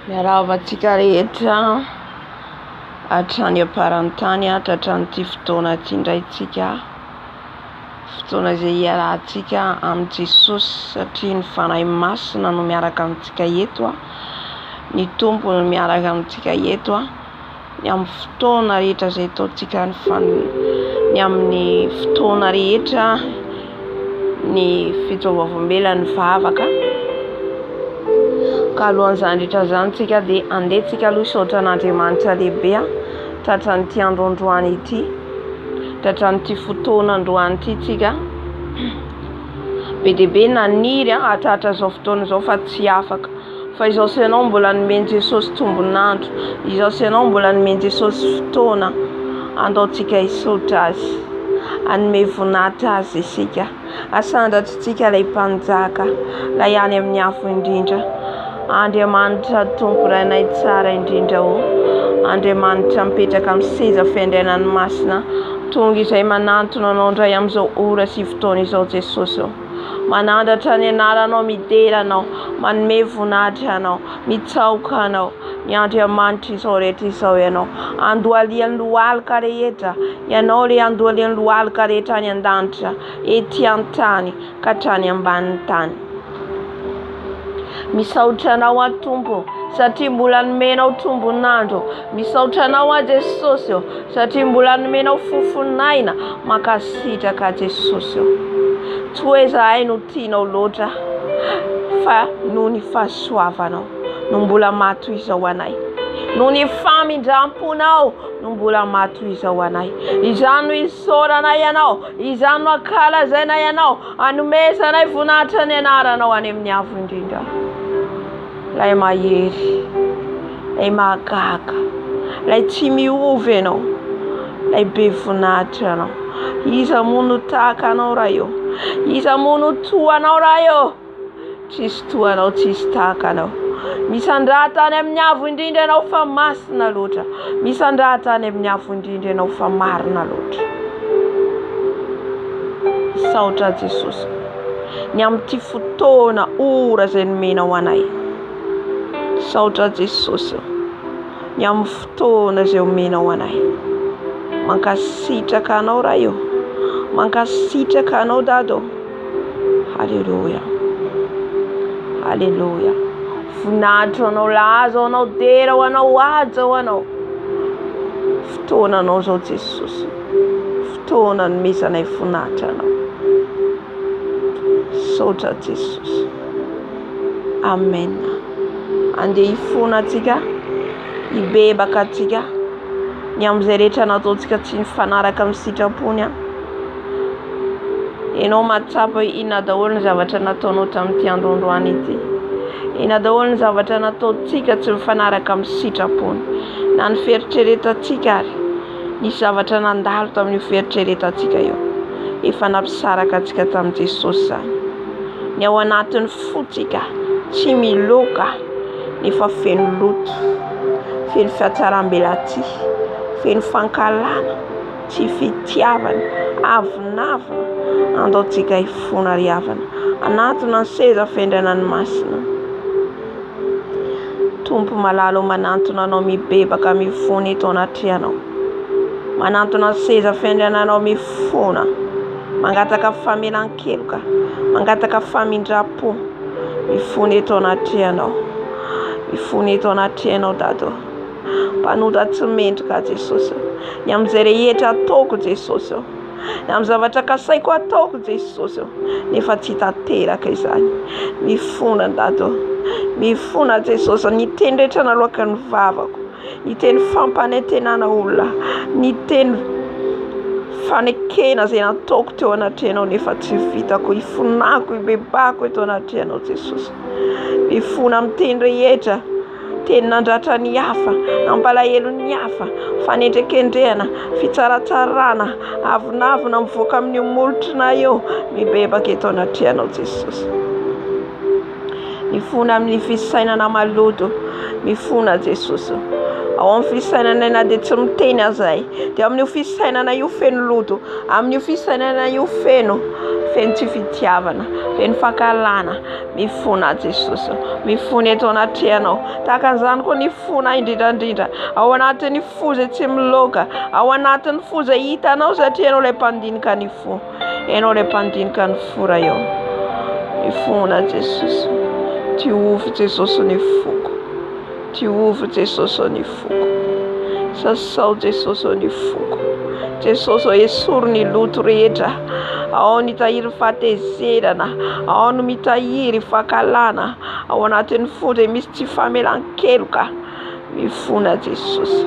Miaravatsika rehetra hatrany aparantany hatratranyity fotoana ity indraytsika, fotoana izay iarahantsika amin'ny Jesosy satria ny fanahy masina no miaraka amintsika eto, ny Tompo no miaraka amintsika eto, ny amin'ny fotoana rehetra izay ataontsika ny amin'ny fotoana rehetra ny fitsovavam-belan'ny vavaka. Ka alohan'izany rehetra izany tsika dia andehantsika aloha hisaotra an'Andriamanitra lehibe tratran'ity androandroany ity, tratran'ity fotoana androany ity tsika be dia be naniry hatratra izao fotoana izao fa tsy afaka, fa izao sy ianao mbola nomeny Jesosy tombonandro, izao sy ianao mbola nomeny Jesosy fotoana andaontsika hisaotra azy, hanome voninahitra azy isika, hasandratritsika ilay mpanjaka, ilay any amin'ny afo indrindra. Andriamanitra Tompo Rainay tsara indrindra Andriamanitra mipetraka amin'ny seza fiandrianan'ny masina, tonga izay manantona anao indray amin'izao ora sy fotoana izao Jesosy manandratra ny anaranao, midera anao, manome voninahitra anao, mitsaoka anao, ny Andriamanitra izao rehetra izao ianao, andohalian'ny lohalika rehetra, ianao ilay andohalian'ny lohalika rehetra any an-danitra, ety an-tany ka hatrany ambanin'ny tany. Misaotra anao a Tompo satria mbola nomenao tombonandro, misaotra anao a Jesosy satria mbola nomenao fofinaina mankasitraka Jesosy. Tsy hoe izahay no tianao loatra fa noho ny fahasoavanao no mbola maty izao anay, noho ny famindramponao no mbola maty izao anay. Izany no isaoranay ianao, izany no ankalazainay ianao, hanomezanay voninahitra ny anaranao any amin'ny avo indrindra. Lay mahery, lay mahagaga, lay tsy miovy ianao, lay be voninahitra anao. Iza moa no tahaka anao raha io? Iza moa no toa anao raha io? Tsisy toa anao, tsisy tahaka anao. Misandrahatra any amin'ny avo indrindra ianao fa masina loatra, misandrahatra any amin'ny avo indrindra ianao fa marina loatra. Saotra Jesosy ny amin'ity fotoana ora izay nomenao anay. Saotra Jesosy ny amin'ny fotoana izay omenao anay. Mankasitraka anao raha io, mankasitraka anao Dado. Halleluja, halleluja. Voninahitra anao laza anao, dera ho anao, aja ho anao. Fotoana anao zao Jesosy, fotoana nomezanay voninahitra anao. Saotra Jesosy. Amen. Andeha hifona antsika, hibebaka antsika ny amin'izay rehetra nataontsika tsy nifanaraka amin'ny sitrapony. Ianao mahatsapa inona daholo ny zavatra nataonao tamin'ity androandroany ity, inona daholo ny zavatra nataontsika tsy mifanaraka amin'ny sitrapony, na ny fieritreretantsika ary nisy zavatra nandalo tamin'io fieritreretantsika io, efa nampisaraka antsika tamin'i Jesosy izany. Ny ao anatin'ny fotsika tsy miloka nefa feno loto, feno fiatsaram-belatsy, feno fankalana, tsy fitiavana, avinavina, andaontsika hifona ry havana anatona ny seza fiandrianan'ny masina. Tompo malalo manantona anao mibebaka mifona eto anatrianao, manantona ny seza fiandriananao mifona, mangataka famelan-keloka, mangataka famindram-po, mifona eto anatrianao, mifona eto anatrianao Dado. Mpanota tsy mendrika Jesosy, ny amin'izay rehetra ataoko Jesosy, ny amin'ny zavatra kasaiko ataoko Jesosy, nefa tsy tanteraka izany. Mifona Dado, mifona Jesosy, ny teny rehetra naloaka ny vavako, ny teny fampanentenana olona, ny teny fanekena izay nataoko teo anatrianao nefa tsy vitako, hifonako, hibebako eto anatrianao Jesosy. Mifona amin'ny teny rehetra, teny nandratra ny hafa, nampalahelo ny hafa, fanendrekendrehana, fitsaratsarana, avinavina mivoaka amin'ny molotrona io, mibebaka eto anatrianao Jesosy. Mifona amin'ny fisainana maloto, mifona Jesosy, ao amin'ny fisainana na dia tsy miteny azay dia amin'io fisainana io feno loto amin'io fisainana io feno tsy fitiavana feno fakalana mifona Jesosy mifona eto anatrianao tahaka an'izany koa ny fona indrindrandrindra ao anatin'ny fo izay tsy miloka ao anatin'ny fo izay hitanao satria ianao ilay mpandinika ny fo ianao ilay mpandinika ny fora eo mifona Jesosy tiovy Jesosy ny foko tiovy Jesosy ny foko sasao Jesosy ny foko Jesosy esory ny loto rehetra ao ny tahiry fahatezerana ao no mitahiry fakalana ao anatin'ny fo izay misy tsy famelan-keloka mifona Jesosy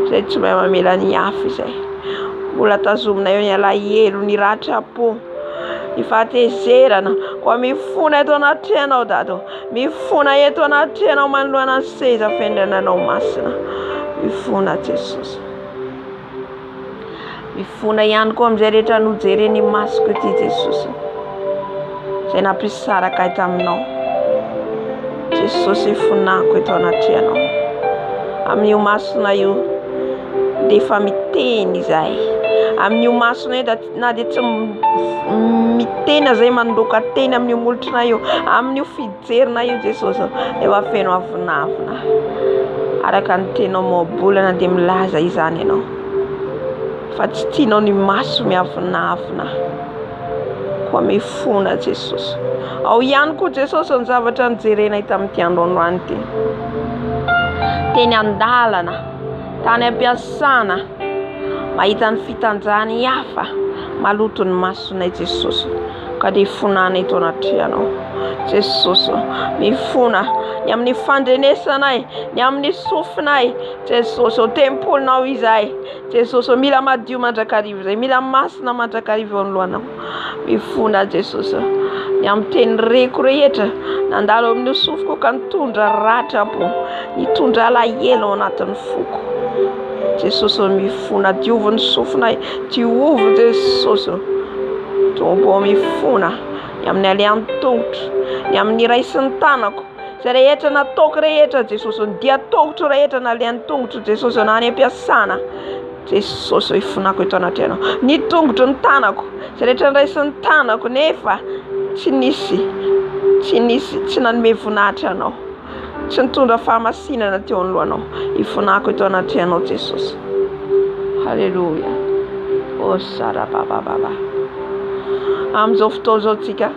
izay tsy mahay mamela ny hafa izay mbola tazomina eo ny alahelo ny ratra-po ny fahatezerana koa mifona eto anatrianao dado mifona eto anatrianao manoloana ny seza fendrananao masina mifona Jesosy mifona ihany koa amin'izay rehetra nojereny masoko ity Jesosy izay nampisaraka taminao Jesosy ifonako eto anatrianao amin'io masona io dia efa miteny izahay amin'io masona io na dia tsy mitena izay mandoka teny amin'io molotrana io amin'io fijerina io Jesosy efa feno avinavina araka ny tenao moabolana dia milaza izany ianao fa tsy tianao ny maso miavinavina koa mifona Jesosy ao ihany koa Jesosy ny zavatra nijerena hita amin'ity androandroany ity teny an-dalana tany ampiasana mahita ny fitanjahany hafa maloto ny masonay Jesosy ka dia fonana eto anatrianao Jesosy mifona ny amin'ny fandrenesanay ny amin'ny sofinay Jesosy o tempolinao izahay Jesosy mila madio mandrakarivo izay mila masina mandrakarivo eo anoloanao mifona Jesosy ny amin'ny teny reko rehetra nandalo amin'ny sofiko ka nitondra ratra-po nitondra alahelo ao anatin'ny foko Jesosy mifona diovy ny sofinay diovy Jesosy tombo mifona ny amin'ny alehan'ny tongotro ny amin'ny ray sy ny tanako izay rehetra nataoko rehetra Jesosy ny dia tongotro rehetra na alehan'ny tongotro Jesosy na any ampiasana Jesosy ifonako eto anatrianao ny tongotro ny tanako izay rehetra ny ray sy ny tanako nefa tsy nanome voninahitra anao tsy nitondra fahamasinana teo anoloanao ifonako eto anatrianao Jesosy halleluja o sarababababa amin'izao fotoana izao tsika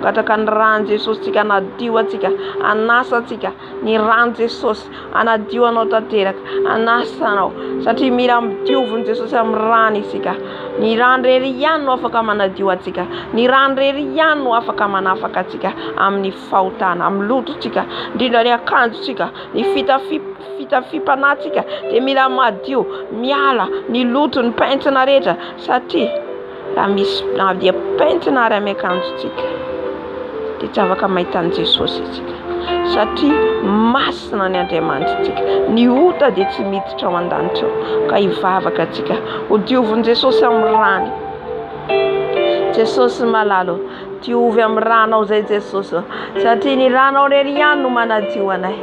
gataka ny rano Jesosy tsika anadio atsika anasa atsika ny rano Jesosy anadio anao tanteraka anasa anao satria mila midiovy Jesosy amin'ny rano isika ny rano rery ihany no afaka manadio atsika ny rano rery ihany no afaka manafaka atsika amin'ny fahotana amin'ny lototsika indrindra ny akanjotsika ny fitafipanatsika dia mila madio miala ny loto ny pentina rehetra satria raha misy na dia pentina ary amin'ny akanjotsika dia tsy afaka mahita an'i Jesosy itsika satria masina ny Andriamanitsika ny ota dia tsy miditra ao an-danitra ka hivavaka atsika ho diovin' Jesosy amin'ny rano Jesosy malalo diovy amin'ny ranao izay Jesosy satria ny ranao rery ihany no manadio anay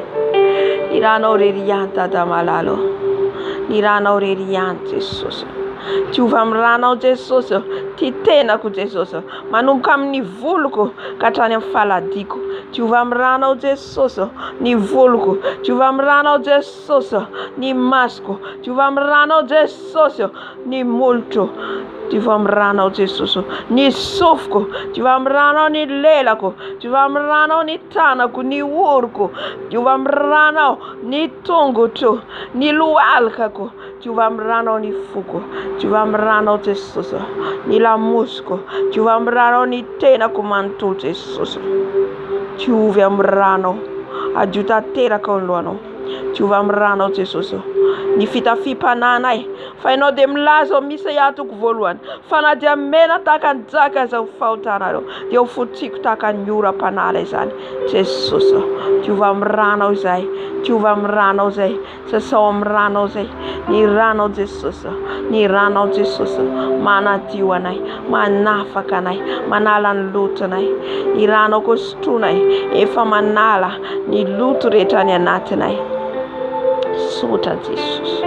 ny ranao rery ihany dada malalo ny ranao rery ihany Jesosy diovy amin'ny ranao Jesosy ty tenako Jesosy manomboka amin'ny voloko ka hatrany amin'ny faladiko diovy amin'ny ranao Jesosy ny voloko diovy amin'ny ranao Jesosy ny masoko diovy amin'ny ranao Jesosy ny molotro diovy amin'ny ranao Jesosy ny sofiko diovy amin'ny ranao ny lelako diovy amin'ny ranao ny tanako ny oroko diovy amin'ny ranao ny tongotro ny lohalakako diovy amin'ny ranao ny foko diovy amin'ny ranao Jesosy ny lamosiko diovy amin'ny ranao ny tenako manontolo Jesosy diovy amin'ny ranao adio tanteraka ao alohanao diovy amin'ny ranao Jesosy ny fitafimpananay fa ianao dia milaza misy iatoko voalohany fa na dia mena tahaka ny jaka izao fahotanareo dia ho fotsiko tahaka ny oram-panala izany Jesosy diovy amin'ny ranao izay diovy amin'ny ranao izay sasao amin'ny ranao izay ny ranao Jesosy ny ranao Jesosy manadio anay manafaka anay manala ny lotonay ny ranao koa sotronay efa manala ny loto rehetra any anatinay tsotra Jesosy.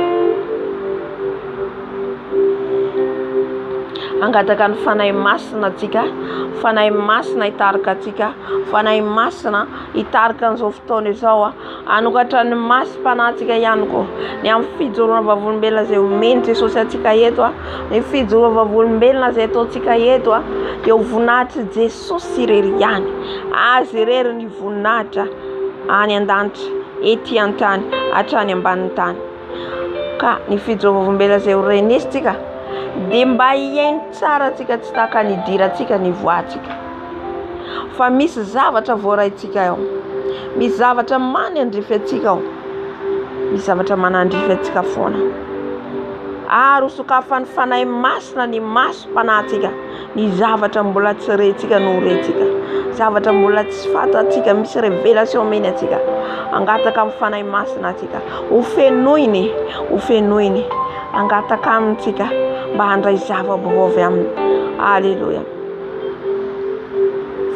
Angataka ny fanahy masina atsika, fanahy masina hitarika atsika, fanahy masina hitarika an'izao fotoana izao anokatra ny masim-panahintsika ihany koa ny amin'ny fijoroana vavolombelona izay omeny Jesosy atsika eto ny fijoroana vavolombelona izay ataontsika eto dia ho voninahitry Jesosy irery ihany, azy irery ny voninahitra any an-danitra ety an-tany hatrany ambanin'ny tany. Ka ny fijoroana vavolombelona izay ho renesitsika dia mba hiaino tsara atsika tsy tahaka ny idirantsika ny voantsika, fa misy zavatra voaraintsika ao, misy zavatra manandrify atsika ao, misy zavatra manandrify atsika foana. Ary ho sokafan'ny fanahy masina ny masom-panahintsika ny zavatra mbola tsy rentsika no rentsika, zavatra mbola tsy fantatsika, misy révélation omeny atsika. Angataka amin'ny fanahy masina atsika ho fenoiny, angataka amintsika mba handray zava-baovao avy aminy. Alleluia.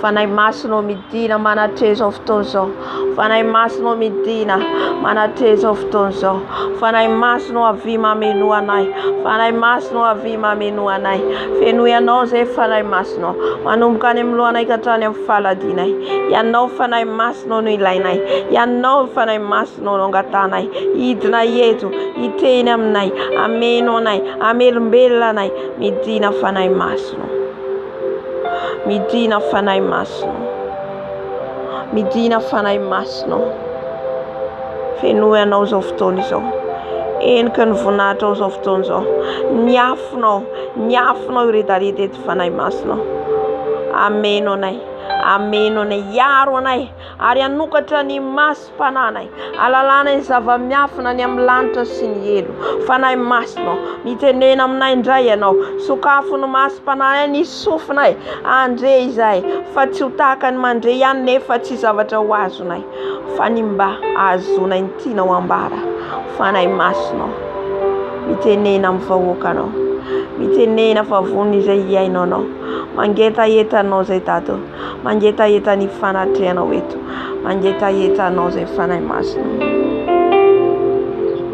Fanahy masina midina manatreza izao fotoana izao, fanahy masina midina manatreza izao fotoana izao, fanahy masina avy mameno anay, fanahy masina avy mameno anay. Fenoy anao zay fanahy masina, manomboka any amin'ny lohanay ka hatrany amin'ny faladinay. Ianao fanahy masina no ilainay, ianao fanahy masina no angatanay, hidina eto, hiteny aminay, ameno anay, amelombelona anay. Midina fanahy masina, midina fanahy masina, midina fanahy masina. Fenoy anao izao fotoana izao, enoka ny voninahitra ao izao fotoana izao, niafinao iredareda eto fanahy masina. Ameno anay, iaro anay ary anokatra ny masom-pananay, alalana ny zava-miafina ny amin'ny lanitra sy ny elo. Fanahy masina mitenena aminay indray ianao, sokafo ny masom-pananay, ny sofinay andre izahay, fa tsy ho tahaka ny mandre ihany nefa tsy zavatra ho azonay, fa ny mba azonay ny tianao ambara. Fanahy masina mitenena amin'ny vahoakanao, mitenena fa vonona izay iainao anao, mangetaentanao zay Tato, mangetaentany fanatrehanao eto, mangetaentanao zay fanahy masina.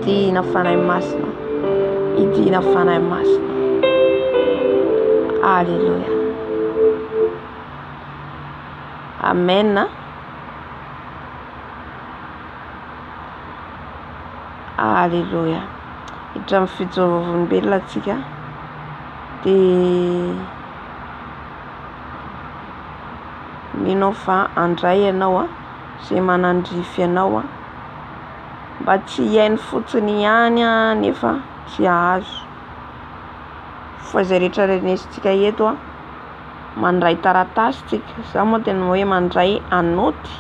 Idina fanahy masina, idina fanahy masina. Alleluia. Amen. Alleluia. Hiditra amin'ny fijoroana vavolombelona atsika dia minao fa andray ianao izay manandrify ianao mba tsy hiaino fotsiny ihany nefa tsy ahazo. Fa izay rehetra renesitsika eto mandray taratasy tsika, za moa tena hoe mandray anoty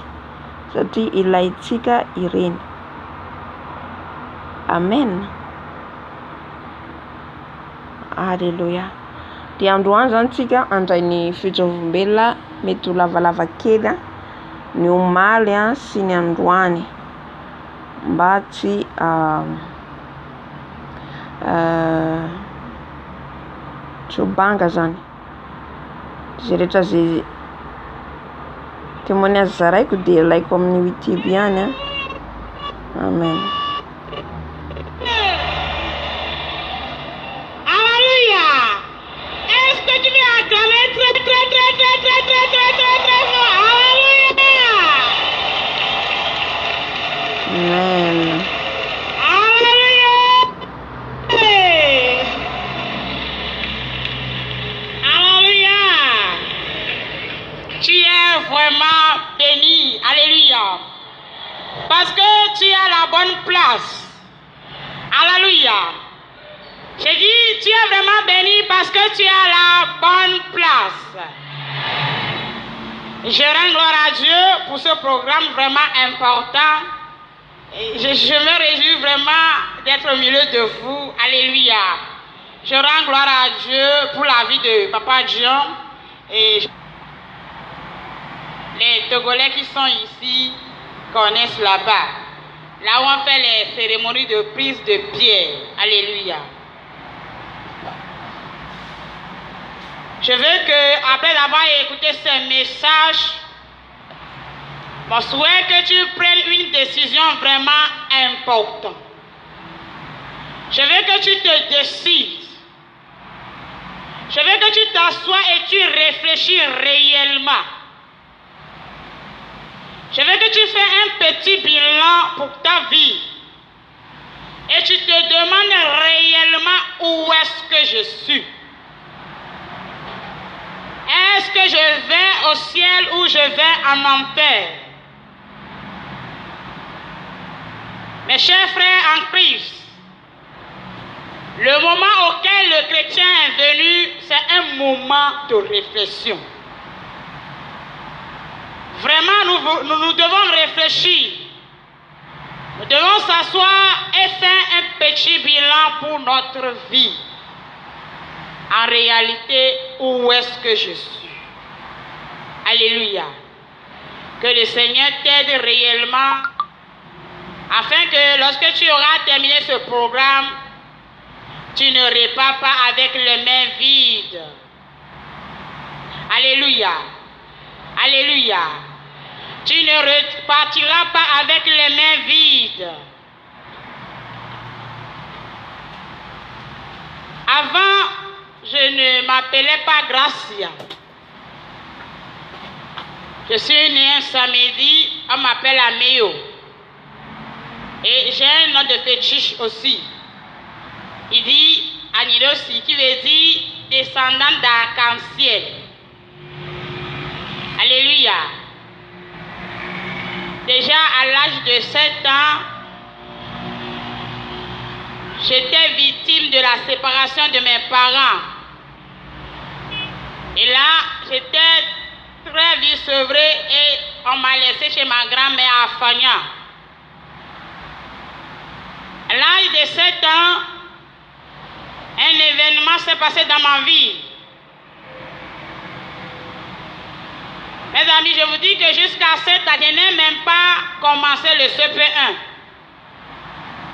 satria ilaitsika ireny. Amen. Alleluia. Dia androany zany tsika andray ny fijoroam-vavolombelona mety ho lavalava kely ny omaly sy ny androany mba tsy tsy ho banga zany. Zay rehetra zay témoignage zaraiko dia ilaiko amin'ny YouTube ihany. Amen. Amen. Tu es vraiment béni. Alléluia. Parce que tu es à la bonne place. Alléluia. J'ai dit, tu es vraiment béni parce que tu es à la bonne place. Je rends gloire à Dieu pour ce programme vraiment important. Je me réjouis vraiment d'être au milieu de vous. Alléluia. Je rends gloire à Dieu pour la vie de Papa Dion et les Togolais qui sont ici connaissent là-bas. Là où on fait les cérémonies de prise de pierre. Alléluia. Je veux que, après avoir écouté ces messages, je souhaite que tu prennes une décision vraiment importante. Je veux que tu te décides. Je veux que tu t'assoies et tu réfléchis réellement. Je veux que tu fasses un petit bilan pour ta vie. Et tu te demandes réellement où est-ce que je suis. Est-ce que je vais au ciel ou je vais en enfer? Mes chers frères en Christ, le moment auquel le chrétien est venu, c'est un moment de réflexion. Vraiment, nous devons réfléchir. Nous devons s'asseoir et faire un petit bilan pour notre vie. En réalité, où est-ce que je suis? Alléluia. Que le Seigneur t'aide réellement afin que lorsque tu auras terminé ce programme, tu ne repars pas avec les mains vides. Alléluia. Alléluia. Tu ne repartiras pas avec les mains vides. Avant, je ne m'appelais pas Gracia. Je suis né un samedi, on m'appelle Améo. Et j'ai un nom de fétiche aussi. Il dit Anidosi, qui veut dire descendant d'arc-en-ciel. Alléluia. Déjà à l'âge de 7 ans, j'étais victime de la séparation de mes parents. Et là, j'étais très vite sevrée et on m'a laissé chez ma grand-mère à Fagna. À l'âge de 7 ans, un événement s'est passé dans ma vie. Mes amis, je vous dis que jusqu'à 7 ans, je n'ai même pas commencé le CP1.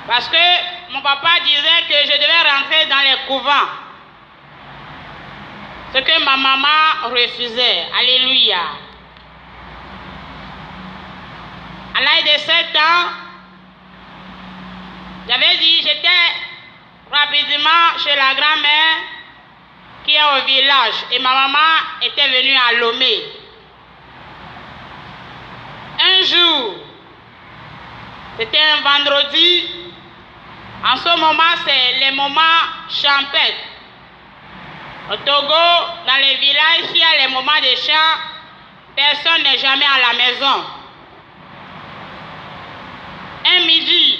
Parce que mon papa disait que je devais rentrer dans les couvents. Ce que ma maman refusait. Alléluia. À l'âge de 7 ans, j'avais dit, j'étais rapidement chez la grand-mère qui est au village. Et ma maman était venue à Lomé. Un jour, c'était un vendredi. En ce moment, c'est les moments champêtres. Au Togo, dans les villages, il y a les moments de chant. Personne n'est jamais à la maison. Un midi,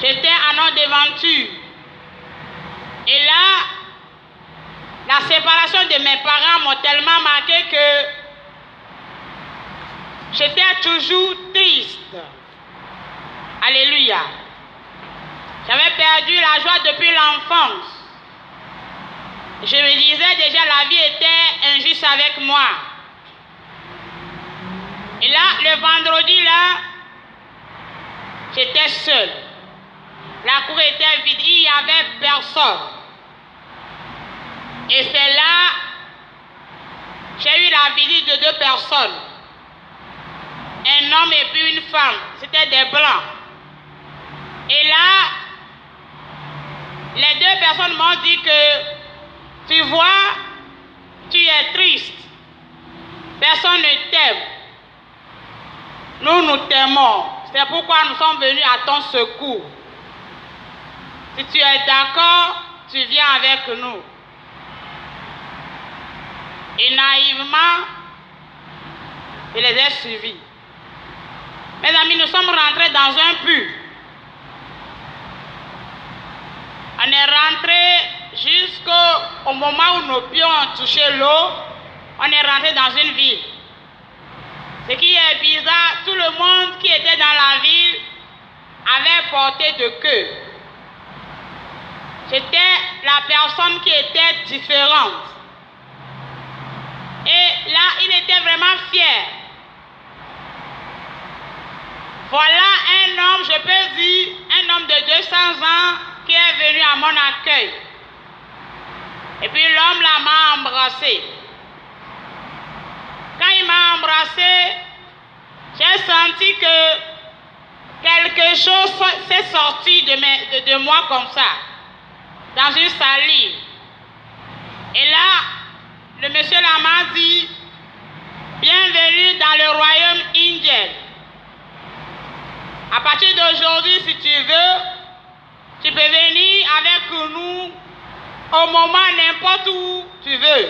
j'étais à Nord-Devanture. Et là, la séparation de mes parents m'a tellement marqué que j'étais toujours triste. Alléluia. J'avais perdu la joie depuis l'enfance. Je me disais déjà la vie était injuste avec moi. Et là, le vendredi là, j'étais seule. La cour était vide, il n'y avait personne. Et c'est là, j'ai eu la visite de 2 personnes. Un homme et puis une femme. C'était des blancs. Et là, les 2 personnes m'ont dit que, tu vois, tu es triste. Personne ne t'aime. Nous, nous t'aimons. C'est pourquoi nous sommes venus à ton secours. Si tu es d'accord, tu viens avec nous. Et naïvement, je les ai suivis. Mes amis, nous sommes rentrés dans un puits. On est rentré jusqu'au moment où nos pieds ont touché l'eau. On est rentré dans une ville. Ce qui est bizarre, tout le monde qui était dans la ville avait porté de queue. J'étais la personne qui était différente. Et là, il était vraiment fier. Voilà un homme, je peux dire, un homme de 200 ans qui est venu à mon accueil. Et puis l'homme là m'a embrassé. Quand il m'a embrassé, j'ai senti que quelque chose s'est sorti de moi comme ça, dans une salive. Et là, le monsieur là m'a dit, bienvenue dans le royaume indien. À partir d'aujourd'hui, si tu veux, tu peux venir avec nous au moment n'importe où tu veux.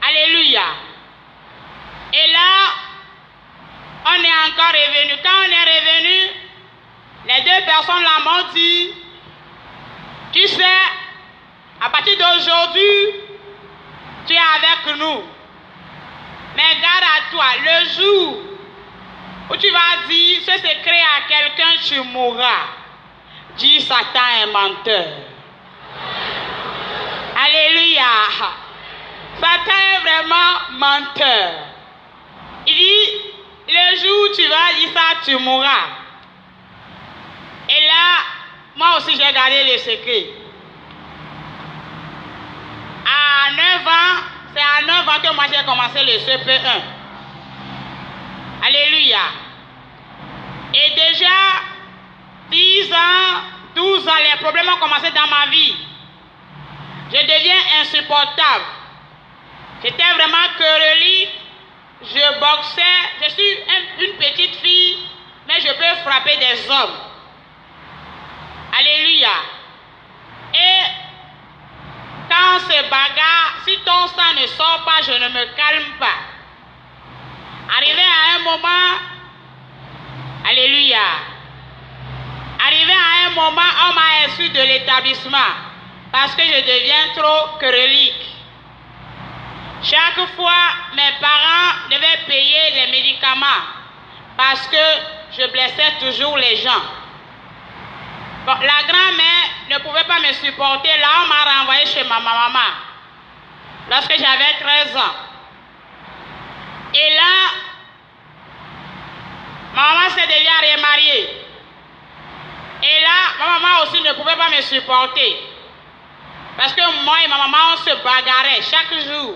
Alléluia. Et là, on est encore revenu. Quand on est revenu, les deux personnes là m'ont dit, tu sais, à partir d'aujourd'hui, tu es avec nous. Mais garde à toi, le jour où tu vas dire ce secret à quelqu'un, tu mourras. Dis Satan est menteur. Alléluia. Satan est vraiment menteur. Il dit, le jour où tu vas dire ça, tu mourras. Et là, moi aussi j'ai gardé le secret. À 9 ans, c'est à 9 ans que moi j'ai commencé le CP1. Alléluia. Et déjà, 10 ans, 12 ans, les problèmes ont commencé dans ma vie. Je deviens insupportable. J'étais vraiment querellique. Je boxais. Je suis une petite fille, mais je peux frapper des hommes. Alléluia. Et quand on se bagarre, si ton sang ne sort pas, je ne me calme pas. Arrivé à un moment, alléluia. Arrivé à un moment, on m'a exclu de l'établissement parce que je deviens trop querellique. Chaque fois, mes parents devaient payer les médicaments parce que je blessais toujours les gens. Bon, la grand-mère ne pouvait pas me supporter. Là, on m'a renvoyé chez ma maman lorsque j'avais 13 ans. Et là, ma maman s'est déjà remariée. Et là, ma maman aussi ne pouvait pas me supporter. Parce que moi et ma maman, on se bagarrait chaque jour.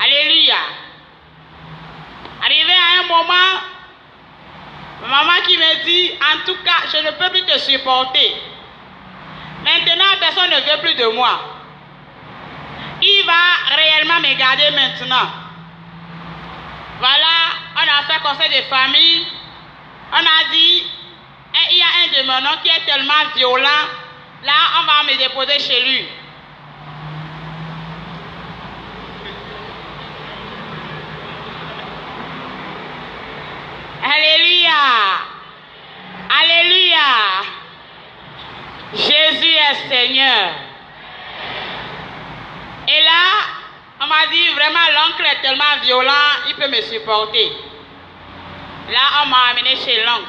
Alléluia. Arrivé à un moment, ma maman qui me dit, en tout cas, je ne peux plus te supporter. Maintenant, personne ne veut plus de moi. Qui va réellement me garder maintenant? Voilà, on a fait conseil de famille. On a dit, il y a un de mon oncle qui est tellement violent. Là, on va me déposer chez lui. Alléluia. Alléluia. Jésus est Seigneur. Et là, on m'a dit vraiment l'oncle est tellement violent, il peut me supporter. Là, on m'a amené chez l'oncle.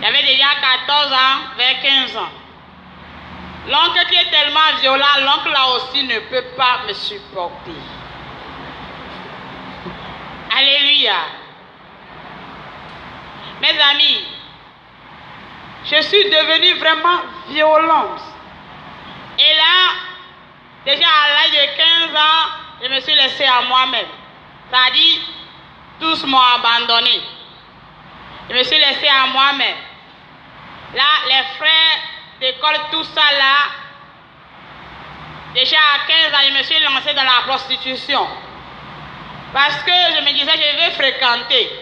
J'avais déjà 14 ans, vers 15 ans. L'oncle qui est tellement violent, l'oncle là aussi ne peut pas me supporter. Alléluia. Mes amis, je suis devenue vraiment violente. Et là, déjà à l'âge de 15 ans, je me suis laissée à moi-même. C'est-à-dire, tous m'ont abandonné. Je me suis laissée à moi-même. Là, les frères d'école, tout ça là, déjà à 15 ans, je me suis lancée dans la prostitution. Parce que je me disais, je vais fréquenter.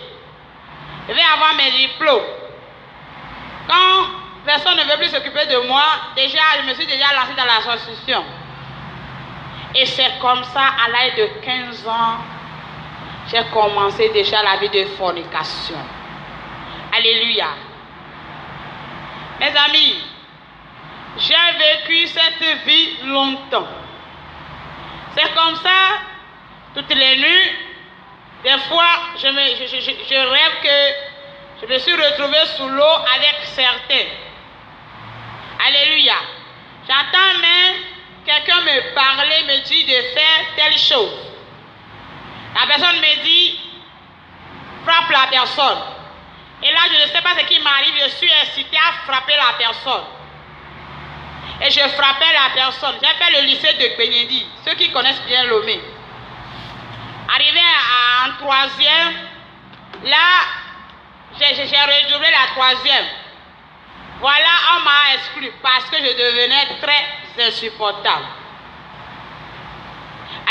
Je vais avoir mes diplômes. Quand personne ne veut plus s'occuper de moi, déjà, je me suis déjà lancée dans la prostitution. Et c'est comme ça, à l'âge de 15 ans, j'ai commencé déjà la vie de fornication. Alléluia. Mes amis, j'ai vécu cette vie longtemps. C'est comme ça, toutes les nuits, des fois, je rêve que je me suis retrouvée sous l'eau avec certains. Alléluia. J'entends même quelqu'un me parler, me dit de faire telle chose. La personne me dit, frappe la personne. Et là, je ne sais pas ce qui m'arrive, je suis incité à frapper la personne. Et je frappais la personne. J'ai fait le lycée de Bénédicte, ceux qui connaissent bien Lomé. Arrivé en 3e, là, j'ai redoublé la troisième. Voilà, on m'a exclu parce que je devenais très insupportable.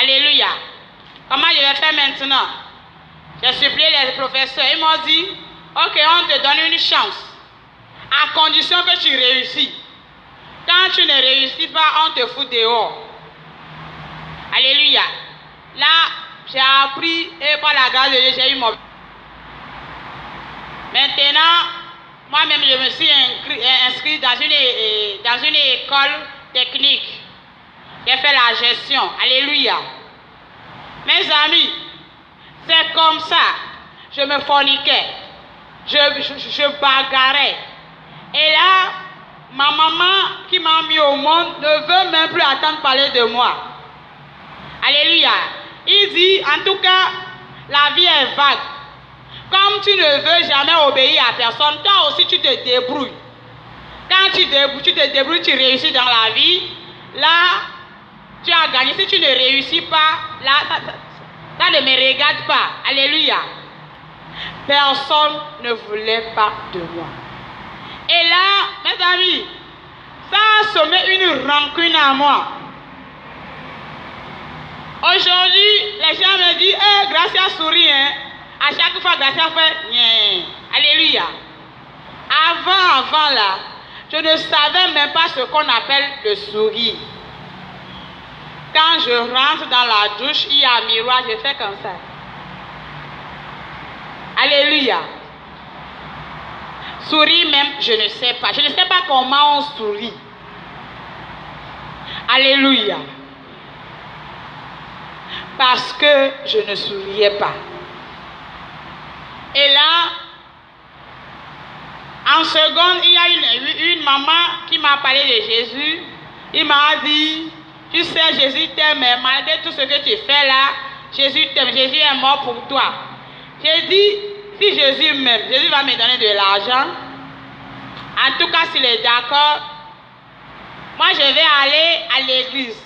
Alléluia. Comment je vais faire maintenant? J'ai supplié les professeurs. Ils m'ont dit, ok, on te donne une chance. À condition que tu réussis. Quand tu ne réussis pas, on te fout dehors. Alléluia. Là, j'ai appris et par la grâce de Dieu, j'ai eu mon... Maintenant, moi-même, je me suis inscrit dans une école technique. J'ai fait la gestion. Alléluia. Mes amis, c'est comme ça. Je me forniquais. Je bagarrais. Et là, ma maman qui m'a mis au monde ne veut même plus attendre parler de moi. Alléluia. Il dit, en tout cas, la vie est vague. Comme tu ne veux jamais obéir à personne, toi aussi tu te débrouilles. Quand tu te débrouilles, tu réussis dans la vie. Là, tu as gagné. Si tu ne réussis pas, là, ça ne me regarde pas. Alléluia. Personne ne voulait pas de moi. Et là, mes amis, ça a semé une rancune à moi. Aujourd'hui, les gens me disent, Gracia sourit, hein. À chaque fois, Gracia fait, Nien. Alléluia. Avant là, je ne savais même pas ce qu'on appelle le sourire. Quand je rentre dans la douche, il y a un miroir, je fais comme ça. Alléluia. Sourire même, je ne sais pas. Je ne sais pas comment on sourit. Alléluia. Parce que je ne souriais pas. Et là, en seconde, il y a une maman qui m'a parlé de Jésus. Il m'a dit, tu sais, Jésus t'aime, mais malgré tout ce que tu fais là, Jésus t'aime, Jésus est mort pour toi. J'ai dit, si Jésus m'aime, Jésus va me donner de l'argent. En tout cas, s'il est d'accord, moi je vais aller à l'église.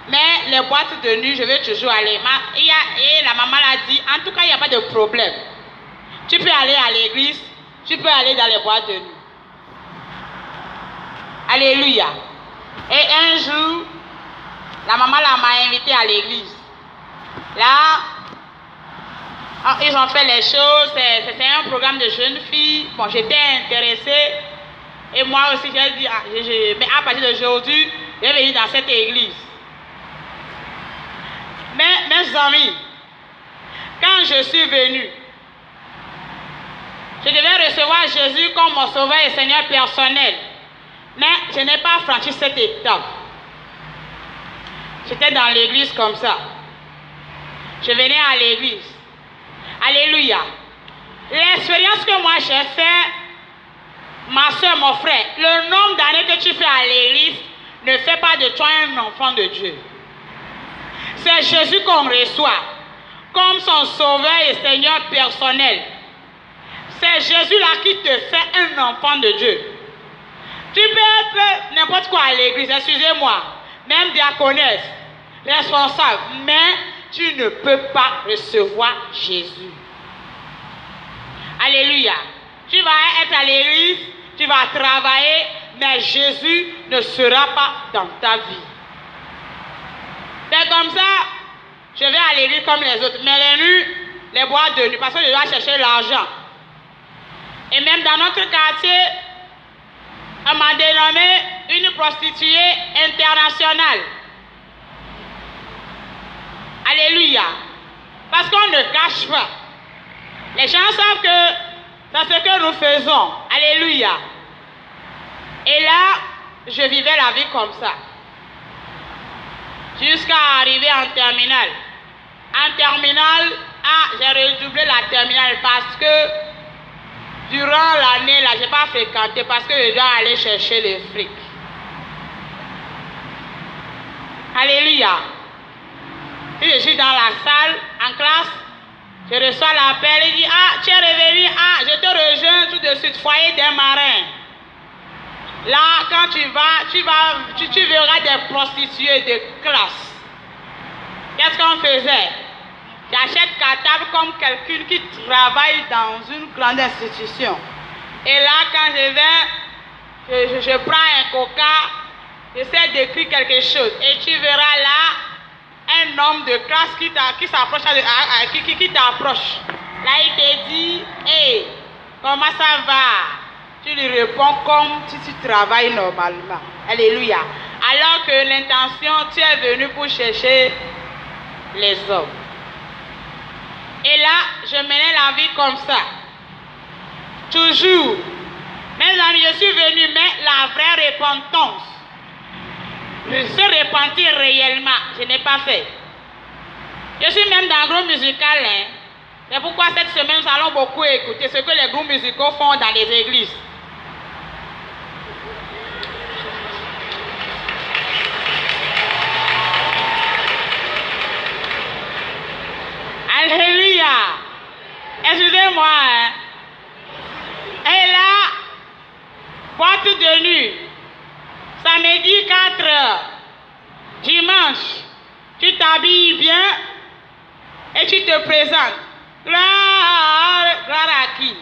Mais les boîtes de nuit, je vais toujours aller. Et la maman l'a dit, en tout cas, il n'y a pas de problème. Tu peux aller à l'église, tu peux aller dans les boîtes de nuit. Alléluia. Et un jour, la maman m'a invité à l'église. Là, ils ont fait les choses. C'était un programme de jeunes filles. Bon, j'étais intéressée. Et moi aussi, j'ai dit, mais à partir d'aujourd'hui, je vais venir dans cette église. Mais, mes amis, quand je suis venu, je devais recevoir Jésus comme mon sauveur et Seigneur personnel. Mais je n'ai pas franchi cette étape. J'étais dans l'église comme ça. Je venais à l'église. Alléluia. L'expérience que moi j'ai faite, ma soeur, mon frère, le nombre d'années que tu fais à l'église ne fait pas de toi un enfant de Dieu. C'est Jésus qu'on reçoit comme son sauveur et Seigneur personnel. C'est Jésus-là qui te fait un enfant de Dieu. Tu peux être n'importe quoi à l'église, excusez-moi, même diaconesse, responsable, mais tu ne peux pas recevoir Jésus. Alléluia. Tu vas être à l'église, tu vas travailler, mais Jésus ne sera pas dans ta vie. C'est comme ça, je vais à l'église comme les autres, mais les nuits, les boîtes de nuit, parce que je dois chercher l'argent. Et même dans notre quartier, on m'a dénommé une prostituée internationale. Alléluia. Parce qu'on ne cache pas. Les gens savent que c'est ce que nous faisons. Alléluia. Et là, je vivais la vie comme ça. Jusqu'à arriver en terminale. En terminale, j'ai redoublé la terminale parce que durant l'année, là, je n'ai pas fréquenté parce que je dois aller chercher les fric. Alléluia. Si je suis dans la salle, en classe, je reçois l'appel, il dit, tu es revenu, je te rejoins tout de suite, foyer des marins. Là, quand tu verras des prostituées de classe. Qu'est-ce qu'on faisait? j'achète cartable comme quelqu'un qui travaille dans une grande institution. Et là, quand je prends un coca, j'essaie d'écrire quelque chose. Et tu verras là un homme de classe qui s'approche, qui t'approche. Là, il te dit, hey, comment ça va? Tu lui réponds comme si tu travailles normalement. Alléluia. Alors que l'intention, tu es venu pour chercher les hommes. Et là, je menais la vie comme ça. Toujours. Mes amis, je suis venu, mais la vraie repentance, se repentir réellement, je n'ai pas fait. Je suis même dans un groupe musical. Hein. C'est pourquoi cette semaine, nous allons beaucoup écouter ce que les groupes musicaux font dans les églises. Alléluia. Excusez-moi. Hein. Et là, boîte de nuit, samedi 4 heures, dimanche, tu t'habilles bien et tu te présentes. Gloire à qui?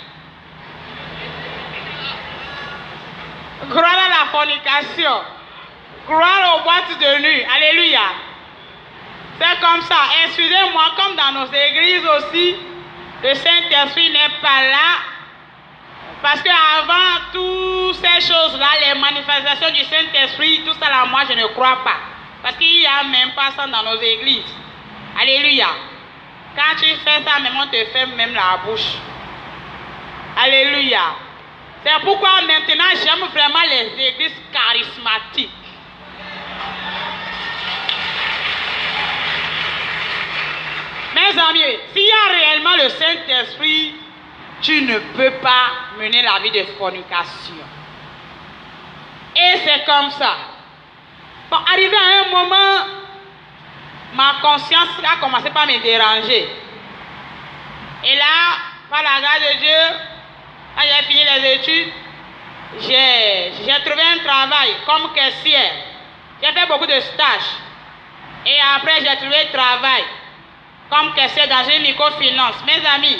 Gloire à la fornication. Gloire aux boîtes de nuit. Alléluia. C'est comme ça. Excusez-moi, comme dans nos églises aussi, le Saint-Esprit n'est pas là. Parce qu'avant toutes ces choses-là, les manifestations du Saint-Esprit, tout ça là, moi je ne crois pas. Parce qu'il n'y a même pas ça dans nos églises. Alléluia. Quand tu fais ça, même on te fait même la bouche. Alléluia. C'est pourquoi maintenant j'aime vraiment les églises charismatiques. Mes amis, s'il y a réellement le Saint-Esprit, tu ne peux pas mener la vie de fornication. Et c'est comme ça. Bon, arrivé à un moment, ma conscience a commencé par me déranger. Et là, par la grâce de Dieu, quand j'ai fini les études, j'ai trouvé un travail comme caissière. J'ai fait beaucoup de stages. Et après, j'ai trouvé travail comme caissière dans une microfinance. Mes amis,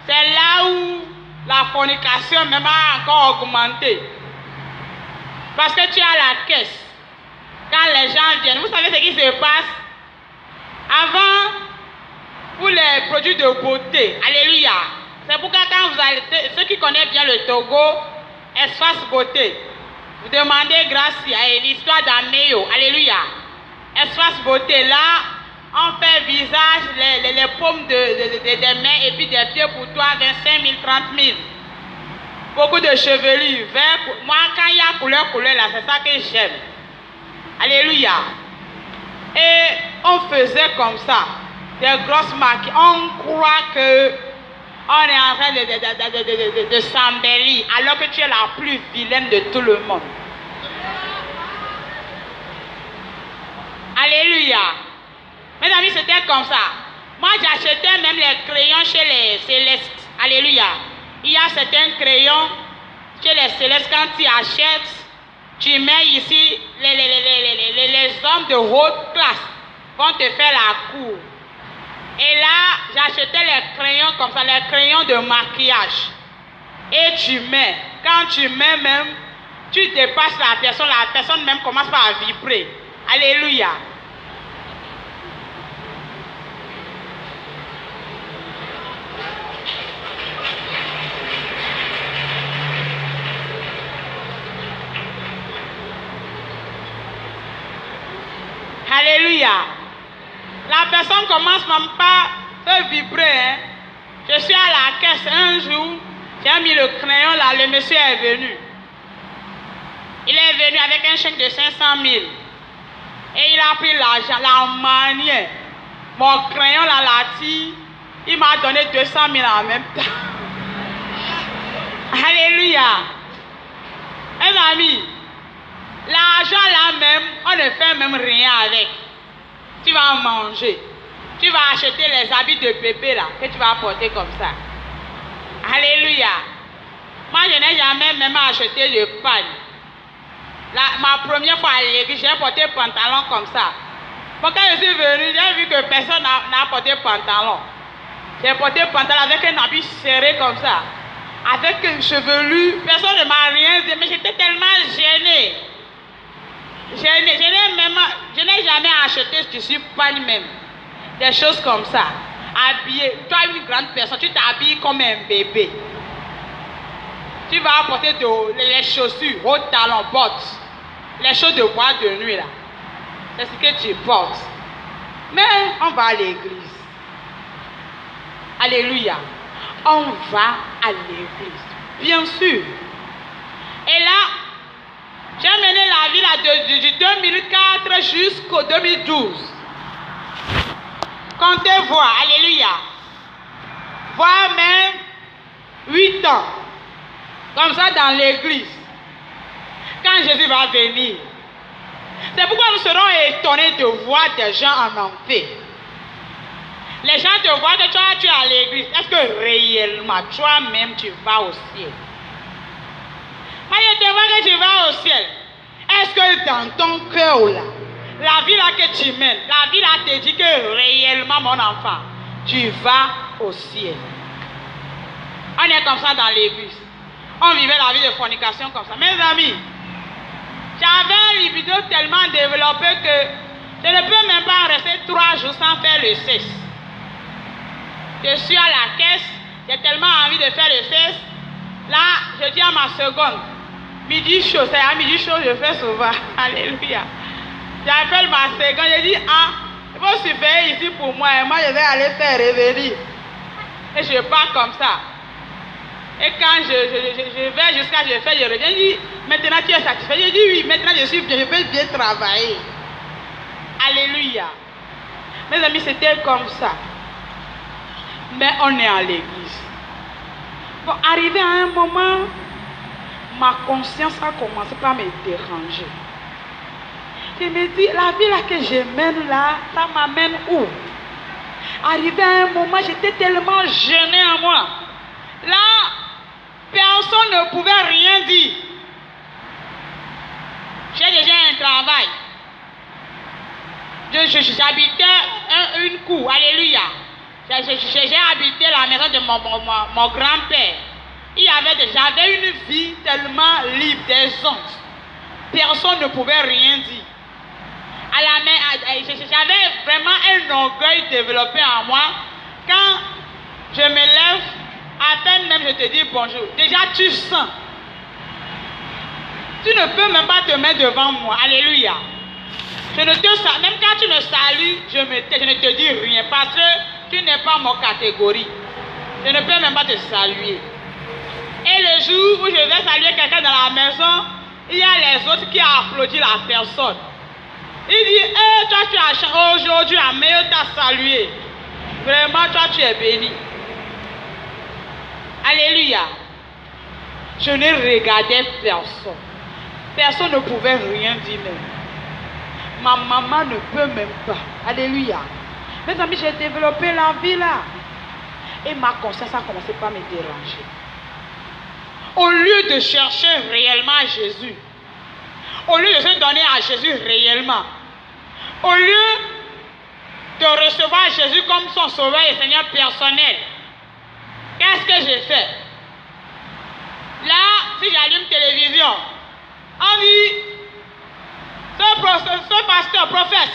c'est là où la fornication même a encore augmenté. Parce que tu as la caisse. Quand les gens viennent, vous savez ce qui se passe? Avant, pour les produits de beauté, alléluia. C'est pourquoi quand vous allez, ceux qui connaissent bien le Togo, Espace Beauté, vous demandez Gracia et l'histoire d'Améo, alléluia. Espace Beauté, là, on fait visage, les paumes des mains et puis des pieds pour toi, 25 000, 30 000. Beaucoup de chevelure, vert. Moi, quand il y a couleur, là, c'est ça que j'aime. Alléluia. Et on faisait comme ça, des grosses marques. On croit que on est en train de s'embellir, alors que tu es la plus vilaine de tout le monde. Alléluia. Mes amis, c'était comme ça. Moi, j'achetais même les crayons chez les Célestes. Alléluia. Il y a certains crayons chez les Célestes, quand tu achètes, tu mets ici, les hommes de haute classe vont te faire la cour. Et là, j'achetais les crayons comme ça, les crayons de maquillage. Et tu mets. Quand tu mets même, tu dépasses la personne même commence par vibrer. Alléluia. Alléluia. La personne commence même par se vibrer. Hein. Je suis à la caisse un jour, j'ai mis le crayon là, le monsieur est venu. Il est venu avec un chèque de 500 000. Et il a pris l'argent, la manière. Mon crayon là, il m'a donné 200 000 en même temps. Alléluia. Mes amis, l'argent là même, on ne fait même rien avec. Tu vas manger. Tu vas acheter les habits de bébé là, que tu vas porter comme ça. Alléluia. Moi, je n'ai jamais même acheté de pagne. Ma première fois à l'église, j'ai porté un pantalon comme ça. Bon, quand je suis venu, j'ai vu que personne n'a porté pantalon. J'ai porté pantalon avec un habit serré comme ça. Avec une chevelure, personne ne m'a rien dit, mais j'étais tellement gênée. Je n'ai jamais acheté ce tissu pagne même. Des choses comme ça. Habillé. Toi, une grande personne, tu t'habilles comme un bébé. Tu vas apporter les chaussures, haut talons, bottes. Les choses de boîte de nuit là. C'est ce que tu portes. Mais on va à l'église. Alléluia. On va à l'église. Bien sûr. Et là, j'ai mené la vie là du 2004 jusqu'au 2012. Comptez voir. Alléluia. Voire même 8 ans. Comme ça dans l'église. Quand Jésus va venir. C'est pourquoi nous serons étonnés de voir des gens en enfer. Les gens te voient que toi tu es à l'église. Est-ce que réellement toi-même tu vas au ciel? Moi je te vois que tu vas au ciel. Est-ce que dans ton cœur là, la vie là que tu mènes, la vie là te dit que réellement mon enfant, tu vas au ciel? On est comme ça dans l'église. On vivait la vie de fornication comme ça. Mes amis, j'avais une libido tellement développée que je ne peux même pas rester 3 jours sans faire le sexe. Je suis à la caisse, j'ai tellement envie de faire le sexe. Là, je dis à ma seconde, midi chaud, c'est à midi chaud, je fais souvent. Alléluia. J'appelle ma seconde, je dis, ah, il faut surveiller ici pour moi, et moi je vais aller faire revenir. Et je pars comme ça. Et quand je vais jusqu'à je fais, je reviens, je dis, maintenant tu es satisfait? Je dis oui, maintenant je suis bien, je peux bien travailler. Alléluia. Mes amis, c'était comme ça. Mais on est à l'église. Bon, arrivé à un moment, ma conscience a commencé par me déranger. Je me dis, la vie là que je mène là, ça m'amène où? Arrivé à un moment, j'étais tellement gênée en moi. Là, personne ne pouvait rien dire. J'ai déjà un travail. J'habitais une cour. Alléluia. J'ai habité la maison de mon grand-père. J'avais une vie tellement libre des ondes. Personne ne pouvait rien dire. J'avais vraiment un orgueil développé en moi. Quand je me lève, à peine même je te dis bonjour. Déjà tu sens. Tu ne peux même pas te mettre devant moi. Alléluia. Même quand tu me salues, je ne te dis rien parce que tu n'es pas mon catégorie. Je ne peux même pas te saluer. Et le jour où je vais saluer quelqu'un dans la maison, il y a les autres qui applaudissent la personne. Il dit, hey, toi tu as aujourd'hui, la meilleure t'a salué. Vraiment, toi tu es béni. Alléluia. Je ne regardais personne. Personne ne pouvait rien dire même. Ma maman ne peut même pas. Alléluia. Mes amis, j'ai développé la vie là. Et ma conscience a commencé par me déranger. Au lieu de chercher réellement Jésus, au lieu de se donner à Jésus réellement, au lieu de recevoir Jésus comme son sauveur et Seigneur personnel, qu'est-ce que j'ai fait? Là, si j'allume télévision, on dit, ce pasteur, prophète,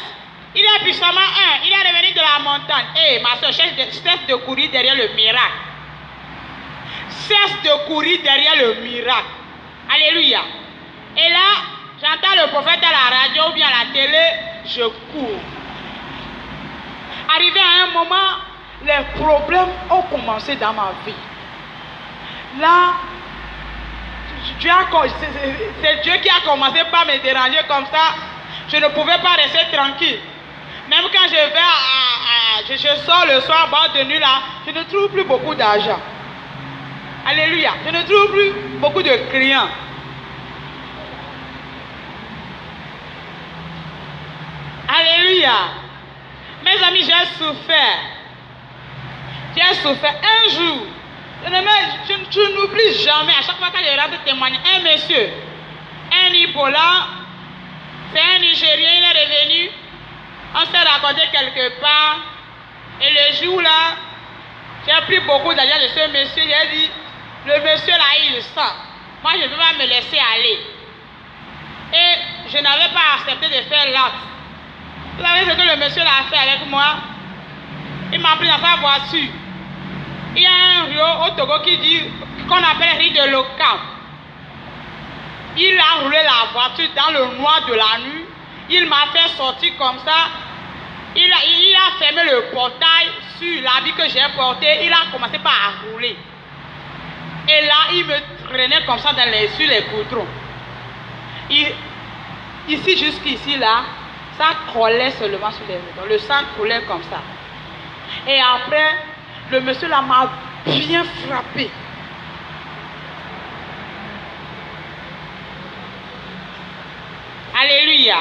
il est puissamment il est revenu de la montagne. Et ma soeur, cesse de courir derrière le miracle. Cesse de courir derrière le miracle. Alléluia. Et là, j'entends le prophète à la radio ou bien à la télé, je cours. Arrivé à un moment, les problèmes ont commencé dans ma vie. Là, c'est Dieu qui a commencé par me déranger comme ça. Je ne pouvais pas rester tranquille. Même quand je sors le soir, bord de nuit là, je ne trouve plus beaucoup d'argent. Alléluia. Je ne trouve plus beaucoup de clients. Alléluia. Mes amis, j'ai souffert. J'ai souffert un jour. Je n'oublie jamais, à chaque fois que je rentre témoigner, un monsieur, un Ibola, c'est un Nigérien, il est revenu. On s'est raconté quelque part. Et le jour-là, j'ai pris beaucoup d'argent de ce monsieur. J'ai dit, le monsieur là, il sent. Moi, je ne peux pas me laisser aller. Et je n'avais pas accepté de faire l'acte. Vous savez ce que le monsieur a fait avec moi? Il m'a pris dans sa voiture. Il y a un rio au Togo qui dit, qu'on appelle riz de l'Ocam. Il a roulé la voiture dans le noir de la nuit. Il m'a fait sortir comme ça. Il a fermé le portail sur l'habit que j'ai porté. Il a commencé par rouler. Et là, il me traînait comme ça sur les goudrons. Ici, jusqu'ici, là, ça collait seulement sur les goudrons. Le sang coulait comme ça. Et après, le monsieur là m'a bien frappé. Alléluia.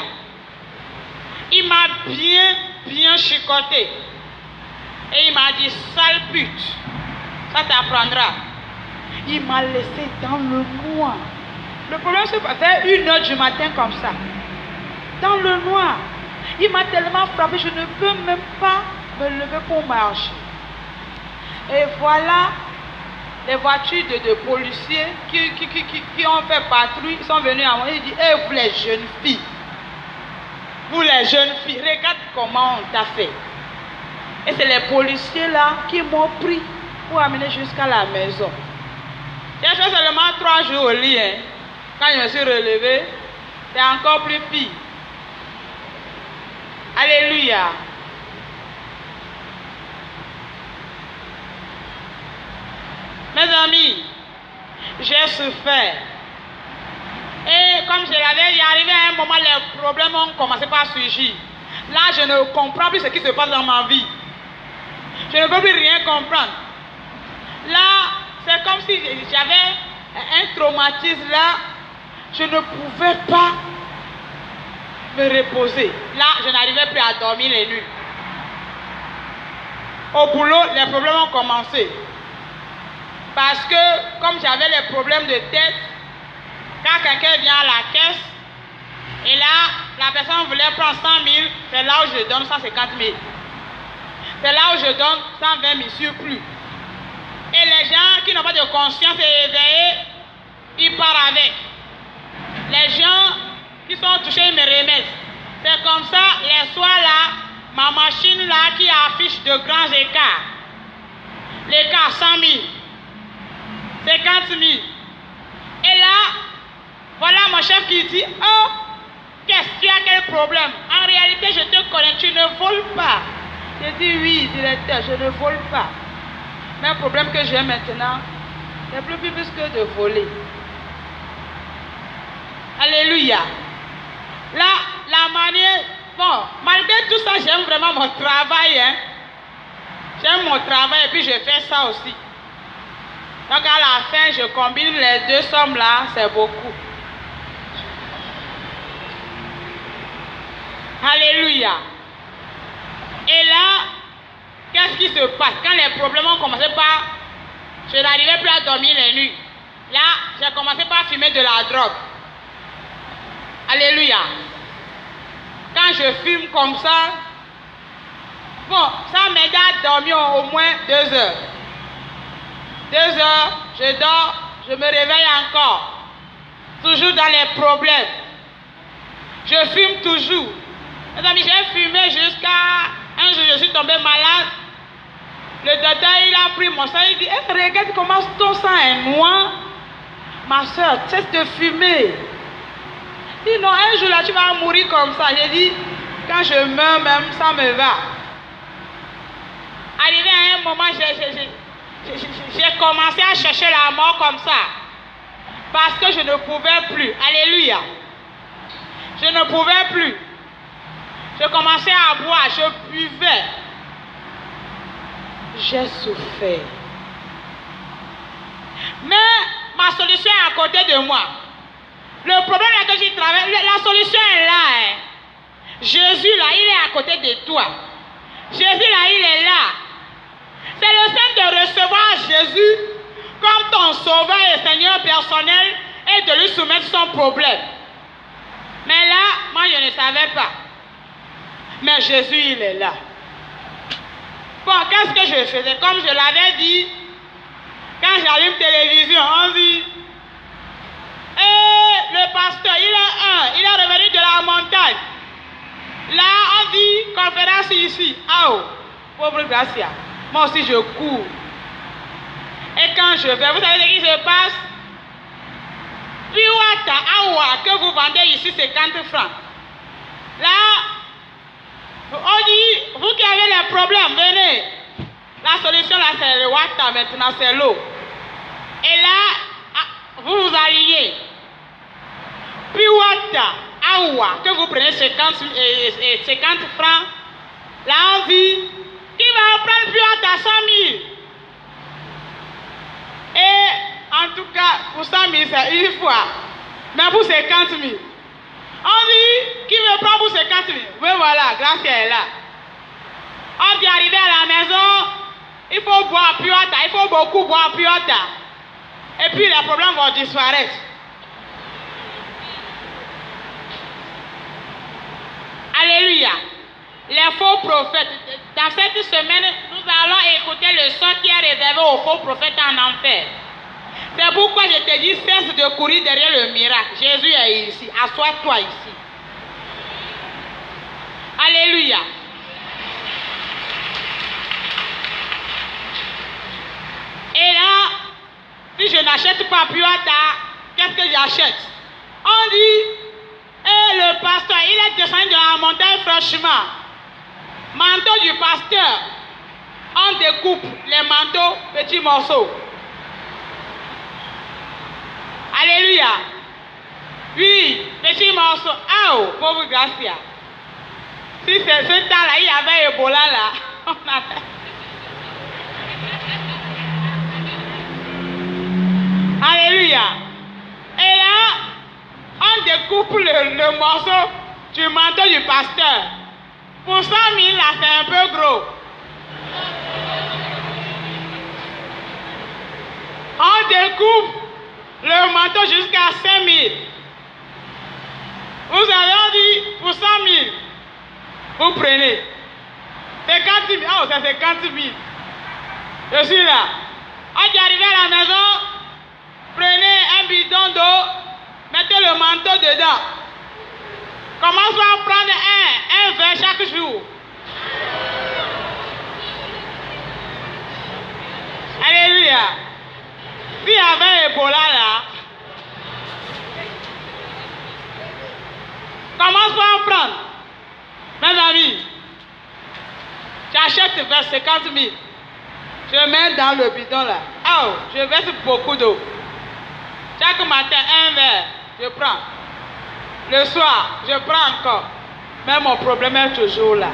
Il m'a bien chicoté. Et il m'a dit, sale pute, ça t'apprendra. Il m'a laissé dans le noir. Le problème, c'est que vers 1h du matin comme ça, dans le noir, il m'a tellement frappé, je ne peux même pas me lever pour marcher. Et voilà, les voitures de policiers qui ont fait patrouille, ils sont venus à moi, ils disent, hey, vous les jeunes filles, regarde comment on t'a fait. Et c'est les policiers là qui m'ont pris pour amener jusqu'à la maison. J'ai fait seulement 3 jours au lit. Hein. Quand je me suis relevé, c'est encore plus pire. Alléluia. Mes amis, j'ai souffert. Et comme je l'avais dit, arrivé à un moment, les problèmes ont commencé par surgir. Là, je ne comprends plus ce qui se passe dans ma vie. Je ne peux plus rien comprendre. Là, c'est comme si j'avais un traumatisme là. Je ne pouvais pas me reposer. Là, je n'arrivais plus à dormir les nuits. Au boulot, les problèmes ont commencé. Parce que, comme j'avais les problèmes de tête, quand quelqu'un vient à la caisse, et là, la personne voulait prendre 100 000, c'est là où je donne 150 000. C'est là où je donne 120 000 surplus. Et les gens qui n'ont pas de conscience et éveillés, ils partent avec. Les gens qui sont touchés, ils me remettent. C'est comme ça, les soirs là, ma machine là qui affiche de grands écarts. L'écart 100 000, 50 000. Et là, voilà mon chef qui dit, oh, qu'est-ce que tu as, quel problème? En réalité, je te connais, tu ne voles pas. Je dis oui, directeur, je ne vole pas. Mais le problème que j'ai maintenant, c'est plus que de voler. Alléluia. Là, la manière, bon, malgré tout ça, j'aime vraiment mon travail. Hein. J'aime mon travail et puis je fais ça aussi. Donc à la fin, je combine les deux sommes là, c'est beaucoup. Alléluia. Et là, qu'est-ce qui se passe? Quand les problèmes ont commencé par... Je n'arrivais plus à dormir les nuits. Là, j'ai commencé par fumer de la drogue. Alléluia. Quand je fume comme ça, bon, ça m'aide à dormir au moins 2 heures. 2 heures, je dors, je me réveille encore. Toujours dans les problèmes. Je fume toujours. Mes amis, j'ai fumé jusqu'à... Un jour, je suis tombé malade. Le docteur, il a pris mon sang. Il dit, hey, regarde comment ton sang est noir. Ma soeur, cesse de fumer. Il dit, non, un jour là, tu vas mourir comme ça. J'ai dit, quand je meurs même, ça me va. Arrivé à un moment, j'ai commencé à chercher la mort comme ça. Parce que je ne pouvais plus. Alléluia. Je ne pouvais plus. Je commençais à boire, je buvais. J'ai souffert. Mais ma solution est à côté de moi. Le problème est que j'y travaille. La solution est là. Hein. Jésus là, il est à côté de toi. Jésus là, il est là. C'est le simple de recevoir Jésus comme ton sauveur et Seigneur personnel et de lui soumettre son problème. Mais là, moi je ne savais pas. Mais Jésus, il est là. Bon, qu'est-ce que je faisais? Comme je l'avais dit, quand j'allume télévision, on dit, le pasteur, il est revenu de la montagne. Là, on dit, conférence ici. Ah, oh, pauvre Gracia. Moi aussi, je cours. Et quand je vais, vous savez ce qui se passe? Piwata, awa, que vous vendez ici, 50 francs. Là, on dit, vous qui avez les problèmes, venez. La solution, là, c'est le wata, maintenant, c'est l'eau. Et là, vous vous alliez. Piwata, awa, que vous prenez 50 francs. Là, on dit, qui va prendre Piwata 100 000? Et en tout cas, pour 100 000, c'est une fois. Mais pour 50 000. On dit, qui veut prendre pour 50 000? Oui, voilà, grâce à elle là. On dit, arrivé à la maison, il faut boire Piwata, il faut beaucoup boire Piwata. Et puis les problèmes vont disparaître. Alléluia. Les faux prophètes. Dans cette semaine, nous allons écouter le son qui est réservé aux faux prophètes en enfer. C'est pourquoi je te dis, cesse de courir derrière le miracle. Jésus est ici. Assois-toi ici. Alléluia. Et là, si je n'achète pas Piwata, qu'est-ce que j'achète? On dit, le pasteur, il est descendu de la montagne franchement. Manteau du pasteur, on découpe les manteaux, petits morceaux. Alléluia. Oui, petits morceaux. Ah, oh, pauvre Gracia. Si c'est ce temps-là, il y avait Ebola là. Alléluia. Et là, on découpe le morceau du manteau du pasteur. Pour 100 000, là, c'est un peu gros. On découpe le manteau jusqu'à 5 000. Vous avez dit, pour 100 000, vous prenez 50 000. Oh, c'est 50 000. Je suis là. On est arrivé à la maison, prenez un bidon d'eau, mettez le manteau dedans. Commence à prendre un verre chaque jour. Alléluia. S'il y avait Ebola là, commence à prendre. Mes amis, j'achète vers 50 000. Je mets dans le bidon là. Oh, je verse beaucoup d'eau. Chaque matin, un verre, je prends. Le soir, je prends encore. Mais mon problème est toujours là.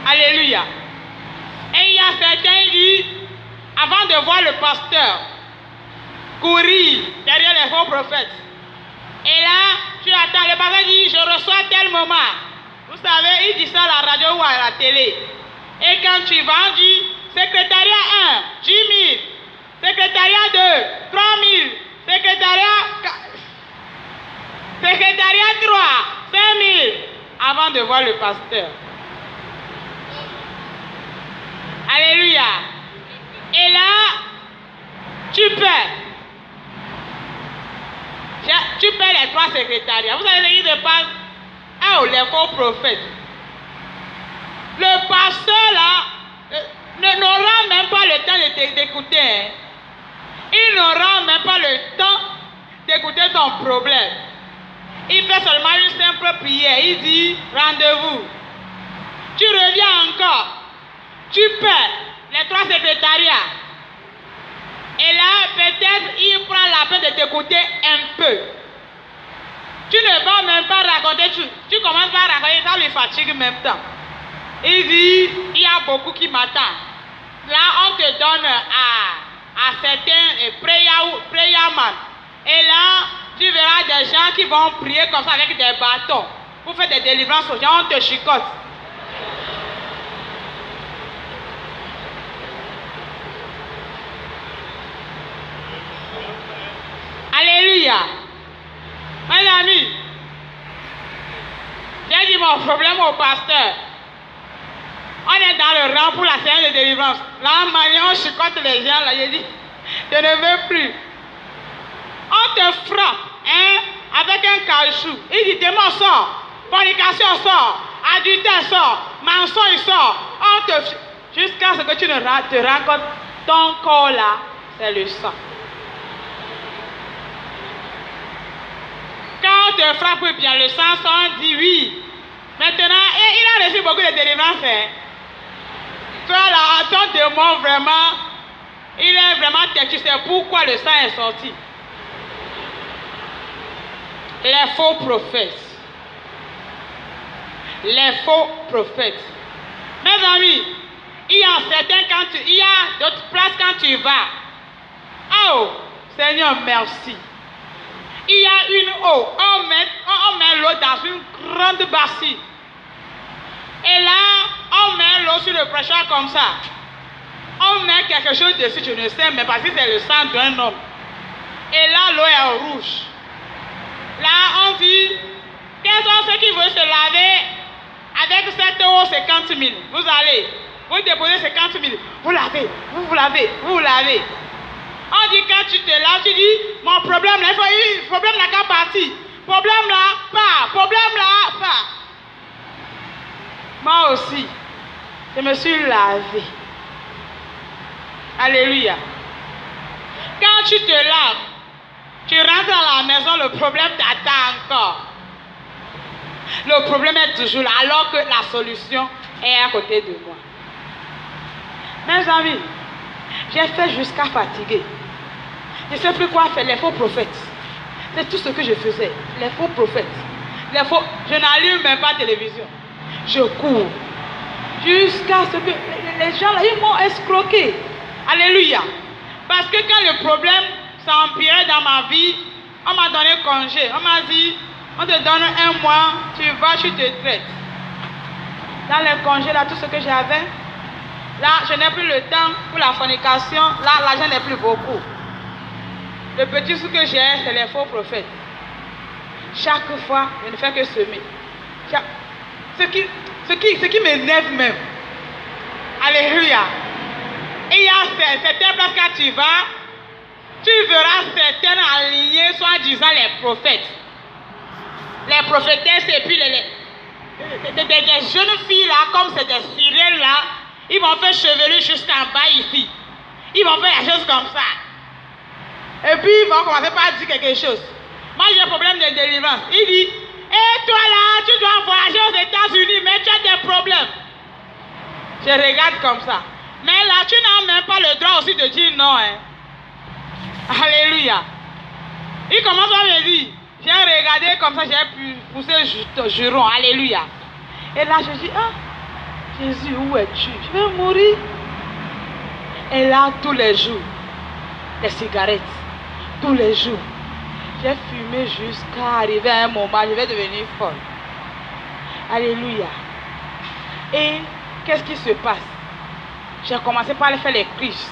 Alléluia. Et il y a certains qui disent, avant de voir le pasteur courir derrière les faux prophètes. Et là, tu attends, le pasteur dit, je reçois tel moment. Vous savez, il dit ça à la radio ou à la télé. Et quand tu vas, on dit, secrétariat 1, 10 000. Secrétariat 2, 3 000. Secrétariat 3, 5 000. Avant de voir le pasteur. Alléluia. Et là, tu perds. Tu perds les 3 secrétariats. Vous savez ce qui se passe? Ah, les faux prophètes. Le pasteur là n'aura même pas le temps d'écouter. Hein. Il n'aura même pas le temps d'écouter ton problème. Il fait seulement une simple prière. Il dit rendez-vous. Tu reviens encore. Tu perds les 3 secrétariats. Et là, peut-être, il prend la peine de t'écouter un peu. Tu ne vas même pas raconter, tu commences par raconter, ça lui fatigue en même temps. Il dit, il y a beaucoup qui m'attendent. Là, on te donne à certains prayer man. Et là, tu verras des gens qui vont prier comme ça avec des bâtons. Pour faire des délivrances aux gens, on te chicote. Alléluia. Mes amis, j'ai dit mon mon problème au pasteur. On est dans le rang pour la séance de délivrance. Là, Marion chicote les gens, là, j'ai dit, je ne veux plus. On te frappe, hein, avec un caoutchouc. Il dit, démon sort, fornication sort, adultère sort, mensonge sort. On te... Jusqu'à ce que tu ne te rends compte, ton corps là, c'est le sang. Quand on te frappe bien, le sang sort, on dit oui. Maintenant, il a reçu beaucoup de délivrances. Hein. Toi là, ton démon vraiment, il est vraiment têtu. C'est pourquoi le sang est sorti. Les faux prophètes. Les faux prophètes. Mes amis, il y a d'autres places quand tu vas. Oh, Seigneur, merci. Il y a une eau. On met l'eau dans une grande bassine. Et là, on met l'eau sur le prêcheur comme ça. On met quelque chose dessus, je ne sais, mais parce que c'est le sang d'un homme. Et là, l'eau est rouge. Là, on dit, quels sont ceux qui veulent se laver avec cette eau 50 000? Vous allez, vous déposez 50 000. Vous lavez, vous lavez, vous lavez. On dit quand tu te laves, tu dis, mon problème là, le problème n'a qu'à partir. Problème là, pas. Problème là, pas. Moi aussi, je me suis lavé. Alléluia. Quand tu te laves, tu rentres à la maison, le problème t'attend encore. Le problème est toujours là, alors que la solution est à côté de moi. Mes amis, j'ai fait jusqu'à fatiguer. Je ne sais plus quoi faire, les faux prophètes. C'est tout ce que je faisais. Les faux prophètes. Je n'allume même pas la télévision. Je cours. Jusqu'à ce que les gens là, ils m'ont escroqué. Alléluia. Parce que quand le problème s'empirait dans ma vie, on m'a donné congé. On m'a dit, on te donne 1 mois, tu vas, tu te traites. Dans les congés là, tout ce que j'avais, là, je n'ai plus le temps pour la fornication. Là, l'argent n'est plus beaucoup. Le petit sou que j'ai, c'est les faux prophètes. Chaque fois, je ne fais que semer. Ce qui m'énerve même. Alléluia. Et il y a certaines places quand tu vas, tu verras certaines alignées, soi-disant les prophètes. Les prophétesses et puis des jeunes filles là, comme c'est des sirènes là, ils vont faire chevelu jusqu'en bas ici. Ils vont faire la chose comme ça. Et puis ils vont commencer par dire quelque chose. Moi j'ai un problème de délivrance. Il dit, et toi là, tu dois voyager aux États-Unis, mais tu as des problèmes. Je regarde comme ça. Mais là, tu n'as même pas le droit aussi de dire non. Hein. Alléluia. Il commence à me dire, j'ai regardé comme ça, j'ai pu pousser juron. Alléluia. Et là, je dis, ah, Jésus, où es-tu? Je vais mourir. Et là, tous les jours, des cigarettes. Tous les jours. J'ai fumé jusqu'à arriver à un moment, je vais devenir folle. Alléluia. Et qu'est-ce qui se passe? J'ai commencé par faire les crises.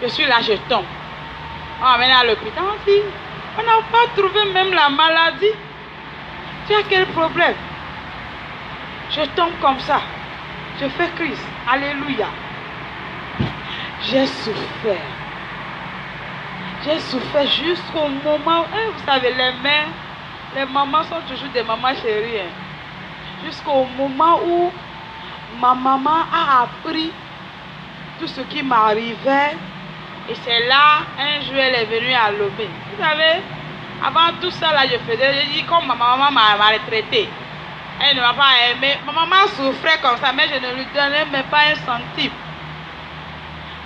Je suis là, je tombe. On m'amène à l'hôpital, on dit, on n'a pas trouvé même la maladie. Tu as quel problème? Je tombe comme ça. Je fais crise. Alléluia. J'ai souffert. J'ai souffert jusqu'au moment où, vous savez, les mères, les mamans sont toujours des mamans chéries. Hein. Jusqu'au moment où ma maman a appris tout ce qui m'arrivait. Et c'est là, un jour, elle est venue à Lomé. Vous savez, avant tout ça, là, je faisais, j'ai dit, comme ma maman m'a retraité, elle ne m'a pas aimé. Ma maman souffrait comme ça, mais je ne lui donnais même pas un centime.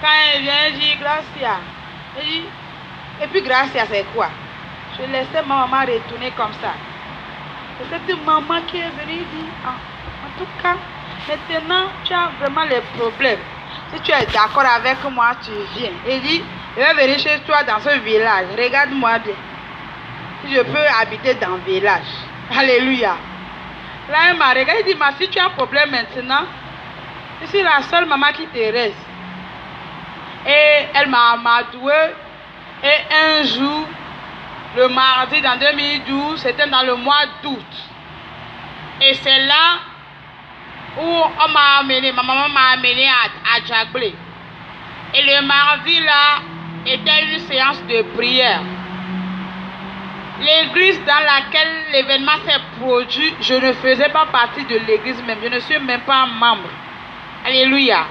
Quand elle vient, elle dit, Gracia. Je dis, et puis Gracia, c'est quoi? Je laissais ma maman retourner comme ça. C'est cette maman qui est venue dire, en tout cas, maintenant, tu as vraiment les problèmes. Si tu es d'accord avec moi, tu viens. Il dit, je vais venir chez toi dans ce village. Regarde-moi bien. Si je peux habiter dans le village. Alléluia. Là, elle m'a regardé. Il dit, ma fille, tu as un problème maintenant. Je suis la seule maman qui te reste. Et elle m'a amadoué. Et un jour, le mardi dans 2012, c'était dans le mois d'août. Et c'est là où on m'a amené, ma maman m'a amené à Djaglé. Et le mardi là, était une séance de prière. L'église dans laquelle l'événement s'est produit, je ne faisais pas partie de l'église même. Je ne suis même pas membre. Alléluia.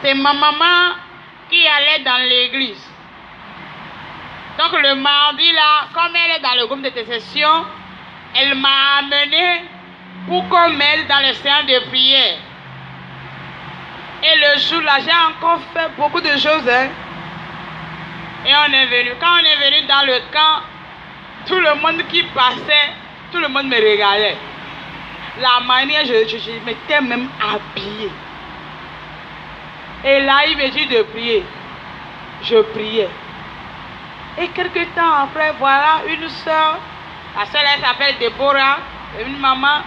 C'est ma maman qui allait dans l'église. Donc le mardi là, comme elle est dans le groupe d'intercession, elle m'a amené pour qu'on m'aide dans les séances de prière. Et le jour là, j'ai encore fait beaucoup de choses. Et on est venu. Quand on est venu dans le camp, tout le monde qui passait, tout le monde me regardait. La manière, je m'étais même habillée. Et là, il me dit de prier. Je priais. Et quelques temps après, voilà une soeur, la soeur elle s'appelle Déborah, une maman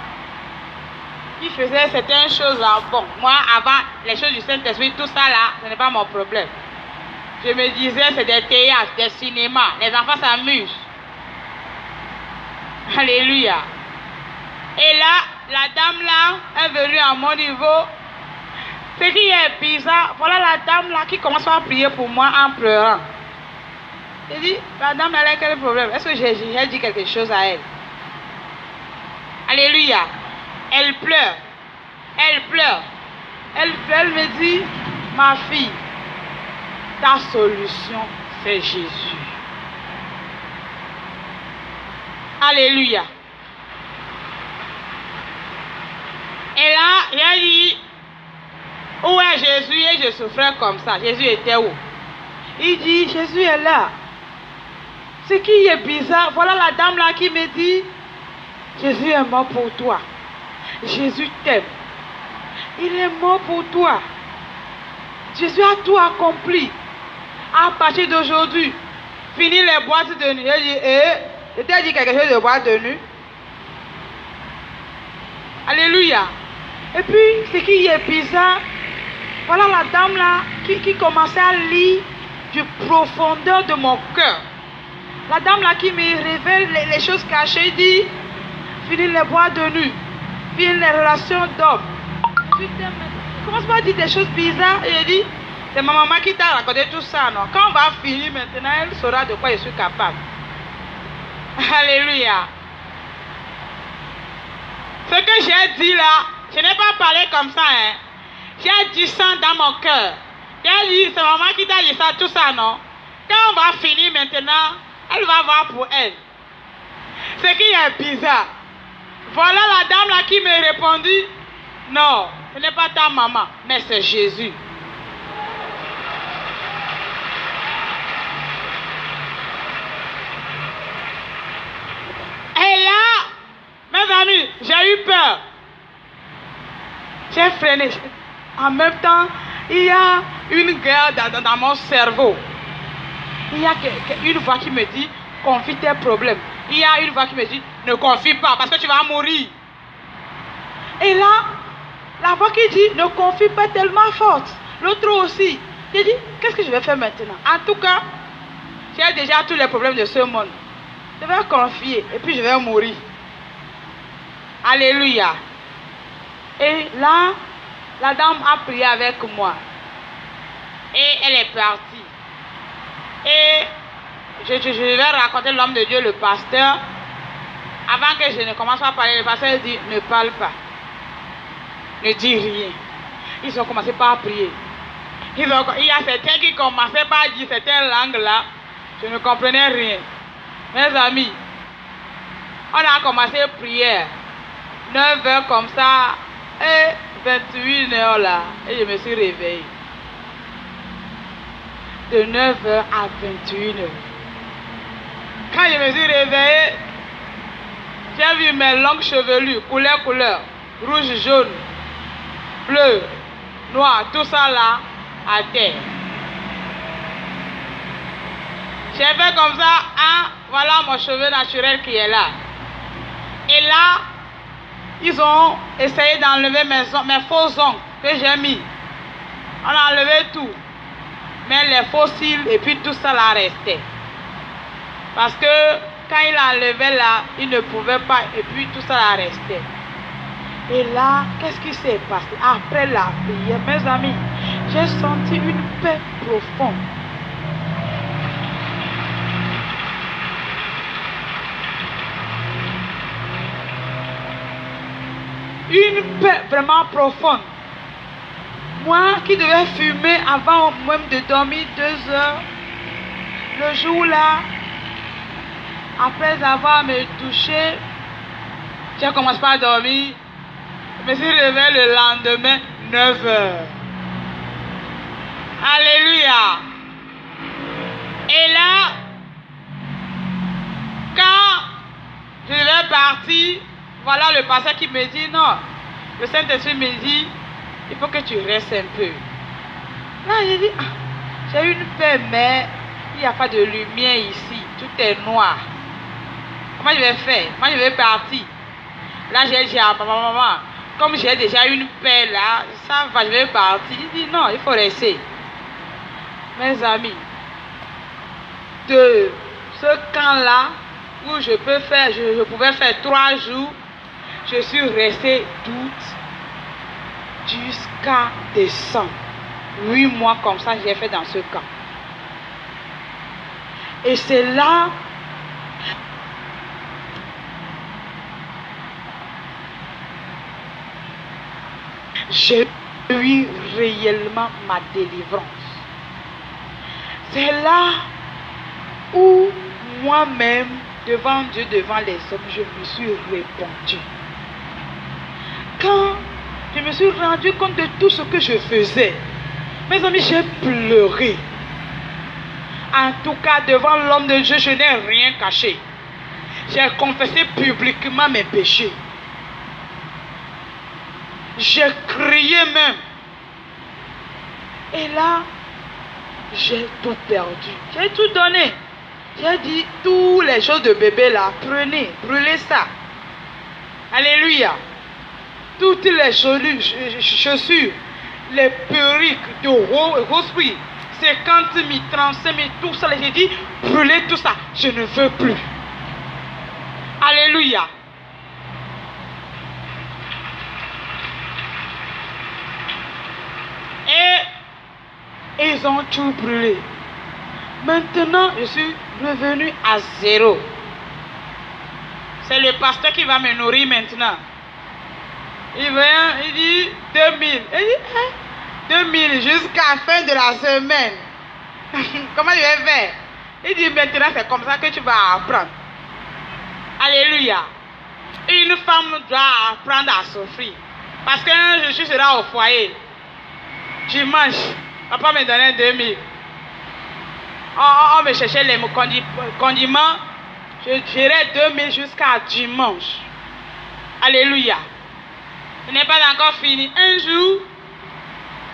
qui faisait certaines choses là. Bon, moi avant, les choses du Saint-Esprit, tout ça là, ce n'est pas mon problème. Je me disais, c'est des théâtres, des cinémas, les enfants s'amusent. Alléluia. Et là, la dame là est venue à mon niveau. Ce qui est bizarre, voilà la dame là qui commence à prier pour moi en pleurant. J'ai dit, la dame elle a quel problème? Est-ce que j'ai dit quelque chose à elle? Alléluia. Elle pleure. Elle pleure. Elle me dit, ma fille, ta solution, c'est Jésus. Alléluia. Et là, j'ai dit, où est Jésus? Et je souffrais comme ça. Jésus était où? Il dit, Jésus est là. Ce qui est bizarre, voilà la dame là qui me dit, Jésus est mort pour toi. Jésus t'aime. Il est mort pour toi. Jésus a tout accompli. À partir d'aujourd'hui, fini les boîtes de nuit. J'ai dit, je t'ai dit quelque chose de boîte de nuit. Alléluia. Et puis, ce qui est bizarre, voilà la dame là qui commençait à lire du profondeur de mon cœur. La dame là qui me révèle les choses cachées dit, fini les boîtes de nuit, fini les relations d'hommes. Commence pas à dire des choses bizarres. Et je dis, c'est ma maman qui t'a raconté tout ça, non? Quand on va finir maintenant, elle saura de quoi je suis capable. Alléluia. Ce que j'ai dit là, je n'ai pas parlé comme ça, hein. J'ai dit ça dans mon cœur. J'ai dit, c'est maman qui t'a dit ça, tout ça, non? Quand on va finir maintenant, elle va voir pour elle. Ce qui est bizarre. Voilà la dame là qui me répondit, non, ce n'est pas ta maman, mais c'est Jésus. Et là, mes amis, j'ai eu peur. J'ai freiné. En même temps, il y a une guerre dans mon cerveau. Il y a une voix qui me dit, confie tes problèmes. Il y a une voix qui me dit, ne confie pas parce que tu vas mourir. Et là, la voix qui dit, ne confie pas tellement forte. L'autre aussi. J'ai dit, qu'est-ce que je vais faire maintenant? En tout cas, j'ai déjà tous les problèmes de ce monde. Je vais confier et puis je vais mourir. Alléluia. Et là, la dame a prié avec moi. Et elle est partie. Et je vais raconter l'homme de Dieu, le pasteur. Avant que je ne commence à parler, le pasteur dit, ne parle pas. Ne dis rien. Ils ont commencé par prier. Il y a certains qui commençaient par dire certaines langues-là. Je ne comprenais rien. Mes amis, on a commencé à prier. 9 heures comme ça. Et 21 heures là. Et je me suis réveillée. De 9 heures à 21 heures. Quand je me suis réveillée, j'ai vu mes longues chevelures, couleur, rouge, jaune, bleu, noir, tout ça là, à terre. J'ai fait comme ça, hein, voilà mon cheveu naturel qui est là. Et là, ils ont essayé d'enlever mes faux ongles que j'ai mis. On a enlevé tout. Mais les fossiles et puis tout ça là restait. Parce que quand il enlevait là, il ne pouvait pas et puis tout ça là restait. Et là, qu'est-ce qui s'est passé? Après la prière, mes amis, j'ai senti une paix profonde. Une paix vraiment profonde. Moi qui devais fumer avant même de dormir 2 heures, le jour là, après avoir me touché, j'ai commencé à dormir. Je me suis réveillé le lendemain, 9 heures. Alléluia. Et là, quand je devais partir, voilà le pasteur qui me dit non. Le Saint-Esprit me dit, il faut que tu restes un peu. Là, j'ai dit, j'ai une paix, mais il n'y a pas de lumière ici. Tout est noir. Comment je vais faire? Moi, je vais partir. Là, j'ai dit à papa, maman, comme j'ai déjà une paix là, ça va, je vais partir. Il dit non, il faut rester. Mes amis, de ce camp-là, où je pouvais faire 3 jours, je suis restée d'août jusqu'à décembre. 8 mois comme ça, j'ai fait dans ce camp. Et c'est là j'ai eu réellement ma délivrance. C'est là où moi-même, devant Dieu, devant les hommes, je me suis répandu. Quand je me suis rendu compte de tout ce que je faisais, mes amis, j'ai pleuré. En tout cas, devant l'homme de Dieu, je n'ai rien caché. J'ai confessé publiquement mes péchés. J'ai crié même. Et là, j'ai tout perdu. J'ai tout donné. J'ai dit, toutes les choses de bébé là, prenez, brûlez ça. Alléluia. Toutes les chaussures, les perruques de rose prix, 50 000, 35 000, tout ça, j'ai dit, brûlez tout ça. Je ne veux plus. Alléluia. Et ils ont tout brûlé. Maintenant, je suis revenu à 0. C'est le pasteur qui va me nourrir maintenant. Il vient, il dit 2000. Il dit 2000 jusqu'à la fin de la semaine. Comment je vais faire? Il dit maintenant c'est comme ça que tu vas apprendre. Alléluia. Une femme doit apprendre à souffrir. Parce que je serai au foyer. Dimanche, papa me donnait 2000. On me cherchait les condiments. Je gérais 2000 jusqu'à dimanche. Alléluia. Ce n'est pas encore fini. Un jour,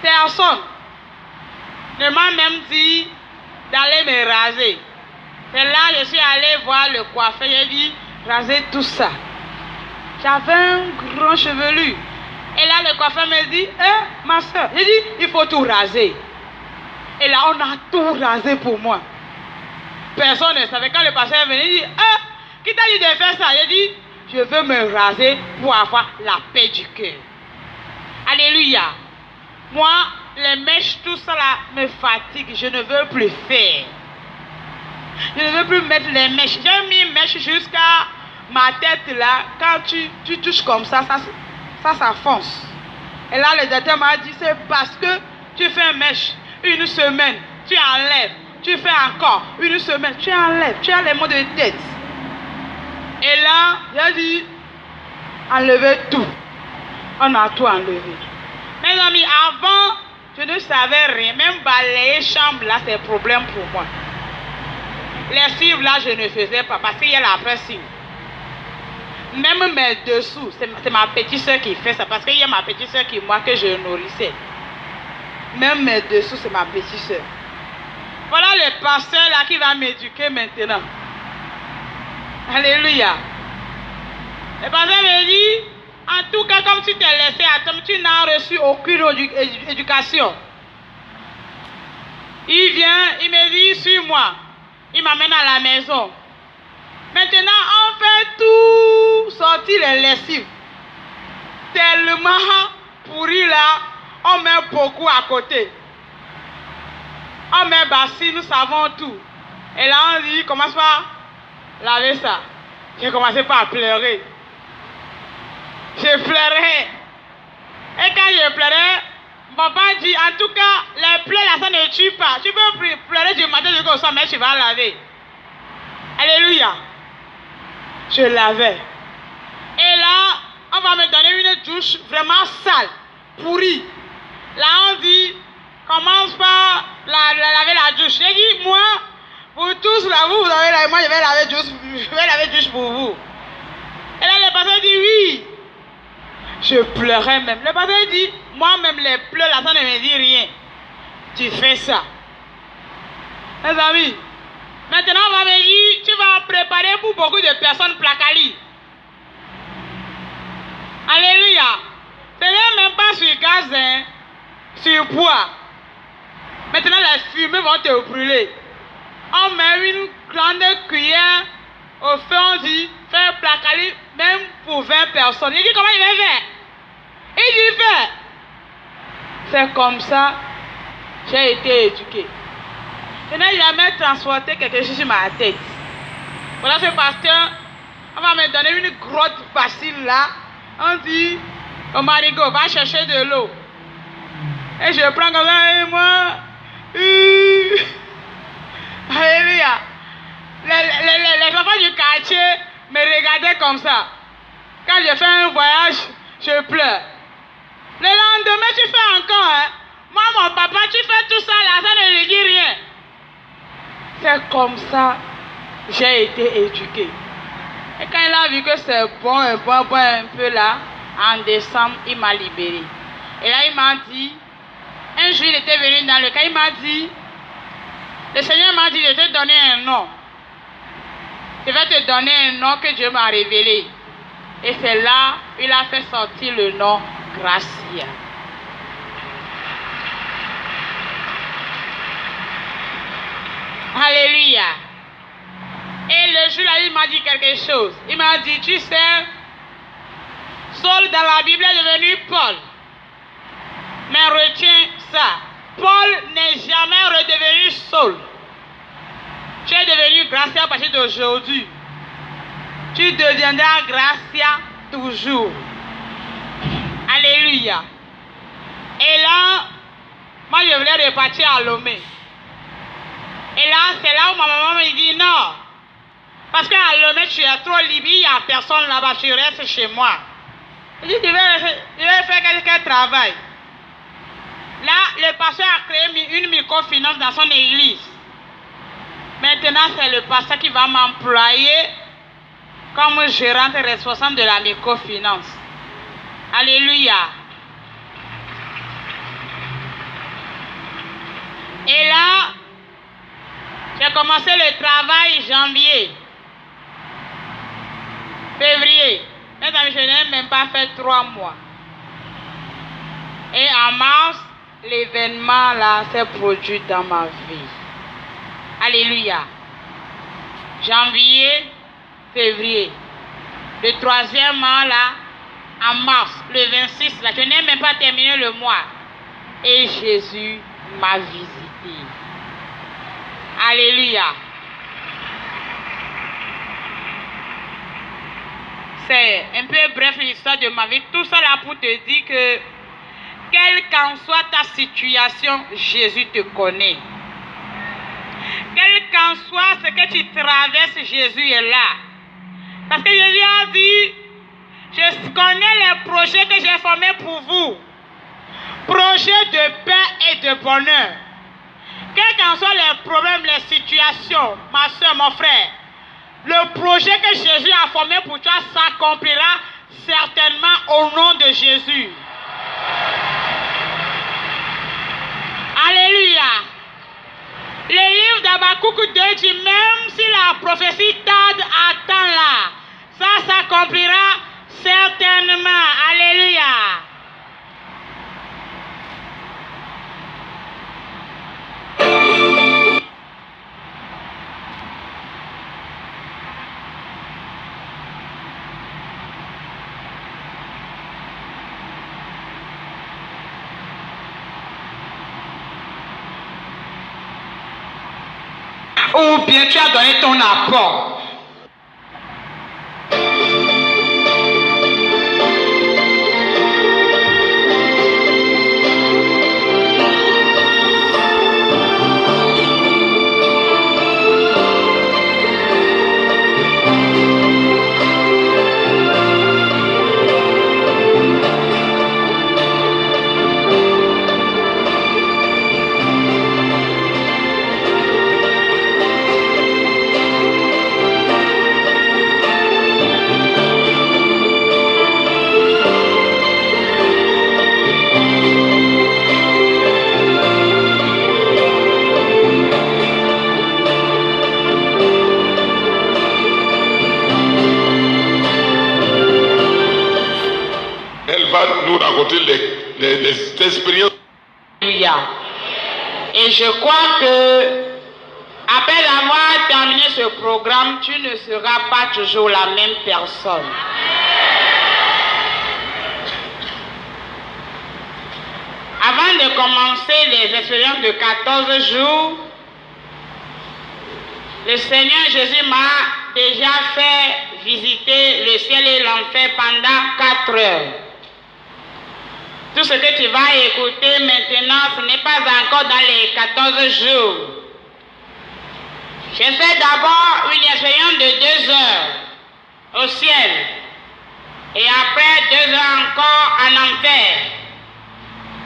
personne ne m'a même dit d'aller me raser. Et là, je suis allée voir le coiffeur. J'ai dit, raser tout ça. J'avais un grand chevelu. Et là, le coiffeur me dit, ma soeur, j'ai dit, il faut tout raser. Et là, on a tout rasé pour moi. Personne ne savait. Quand le pasteur est venu, il dit, qui t'a dit de faire ça? J'ai dit, je veux me raser pour avoir la paix du cœur. Alléluia. Moi, les mèches, tout ça là, me fatigue. Je ne veux plus faire. Je ne veux plus mettre les mèches. J'ai mis une mèche jusqu'à ma tête là. Quand tu touches comme ça, ça fonce. Et là, le docteur m'a dit, c'est parce que tu fais une mèche une semaine, tu enlèves, tu fais encore une semaine, tu enlèves, tu as les maux de tête. Et là, j'ai dit, enlevez tout. On a tout enlevé. Mes amis, avant, je ne savais rien. Même balayer chambre là, c'est un problème pour moi. Les cils là, je ne faisais pas parce qu'il y a la presse. Même mes dessous, c'est ma petite soeur qui fait ça. Parce qu'il y a ma petite soeur qui, moi, que je nourrissais. Même mes dessous, c'est ma petite soeur. Voilà le pasteur là qui va m'éduquer maintenant. Alléluia. Le pasteur me dit, en tout cas, comme tu t'es laissé attendre, tu n'as reçu aucune éducation. Il vient, il me dit, suis-moi. Il m'amène à la maison. Maintenant, on fait tout sortir les lessives. tellement pourri là, on met beaucoup à côté. On met bassine, nous savons tout. Et là on dit, commence par laver ça. J'ai commencé par pleurer. Je pleurais. Et quand je pleurais, papa dit, en tout cas, les pleurs là, ça ne tue pas. Tu peux pleurer du matin jusqu'au soir, mais tu vas laver. Alléluia. Je lavais. Et là, on va me donner une douche vraiment sale, pourrie. Là, on dit, commence par laver la douche. J'ai dit, moi, vous tous là, vous avez lavé, moi je vais laver douche pour vous. Et là, le pasteur dit, oui. Je pleurais même. Le pasteur dit, moi-même, les pleurs là, ça ne me dit rien. Tu fais ça. Mes amis, maintenant, on va me dire, tu vas préparer pour beaucoup de personnes placali. Alléluia. Ce n'est même pas sur gaz, hein, sur bois. Maintenant, les fumées vont te brûler. On met une grande cuillère au feu, on dit, faire placali, même pour 20 personnes. Il dit, comment il va faire? Il dit, faire. C'est comme ça, j'ai été éduqué. Je n'ai jamais transporté quelque chose sur ma tête. Voilà ce pasteur, on va me donner une grosse bassine là. On dit, au marigot, va chercher de l'eau. Et je prends comme ça, et moi, alléluia. Les enfants du quartier me regardaient comme ça. Quand je fais un voyage, je pleure. Le lendemain, tu fais encore, hein. Moi, mon papa, tu fais tout ça là, ça ne lui dit rien. C'est comme ça, j'ai été éduqué. Et quand il a vu que c'est bon, un peu là, en décembre, il m'a libéré. Et là, il m'a dit, un jour, il était venu dans le cas, il m'a dit, le Seigneur m'a dit, je vais te donner un nom. Je vais te donner un nom que Dieu m'a révélé. Et c'est là, il a fait sortir le nom Gracia. Alléluia. Et le jour là, il m'a dit quelque chose. Il m'a dit, tu sais, Saul dans la Bible est devenu Paul. Mais retiens ça. Paul n'est jamais redevenu Saul. Tu es devenu Gracia à partir d'aujourd'hui. Tu deviendras Gracia toujours. Alléluia. Et là, moi je voulais repartir à Lomé. Et là, c'est là où ma maman me dit non. Parce qu'à Lomé, tu es trop libre, il n'y a personne là-bas, tu restes chez moi. Je dis, je vais faire quel travail. Là, le pasteur a créé une microfinance dans son église. Maintenant, c'est le pasteur qui va m'employer comme gérante responsable de la microfinance. Alléluia. Et là, j'ai commencé le travail janvier, février. Mais je n'ai même pas fait 3 mois. Et en mars, l'événement là s'est produit dans ma vie. Alléluia. Janvier, février. Le 3e mois là, en mars, le 26 là, je n'ai même pas terminé le mois. Et Jésus m'a visité. Alléluia. C'est un peu bref l'histoire de ma vie. Tout ça là pour te dire que quelle qu'en soit ta situation, Jésus te connaît. Quel qu'en soit ce que tu traverses, Jésus est là. Parce que Jésus a dit, je connais les projets que j'ai formés pour vous. Projets de paix et de bonheur. Quels qu'en soient les problèmes, les situations, ma soeur, mon frère, le projet que Jésus a formé pour toi s'accomplira certainement au nom de Jésus. Alléluia. Le livre d'Habakkuk 2 dit, même si la prophétie tarde à temps là, ça s'accomplira certainement. Alléluia. ou bien tu as donné ton apport. Nous raconter les expériences. Et je crois que après avoir terminé ce programme, tu ne seras pas toujours la même personne. Avant de commencer les expériences de 14 jours, le Seigneur Jésus m'a déjà fait visiter le ciel et l'enfer pendant 4 heures. Tout ce que tu vas écouter maintenant, ce n'est pas encore dans les 14 jours. J'ai fait d'abord une expérience de 2 heures au ciel. Et après 2 heures encore en enfer.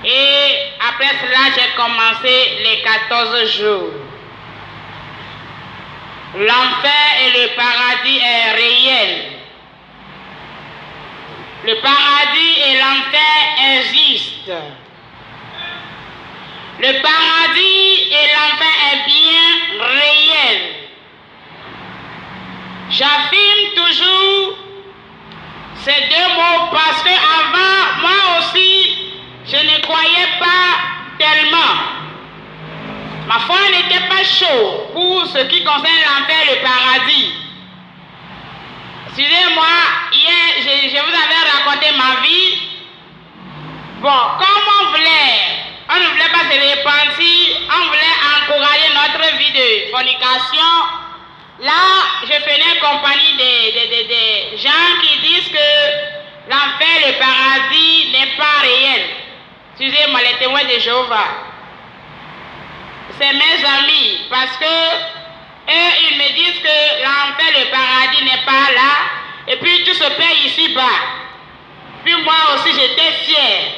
Et après cela, j'ai commencé les 14 jours. L'enfer et le paradis est réel. Le paradis et l'enfer existent. Le paradis et l'enfer est bien réel. J'affirme toujours ces 2 mots parce que avant, moi aussi, je ne croyais pas tellement. Ma foi n'était pas chaude pour ce qui concerne l'enfer et le paradis. Excusez-moi, hier, je vous avais raconté ma vie. Bon, comme on ne voulait pas se repentir, on voulait encourager notre vie de fornication. Là, je faisais compagnie des gens qui disent que l'enfer et le paradis n'est pas réel. Excusez-moi, les témoins de Jéhovah. C'est mes amis, parce que eux, ils me disent que l'enfer et le paradis n'est pas là, et puis tout se paie ici-bas. Puis moi aussi, j'étais fier.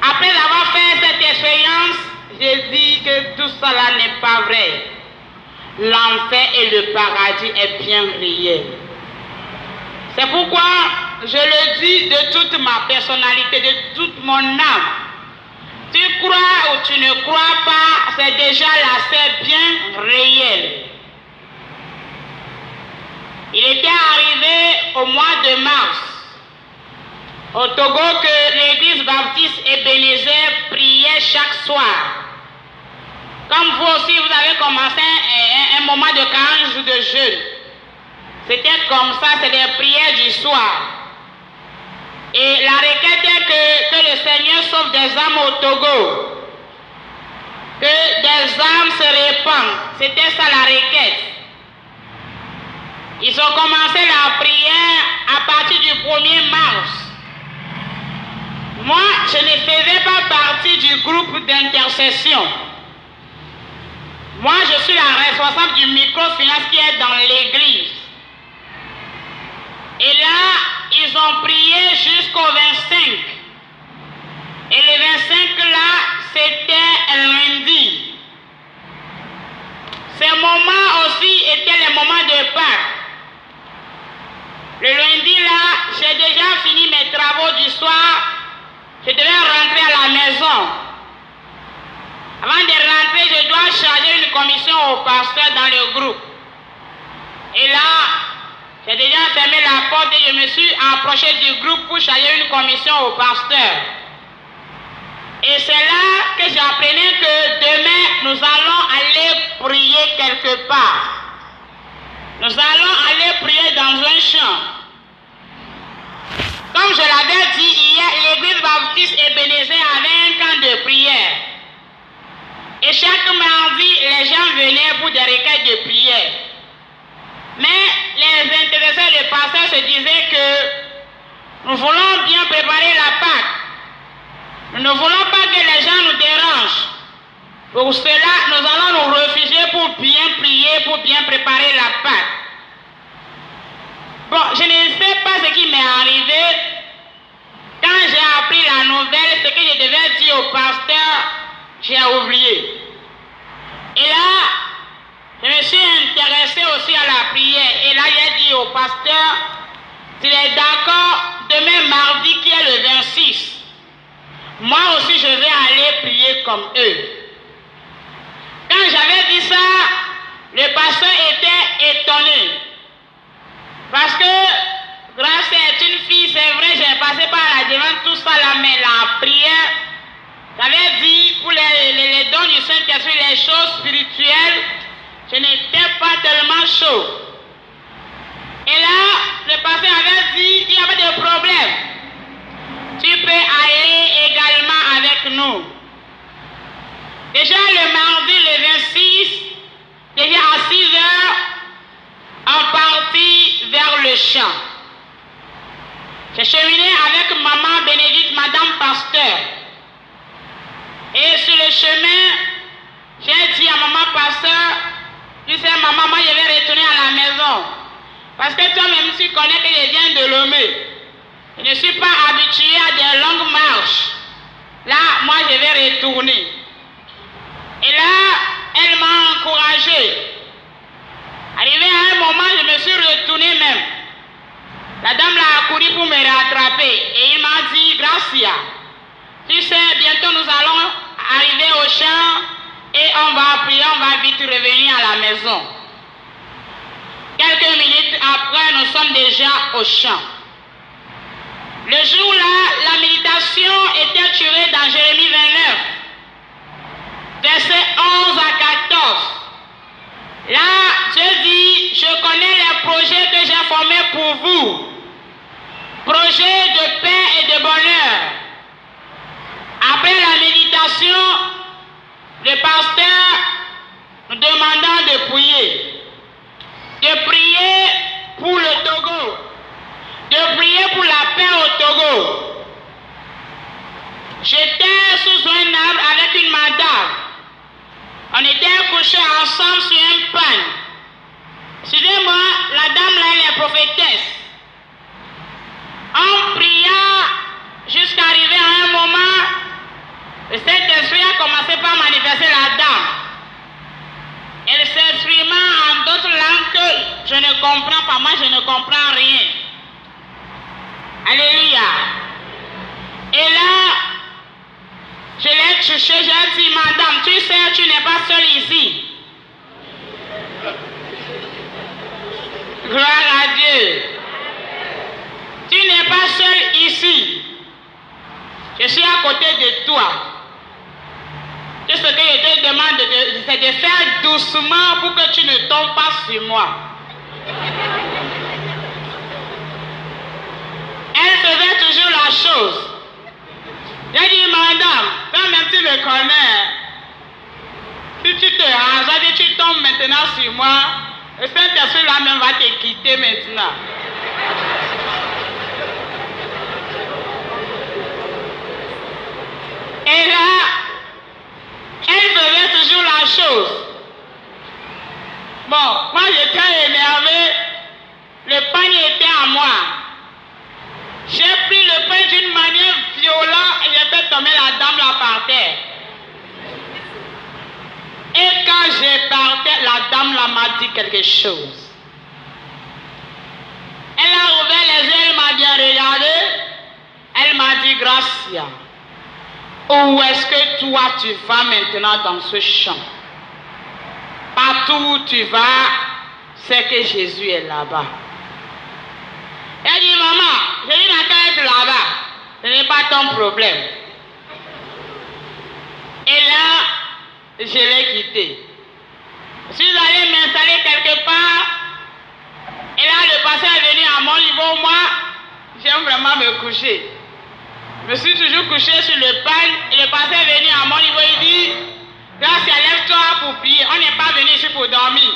Après avoir fait cette expérience, j'ai dit que tout cela n'est pas vrai. L'enfer et le paradis est bien réel. C'est pourquoi je le dis de toute ma personnalité, de toute mon âme. Tu crois ou tu ne crois pas, c'est déjà là, c'est bien réel. Il était arrivé au mois de mars au Togo que l'église baptiste Ebenezer priait chaque soir. Comme vous aussi, vous avez commencé un moment de 40 jours de jeûne. C'était comme ça, c'est des prières du soir. Et la requête est que le Seigneur sauve des âmes au Togo. Que des âmes se répandent. C'était ça la requête. Ils ont commencé la prière à partir du 1er mars. Moi, je ne faisais pas partie du groupe d'intercession. Moi, je suis la responsable du microfinance qui est dans l'église. Et là, ils ont prié jusqu'au 25. Et le 25 là, c'était un lundi. Ces moments aussi étaient les moments de Pâques. Le lundi là, j'ai déjà fini mes travaux du soir. Je devais rentrer à la maison. Avant de rentrer, je dois charger une commission au pasteur dans le groupe. Et là, j'ai déjà fermé la porte et je me suis approché du groupe pour charger une commission au pasteur. Et c'est là que j'apprenais que demain, nous allons aller prier quelque part. Nous allons aller prier dans un champ. Comme je l'avais dit hier, l'église baptiste Ebenezer avait un camp de prière. Et chaque mardi, les gens venaient pour des requêtes de prière. Mais les intéressés, le pasteur se disaient que nous voulons bien préparer la Pâque. Nous ne voulons pas que les gens nous dérangent. Pour cela, nous allons nous réfugier pour bien prier, pour bien préparer la Pâque. Bon, je ne sais pas ce qui m'est arrivé. Quand j'ai appris la nouvelle, ce que je devais dire au pasteur, j'ai oublié. Et là, je me suis intéressé aussi à la prière. Et là, j'ai dit au pasteur, s'il est d'accord, demain mardi qui est le 26, moi aussi je vais aller prier comme eux. Quand j'avais dit ça, le pasteur était étonné. Parce que Grâce est une fille, c'est vrai, j'ai passé par la demande, tout ça là, mais la prière, j'avais dit pour les dons du Saint-Esprit, les choses spirituelles, je n'étais pas tellement chaud. Et là, le pasteur avait dit, il n'y a pas de problème. Tu peux aller également avec nous. Déjà le mardi, le 26, déjà à 6 heures, on partit vers le champ. J'ai cheminé avec maman Bénédicte, madame pasteur. Et sur le chemin, j'ai dit à maman pasteur, tu sais maman, moi je vais retourner à la maison. Parce que toi-même tu connais que je viens de Lomé. Je ne suis pas habituée à des longues marches. Là, moi je vais retourner. Et là, elle m'a encouragée. Arrivé à un moment, je me suis retournée même. La dame l'a accouru pour me rattraper. Et il m'a dit, Gracia, tu sais, bientôt nous allons arriver au champ et on va prier, on va vite revenir à la maison. Quelques minutes après, nous sommes déjà au champ. Le jour-là, la méditation était tirée dans Jérémie 29, versets 11 à 14. Là, Dieu dit, je connais les projets que j'ai formés pour vous. Projets de paix et de bonheur. Après la méditation, le pasteur nous demandant de prier. De prier pour le Togo. De prier pour la paix au Togo. J'étais sous un arbre avec une madame. On était couchés ensemble sur un pan. Suivez-moi, la dame là, elle est prophétesse. On pria jusqu'à arriver à un moment, le Saint-Esprit a commencé par manifester la dame. Elle s'exprima en d'autres langues que je ne comprends pas. Moi, je ne comprends rien. Alléluia. Et là, je l'ai touché, j'ai dit, madame, tu sais, tu n'es pas seule ici. Gloire à Dieu. Tu n'es pas seule ici. Je suis à côté de toi. Tout ce que je te demande, c'est de faire doucement pour que tu ne tombes pas sur moi. Elle faisait toujours la chose. J'ai dit, madame, toi-même tu le connais. Si tu te rases, tu tombes maintenant sur moi, le Saint-Esprit là même va te quitter maintenant. Et là, elle faisait toujours la chose. Bon, moi j'étais énervé, le pain était à moi. J'ai pris le pain d'une manière violente et j'ai fait tomber la dame là par terre. Et quand j'ai partais, la dame là m'a dit quelque chose. Elle a ouvert les yeux, elle m'a dit regardez. Elle m'a dit Gracia, où est-ce que toi tu vas maintenant dans ce champ? Partout où tu vas, c'est que Jésus est là-bas. Elle dit, maman, je vais encore être là-bas. Ce n'est pas ton problème. Et là, je l'ai quitté. Je suis allé m'installer quelque part. Et là, le pasteur est venu à mon niveau. Moi, j'aime vraiment me coucher. Je me suis toujours couché sur le pan. Et le pasteur est venu à mon niveau. Il dit, Gracia, lève-toi pour prier. On n'est pas venu ici pour dormir.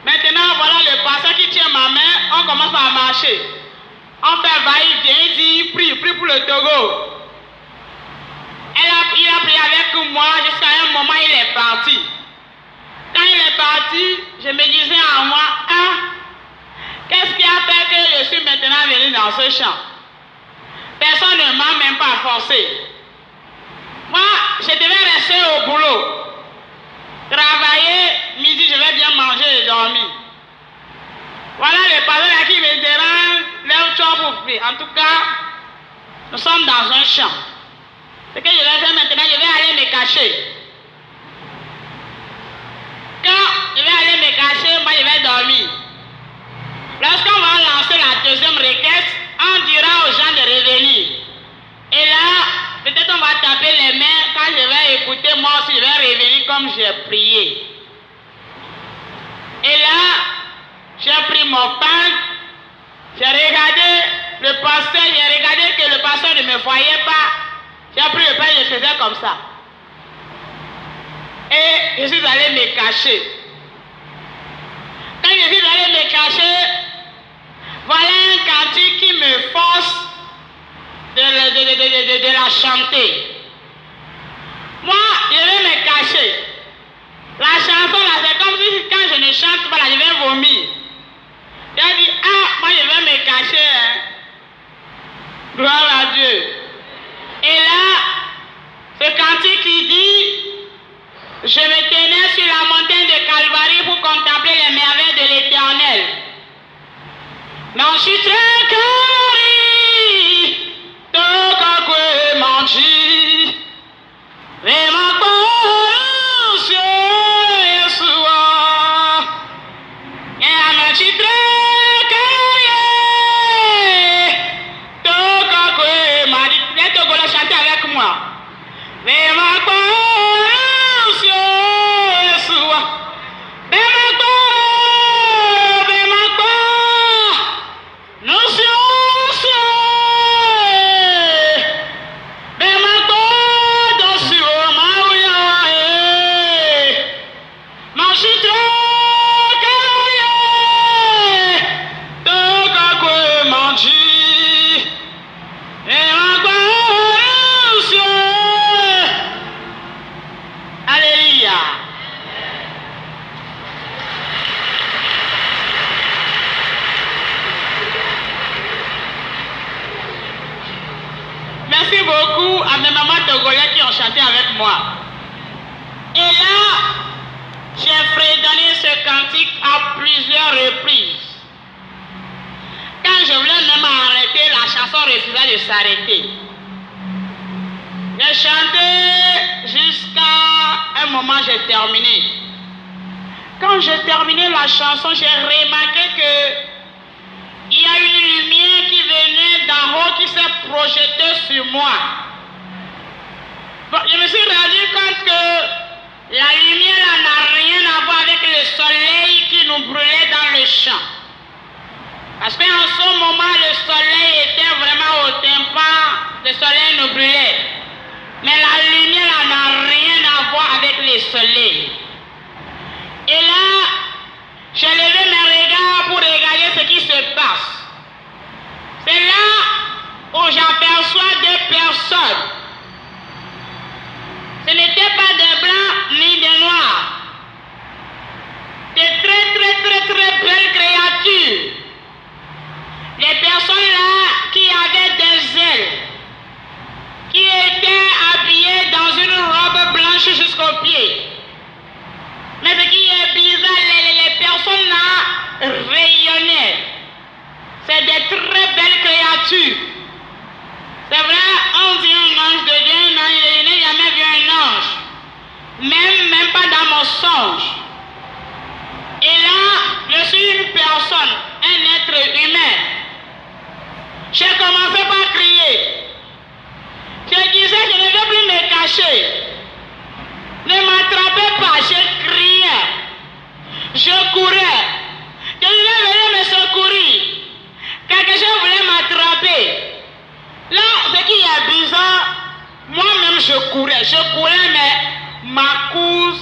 Maintenant, voilà le pasteur qui tient ma main, on commence à marcher. On fait va-et-vient, il dit, prie pour le Togo. Il a prié avec moi jusqu'à un moment, il est parti. Quand il est parti, je me disais à moi, qu'est-ce qui a fait que je suis maintenant venu dans ce champ? Personne ne m'a même pas forcé. Moi, je devais rester au boulot. Travailler, midi, je vais bien manger et dormir. Voilà le pasteur qui me dérange, lève-toi pour prier. En tout cas, nous sommes dans un champ. Ce que je vais faire maintenant, je vais aller me cacher. Quand je vais aller me cacher, moi je vais dormir. Lorsqu'on va lancer la deuxième requête, on dira aux gens de revenir. Et là, peut-être on va taper les mains. Quand je vais écouter, moi aussi je vais revenir comme j'ai prié. Et là, j'ai pris mon pain. J'ai regardé le pasteur, j'ai regardé que le pasteur ne me voyait pas. J'ai pris le pain et je faisais comme ça. Et je suis allé me cacher. Quand je suis allé me cacher, voilà un cantique qui me force de la chanter. Moi, je vais me cacher. La chanson là, c'est comme si quand je ne chante pas là, je vais vomir. J'ai dit, moi je vais me cacher. Hein. Gloire à Dieu. Et là, ce cantique qui dit, je me tenais sur la montagne de Calvarie pour contempler les merveilles de l'Éternel. Non, je suis très calori, tokakwe manji, vraiment Dieu Yeshua. Et je suis très calori, tokakwe manji. Les Togolais chanter avec moi. Vraiment Dieu Yeshua. Merci beaucoup à mes mamans togolais qui ont chanté avec moi. Et là, j'ai fredonné ce cantique à plusieurs reprises. Quand je voulais même arrêter, la chanson refusait de s'arrêter. J'ai chanté jusqu'à un moment, j'ai terminé. Quand j'ai terminé la chanson, j'ai remarqué que il y a une lumière qui venait d'en haut qui s'est projetée sur moi. Bon, je me suis rendu compte que la lumière là n'a rien à voir avec le soleil qui nous brûlait dans le champ. Parce qu'en ce moment, le soleil était vraiment au tympan, le soleil nous brûlait. Mais la lumière là n'a rien à voir avec le soleil. Et là, j'ai levé mes regards pour regarder ce qui se passe. C'est là où j'aperçois deux personnes. Ce n'étaient pas des blancs ni des noirs. Des très belles créatures. Les personnes là qui avaient des ailes, qui étaient habillées dans une robe blanche jusqu'aux pieds. Mais ce qui est bizarre, les personnes là rayonnaient. C'est des très belles créatures. C'est vrai, on dit un ange de Dieu, je n'ai jamais vu un ange. Même pas dans mon songe. Et là, je suis une personne, un être humain. J'ai commencé par crier. Je disais, je ne veux plus me cacher. Ne m'attrapez pas, je criais. Je courais. Je disais, venez me secourir. Quelque chose voulait m'attraper. Là, ce qui est bizarre, moi-même je courais, mais ma course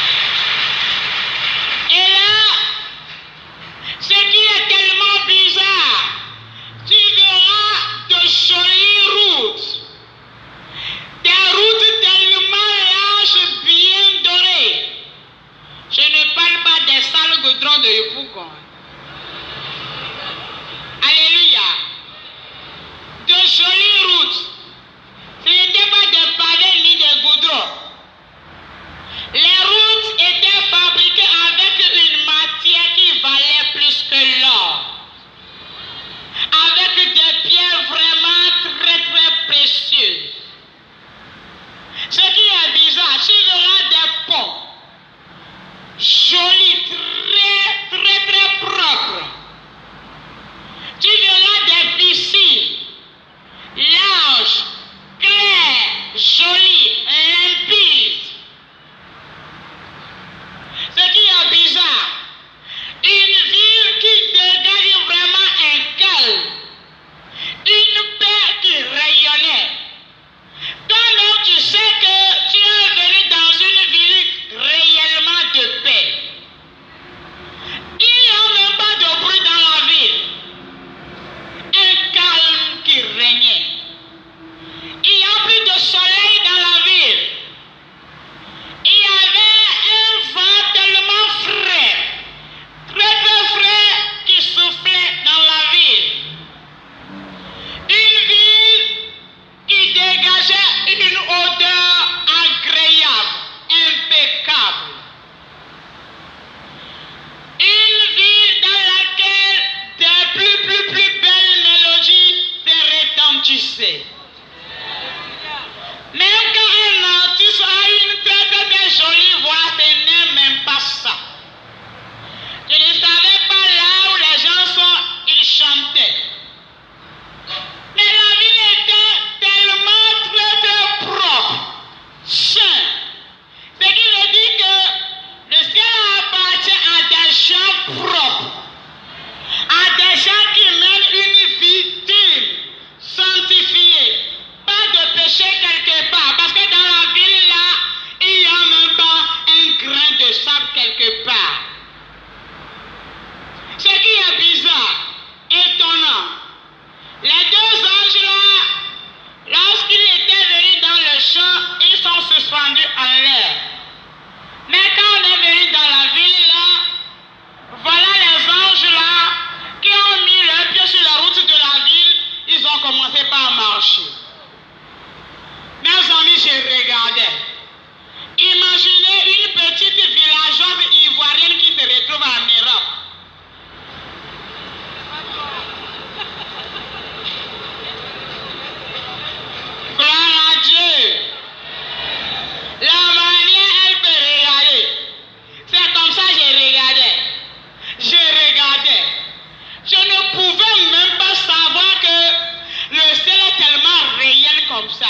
comme ça.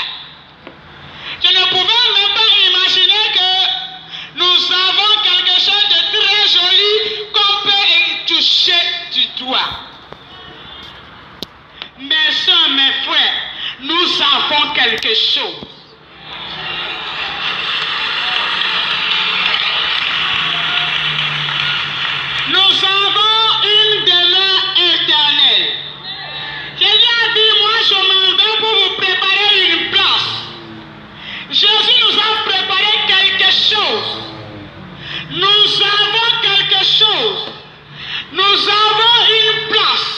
Je ne pouvais même pas imaginer que nous avons quelque chose de très joli qu'on peut toucher du doigt. Mes soeurs, mes frères, nous avons quelque chose. Nous avons une demeure éternelle. Jésus a dit, moi je m'en vais pour vous préparer une place. Jésus nous a préparé quelque chose. Nous avons quelque chose. Nous avons une place.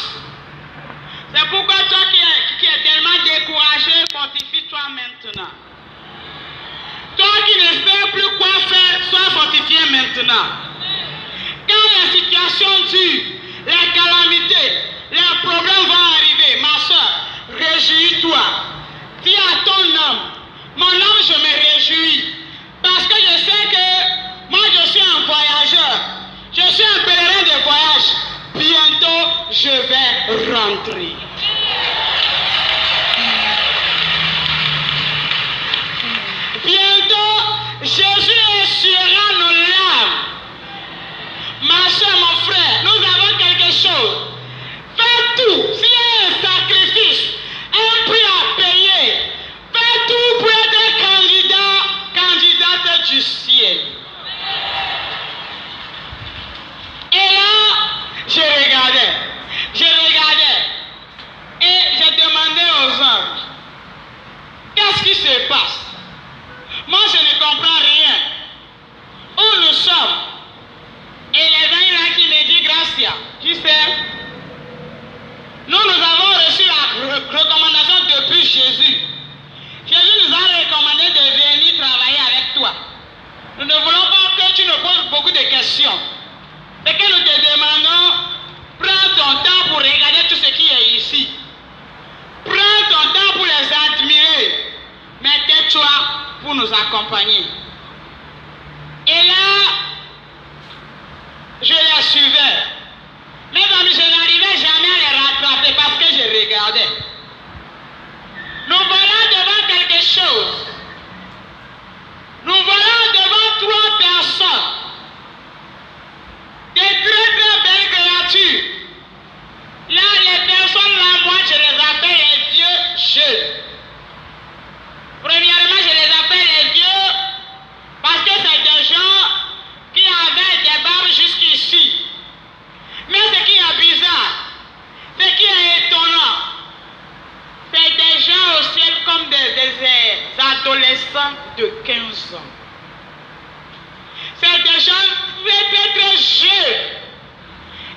C'est pourquoi toi qui es tellement découragé, fortifie-toi maintenant. Toi qui ne sais plus quoi faire, sois fortifié maintenant. Quand les situations durent, les calamités, les problèmes vont arriver, ma soeur, réjouis-toi. Dis à ton homme, mon homme, je me réjouis. Parce que je sais que moi, je suis un voyageur. Je suis un pèlerin de voyage. Bientôt, je vais rentrer. Bientôt, Jésus essuiera nos larmes. Ma soeur, mon frère, nous avons quelque chose. Fais tout. S'il y a un sacrifice, un prix à payer, fais tout pour être candidate du ciel. Et là, je regardais. Et je demandais aux anges, qu'est-ce qui se passe? Moi, je ne comprends rien. Où nous sommes? Et les anges là qui me disent Gracia, tu sais, nous avons reçu la recommandation depuis Jésus. Jésus nous a recommandé de venir travailler avec toi. Nous ne voulons pas que tu nous poses beaucoup de questions. Et que nous te demandons, prends ton temps pour regarder tout ce qui est ici. Prends ton temps pour les admirer. Mais tais-toi pour nous accompagner. Et là, je les suivais. Mes amis, je n'arrivais jamais à les rattraper parce que je regardais. Nous voilà devant quelque chose. Nous voilà devant 3 personnes. Des très belles créatures. Là, les personnes là, moi, je les appelle les vieux jeunes. Premièrement, je les appelle les vieux parce que c'est des gens qui avaient des barbes jusqu'ici. Mais ce qui est bizarre, ce qui est étonnant, c'est des gens au ciel comme des adolescents de 15 ans. C'est des gens très jeunes.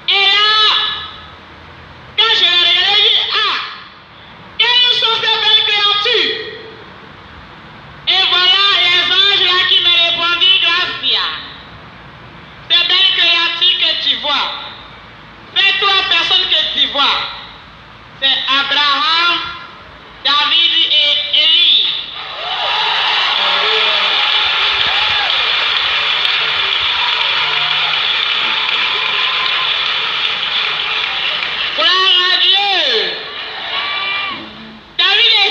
Et là, quand je les regardais, je dis, ah, quelles sont ces belles créatures? Et voilà les anges là qui me répondirent, Gracia. Ces belles créatures que tu vois, ces 3 personnes que tu vois, c'est Abraham, David et Élie. Gloire à Dieu. David et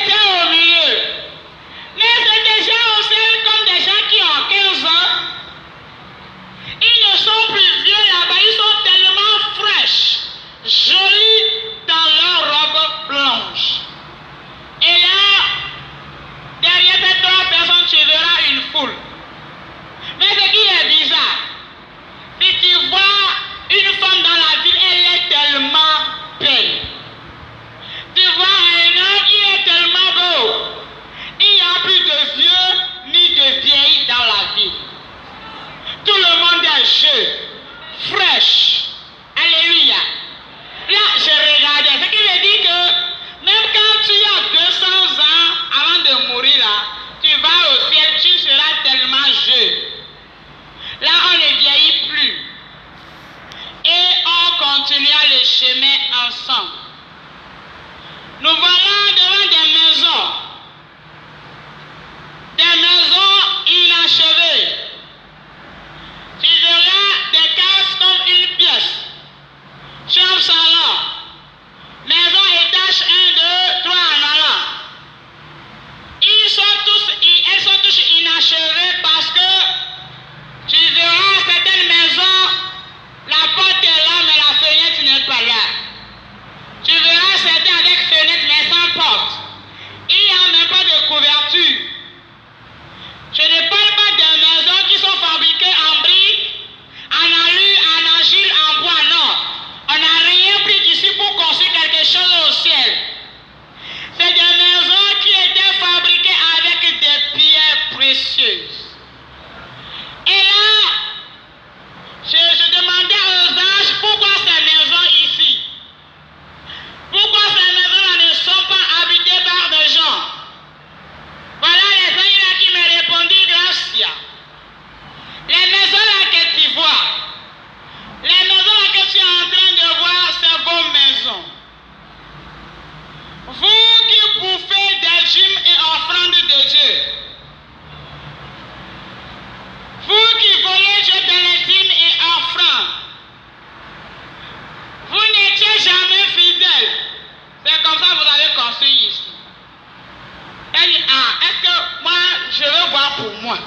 je veux voir pour moi.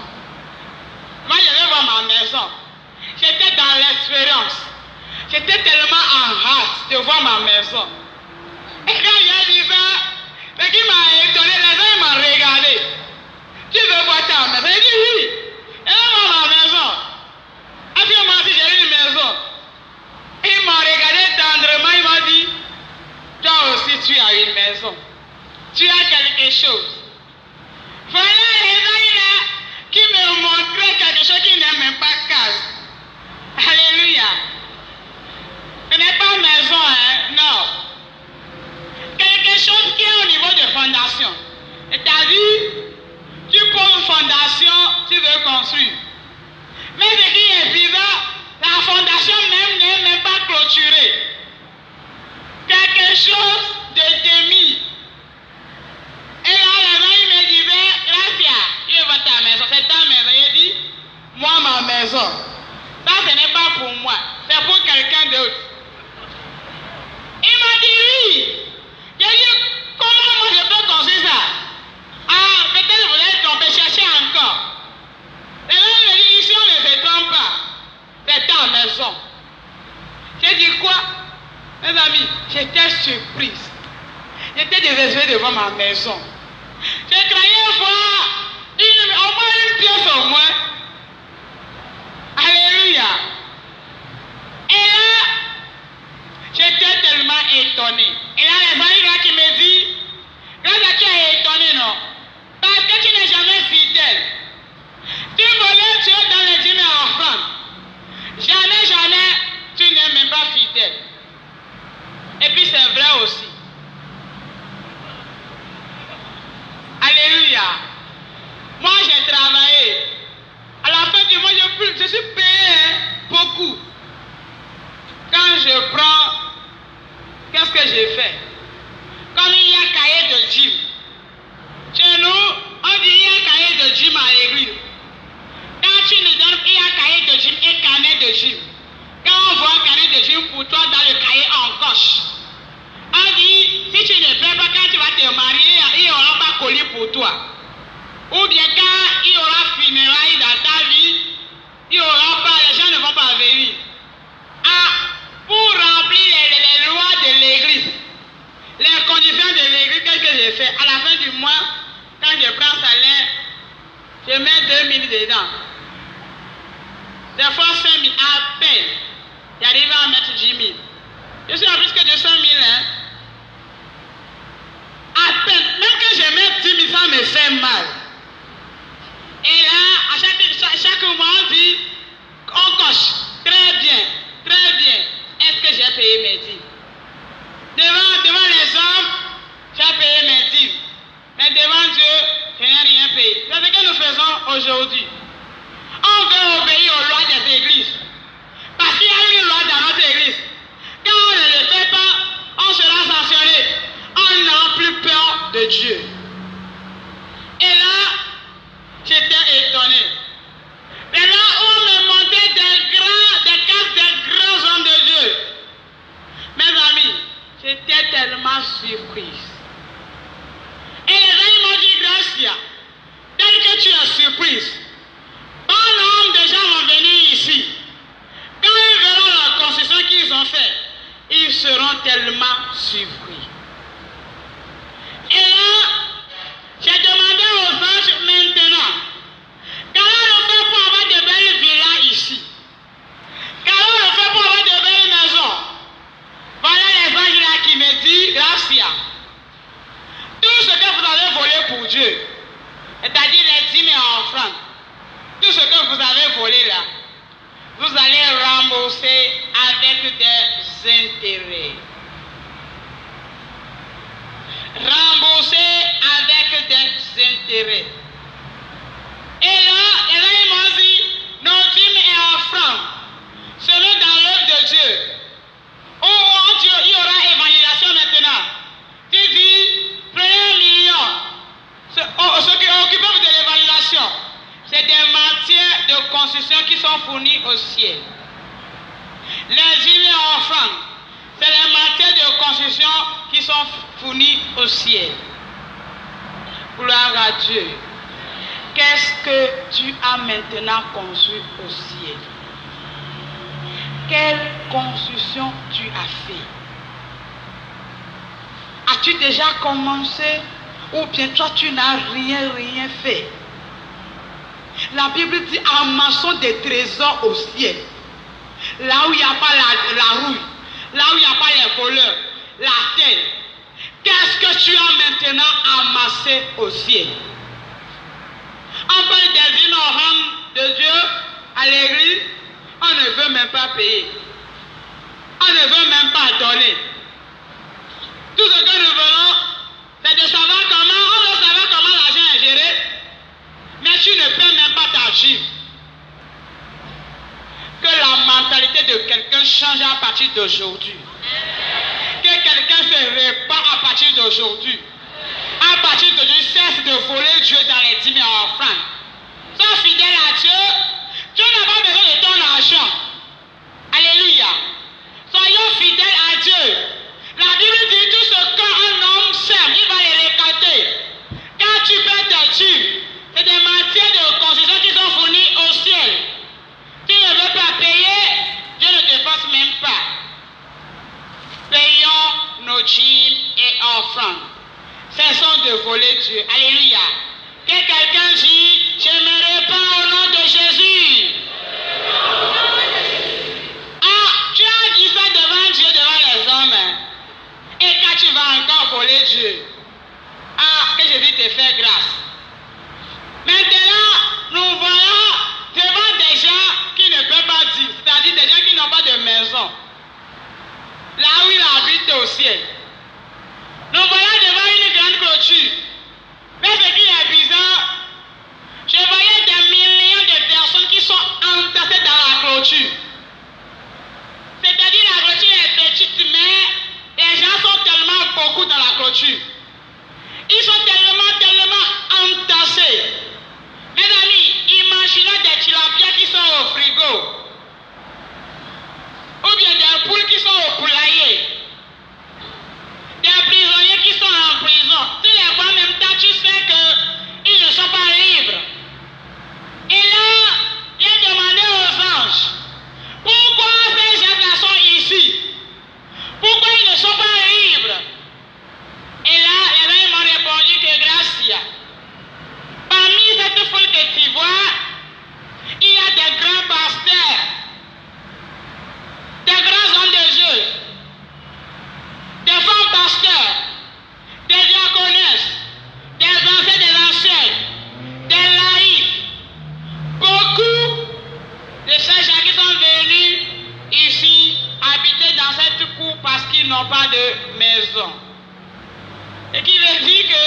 Moi, je veux voir ma maison. J'étais dans l'espérance. J'étais tellement en hâte de voir ma maison. Et quand j'ai dit ça, ce qui m'a étonné, les gens m'ont regardé. Tu veux voir ta maison? J'ai dit oui. Et là, voir ma maison. Est-ce que moi aussi j'ai une maison? Ils m'ont regardé tendrement, ils m'ont dit, toi aussi tu as une maison. Tu as quelque chose. Voilà les gens là qui me montraient quelque chose qui n'est même pas case. Alléluia. Ce n'est pas maison, hein? Non. Quelque chose qui est au niveau de fondation. C'est-à-dire, tu poses une fondation, tu veux construire. Mais ce qui est bizarre, la fondation même n'est même pas clôturée. Quelque chose de demi. Et là, les gens ils me disaient, Gracia, je vois ta maison, c'est ta maison. J'ai dit, moi, ma maison. Ça, ce n'est pas pour moi, c'est pour quelqu'un d'autre. Il m'a dit oui. J'ai dit, comment moi je peux construire ça? Ah, peut-être vous allez tromper, chercher encore. Et là, il me dit, ici on ne se trompe pas. C'est ta maison. J'ai dit quoi? Mes amis, j'étais surprise. J'étais désespérée de voir ma maison. J'ai croyé voir au moins une pièce au moins. Alléluia. Et là, j'étais tellement étonnée. Et là, les amis qui me disent, grâce à qui est étonné, non? Parce que tu n'es jamais fidèle. Tu volais, tu es dans les dîmes et offrandes. Jamais, tu n'es même pas fidèle. Et puis c'est vrai aussi. Alléluia. Moi j'ai travaillé. À la fin du mois, je suis payé beaucoup. Quand je prends, qu'est-ce que j'ai fait? Comme il y a cahier de gym. Chez nous, on dit il y a cahier de gym à l'église. Quand tu nous donnes, il y a cahier de gym et carnet de gym. Quand on voit un carnet de gym pour toi dans le cahier en gauche, on dit, si tu ne fais pas, quand tu vas te marier, il n'y aura pas colis pour toi. Ou bien quand il y aura funérailles dans ta vie, il n'y aura pas, les gens ne vont pas venir. Ah, pour remplir les lois de l'église, les conditions de l'église, qu'est-ce que j'ai fait? À la fin du mois, quand je prends salaire, je mets 2000 dedans. Des fois 5 000 à peine. J'arrive à mettre 10 000. Je suis à plus que 200 000. Hein? À peine. Même que je mette 10 000, ça me fait mal. Et là, à chaque mois, on dit, on coche. Très bien, très bien. Est-ce que j'ai payé mes dîmes? Devant les hommes, j'ai payé mes dîmes. Mais devant Dieu, je n'ai rien payé. C'est ce que nous faisons aujourd'hui. On veut obéir aux lois des églises. Parce qu'il y a une loi dans notre église. Quand on ne le fait pas, on sera sanctionné. On n'a plus peur de Dieu. Et là, j'étais étonné. Et là, on me montait des cases des grands hommes de Dieu. Mes amis, j'étais tellement surprise. Et les gens m'ont dit, Gracia, tel que tu es surprise, bon nombre de gens vont venir ici. Quand ils verront la construction qu'ils ont faite, ils seront tellement surpris. Et là, j'ai demandé aux anges maintenant, comment on fait pour avoir de belles villas ici? Comment on fait pour avoir de belles maisons? Voilà les anges là qui me disent, Gracia, tout ce que vous avez volé pour Dieu, c'est-à-dire les dîmes et offrandes, tout ce que vous avez volé là, vous allez rembourser avec des intérêts. Rembourser avec des intérêts. Et là, ils m'ont dit, nos dîmes et offrandes seront dans l'œuvre de Dieu. Oh Dieu, il y aura évangélisation maintenant. Tu dis, prenez 1 million. Ce qui occupe de l'évaluation, c'est des matières de construction qui sont fournies au ciel. Les dîmes et offrandes, c'est les matières de construction qui sont fournies au ciel. Gloire à Dieu. qu'est-ce que tu as maintenant construit au ciel? Quelle construction tu as fait? As-tu déjà commencé ou bien toi tu n'as rien fait? La Bible dit amassons des trésors au ciel. Là où il n'y a pas la rouille, là où il n'y a pas les voleurs, la terre. Qu'est-ce que tu as maintenant amassé au ciel? On parle des ignorants de Dieu à l'église, on ne veut même pas payer. On ne veut même pas donner. Tout ce que nous voulons, c'est de savoir comment, on veut savoir comment l'argent est géré, mais tu ne peux même pas t'agir. Que la mentalité de quelqu'un change à partir d'aujourd'hui. Que quelqu'un se répare à partir d'aujourd'hui. À partir d'aujourd'hui, cesse de voler Dieu dans les 10 000 offrandes. Sois fidèle à Dieu. Dieu n'a pas besoin de ton argent. Alléluia. Soyons fidèles à Dieu. La Bible dit tout ce qu'un homme sème, il va les récolter. Quand tu perds tes tubes, c'est des matières de construction qui sont fournies au ciel. Tu ne veux pas payer, Dieu ne te force même pas. Payons nos dîmes et offrandes. Cessons de voler Dieu. Alléluia. Que quelqu'un dit, je me répands au nom de Jésus. Ah, tu as dit ça devant Dieu, devant les hommes. Et quand tu vas encore voler Dieu, ah, que Jésus te fait grâce. Maintenant, nous voyons devant des gens qui ne peuvent pas dire, c'est-à-dire des gens qui n'ont pas de maison. Là où il habite au ciel. Nous voyons devant une grande clôture. Mais ce qui est bizarre, je voyais des millions de personnes qui sont entassées dans la clôture. C'est-à-dire la clôture est petite, mais les gens sont tellement beaucoup dans la clôture. Ils sont tellement entassés. Mes amis, imaginez des tilapias qui sont au frigo. Ou bien des poules qui sont au poulailler. Des prisonniers qui sont en prison. Tu les vois en même temps, tu sais qu'ils ne sont pas libres. Et là, j'ai demandé aux anges, pourquoi ces gens-là sont ici? Pourquoi ils ne sont pas libres? Et là, les gens m'ont répondu que grâce. Parmi cette foule que tu vois, il y a des grands pasteurs, des grands hommes de Dieu, des femmes pasteurs, des diaconesses, des anciens, des anciens, des laïcs, beaucoup de ces gens qui sont venus ici habiter dans cette cour parce qu'ils n'ont pas de maison. Et qui veut dire que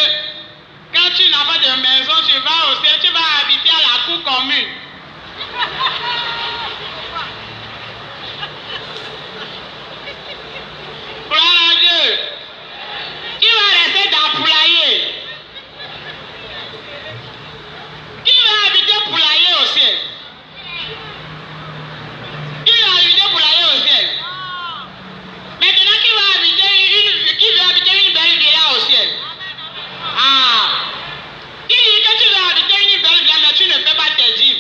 quand tu n'as pas de maison, tu vas au ciel, tu vas habiter à la cour commune. Gloire à Dieu. Qui va rester dans le poulailler? Qui va habiter poulailler au ciel? Qui va habiter poulailler au ciel? Maintenant, qui va habiter une belle villa au ciel? Ah! Qui dit que tu vas habiter une belle villa, mais tu ne peux pas te dire?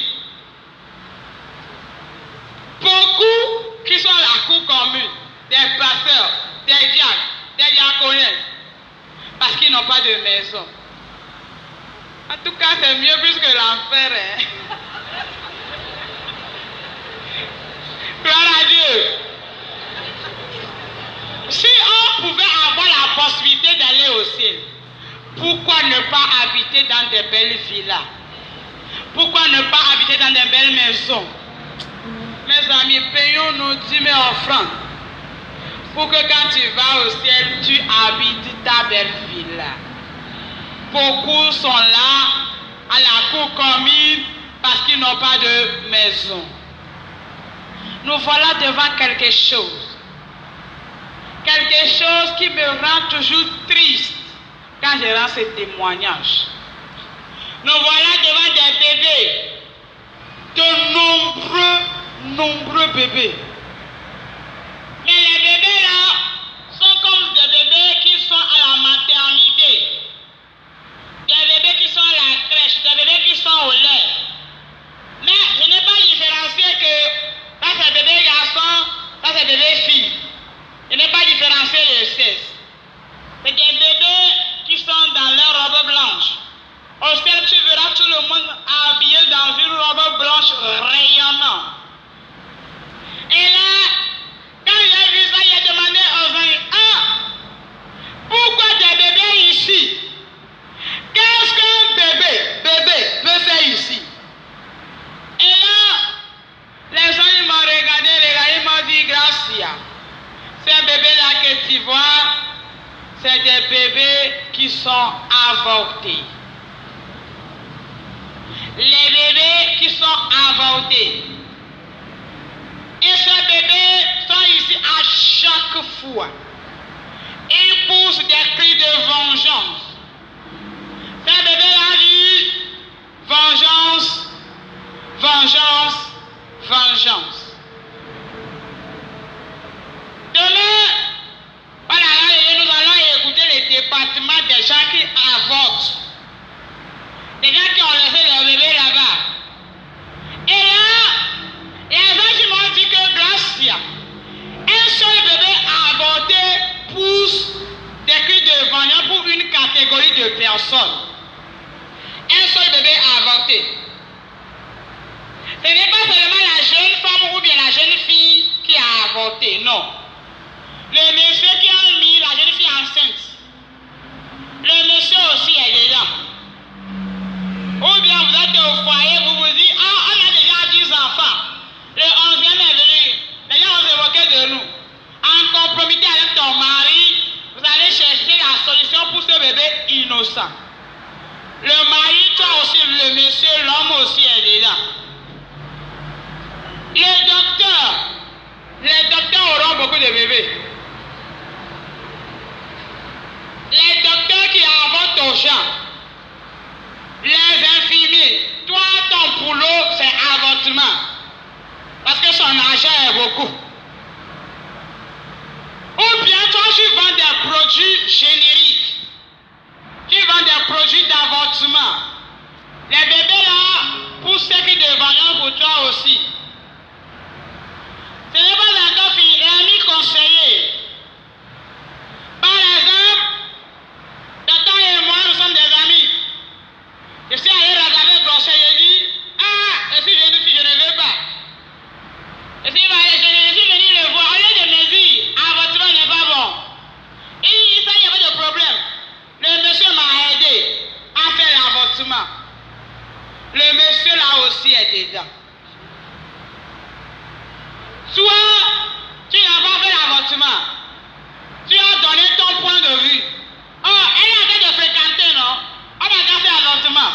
Beaucoup qui sont à la cour commune, des pasteurs, des diacres, des diaconesses, parce qu'ils n'ont pas de maison. En tout cas, c'est mieux plus que l'enfer. Hein? Gloire à Dieu. Si on pouvait avoir la possibilité d'aller au ciel, pourquoi ne pas habiter dans des belles villas? Pourquoi ne pas habiter dans des belles maisons? Mes amis, payons nos 10 000 offrandes pour que quand tu vas au ciel, tu habites ta belle villa. Beaucoup sont là à la cour commune parce qu'ils n'ont pas de maison. Nous voilà devant quelque chose. Quelque chose qui me rend toujours triste quand je rends ce témoignage. Nous voilà devant des bébés, de nombreux bébés. Mais les bébés là sont comme des bébés qui sont à la maternité, des bébés qui sont à la crèche, des bébés qui sont au avortés. Les bébés qui sont avortés. Et ces bébés sont ici à chaque fois. Ils poussent des cris de vengeance. Ces bébés-là disent vengeance, vengeance, vengeance. Demain, voilà, nous allons écouter les départements des gens qui avortent. Des gens qui ont laissé leur bébé là-bas. Et là, les gens m'ont dit que Gracia, un seul bébé avorté pousse des cris de vengeance pour une catégorie de personnes. Un seul bébé avorté. Ce n'est pas seulement la jeune femme ou bien la jeune fille qui a avorté, non. Le monsieur qui a mis la jeune fille enceinte, le monsieur aussi est dedans. Ou bien vous êtes au foyer, vous vous dites, ah, on a déjà 10 enfants. Le 11e est venu. D'ailleurs, on se moquait de nous. En compromettant avec ton mari, vous allez chercher la solution pour ce bébé innocent. Le mari, toi aussi, le monsieur, l'homme aussi est dedans. Les docteurs auront beaucoup de bébés. Les docteurs qui avortent aux gens, les infirmiers, toi, ton boulot, c'est avortement. Parce que son argent est beaucoup. Ou bien toi, tu vends des produits génériques. Tu vends des produits d'avortement. Les bébés là, pour ceux qui devant pour toi aussi. Ce n'est pas encore fini. L'ami conseiller. Par exemple, Tata et moi, nous sommes des amis. Je suis allé regarder le conseiller et dit, ah, je suis jeune fille, je ne veux pas. Je suis venu le voir. Au lieu de me dire, avortement n'est pas bon. Et ça, il n'y a pas de problème. Le monsieur m'a aidé à faire l'avortement. Le monsieur là aussi est dedans. Soit tu n'as pas fait l'avortement, tu as donné ton point de vue. Oh, elle est en train de fréquenter, non? On n'a qu'à faire l'avortement.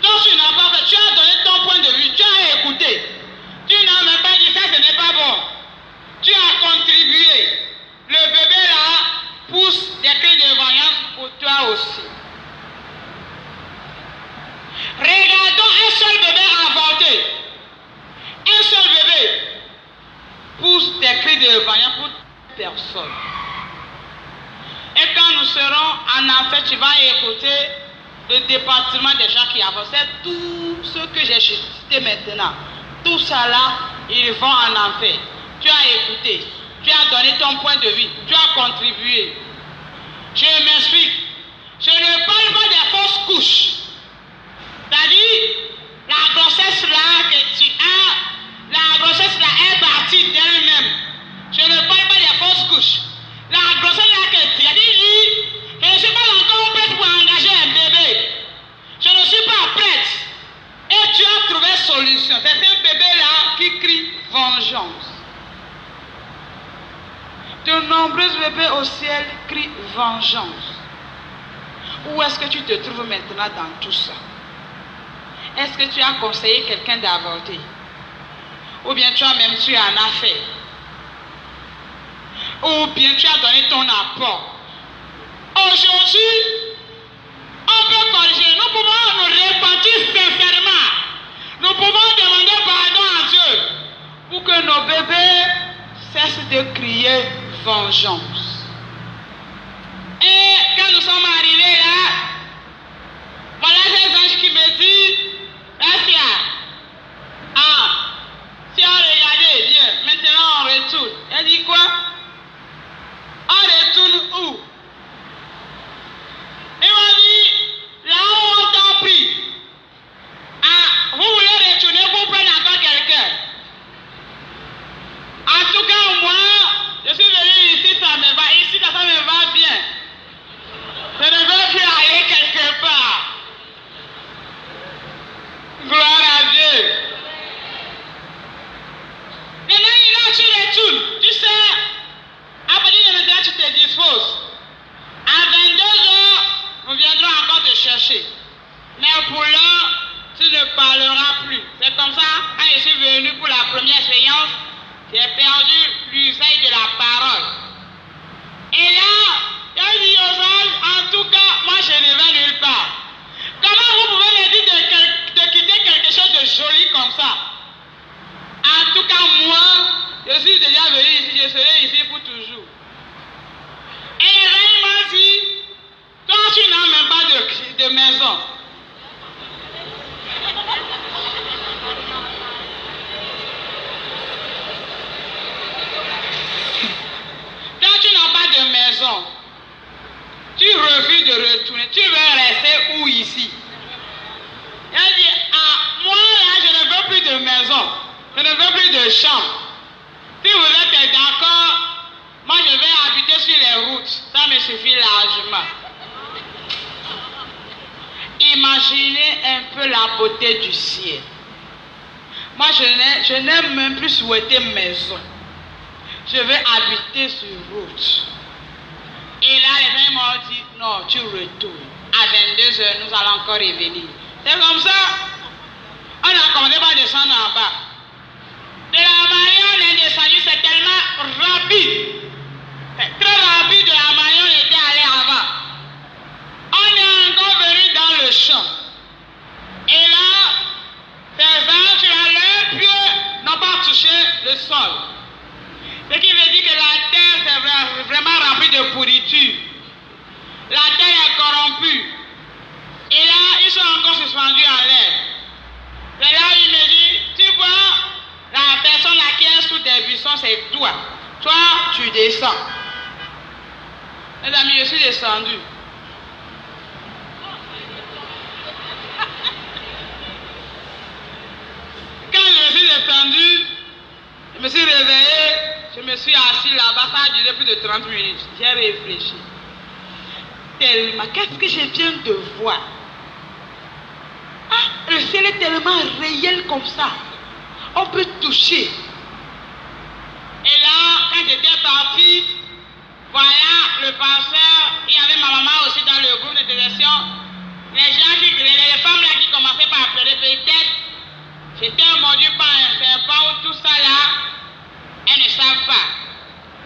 Donc tu n'as pas fait, tu as donné ton point de vue, tu as écouté. Tu n'as même pas dit ça, ce n'est pas bon. Tu as contribué. Le bébé là pousse des cris de vengeance pour toi aussi. Regardons un seul bébé avorté. Un seul bébé pousse des cris de vengeance pour personne. Et quand nous serons en enfer, tu vas écouter le département des gens qui avancent. C'est tout ce que j'ai cité maintenant. Tout ça là, ils vont en enfer. Tu as écouté, tu as donné ton point de vue, tu as contribué. Je m'explique. Je ne parle pas des fausses couches. C'est-à-dire, la grossesse là que tu as, la grossesse là est partie d'elle-même. Je ne parle pas des fausses couches. La grossesse là que tu as dit, je ne suis pas encore prête pour engager un bébé. Je ne suis pas prête. Et tu as trouvé solution. C'est un bébé là qui crie vengeance. De nombreux bébés au ciel crient vengeance. Où est-ce que tu te trouves maintenant dans tout ça? Est-ce que tu as conseillé quelqu'un d'avorter? Ou bien tu en as fait? Ou bien tu as donné ton apport? Aujourd'hui, on peut corriger. Nous pouvons nous repentir sincèrement. Nous pouvons demander pardon à Dieu pour que nos bébés cessent de crier vengeance. Et quand nous sommes arrivés là, voilà ces anges qui me disent, Gracia, si on regardait bien, maintenant on retourne. Elle dit quoi? On retourne où? Il m'a dit, là où on t'a pris. Vous voulez retourner pour prendre encore quelqu'un? En tout cas, moi, je suis venu ici, ça me va. Ici, ça me va bien. Je ne veux plus aller chercher. Mais pour l'heure, tu ne parleras plus. C'est comme ça, quand je suis venu pour la première séance, j'ai perdu l'usage de la parole. Et là, j'ai dit aux anges, en tout cas, moi je ne vais nulle part. Comment vous pouvez me dire de quitter quelque chose de joli comme ça? En tout cas, moi, je suis déjà venu ici, je serai ici pour toujours. Et les amis m'ont dit, toi tu n'as même pas de maison. Toi tu n'as pas de maison. Tu refuses de retourner. Tu veux rester où ici? Elle dit, ah, moi là je ne veux plus de maison. Je ne veux plus de chambre. Si vous êtes d'accord, moi je vais habiter sur les routes. Ça me suffit largement. Imaginez un peu la beauté du ciel. Moi je n'ai même plus souhaité maison. Je vais habiter sur route. Et là les gens m'ont dit, non, tu retournes. À 22h, nous allons encore revenir. C'est comme ça. On a commencé par descendre en bas. De la manière on est descendu, c'est tellement rapide. C'est très rapide de la manière on était allé avant. On est encore venu dans le champ. Et là, ces anges, leurs pieds n'ont pas touché le sol. Ce qui veut dire que la terre c'est vraiment remplie de pourriture. La terre est corrompue. Et là, ils sont encore suspendus en l'air. Et là, il me dit, tu vois, la personne là qui est sous des buissons, c'est toi. Toi, tu descends. Mes amis, je suis descendu. Quand je suis descendu, je me suis réveillé, je me suis assis là-bas, ça a duré plus de 30 minutes. J'ai réfléchi. Tellement, qu'est-ce que je viens de voir? Ah, le ciel est tellement réel comme ça. On peut toucher. Et là, quand j'étais parti, voilà le pasteur, il y avait ma maman aussi dans le groupe d'intercession. Les femmes là qui commençaient par pleurer, peut-être j'étais mordu par un serpent ou tout ça là, elles ne savent pas.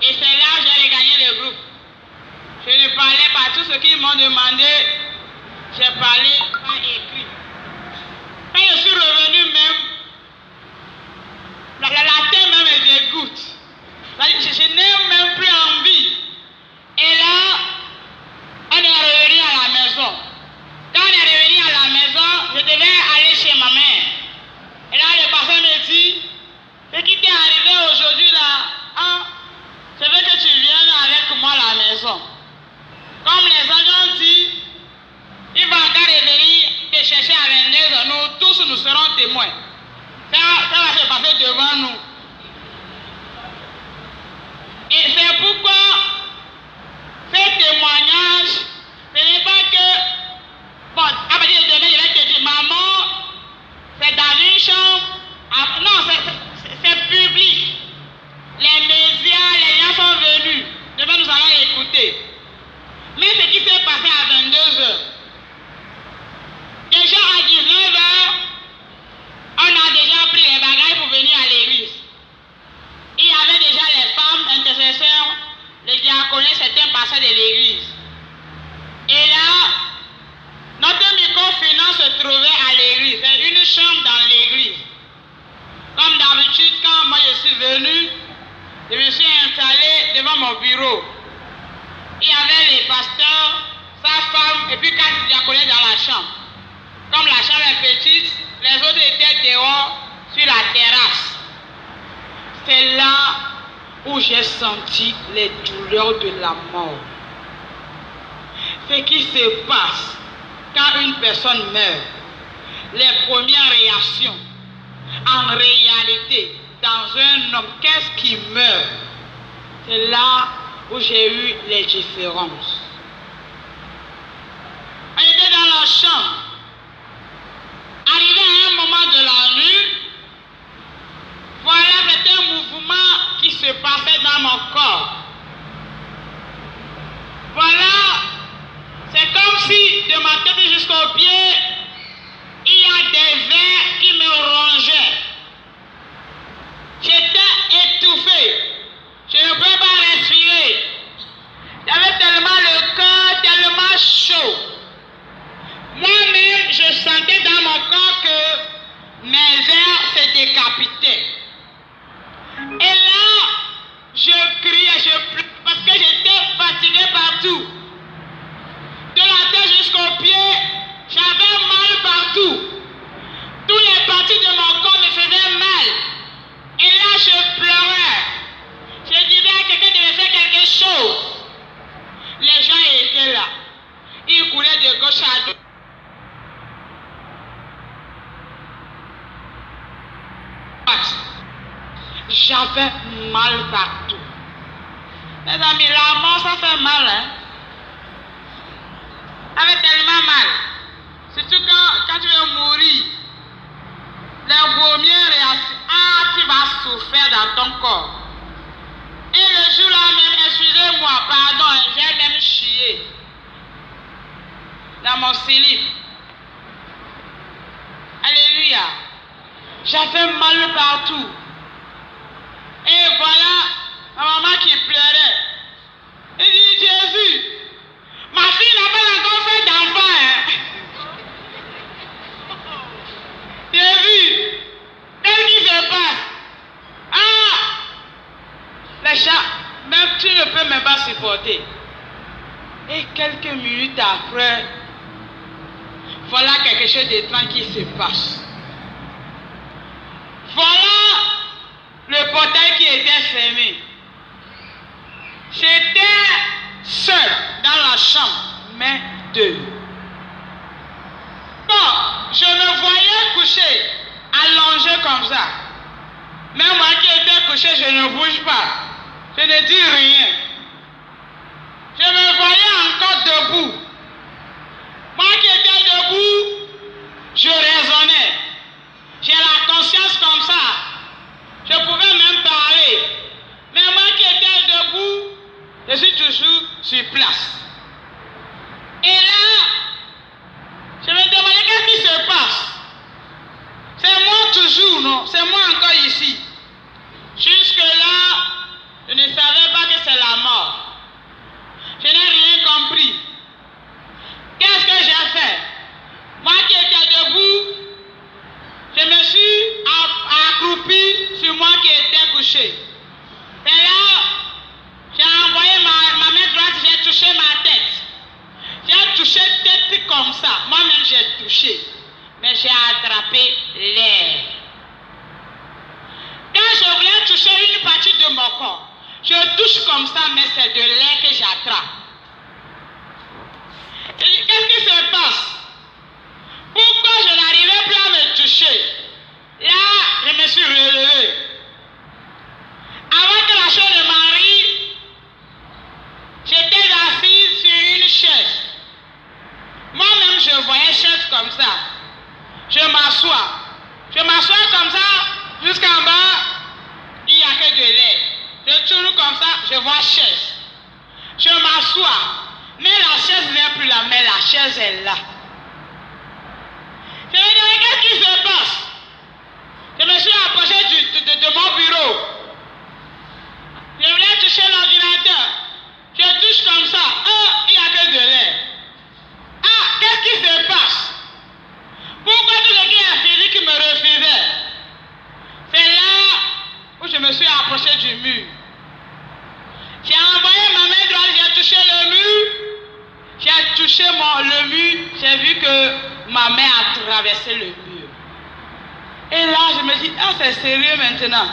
Et c'est là que j'ai regagné le groupe. Je ne parlais pas tout ce qu'ils m'ont demandé, j'ai parlé en écrit. Quand je suis revenu même, la terre même me dégoûte. Je n'ai même plus envie. Et là, on est revenu à la maison. Quand on est revenu à la maison, je devais aller chez ma mère. Et là, le pasteur me dit, ce qui t'est arrivé aujourd'hui là, hein, je veux que tu viennes avec moi à la maison. Comme les agents ont dit, il va encore revenir te chercher à 22h. Nous tous, nous serons témoins. Ça va se passer devant nous. Et c'est pourquoi ces témoignages, ce n'est pas que, bon, à partir de demain, je vais te dire, maman, c'est dans une chambre. Non, c'est public. Les médias, les gens sont venus. Demain, nous allons écouter. Mais ce qui s'est passé à 22h, déjà à 19h, on a déjà pris les bagages pour venir à l'église. Il y avait déjà les femmes intercesseurs, les diaconés, certains passaient de l'église. Et là, notre microfinance se trouvait à l'église. C'est une chambre dans l'église. Comme d'habitude, quand moi je suis venu, je me suis installé devant mon bureau. Il y avait les pasteurs, sa femme et puis 4 diaconés dans la chambre. Comme la chambre est petite, les autres étaient dehors sur la terrasse. C'est là où j'ai senti les douleurs de la mort. Ce qui se passe quand une personne meurt, les premières réactions, en réalité, dans un homme, qu'est-ce qui meurt? C'est là où j'ai eu les différences. On était dans la chambre. Arrivé à un moment de la nuit, voilà, c'était un mouvement qui se passait dans mon corps. Voilà, c'est comme si de ma tête jusqu'aux décapiter. Et là, je criais, je pleurais parce que j'étais fatigué partout. De la tête jusqu'aux pieds, j'avais mal partout. Tous les parties de mon corps me faisaient mal. Et là, je pleurais. Je disais à quelqu'un de me faire quelque chose. Les gens étaient là. Ils couraient de gauche à droite. J'avais mal partout. Mes amis, la mort, ça fait mal, hein? Ça fait tellement mal. Surtout quand tu veux mourir. Les premières réactions, tu vas souffrir dans ton corps. Et le jour-là même, excusez-moi, pardon, j'ai même chié dans mon slip. Alléluia. J'avais mal partout. Et voilà ma maman qui pleurait. Elle dit, Jésus, ma fille n'a pas encore fait d'enfant. Hein? Jésus, qu'est-ce qui se passe? Ah! Les chats, même tu ne peux même pas supporter. Et quelques minutes après, voilà quelque chose d'étrange qui se passe. Voilà le portail qui était fermé. J'étais seul dans la chambre, mais deux. Bon, je me voyais couché, allongé comme ça. Même moi qui étais couché, je ne bouge pas. Je ne dis rien. Je me voyais encore debout. Moi qui étais debout, je raisonnais. J'ai la conscience comme ça. Je pouvais même parler. Mais moi qui étais debout, je suis toujours sur place. Et là, je me demandais qu'est-ce qui se passe. C'est moi toujours, non? C'est moi encore ici. Jusque-là, je ne savais pas que c'est la mort. Je n'ai rien compris. Qu'est-ce que j'ai fait? Moi qui étais debout, je me suis accroupi sur moi qui était couché. Et là, j'ai envoyé ma main droite, j'ai touché ma tête. J'ai touché tête comme ça. Moi-même, j'ai touché. Mais j'ai attrapé l'air. Quand je voulais toucher une partie de mon corps, je touche comme ça, mais c'est de l'air que j'attrape. Qu'est-ce qui se passe? Pourquoi je n'arrivais plus à me toucher? Là, je me suis relevé. Avant que la chose ne m'arrive, j'étais assise sur une chaise. Moi-même, je voyais chaise comme ça. Je m'assois. Je m'assois comme ça, jusqu'en bas, il n'y a que de l'air. Je tourne comme ça, je vois chaise. Je m'assois. Mais la chaise n'est plus là, mais la chaise est là. Je me dis, qu'est-ce qui se passe? Je me suis approché de mon bureau. Je voulais toucher l'ordinateur. Je touche comme ça. Il n'y a que de l'air. Ah, qu'est-ce qui se passe? Pourquoi tout ce qui est physique me refusait? C'est là où je me suis approché du mur. J'ai envoyé ma main droite, j'ai touché le mur. J'ai touché le mur, j'ai vu que ma main a traversé le mur. Et là, je me dis, ah, c'est sérieux maintenant.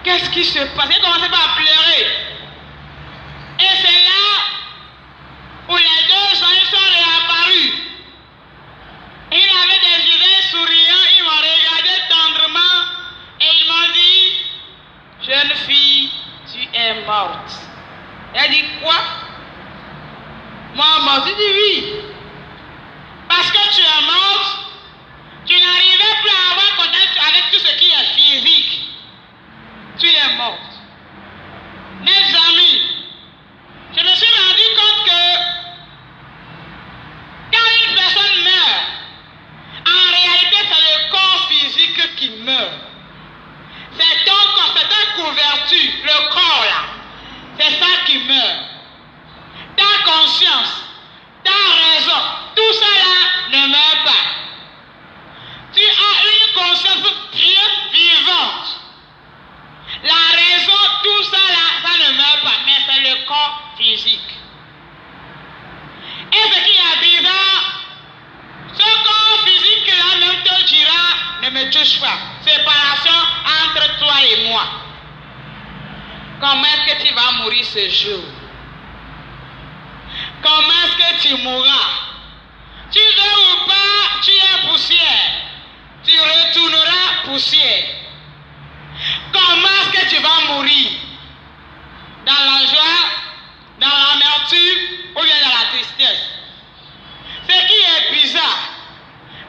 Qu'est-ce qui se passe? J'ai commencé par pleurer. Et c'est là où les deux anges sont réapparus. Ils avaient des yeux souriants, ils m'ont regardé tendrement et ils m'ont dit, jeune fille, tu es morte. Elle dit, quoi? Moi, je dis oui. Parce que tu es morte, tu n'arrivais plus à avoir contact avec tout ce qui est physique. Tu es morte. Mes amis, je me suis touche pas. Séparation entre toi et moi. Comment est-ce que tu vas mourir ce jour? Comment est-ce que tu mourras? Tu veux ou pas, tu es poussière. Tu retourneras poussière. Comment est-ce que tu vas mourir? Dans la joie, dans l'amertume ou bien dans la tristesse? Ce qui est bizarre,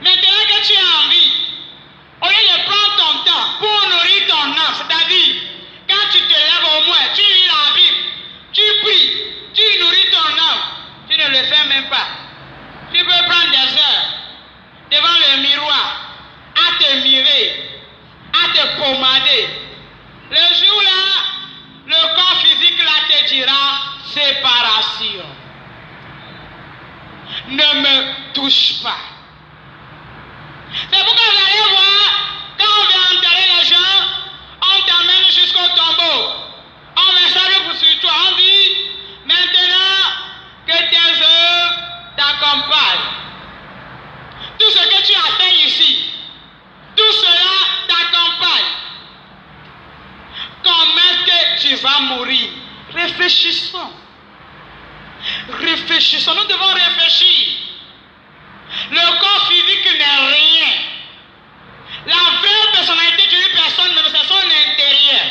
maintenant que tu as envie, au lieu de prendre ton temps pour nourrir ton âme, c'est-à-dire, quand tu te lèves au moins, tu lis la Bible, tu pries, tu nourris ton âme, tu ne le fais même pas. Tu peux prendre des heures devant le miroir, à te mirer, à te pommader. Le jour-là, le corps physique là te dira séparation. Ne me touche pas. C'est pourquoi vous allez voir, quand on vient enterrer les gens, on t'amène jusqu'au tombeau. On met ça sur toi. On dit, maintenant que tes œuvres t'accompagnent. Tout ce que tu as fait ici, tout cela t'accompagne. Comment est-ce que tu vas mourir? Réfléchissons. Réfléchissons. Nous devons réfléchir. Le corps physique n'est rien. La vraie personnalité d'une personne, c'est son intérieur.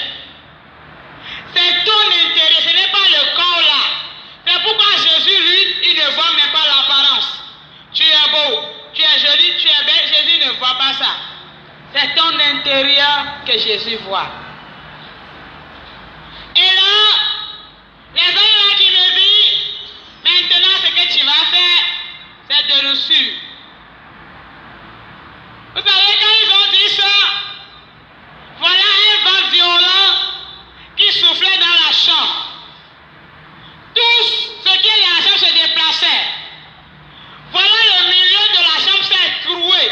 C'est ton intérieur, ce n'est pas le corps là. C'est pourquoi Jésus, lui, il ne voit même pas l'apparence. Tu es beau, tu es joli, tu es belle, Jésus ne voit pas ça. C'est ton intérieur que Jésus voit. Et là, les gens là qui me disent, maintenant ce que tu vas faire, c'est de reçu. Vous savez, quand ils ont dit ça, voilà un vent violent qui soufflait dans la chambre. Tout ce qui est dans la chambre se déplaçait. Voilà le milieu de la chambre s'est troué.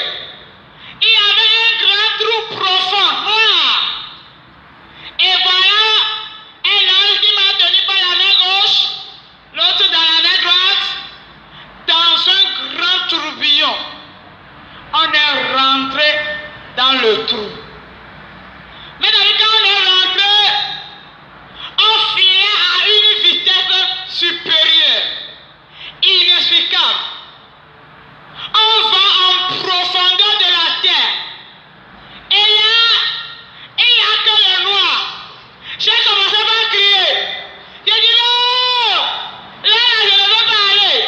Il y avait un grand trou profond, noir. Et voilà un ange qui m'a tenu par la main gauche, l'autre dans la main droite, dans un grand tourbillon. On est rentré dans le trou. Mais quand on est rentré, on filait à une vitesse supérieure, inexplicable. On va en profondeur de la terre. Et là, il n'y a que le noir. J'ai commencé par crier. J'ai dit non, là, je ne veux pas aller.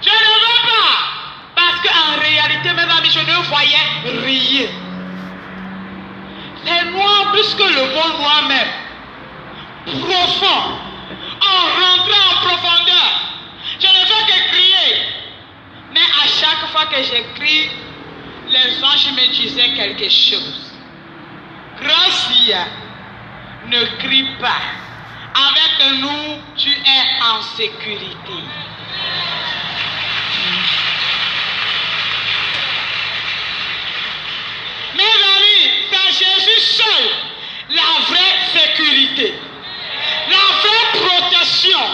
Je ne veux pas. Parce qu'en réalité, mes amis, je ne voyais rien. C'est noir plus que le bon noir même. Profond. En rentrant en profondeur. Je ne fais que crier. Mais à chaque fois que je crie, les anges me disaient quelque chose. Gracia, ne crie pas. Avec nous, tu es en sécurité. Mes amis, c'est Jésus seul, la vraie sécurité. La vraie protection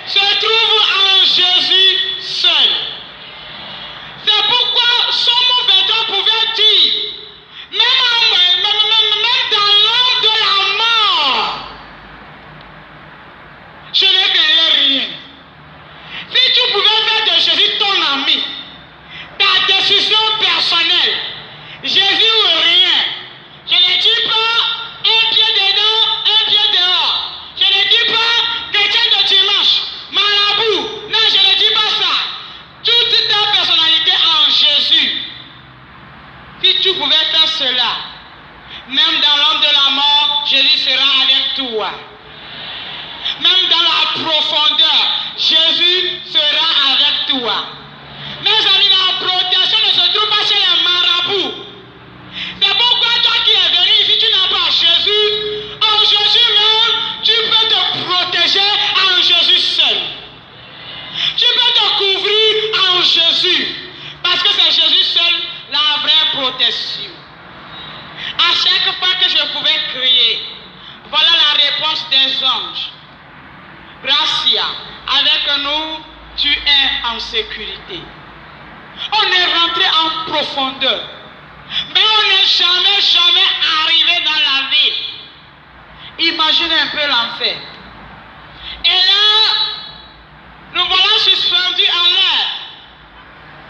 se trouve en Jésus seul. C'est pourquoi Somme 23 pouvait dire, même dans l'ombre de la mort, je ne crains rien. Si tu pouvais faire de Jésus ton ami, ta décision personnelle, Jésus ou rien, je ne dis pas un pied dedans, un pied dehors. Je ne dis pas chrétien de dimanche, marabout. Non, je ne dis pas ça. Toute ta personnalité en Jésus. Si tu pouvais faire cela, même dans l'ombre de la mort, Jésus sera avec toi. Même dans la profondeur, Jésus sera avec toi. Mes amis, la protection ne se trouve pas chez les marabouts. C'est pourquoi toi qui es venu ici, tu n'as pas Jésus. En Jésus même, tu peux te protéger en Jésus seul. Tu peux te couvrir en Jésus. Parce que c'est Jésus seul la vraie protection. À chaque fois que je pouvais crier, voilà la réponse des anges. Gracia, avec nous, tu es en sécurité. On est rentré en profondeur. Mais on n'est jamais arrivé dans la ville. Imaginez un peu l'enfer. Et là, nous voilà suspendus en l'air.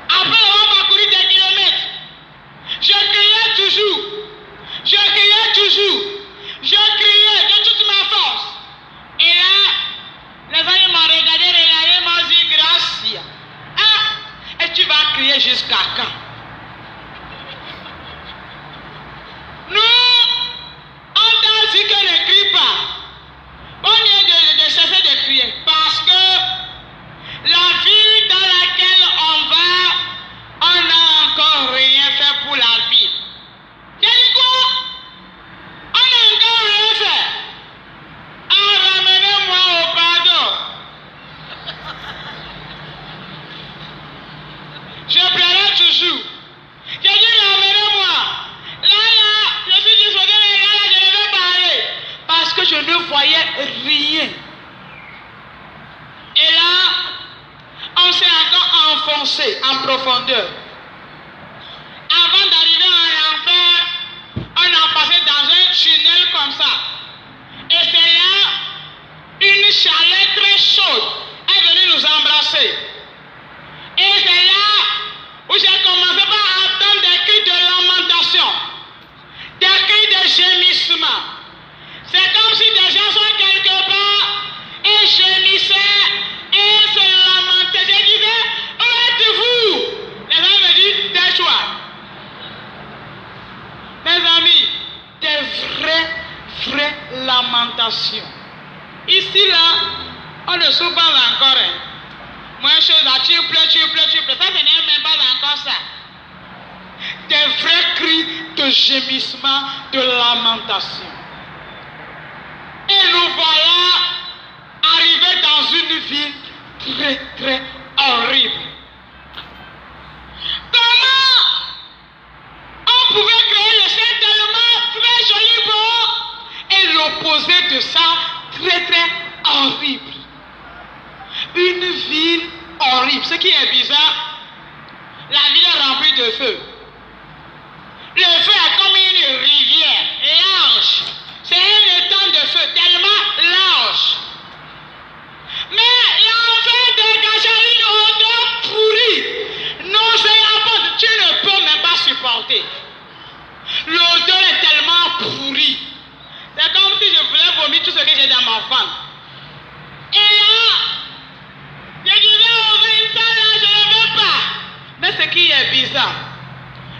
Après avoir parcouru des kilomètres, je criais toujours de toute ma force. Et là, les amis m'ont regardé, m'ont dit gracias. Ah, et tu vas crier jusqu'à quand? Nous, on t'a dit que ne crie pas. On vient de cesser de crier parce que la ville dans laquelle on va, on n'a encore rien fait pour la ville. J'ai dit quoi? On n'a encore rien fait. Ah, ramenez-moi au pardon. Je pleurais toujours. J'ai dit ramenez-moi. Là, je suis disposé, mais là, je ne veux parler. Parce que je ne voyais rien. Et là, on s'est encore enfoncé en profondeur. Avant d'arriver en enfer, on a passé dans un tunnel comme ça. Et c'est là, une chaleur très chaude est venue nous embrasser. Et c'est là où j'ai commencé par entendre des cris de lamentation, des cris de gémissement. C'est comme si des gens sont quelque part et gémissaient et se lamentaient. Je disais, où êtes-vous? Les gens me disent, tais-toi. Mes amis, des vraies lamentations. Ici, là, on ne souffre pas encore. Moi, je suis là, tu pleures. Ça, ce n'est même pas encore ça. Des vrais cris de gémissement, de lamentation. Et nous voilà arrivés dans une ville très horrible. Comment on pouvait créer le ciel tellement très joli beau et l'opposé de ça très horrible. Une ville horrible. Ce qui est bizarre, la ville est remplie de feu. Le feu est comme une rivière large. C'est un étang de feu tellement large. Mais l'enfer dégageait une odeur pourrie. Nauséabonde. Tu ne peux même pas supporter. L'odeur est tellement pourrie. C'est comme si je voulais vomir tout ce que j'ai dans mon ventre. Et là, je disais au Vincent, là, je ne veux pas. Mais ce qui est bizarre,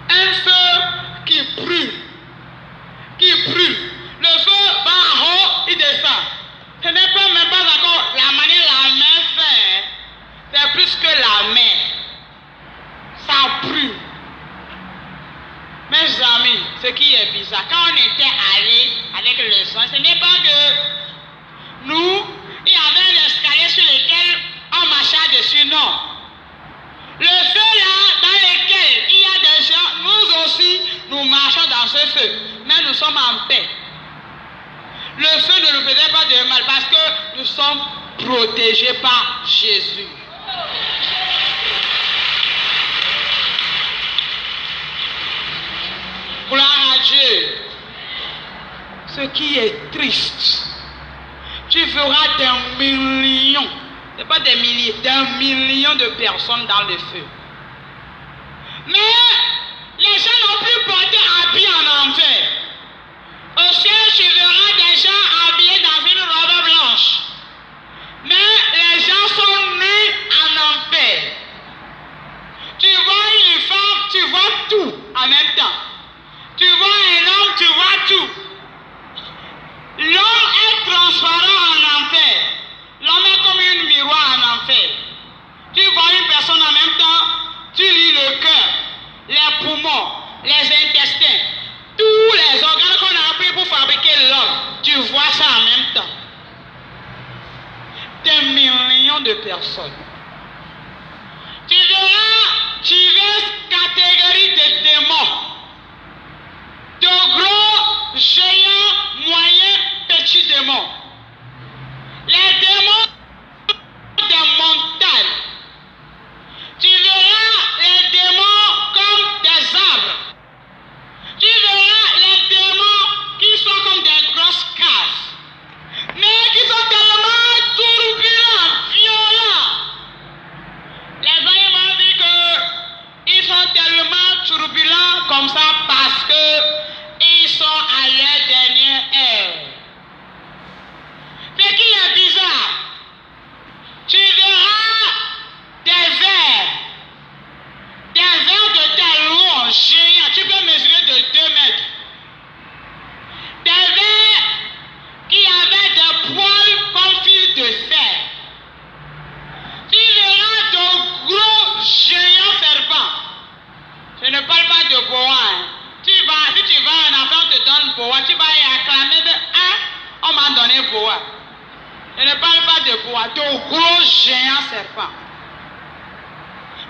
un feu qui brûle. Le feu va en haut, il descend. Ce n'est pas même pas encore la manière la main fait. C'est plus que la main. Ça brûle. Mes amis, ce qui est bizarre, quand on était allés avec le sang, ce n'est pas que nous, il y avait un escalier sur lequel on marchait dessus, non. Le feu là, dans lequel il y a des gens, nous aussi, nous marchons dans ce feu. Mais nous sommes en paix. Le feu ne nous faisait pas de mal parce que nous sommes protégés par Jésus. Gloire à Dieu. Ce qui est triste, tu verras des millions, ce n'est pas des milliers, des millions de personnes dans le feu. Mais les gens n'ont plus porté habits en enfer. Au ciel, tu verras des gens habillés dans une robe blanche. Mais les gens sont nus en enfer. Tu vois une femme, tu vois tout en même temps. Tu vois un homme, tu vois tout. L'homme est transparent en enfer. L'homme est comme un miroir en enfer. Tu vois une personne en même temps, tu lis le cœur, les poumons, les intestins, tous les organes qu'on a pris pour fabriquer l'homme. Tu vois ça en même temps. Des millions de personnes. Tu verras diverses catégories de démons. De gros, géants, moyens, petits démons. Les démons des montagnes. Tu verras les démons comme des arbres. Tu m'a donné boa. Je ne parle pas de boa, de gros géants serpents.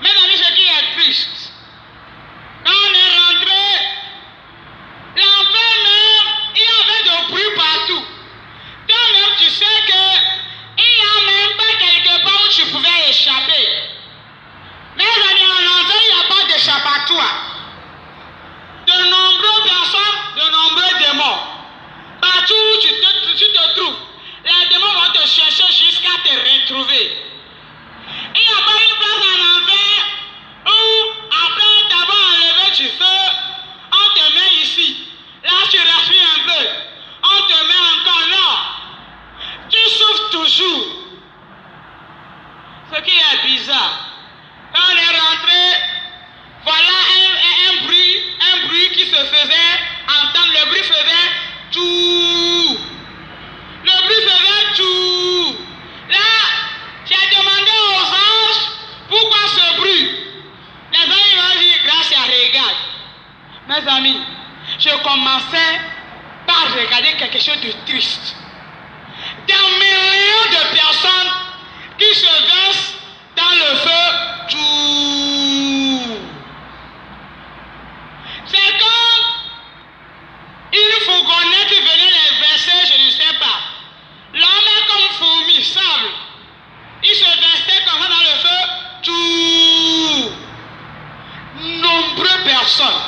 Mes amis, ce qui est triste, quand on est rentré, l'enfer même, il y avait de bruit partout. Toi-même, tu sais que il n'y a même pas quelque part où tu pouvais échapper. Mes amis, en enfer, il n'y a pas d'échappatoire. De nombreuses personnes, de nombreux démons. Partout où tu te trouves, les démons vont te chercher jusqu'à te retrouver. Il n'y a pas une place en enfer où, après t'avoir enlevé du feu, on te met ici. Là, tu respires un peu. On te met encore là. Tu souffres toujours. Ce qui est bizarre. Quand on est rentré, voilà un bruit qui se faisait entendre. Le bruit faisait tout. Le bruit faisait tout. Là, j'ai demandé aux anges pourquoi ce bruit. Les amis m'ont dit, grâce à regarde. Mes amis, je commençais par regarder quelque chose de triste. Des millions de personnes qui se versent dans le feu tout. C'est comme une fourgonnette qui venait les verser, je ne sais pas. L'homme est comme fourmi, sable. Il se versait comme ça dans le feu tout. Nombreuses personnes.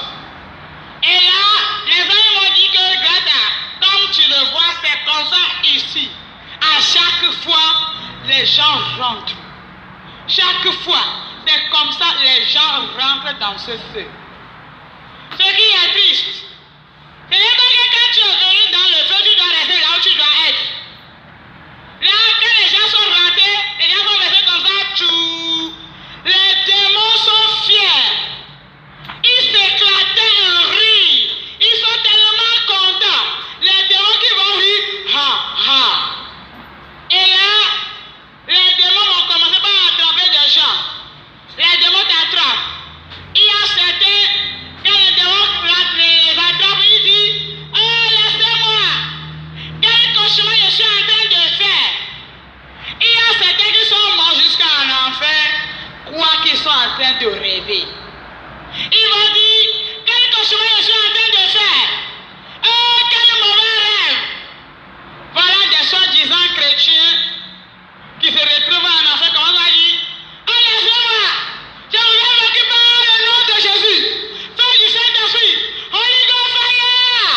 Et là, les amis m'ont dit que regarde, comme tu le vois, c'est comme ça ici. À chaque fois, les gens rentrent. Chaque fois, c'est comme ça les gens rentrent dans ce feu. Ce qui est triste, ce n'est pas que quand tu es venu dans le feu, tu dois rester là où tu dois être. Là, quand les gens sont rentrés, les gens sont restés comme ça, tout. Les démons sont fiers. Ils s'éclataient en rire. Ils sont tellement contents. Les démons qui vont rire, ha, ha. Et là, les démons vont commencer par attraper des gens. Les démons t'attrapent. Il y a certains, quand les démons les attrapent, ils disent, oh, laissez-moi. Quel cauchemar je suis en train de faire. Il y a certains qui sont morts jusqu'à un enfer, quoi qu'ils sont en train de rêver. Ils vont dire, quel cauchemar je suis en train de faire. Oh, quel mauvais rêve. Voilà des soi-disant chrétiens qui se retrouvent en enfer, comme on a dit. Oh, laissez-moi. Je voudrais m'occuper par le nom de Jésus. Feu du Saint-Esprit. Holy Ghost fire.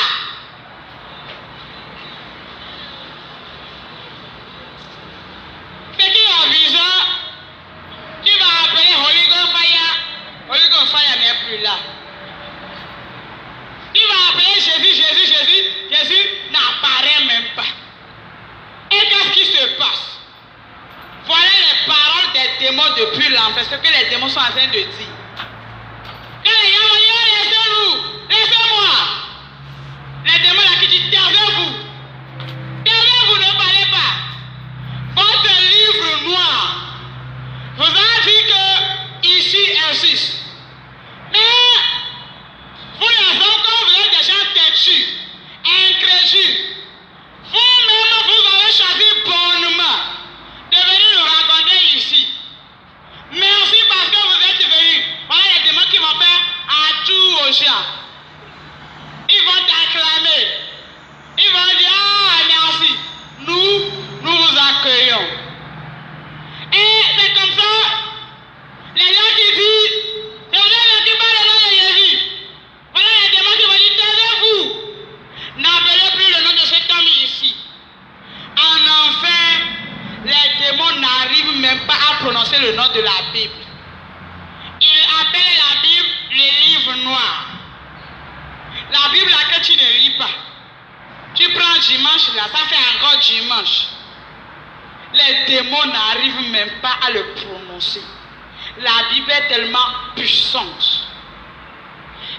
Ce qui est bizarre, tu vas appeler Holy Ghost fire. Holy Ghost fire n'est plus là. Tu vas appeler Jésus n'apparaît même pas. Et qu'est-ce qui se passe? Voilà les paroles des démons depuis l'enfer, ce que les démons sont en train de dire. Quand les gens vont dire, laissez-nous, laissez-moi. Les démons là qui disent, taisez-vous. Taisez-vous, ne parlez pas. Votre livre noir vous a dit que ici insiste. Mais vous les hommes, quand vous êtes des gens têtus, incrédules, vous-même vous avez choisi bonnement de venir nous raconter ici. Merci parce que vous êtes venus. Voilà les démons qui vont faire à tout aux gens. Ils vont t'acclamer. Ils vont dire, ah merci, nous vous accueillons. Et c'est comme ça, les gens qui disent, c'est vous qui parlent le nom de Jésus. Voilà les démons qui vont dire, taisez-vous. N'appelez plus le nom de cet homme ici. En enfer, les démons n'arrivent même pas à prononcer le nom de la Bible. Ils appellent la Bible le livre noir. La Bible là que tu ne lis pas. Tu prends dimanche là, ça fait encore dimanche. Les démons n'arrivent même pas à le prononcer. La Bible est tellement puissante.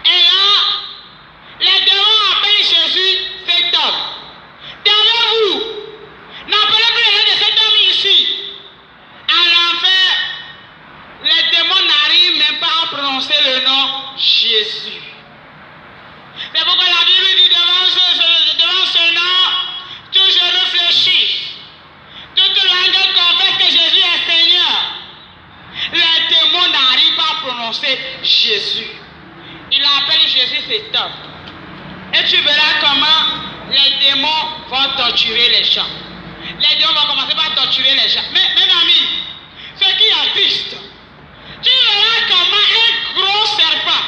Et là, les démons appellent Jésus cet homme. Taisez-vous. N'appelez plus le nom de cet homme ici. À l'enfer, les démons n'arrivent même pas à prononcer le nom Jésus. C'est pourquoi la Bible dit devant ce nom, tout genou Jésus. Il appelle Jésus cet homme. Et tu verras comment les démons vont torturer les gens. Les démons vont commencer par torturer les gens. Mais mes amis, ce qui est triste, tu verras comment un gros serpent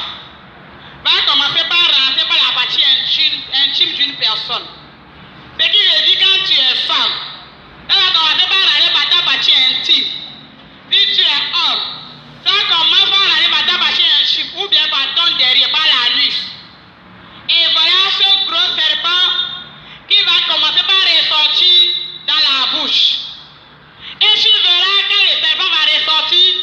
va commencer par rentrer par la partie intime d'une personne. Ce qui veut dire quand tu es femme, ça va commencer par rentrer par ta partie intime. Si tu es homme, ça commence par rentrer par ta partie intime ou bien par ton derrière, par la nuit. Et voilà ce gros serpent qui va commencer par ressortir dans la bouche. Et tu verras quand le serpent va ressortir,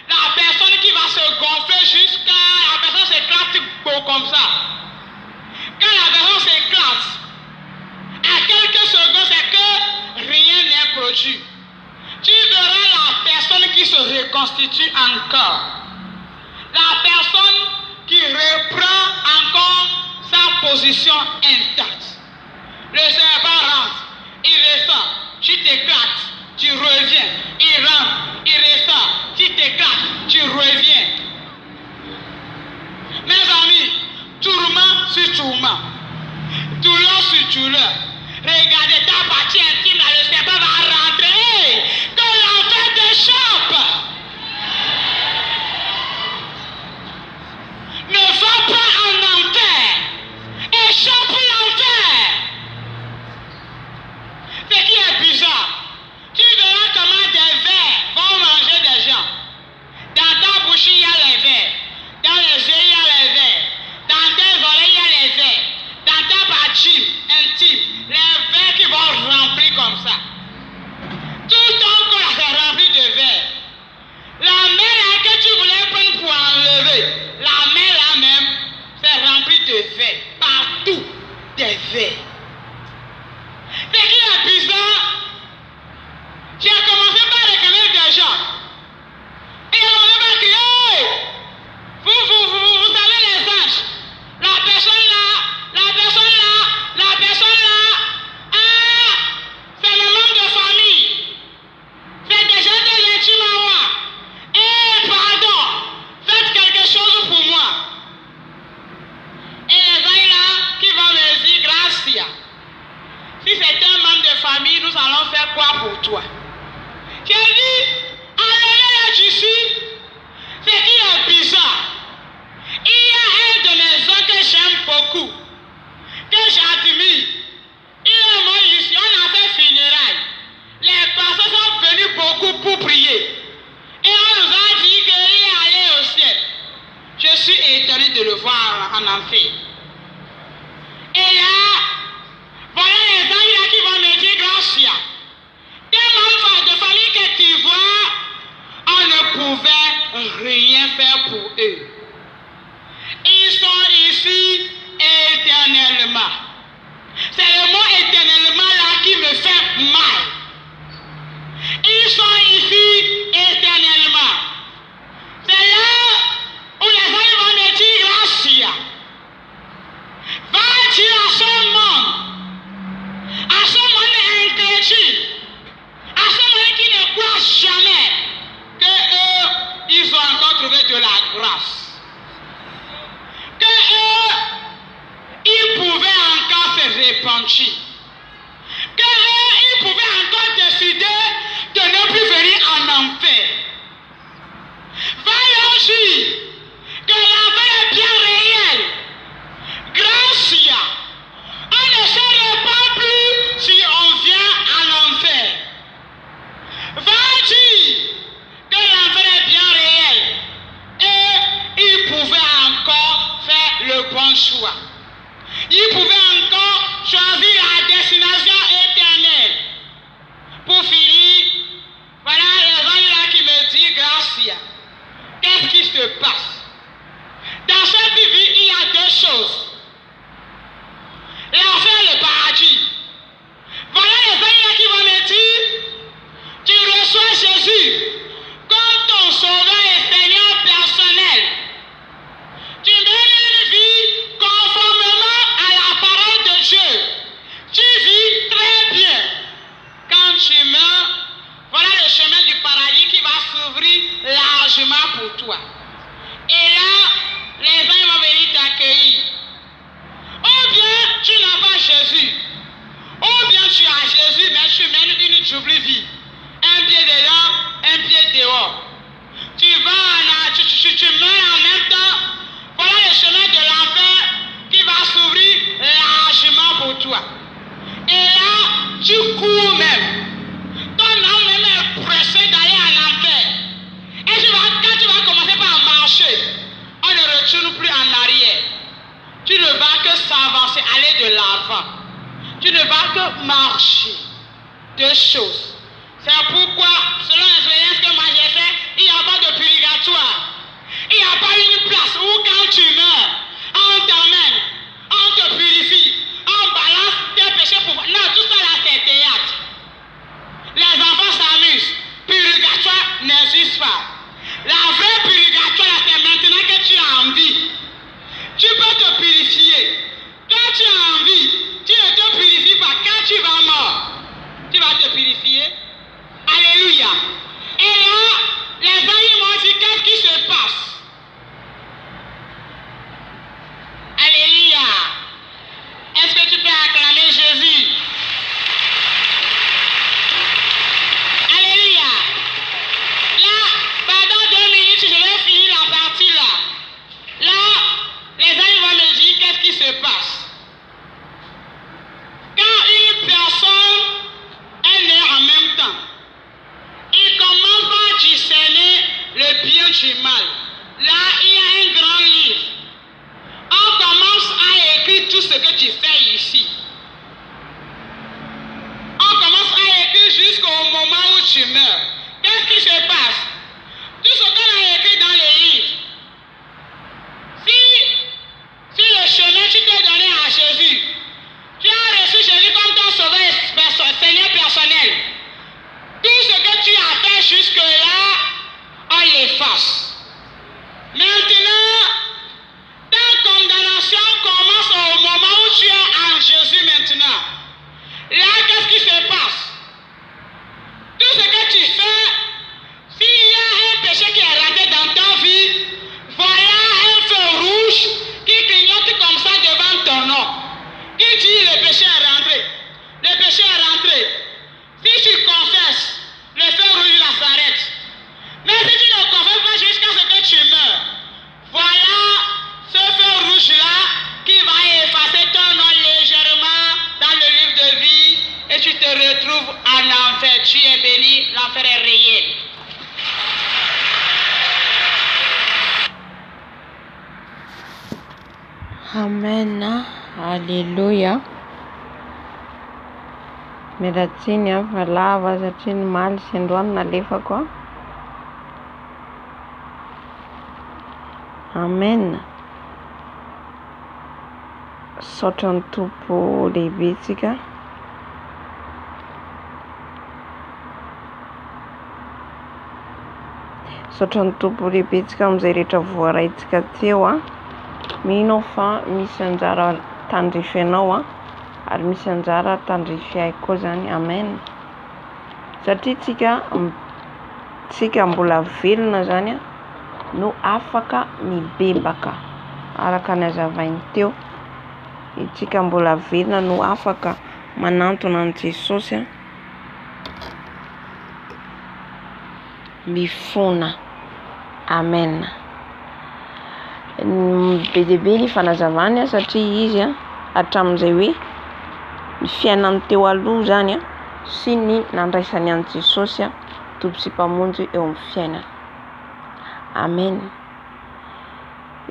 la personne qui va se gonfler jusqu'à la personne s'éclate beau comme ça. Quand la personne s'éclate, à quelques secondes, c'est que rien n'est produit. Tu verras la personne qui se reconstitue encore. La personne qui reprend encore sa position intacte. Le serpent rentre, il ressort, tu t'éclates, tu reviens, il rentre, il ressort, tu t'éclates, tu reviens. Mes amis, tourment sur tourment, douleur sur douleur. Regardez ta partie intime là, le serpent va rentrer, que l'enfer t'échappe. Ne va pas en enfer, échappe l'enfer. Ce qui est bizarre, tu verras comment des vers vont manger des gens. Dans ta bouche, il y a les vers. Dans les yeux, il y a les vers. Dans tes oreilles, il y a les vers. Dans ta partie intime, les vers qui vont remplir comme ça. Tout ton corps est rempli de vers. La main là que tu voulais prendre pour enlever, la main là même, c'est rempli de vers. Partout, des vers. Ce qui est bizarre, j'ai commencé par reconnaître des gens. Et j'ai commencé par crier, hey, vous savez les anges, la personne là, ah, c'est le membre de famille. C'est déjà des intimes à moi. Eh, pardon, faites quelque chose pour moi. Et les anges là qui vont me dire, gracia. Si c'est un membre de famille, nous allons faire quoi pour toi? J'ai dit, allez là-dessus. Ce qui est bizarre, il y a un de mes oncles que j'aime beaucoup, que j'admire. Il est mort ici, on a fait funérailles. Les pasteurs sont venus beaucoup pour prier. Et on nous a dit qu'il est allé au ciel. Je suis étonné de le voir en enfer. Et là, voilà les anges là qui vont me dire gracia. Des membres de famille que tu vois, on ne pouvait rien faire pour eux. Ils sont ici éternellement. C'est le mot éternellement là qui me fait mal. Ils sont ici éternellement. C'est là où les anges vont me dire gracia. Va-t-il à ce monde? À ce monde incrédule, à ce monde qui ne croit jamais que eux, ils ont encore trouvé de la grâce. Que eux, ils pouvaient encore se repentir. Que eux, ils pouvaient encore décider de ne plus venir en enfer. Va leur dire que l'enfer est bien réel. Gracia. On ne se répand plus si on vient en enfer. Va dire que l'enfer est bien réel. Et il pouvait encore faire le bon choix. Il pouvait encore choisir la destination éternelle. Pour finir, voilà les anges là qui me disent gracia. Qu'est-ce qui se passe? Dans cette vie, il y a deux choses. L'enfer et le paradis. Voilà les anges qui vont me dire, tu reçois Jésus comme ton sauveur et Seigneur personnel. Tu mènes une vie conformément à la parole de Dieu. Tu vis c'est aller de l'avant. Tu ne vas que marcher. Deux choses. C'est pourquoi, selon l'expérience que moi j'ai faite, il n'y a pas de purgatoire. Il n'y a pas une place où quand tu meurs, on t'emmène, on te purifie, on balance tes péchés pour... Non, tout ça là c'est théâtre. Les enfants s'amusent. Purgatoire n'existe pas. La vraie purgatoire c'est maintenant que tu as envie. Tu peux te purifier. Quand tu as envie, tu ne te purifies pas. Quand tu vas mort, tu vas te purifier. Alléluia. Et là, les amis m'ont dit qu'est-ce qui se passe. Alléluia. Est-ce que tu peux acclamer Jésus? Alléluia. Là, pendant 2 minutes, je vais finir la partie là. Là, les amis vont me dire qu'est-ce qui se passe. Quand une personne est née en même temps, il commence par discerner le bien du mal. Là, il y a un grand livre. On commence à écrire tout ce que tu fais ici. On commence à écrire jusqu'au moment où tu meurs. Qu'est-ce qui se passe? Tout ce qu'on a écrit dans les livres. Si le chemin tu t'es donné à Jésus, tu as reçu Jésus comme ton sauveur Seigneur personnel. Tout ce que tu as fait jusque-là, on l'efface. Maintenant, ta condamnation commence au moment où tu es en Jésus maintenant. Là, qu'est-ce qui se passe? Tout ce que tu fais, s'il y a un péché qui est rentré dans ta vie, voilà un feu rouge qui clignote comme ça devant ton nom. Qui dit le péché est rentré? Le péché est rentré. Si tu confesses, le feu rouge là s'arrête. Mais si tu ne confesses pas jusqu'à ce que tu meurs, voilà ce feu rouge là qui va effacer ton nom légèrement dans le livre de vie et tu te retrouves en enfer. Tu es béni, l'enfer est réel. Amen. Alléluia. Miratsiny valava satria ny maly sy androany nalefako a. Amen. Saotra ny tompo lehibe tsika. Saotra ny tompo lehibe tsika amin'izay rehetra voaraintsika teo a. Mino fa misy anjara tandrify anao a, ary misy anjara tandrify ahy koa zany. Amen. Satria tsika mbola velona zany a, no afaka mibebaka araka ny hazavainy teo. Itsika mbola velona no afaka manantona an Jesosy a, mifona. Amen. Be dia be ny fanazavany a, satria izy a hatramin'izay hoe ny fiainany teo aloha zany a sy ny nandraisany an Jesosy a tompo sy mpamonjy eo amin'ny fiainana. Amen.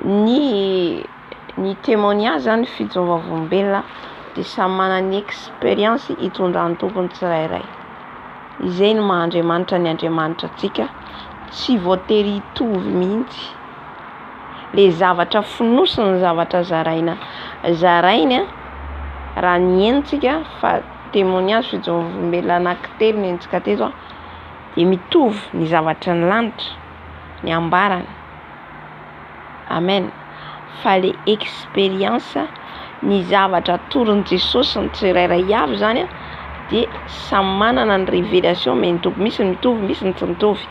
Ny témoignage zany fitsoavavombelona dia samy manana ny expérience hitondran'ny tompony tsirairay. Izay no maha-Andriamanitra ny Andriamanitra antsika, tsy voatery hitovy mihitsy le zavatra fonosiny, zavatra zaraina zarainy a, raha ny henitsika fa témoignage fitsoavavombelona anankitelo ny hentsika teto a, dia mitovy ny zavatra ny lanitra, ny ambarany. Amen. Fa le expérience ny zavatra torin Jesosy ny tsirairay avy zany a, dia samy manana ny révélation mais mitovy, misy ny mitovy, misy ny tsy mitovy.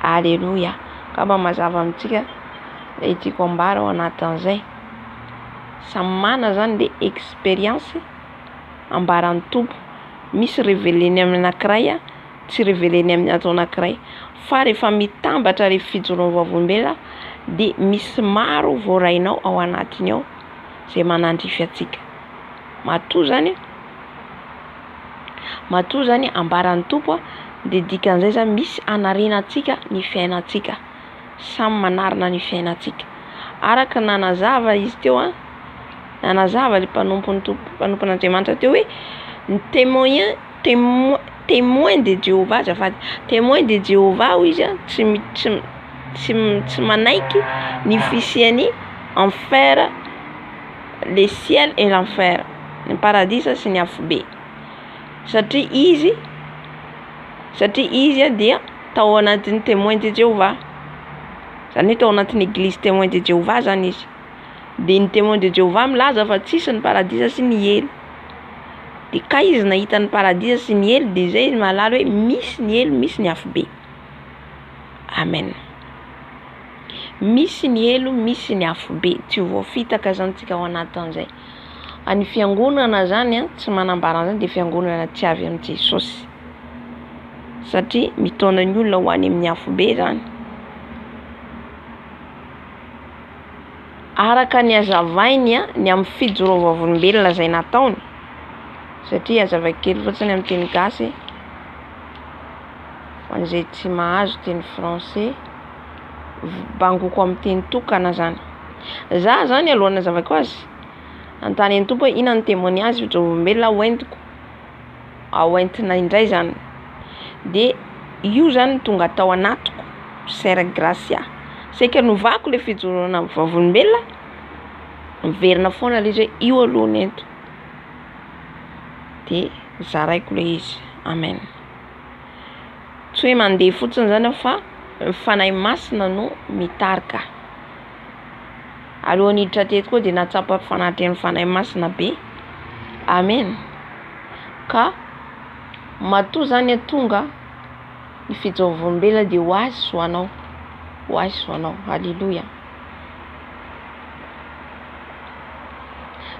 Alléluia. Ka mba mazava amintsika ilay tiako ambara ao anatin'izay, samy manana zany le expérience ambaran'ny tompo. Misy révéleny amin'ny anankiray a, tsy révéleny amin'ny ato anankiray. Fa rehefa mitambatra le fitsoavavombelona dia misy maro voarainao ao anatiny ao zay manandrify atsika. Matoa zany ambaran'ny tompo a, dia dikan'izay zany misy anarenantsika ny fiainantsika, samy manarina ny fiainantsika araka nanazava izy teo a. nanazava le mpanompon'Andriamanitra teo hoe ny témoin de Jéhovah azafady témoin de Jéhovah ho izy tsy manaiky ny fisiany enfer, le ciel et l'enfer, ny paradisa sy ny afobe, satria izy dia tao anatin'ny témoin de Jéhovah, zany hoe tao anatin'ny église témoin de Jéhovah zany izy. De ny témoin de Jéhovah milaza fa tsisy ny paradisa sy ny helo. De ka izy nahita ny paradisa sy ny helo, de zay izy mahalala hoe misy ny helo, misy ny afobe. Amen. Misy ny helo, misy ny afobe, tsy voafitaka zany tsika ao anatin'izay. Any fiangonana zany tsy manambara zany de fiangonana tsy avy amin'ny Jesosy, satria mitondra ny olona ho any amin'ny afobe zany. Araka ny azavainy ny amin'ny fijorovam-olombelona izay nataony, satria azavakely fotsiny amin'ny teny gasy ho an'izay tsy mahazo teny français, bangoko amin'ny teny tokana zany. Za zany alohan'ny hazavako azy antany ny tompo hoe inona ny témoignage fijorovam-olombelona hoentina indray zany. De io zany tonga tao anatiko ser gracia, saika novako le fijoroana vavolombelona, miverina foana le izy io aloha ny ento, de zaraiko le izy. Amen. Tsy hoe mandeha fotsiny zany fa fanahy masina no mitarika. Alohan'ny hiditra teto koa de natsapa fanatrehan'ny fanahy masina be. Amen. Ka matoa zany tonga ny fijorovam-olombelona de ho azy soanao, ho azy soanao. Alléluia.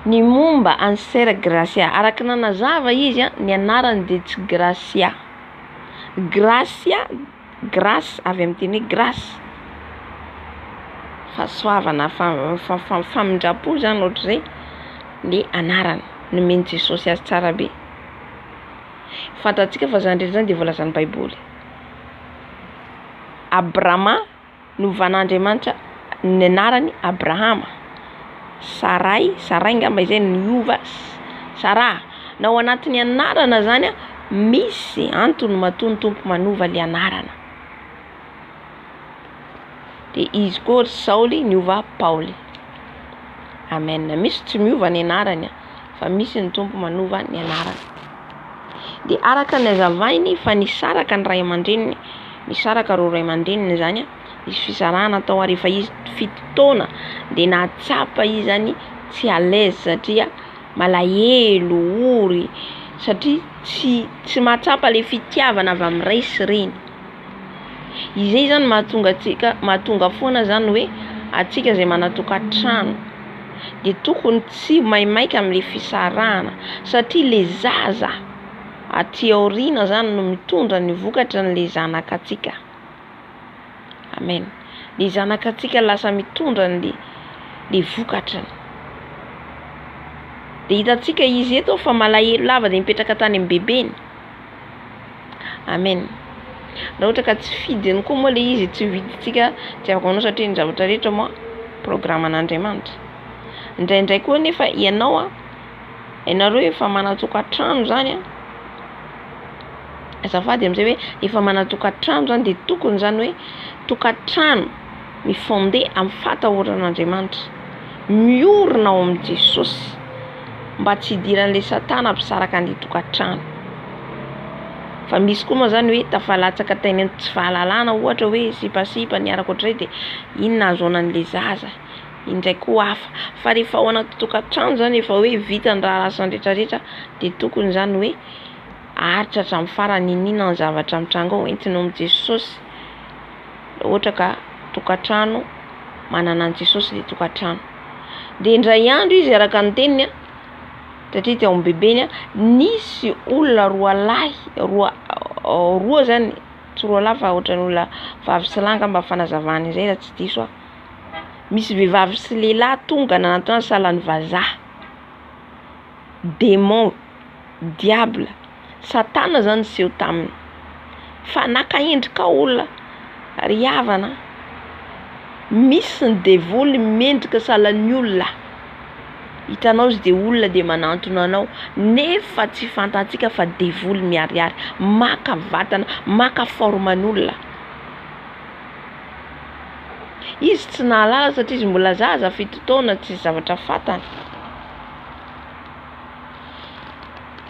Ny momba any ser gracia, araka nanazava izy ny anarany de tsy gracia. Gracia, grâce avy amin'ny teny grâce, fahasoavana, famindrapo zany ohatr'izay le anarany nomeny Jesosy azy tsara be. Fantatsika fa zany rehetra zany de voalazan'ny Baiboly. Abrahama novan'Andriamanitra ny anarany Abrahama. Sarai ngamba izay niova Sara. Na ao anatin'ny anarana zany misy antony mahatonga tompo manova le anarana. De izy koa Saoly niova Paoly. Amen. Misy tsy miova ny anarany fa misy ny tompo manova ny anarana. De araka ny azavainy fa nisaraka ny ray aman-dreniny, nisaraka ro ray aman-dreniny zany izy fisarahana tao rehefa izy fito taona, de natsapa izy zany tsy à l'aise satria malahelo ory, satria tsy mahatsapa le fitiavana avy amin'ny ray sy reny. Izay zany mahatonga foana zany hoe atsika zay manatokantrano de tokony tsy maimaika amin'le fisarahana, satria le zaza aty aoriana zany no mitondra ny vokatra n'le zanakatsika. Amen. Le zanakatsika lasa mitondra le vokatrany. De hitatsika izy eto fa malahelo lava de mipetraka tany amin'ny bebeny. Amen. Raha ohatra ka tsy fidiny koa moa le izy, tsy viditsika tsy afaka manao satria ny zavatra rehetra moa programan'Andriamanitra. Indraindray koa nefa ianao ianareo efa manatokantrano zany azafady amin'izay hoe efa manatokantrano zany de tokony zany hoe tokantrano mifondé amin'ny fatahoran'Andriamanitra, miorina ao amin'ny Jesosy mba tsy hidiran'le satana ampisaraka an'le tokantrano. Fa misy koa moa zany hoe tafalatsaka teny amin'ny tsy fahalalana, ohatra hoe sipasipa niaraka ohatray de inona azonan'le zaza, indray koa hafa. Fa rehefa ao anaty tokantrano zany efa hoe vita ny raha rasany rehetrarehetra de tokony zany hoe aritra hatramin'ny farany inona ny zavatra mitranga ao entinao amin'ny Jesosy. Ohatra ka tokantrano manana an Jesosy le tokantrano. De indray andro izy araka ny teniny satria teo amin'ny bebeny nisy olona roa lahy, roa zany, tsy roa lahy fa ohatran'ny olona vavy sy lahy ngamba fanazavana izay raha tsy diso misy vehivavy sy lehilahy tonga nanatona salan'ny vazaha, démon, diable, satana zany seho taminy, fa naka-endrika olona ry havana misy ny devoly mendrika salan'ny olona. Hitanao izy dia olona dia manantona anao nefa tsy fantatsika fa devoly miariary, maka vatana, maka forman'olona. Izy tsy nahalala satria izy mbola zaza 7 taona, tsy zavatra fantany.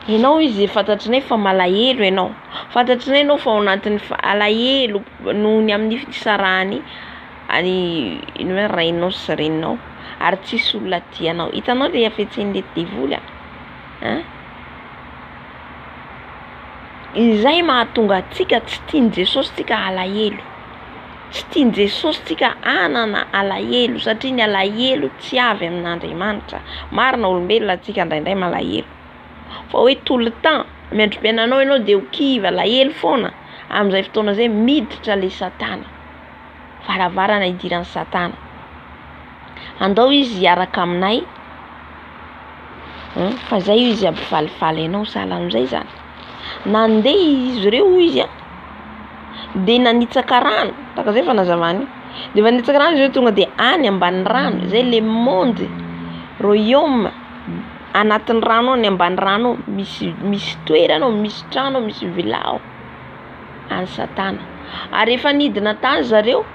Ianao izy fantatrinay fa malahelo ianao, fantatrinay ianao fa ao anatin'ny alahelo noho ny amin'ny fisarahany ino hoe rainao sy reninao ary tsisy olona tianao. Hitanao le afetsen'le devoly izay mahatonga antsika tsy tiany Jesosy tsika alahelo, tsy tiany Jesosy tsika anana alahelo satria ny alahelo tsy avy amin'Andriamanitra. Marina olombelona tsika indraindray malahelo, fa hoe tout le temps miandrom-piainanao ianao dia ho kiva alahelo foana. Amin'izay fotoana zay miditra le Satana, varavarana idiran'ny Satana. Andao izy hiaraka aminay fa zay izy ampifalifaly ianao sahala amin'izay zany. Nandeha izy ireo izy dia nanitsaka rano, taka zay fanazavany. Dia nanitsaka rano izy tonga dia any ambany rano, zay le monde royaume anatin'ny rano any ambany rano misy toerana, misy trano, misy villa any Satana. Ary efa nidina tany zareo,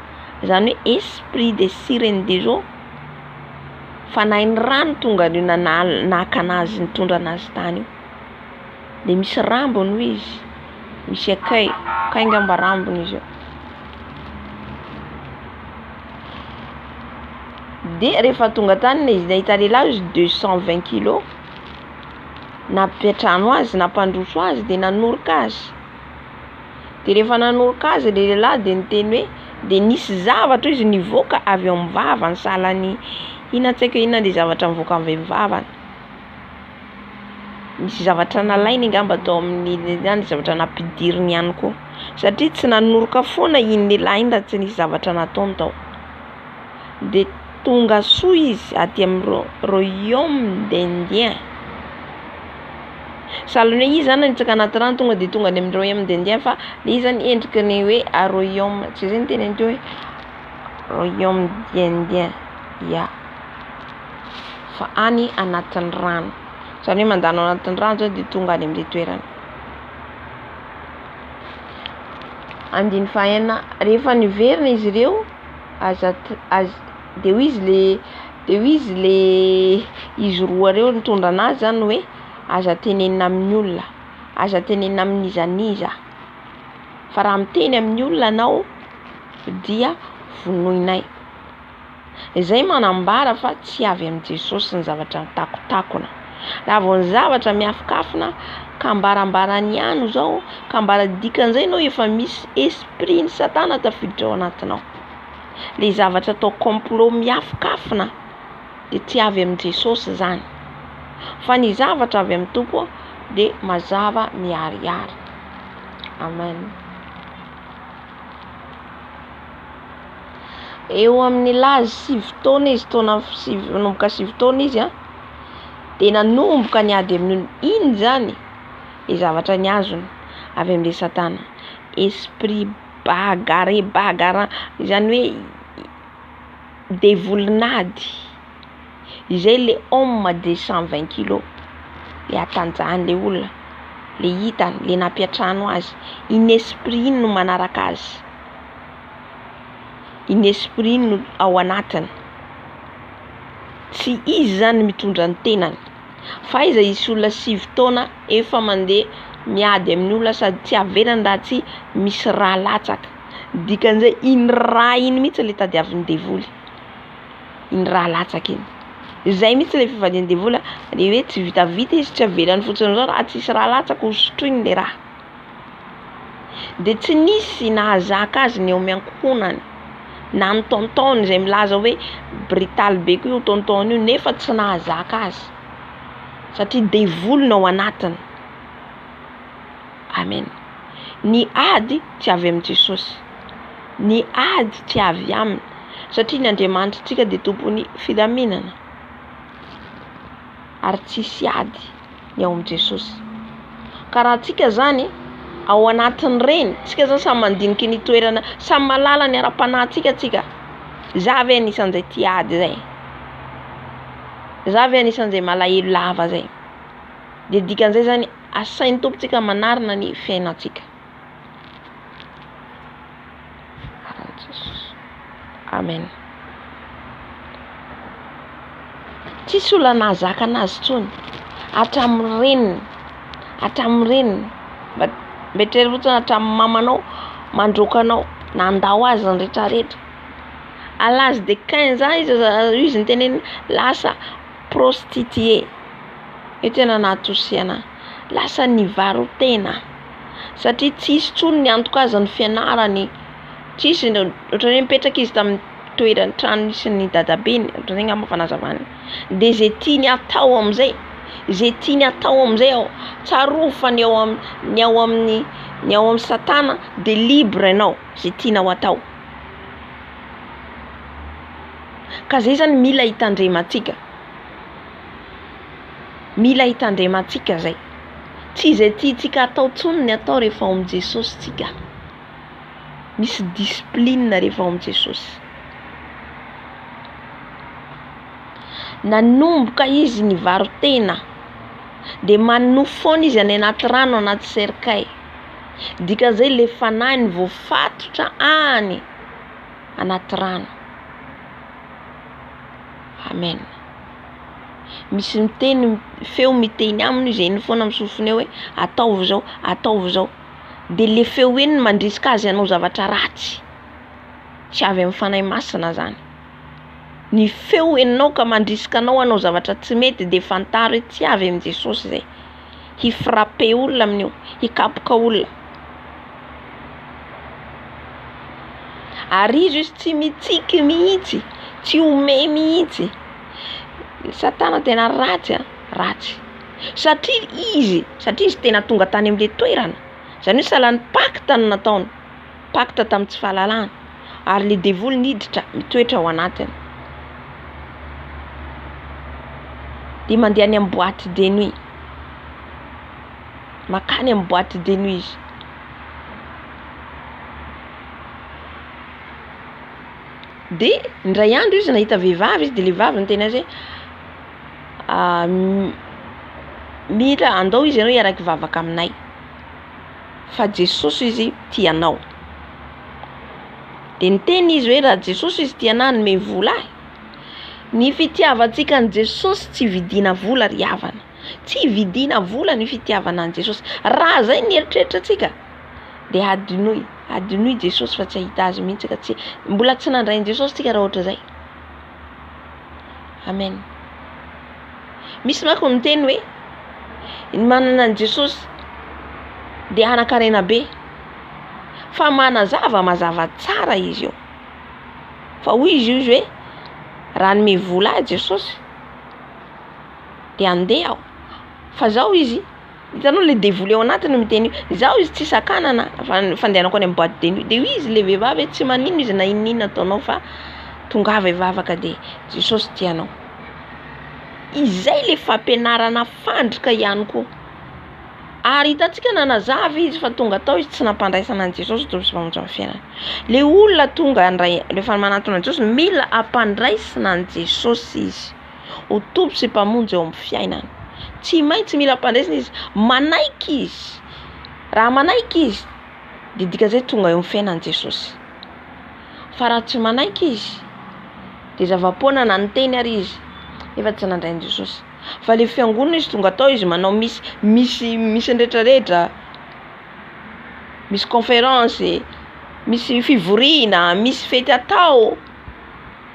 zany hoe esprit de sirène déjà fanahin'ny rano tonga dia naka anazy nitondra anazy tany io. Dia misy rambony hoy izy, misy akay ngamba rambony izy io. Dia rehefa tonga tany izy nahita lehilahy izy 220 kg, napetrano azy, nampandroso azy dia nanoroka azy. Dia rehefa nanoroka azy le lehilahy dia niteny hoe dia nisy zavatra izy nivoaka avy ao amin'ny vavany, sahalany inona tsy haiko inona le zavatra mivoaka avy amin'ny vavany. Misy zavatra nalainy angamba atao amin'ny ihany, zavatra nampidiriny ihany koa satria tsy nanoroka foana iny lehilahy iny raha tsy nisy zavatra nataony tao. Dia tonga soa izy aty amin'ny royaume d'Indien. Sahalan'ny hoe izy zany nitsaka anaty rano tonga dia tonga any amin'ny royaume d'Indien, fa le izy zany endriky ny hoe a royaume, tsy zay ny teny teo hoe royaume d'Indien fa any anatin'ny rano, zany hoe mandalo anatin'ny rano zao dia tonga any amin'ilay toerana. Andiny fahaenina, rehefa niverina izy ireo dia izy roa reo nitondra anazy zany hoe aza tenenina amin'ny olona, aza tenenina amin'izaniza. Fa raha miteny amin'ny olona anao dia vonoinay. Izay manambara fa tsy avy amin'ny Jesosy ny zavatra mitakotakona. Raha vao ny zavatra miafokafona ka ambarambarany ihany zao, ka ambara dikan'izay ianao efa misy esprit ny Satana tafiditra ao anatinao. Le zavatra atao complot miafokafona dia tsy avy amin'ny Jesosy zany, fa ny zavatra avy amin'ny Tompo dia mazava miharihary. Amen. Eo amin'ny lazy 7 taona izy, nanomboka 7 taona izy dia nanomboka niady amin'ny iny zany le zavatra niazony avy amin'ilay Satana, esprit bagara, izany hoe devolinady, izay le homme de 120 kg le atanjahany le olona, le hitany, le nampiatrano azy. Iny esprit iny no manaraka azy, iny esprit iny no ao anatiny. Tsy izy zany mitondra ny tenany, fa iza isy olona 7 taona efa mandeha miady amin'ny olona sady tsy averany raha tsy misy raha latsaka. Dikan'izay iny raha iny mihitsy le tadiavin'ny devoly, iny raha latsaka iny. Izay mihitsy le fivadian'ny devoly, le hoe tsy vitavita izy, tsy averany fotsiny zao raha tsisy raha latsaka hosotroiny le raha. Dia tsy nisy nahazaka azy ny eo miankonany na ny tonton izay milaza hoe brutal be koa io tonton io, nefa tsy nahazaka azy satria devoly no ao anatiny. Amen. Ny ady tsy avy amin'ny Jesosy, ny ady tsy avy aminy, satria ny Andriamanitra tsika dia tompon'ny filaminana ary tsisy ady ny ao amin'ny Jesosy. Ka raha tsika zany ao anatin'ny reny, tsika zany samy mandiniky ny toerana, samy malala ny ara-panahintsika tsika. Za ve anisan'izay tia ady zay? Zavy anisan'izay malahelo lava zay. De dikan'izay zany asain'ny tompontsika manarina ny fiainantsika. Amen. Tsisy olona nahazaka anazy tsony hatramin'ny reniny betrehary fotsiny hatramin'ny mamanao mandrokanao nandao azy ny rehetrarehetra. À l'âge de 15 ans izy niteneny lasa prostituée. Io tena nahatosihana, lasa nivarotena satria tsisy tsony ny antoka azy ny fianarany. Tsisy ohatran'ny hoe mipetraka izy tamin'ny toerany trano nisy ny dadabeny, ohatran'izay ngamba fanazavany. De zay tiany atao amizay, ao tsarofa ny ao amin'ny satana de libre ianao zay tianao atao. Ka zay zany mila hitandremantsika zay. Tsy zay tiantsika atao tsony ny atao rehefa ao amin'i Jesosy tsika. Misy discipline rehefa ao amin'i Jesosy. Nanomboka izy nivarotena de manofona izy any anaty rano anaty cercueil. Dikan'izay le fanahy ny voafatotra any anaty rano. Amen. Misy miteny feo miteny aminy izy eny foana misofony hoe ataovy zao. De le feo eny mandrisika azy hanao zavatra ratsy. Tsy avy amin'ny fanahy masina zany. Ny feo eninao ka mandrisika anao hanao zavatra tsy mety de fantaro hoe tsy avy amin'ny Jesosy zay. Hifrape olona amin'io, hikapoka olona. Ary izy tsy mitsiky mihitsy, tsy ome mihitsy. Satana tena ratsy. Satria izy tena tonga tany amin'le toerana. Zany hoe salan'ny pacte ny nataony. Pacte tamin'ny tsy fahalalana. Ary le devoly niditra mitoetra ao anatiny. De mandeha any amin'ny boîte de nuit. Makany amin'ny boîte de nuit izy. De ndray andro izy nahita vehivavy izy de le vehivavy niteny azy mila andao izy ianao hiaraka vavaka aminay. Fa Jesosy izy tianao. De niteny izy hoe raha Jesosy izy tianao ny vola. Ny fitiavantsika ny Jesosy tsy vidina vola ry havana. Tsy vidina vola ny fitiavana ny Jesosy. Raha zay ny eritreretratsika de adinoy Jesosy fa tsy ahita azy mihitsy ka tsy mbola tsy nandray Jesosy tsika raha ohatra zay. Amen. Misy manko miteny hoe ny manana ny Jesosy de anakarena be. Fa mazava tsara izy io. Fa hoy izy hoe raha ny vola Jesosy de andeha aho. Fa zao izy hitanao le devoly ao anatiny miteny zao izy tsy sakanana fandehanako any amin'ny boîte de nuit. De izy le vehivavy tsy manino izy na inona ataonao fa tongava hivavaka de Jesosy tianao. Izay le fampianarana fandrika ihany koa. Ary hitantsika nanazava izy fa tonga tao izy tsy nampandraisana an Jesosy toy sy famonjena fiainana. Le olona tonga andray rehefa manantona an Jesosy mila ampandraisana an Jesosy izy. Ho tompo sy mpamonjy eo amin'ny fiainana. Tsy maintsy mila ampandraisana izy, manaiky izy. Raha manaiky izy de dikan'izay tonga eo amin'ny fiainan Jesosy. Fa raha tsy manaiky izy de zava-poana na niteny ary izy efa tsy nandray an Jesosy. Fa le fiangonana izy tonga tao izy manao misy rehetrarehetra, misy conférence, misy fivoriana, misy fety atao.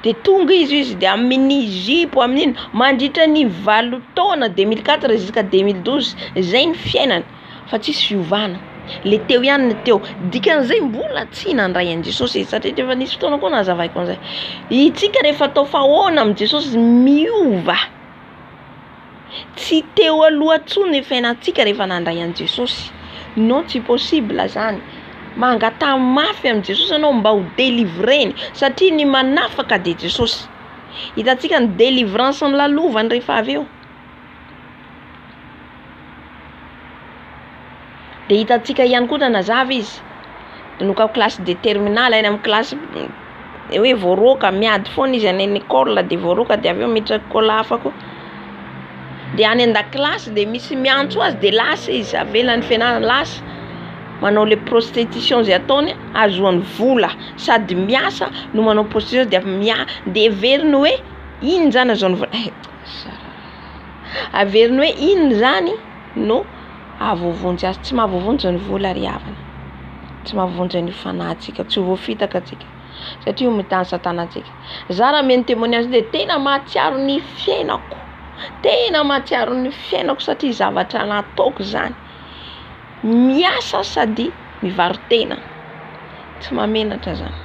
De tonga izy de amin'ny jipo amin'ny mandritra ny 8 taona 2004 jusqu'à 2012 zay ny fiainany fa tsisy fiovana. Le teo ihany ny teo. Dikan'izay mbola tsy nandray an Jesosy satria efa nisy fotoana koa nazavaiko an'izay. Itsika rehefa atao fahoana amin'ny Jesosy miova. Tsy teo aloha tsony ny fiainantsika rehefa nandray an Jesosy. Non, tsy possible zany. Mangata mafy amin'ny Jesosy anao mba ho délivreny satria ny manafaka de Jesosy. Hitantsika ny délivrance ny lalovany rehefa avy eo. De hitantsika ihany koa nanazava izy. De nuk classe de terminale any amin'ny classe hoe voaroka miady foana izy any école de voaroka de avy eo miditra école hafa koa. dia any an-dakilasy dia misy miantso azy dia lasa izy avelany fianarana lasa manao le prostitution zay ataony azoany vola sady miasa no manao prostitution dia averiny hoe iny zany azoany vola averiny hoe iny zany no avovonjy azy tsy mahavovonjy ny vola ry havana tsy mahavovonjy ny fanahintsika tsy voafitaka atsika satria mitany satana atsika za raha meny témoignage dia tena mahatsiaro ny fiainako satria zavatra nataoko zany miasa sady mivarotena tsy mamenatra zany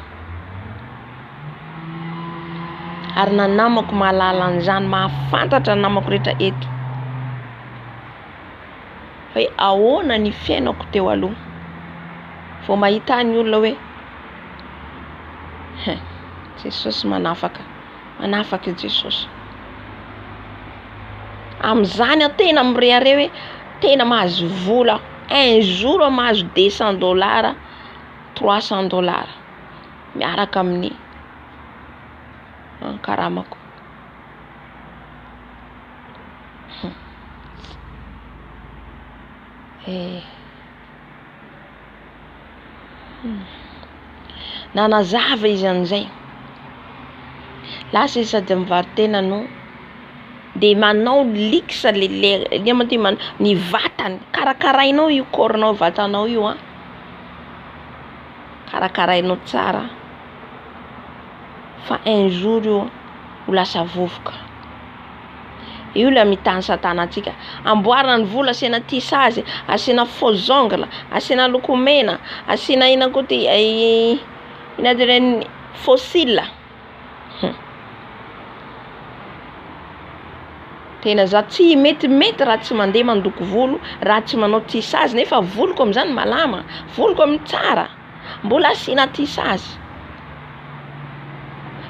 ary na namako mahalala an'izany mahafantatra ny namako rehetra eto hoe ahoana ny fiainako teo aloha vao mahita ny olona hoe Jesosy manafaka Jesosy am'izany aho tena mirehare hoe tena mahazo vola un jour aho mahazo $200 $300 miaraka amin'ny karamako nanazava izy an'izay lasa izy sady mivarotena no dia manao liksa ny vatany karakarainao io koronao vatanao io karakarainao tsara fa un jour io ho lasa vovoka io la mitany satana atsika amboarana ny vola asina tissage asina faux ongle asina lokomena asina ina koty inadireny fossile tena za tsy mety raha tsy mandeha mandoko volo raha tsy manao tissage nefa voloko am'izany malama voloko amin'ny tsara mbola asina tissage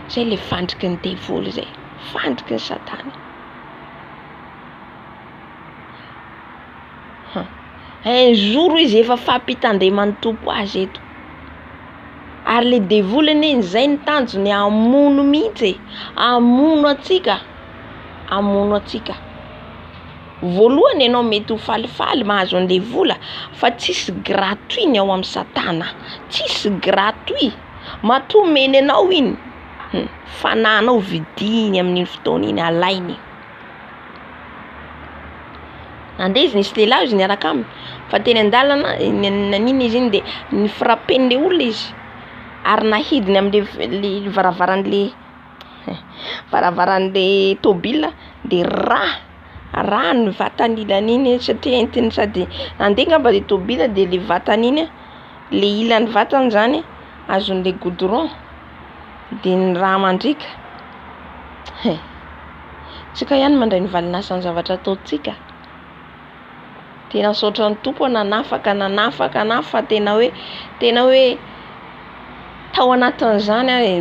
zay le fandriky ny devoly zay fandriky ny satana un jour izy efa fampitandeman'ny tompo azy eto ary le devoliny iny zay ny tanjony amono mihitsy amono atsika voalohany ianao mety ho falifaly mahazo an'le vola fa tsisy gratuit ny ao amin'ny satana tsisy gratuit matomeny anao iny fananao vidiny amin'ny fotoana iny alainy andeha izy nisy lehilahy izy niaraka aminy fa teny an-dalana naniny izy iny dia ny frappen'le olona izy ary nahidiny amin'le varavaran'le tôbila dia raha ny vatan'ilany iny satria entiny sady nandeha ngamba le tôbila dia le vatan'iny le ilan'ny vatany zany azon'le goudron dia ny raha mandrika tsika ihany mandray ny valinasa ny zavatra ataotsika tena saotra ny tompo nanafaka tena hoe tao anatin'izany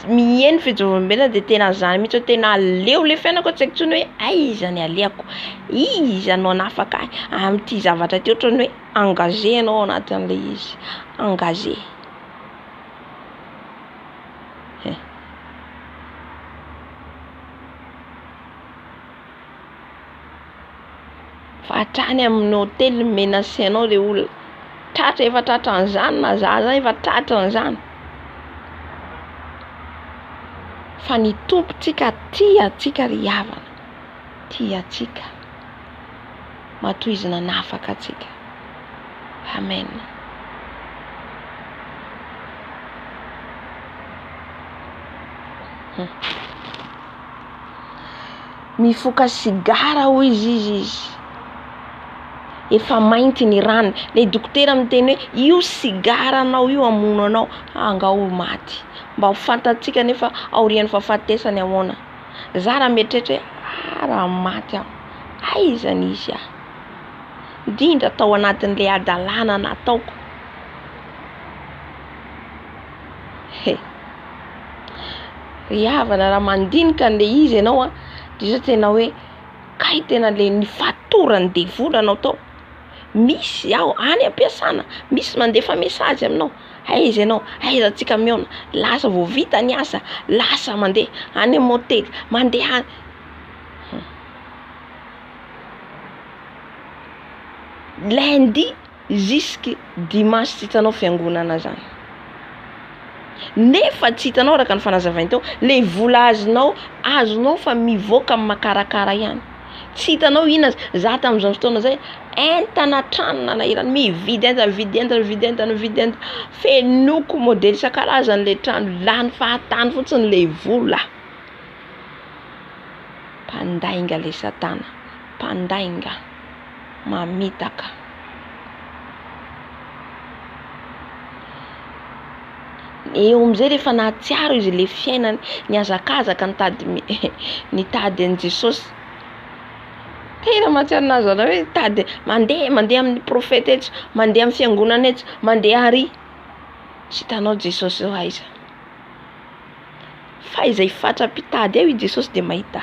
mihaino fijorovam-bela dia tena zany mihitsy tena aleo le fiainako atsaiko tsony hoe aiza ny aleako iza no anafaka amin'ity zavatra ty ohatrany hoe engagé anao anatin'le izy engagé fa hatrany amin'ny hôtely menacé anao le olona tratra efa tratra an'izany na zaza efa tratra an'izany fa ny tompontsika tia atsika ry havana tia atsika matoa izy nanafaka atsika amen mifoka sigara hoy izy efa mainty ny rano le dokotera miteny hoe io sigara anao io amono anao angao maty mba ho fantatsika nefa aorian'ny fahafatesany ahoana za raha mieritreritra hoe raha maty aho aiza nisy aho indrindra tao anatin'le adalana nataoko ry havana raha mandinika an'le izy ianao dia tena hoe kay tena le ny fatorany devoly anao tao misy aho any ampiasana misy mandefa message aminao aiza ianao aiza atsika miona lasa vao vita ny asa lasa mandeha any amin'ny hôtely mandeha lundi jusque dimanche tsy hitanao fiangonana zany. Nefa tsy hitanao araka ny fanazavainy teo le vola azonao fa mivoaka amin'ny makarakara ihany. Tsy hitanao ina za tamin'izao fotoana zay entana tranona na irany mividy entana fenoko modely isan-karazany le trano lany fahatany fotsiny le vola. Pandainga le satana, pandainga mamitaka. Eo amizay rehefa nahatsiaro izy le fiainany niazakazaka nitady an Jesosy. Tena mahatsiaro nazy hoe tady mandeha amin'ny profeta eto, mandeha amin'ny fiangonana eto, mandeha ary. Tsy hitanao Jesosy zao aiza. Fa izay fatra mpitady eo i Jesosy de mahita.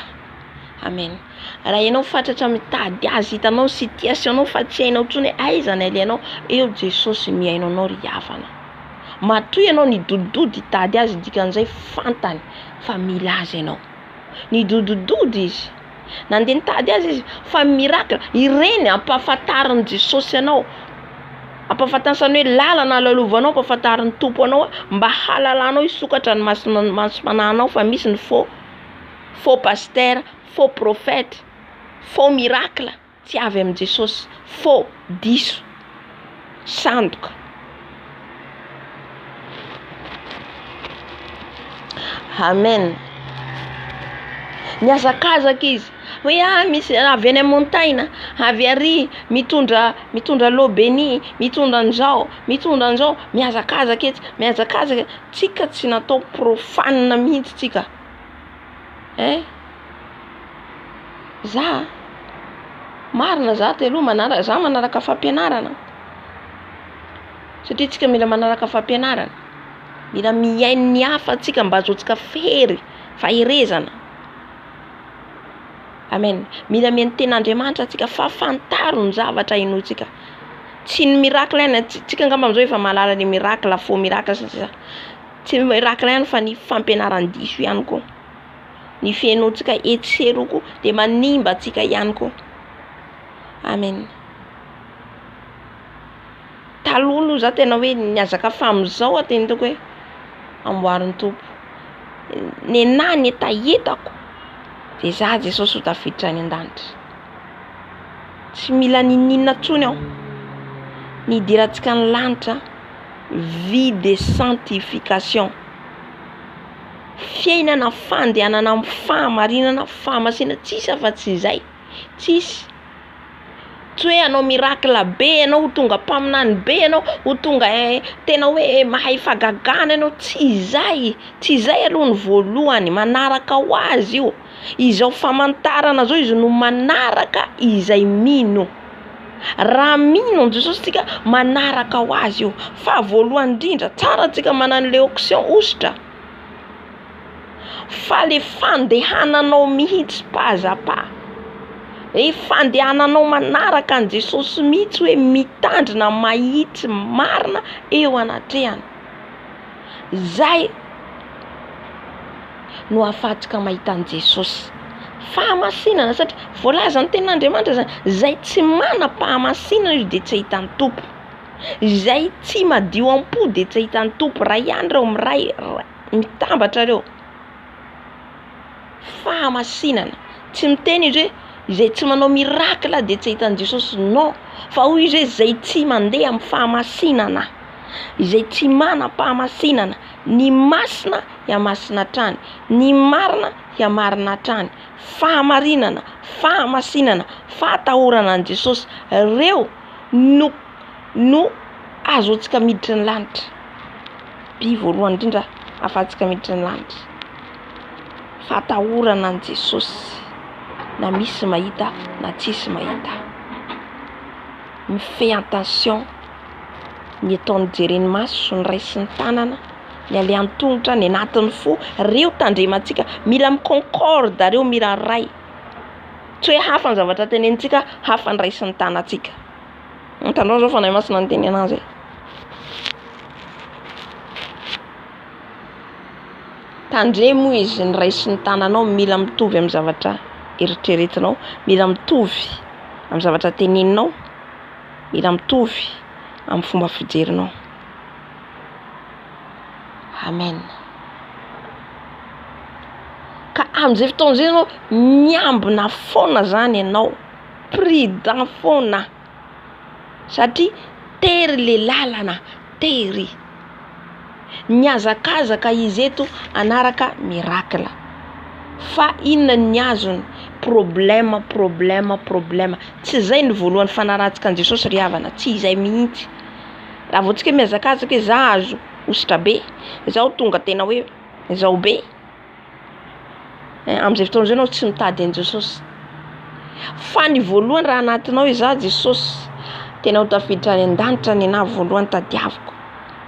Amen. Raha ianao fatratra mitady azy, hitanao situation fa tsy hainao tsony aiza ny alianao, eo Jesosy miainao anao ry havana. Matoy ianao nidodody hitady azy dikan'izay fantany fa mila azy ianao. Nidododody izy. Nandeha nitady azy izy fa miracle ireny ampahafantariny Jesosy anao. Ampahafantariny hoe lalana lalovanao, ampahafantariny tompo anao mba halalanao hisokatra ny maso-pananao fa misy ny faux pasteur, faux prophète, faux miracle tsy avy amin'ny Jesosy, faux diso sandoka. Amen. Niazakazaka izy hoe misy avy any montagne, avy ary mitondra l'eau bénie, mitondra an'izao, miazakazaka eto, miazakazaka. Tsika tsy natao profane mihitsy tsika. Za marina za teloha za manaraka fampianarana. Satria tsika mila manaraka fampianarana. Mila miaino ny hafa tsika mba azotsika fery, faherezana. Amen. Mila miaino ten'Andriamanitra tsika fafantaro ny zavatra hainotsika. Tsy ny miracle ihany, tsika angamba amizao efa mahalala ny miracle, faux miracle satria tsy miracle ihany fa ny fampianaran-diso ihany koa. Ny fiainotsika etseroko de manimba tsika ihany koa. Amen. Talolo za tena hoe niazaka famizao ateny hitako hoe amboarin'ny tompo. Nenany etaetako de za Jesosy ho tafiditra any an-danitra. Tsy mila ninina tsony aho. Nidirantsika ny lanitra vie de sanctification. Fiainana fandehanana amin'ny fahamarinana, fahamasina tsisy afa-tsy izay. Tsisy. Tsy hoe anao miracle be anao ho tonga mpaminany be anao ho tonga tena hoe mahay fagagana anao, tsy izay. Tsy izay aloha ny voalohany, manaraka ho azy io. Izao famantarana zao izy no manaraka izay mino. Raha mino ny Jesosy tsika manaraka ho azy io. Fa voalohany indrindra tsara tsika manano le onction ositra. Fa le fandehananao mihitsy pazapa. Fandehananao manaraka an Jesosy mihitsy hoe mitandrina mahitsy marina eo anatrehany. Zay no ahafahantsika mahita an Jesosy. Fahamasinana satria voalaza ny ten'Andriamanitra zany, zay tsy manam-pahamasinana io de tsy ahitany tompo. Zay tsy madio am-po de tsy ahitany tompo. Raha ihany reo miray mitambatra reo. Fahamasinana. Tsy miteny izy hoe izay tsy manao miracle de tsy ahitany Jesosy, non. Fa hoy izy hoe zay tsy mandeha amin'ny fahamasinana, izay tsy manam-pahamasinana. Ny masina ya masina trany, ny marina ya marina trany. Fahamarinana, fahamasinana, fahatahorana an Jesosy, reo no azotsika miditra ny lanitra. Bi voalohany indrindra ahafahantsika miditra ny lanitra. Fahatahorana an Jesosy, na misy mahita na tsisy mahita. Mifehy attention ny ataon'ny jereny maso, ny ray sy ny tanana, ny alehan'ny tongotra, ny anatin'ny fo, reo tandremantsika mila mi-concorde reo miraray. Tsy hoe hafa ny zavatra tenenitsika, hafa ny ray sy ny tanantsika. Hitanao zao fanahy masina ny teny anazy. Tandremo izy ny ray sy ny tananao mila mitovy amin'ny zavatra eritreretinao, mila mitovy amin'ny zavatra teneninao. mila mitovy amin'ny fomba fijerinao. Amen. Ka amin'izay fotoana izay ianao miambina foana zany ianao, prudent foana, satria tery le lalana, tery. Niazakazaka izy eto anaraka miracle. Fa inona ny azony? Problème. Tsy izay ny voalohany fanaratsika an Jesosy ry havana, tsy izay mihitsy. Raha vao tsika miazakazaka hoe za azo ositra be, zaho tonga tena hoe zao be. Amin'izay fotoana izay ianao tsy mitady an Jesosy. Fa ny voalohany raha anatinao hoe za Jesosy tena ho tafiditra any an-danitra ny anahy voalohany tadiaviko.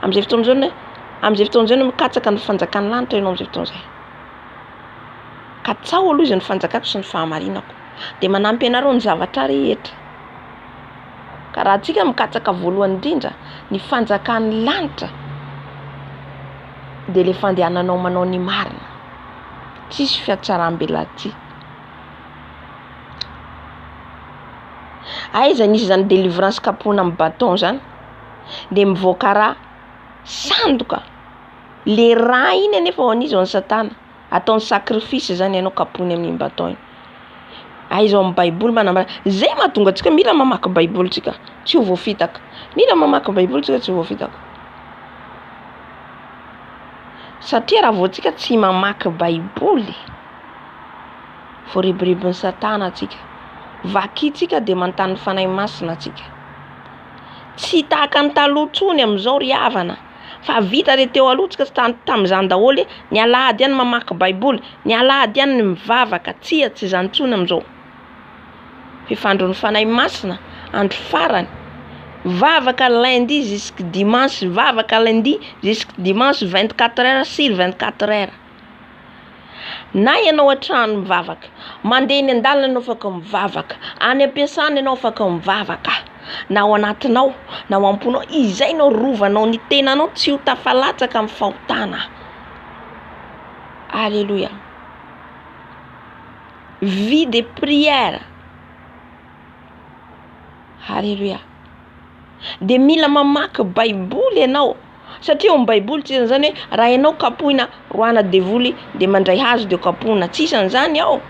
Amin'izay fotoana izay no mikatsaka ny fanjakan'ny lanitra ianao amin'izay fotoana izay. Ka tsao aloha izy ny fanjakako sy ny fahamarinako, dia manampy anareo ny zavatra rehetra. Ka raha tsika mikatsaka voalohany indrindra ny fanjakan'ny lanitra, dia le fandehananao manao ny marina, tsisy fiatsaram-belatsy. Aiza nisy zany délivrance kapoana amin'ny baton zany, dia mivoaka raha sandoka. Le raha iny anefa ho an'izy ho an'ny Satana, ataony sacrifice zany ianao kapoany amin'ny baton iny. Aiza amin'ny Baiboly manambara zay mahatonga antsika mila mamaky Baiboly tsika tsy ho voafitaka. Mila mamaky Baiboly tsika tsy ho voafitaka. Satria raha vao tsika tsy mamaky Baiboly, voariboribon'ny Satana atsika, vakitsika dia manontany fanahy masina atsika. Tsy tahaka ny taloha tsony amin'izao ry havana, fa vita re teo aloha tsika tamin'izany daholo ny alahady ihany mamaky Baiboly, ny alahady ihany mivavaka, tsy izany tsony amin'izao. Fifandron'ny fanahy masina andro farany, vavaka lundi jusqu'à dimanche, vavaka lundi jusqu'à dimanche 24 heures sur 24 heures. Na ianao an-trano mivavaka, mandeha eny an-dalana ianao afaka mivavaka, any am-piasana ianao afaka mivavaka, na ao anatinao na ao am-ponao, izay no rovanao ny tenanao tsy ho tafalatsaka amin'ny fahotana. Alléluia. Vie de prière. Alléluia. Dia mila mamaky Baiboly ianao, satria amin'ny Baiboly tsy zany hoe raha ianao kapohina roana devoly dia mandray hazo dia kapohina, tsy isan'izany ao.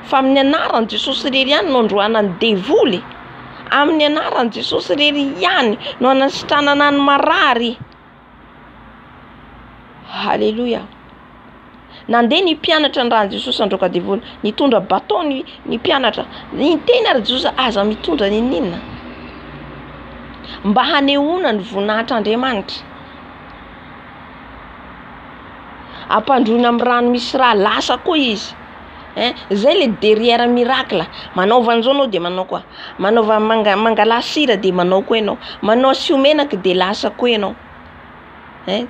Fa amin'ny anaran'i Jesosy irery ihany no androana ny devoly. Amin'ny anaran'i Jesosy irery ihany no anasitranana ny marary. Alléluia. Nandeha ny mpianatra ny rahan'i Jesosy androaka devoly, nitondra baton ny mpianatra, niteny ary Jesosy aza mitondra ninina mba hanehoana ny voninahitr'Andriamanitra. Ampandroina amin'ny rano misy raha lasa koa izy. Zay le derrière miracle. Manaova an'izao anao dia manao koa. Manaova mangala sira dia manao koa ianao. Manao siomenaka dia lasa koa ianao.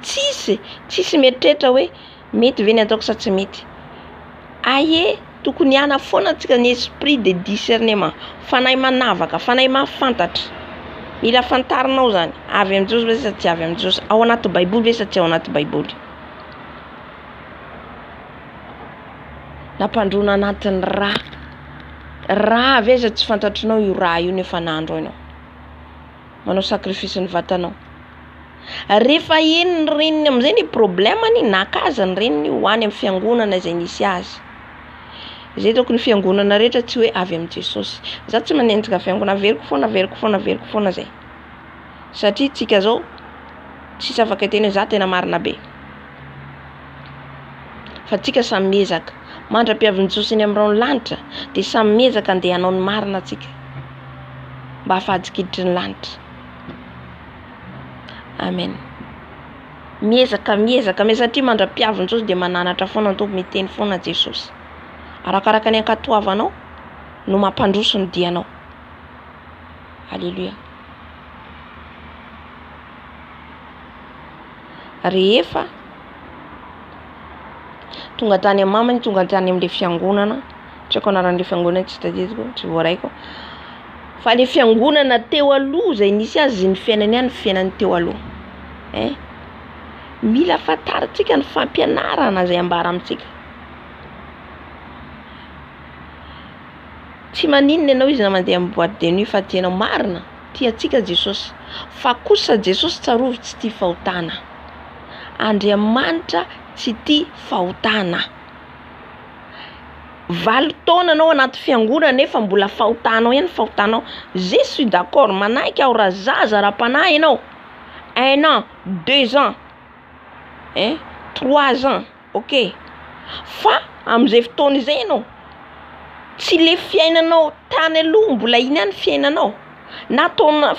Tsisy mieritreritra hoe mety ve ny ataoko sa tsy mety. Aie, tokony hiana foana antsika ny esprit de discernement, fanahy manavaka, fanahy mahafantatra. Mila fantarinao zany, avy amin'ny Jesosy ve sa tsy avy amin'ny Jesosy, ao anaty Baiboly ve sa tsy ao anaty Baiboly. Nampandroana anatin'ny raha avy aiza tsy fantatrinao io raha io nefa nandro ianao. Manao sacrifice ny vatanao. Rehefa eny ny reniny amin'izay ny problemany, nakaza ny reniny ho any amin'ny fiangonana izay nisy azy. Izay tokony fiangonana rehetra tsy hoe avy amin'ny Jesosy. Za tsy manenjika fiangonana, averiko foana zay. Satria tsika zao tsisy afaka teny za tena marina be. Fa tsika samy miezaka mandra-piavin'i Jesosy eny amin'ny lanitra, dia samy miezaka andeha hanao ny marina atsika mba hafahadikiditry ny lanitra. Amen. Miezaka satria mandra-piavin'i Jesosy dia mananatra foana tompo, miteny foana Jesosy. Arakaraka ny ankatoavanao no mampandroso ny dianao. Alléluia. Rehefa tonga tany amin'ny mamany, tonga tany amin'ilay fiangonana, tsy haiko anaran'ilay fiangonana tsy tadidiko, tsy voaraiko. Fa le fiangonana teo aloha izay nisy azy ny fiainany ihany fiainany teo aloha. Mila fantarintsika ny fampianarana izay ambara amintsika. Tsy maninona ianao izy na mandeha amin'ny boîte de nuit fa tianao marina, tiantsika Jesosy, fa kosa Jesosy tsarovy tsy tia fahotana. Andriamanitra tsy tia fahotana. 20 taona anao anaty fiangonana nefa mbola fahotanao ihany fahotanao. Je suis d'accord, manaiky aho raha zaza raha-panahy ianao. 1 an, 2 ans, 3 ans, ok. Fa amin'izay fotoana izay ianao, tsy le fiainanao tany aloha mbola iny ihany fiainanao. Na taona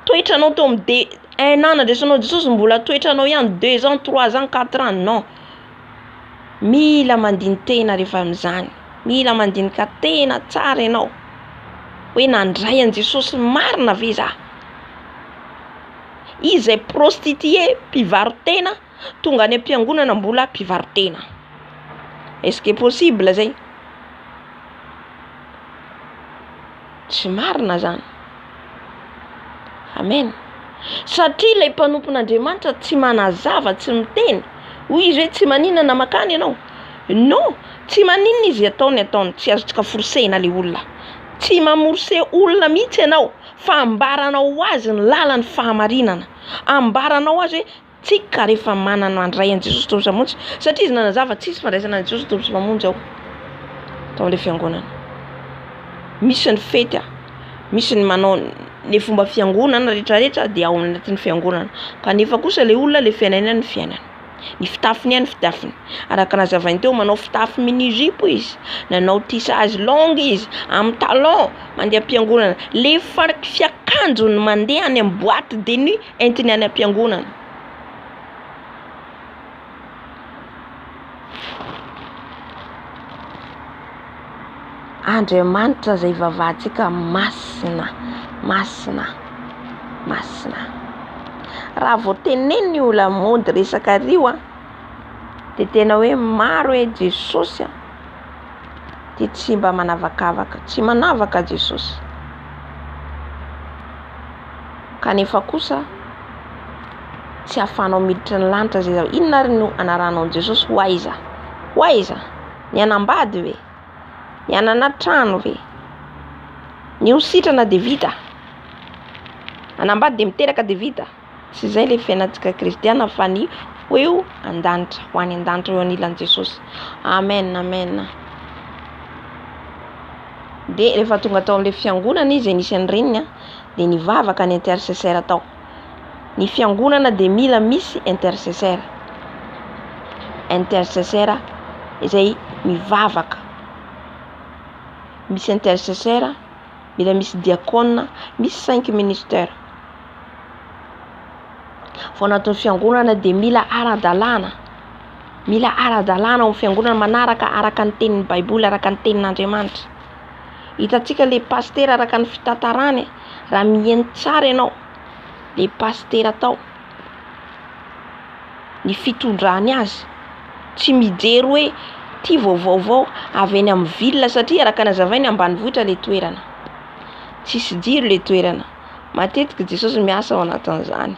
toetranao tao amin'ny 1 an nadresanao Jesosy mbola toetranao ihany 2 ans, 3 ans, 4 ans, non. Mila mandiny tena rehefa amin'izany. Mila mandinika tena tsara ianao. Hoe nandray an Jesosy marina ve za? Izay prostituée mpivarotena tonga any am-piangonana mbola mpivarotena. Est-ce que possible zay? Tsy marina zany. Amen. Satria ilay mpanompon'Andriamanitra tsy manazava, tsy miteny. Hoy izy hoe tsy maninana makany ianao. Non, tsy maninana izy ataony, tsy azotsika forsena le olona. Tsy mamorse olona mihitsy ianao, fa ambaranao azy ny lalany fahamarinana. Ambaranao azy hoe tsika rehefa manana andray an Jesosy tao samonjy. Satria izy nanazava tsisy fandraisana an Jesosy tao samonjy ao. Tao amin'ilay fiangonana. Misy ny fety, misy ny manao ny fomba fiangonana rehetrarehetra dia ao anatin'ny fiangonana. Kanefa kosa le olona le fiainana ny fiainana. Ny fitafiny ihany fitafiny. Araka nazavainy teo manao fitafy mini-jupe izy, nanao tissage long izy, amin'ny talon mandeha am-piangonana. Le fiakanjony mandeha any amin'ny boîte de nuit entiny any am-piangonana. Andriamanitra zay vavahantsika masina. Raha vao teneniny ho lamaody resaka rio dia tena hoe maro hoe Jesosy dia tsy mba manavakavaka, tsy manavaka Jesosy. Kanefa kosa tsy ahafahanao miditra ny lanitra zay inona ary no anaranao Jesosy? Hoaiza? Ny anambady ve? Ny anana trano ve? Ny hositrana dia vita. Anambady dia miteraka dia vita. Tsy izay le fiainantsika kristiana fa ny hoe an-danitra, ho any an-danitra eo anilan'i Jesosy. Amen. Dia rehefa tonga tao amin'ilay fiangonana izy nisy ny reniny dia nivavaka ny intercesseur tao. Ny fiangonana dia mila misy intercesseur. Intercesseur izay mivavaka. Misy intercesseur, mila misy diakona, misy 5 ministères. Fao anatin'ny fiangonana dia mila ara-dalàna. Mila ara-dalàna ao fiangonana araka ny tenin'ny Baiboly, araka ny tenin'Andriamanitra. Hitantsika le pasteur araka ny fitantarany, raha mihaino tsara ianao le pasteur atao, ny fitondrany azy, tsy mijery hoe ty vaovao avy any amin'ny ville satria araka nazavainy ambanivohitra le toerana. Tsisy jiro le toerana. Matetika Jesosy miasa ao anatin'izany.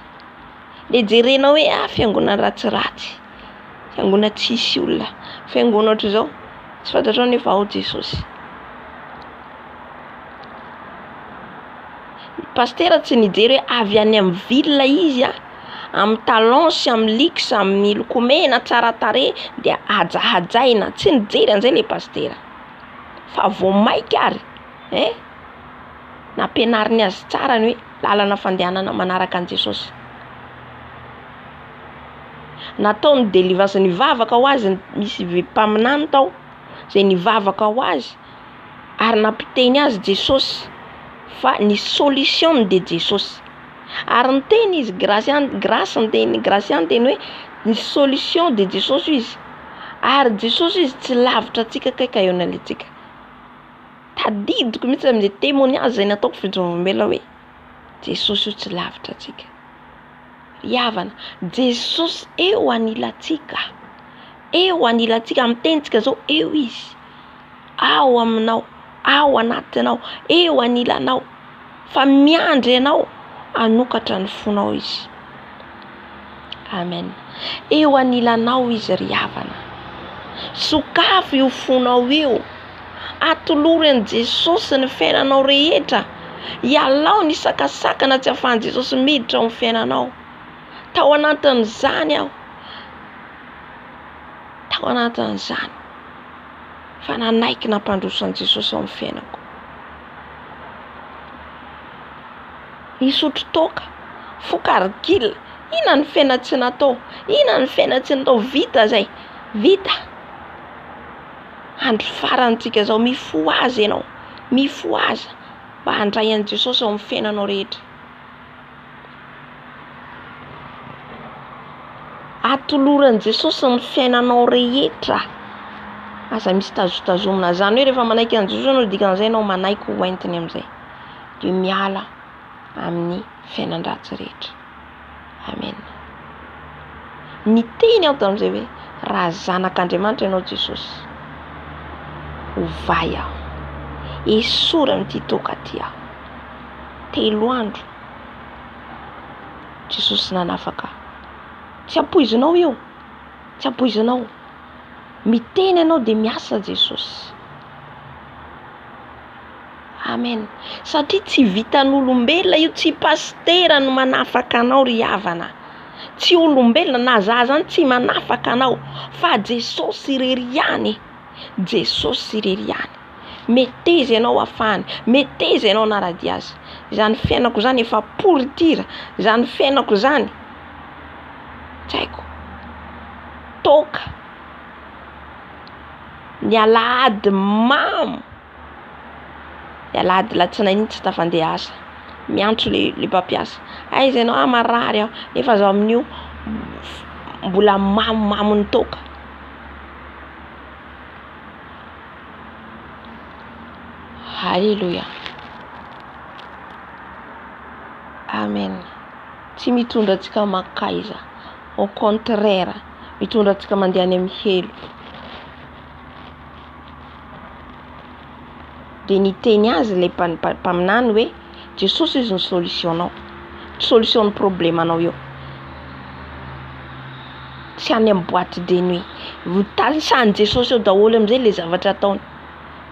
Le jerenao hoe fiangonana ratsiratsy, fiangonana tsisy olona, fiangonana ohatra izao, tsy fantatrao nefa ao Jesosy. Pasteur tsy nijery hoe avy any amin'ny ville izy amin'ny talon sy amin'ny luxe, amin'ny lokomena tsara tarehy dia hajahajaina. Tsy nijery an'izay le pasteur. Fa vao maika ary, nampianariny azy tsara ny hoe lalana fandehanana manaraka an Jesosy. Natao ny délivrance, nivavaka ho azy, misy mpaminany tao izay nivavaka ho azy ary nampiteny azy Jesosy fa ny solution de Jesosy. Ary niteny izy grâce niteny hoe ny solution de Jesosy izy. Ary Jesosy izy tsy lavitra antsika kaiky eo analitsika. Tadidiko mihitsy amin'ilay témoignage izay nataoko fijovam-bela hoe Jesosy io tsy lavitra antsika. Riavana, Jesosy eo anilantsika. Eo anilantsika, amin'ny tenitsika zao eo izy. Ao aminao, ao anatinao, eo anilanao. Fa miandry ianao hanokatra ny fonao izy. Amen. Eo anilanao izy riavana. Sokafo io fonao io. Atolory an Jesosy ny fiainanao rehetra. Ialao ny sakasakana tsy ahafahan'i Jesosy miditra ao amin'ny fiainanao. Tao anatin'izany aho. Tao anatin'izany. Fa nanaiky nampandrosan'i Jesosy ao amin'ny fiainako. Misotro toaka, fokarikila, ina ny fiaina tsy natao, ina ny fiaina tsy natao, vita zay, vita. Andro farantsika zao mifo azy ianao, mifo azy mba handray an'i Jesosy ao amin'ny fiainanao rehetra. Atoloran'i Jesosy ny fiainanao rehetra. Aza misy tazotazomina zany hoe rehefa manaiky an'i Jesosy anao dikan'izay anao manaiky ho entiny amin'izay. Dia miala amin'ny fiainan-dratsy rehetra. Amen. Niteny aho tamin'izay hoe raha zanak'Andriamanitra ianao Jesosy, ovay aho, esorina amin'ity toka ty aho. 3 andro Jesosy nanafaka. Tsy ampoizinao io, tsy ampoizinao. Miteny ianao dia miasa Jesosy. Amen. Satria tsy vitan'olombelona io, tsy pastera no manafaka anao ry havana. Tsy olombelona na zany tsy manafaka anao, fa Jesosy irery ihany. Jesosy irery ihany. Meteza ianao afahany, meteza ianao narady azy. Zany fiainako zany efa poritira, zany fiainako zany. Tsy haiko. Toka. Ny alahady mamy. Ny alahady latsinainy tsy tafandeha asa. Miantso le mpampiasa. Aiza ianao marary aho. Nefa zaho amin'io mbola mamimamy ny toka. Halleluja. Amen. Tsy mitondra antsika makaiza. Au contraire, mitondra antsika mandeha any amin'ny helo. Dia niteny azy ilay mpaminany hoe Jesosy izy ny solutionao. Solution ny problemanao io. Tsy any amin'ny boîte de nuit. Talisan'i Jesosy eo daholo amin'izay ilay zavatra ataony.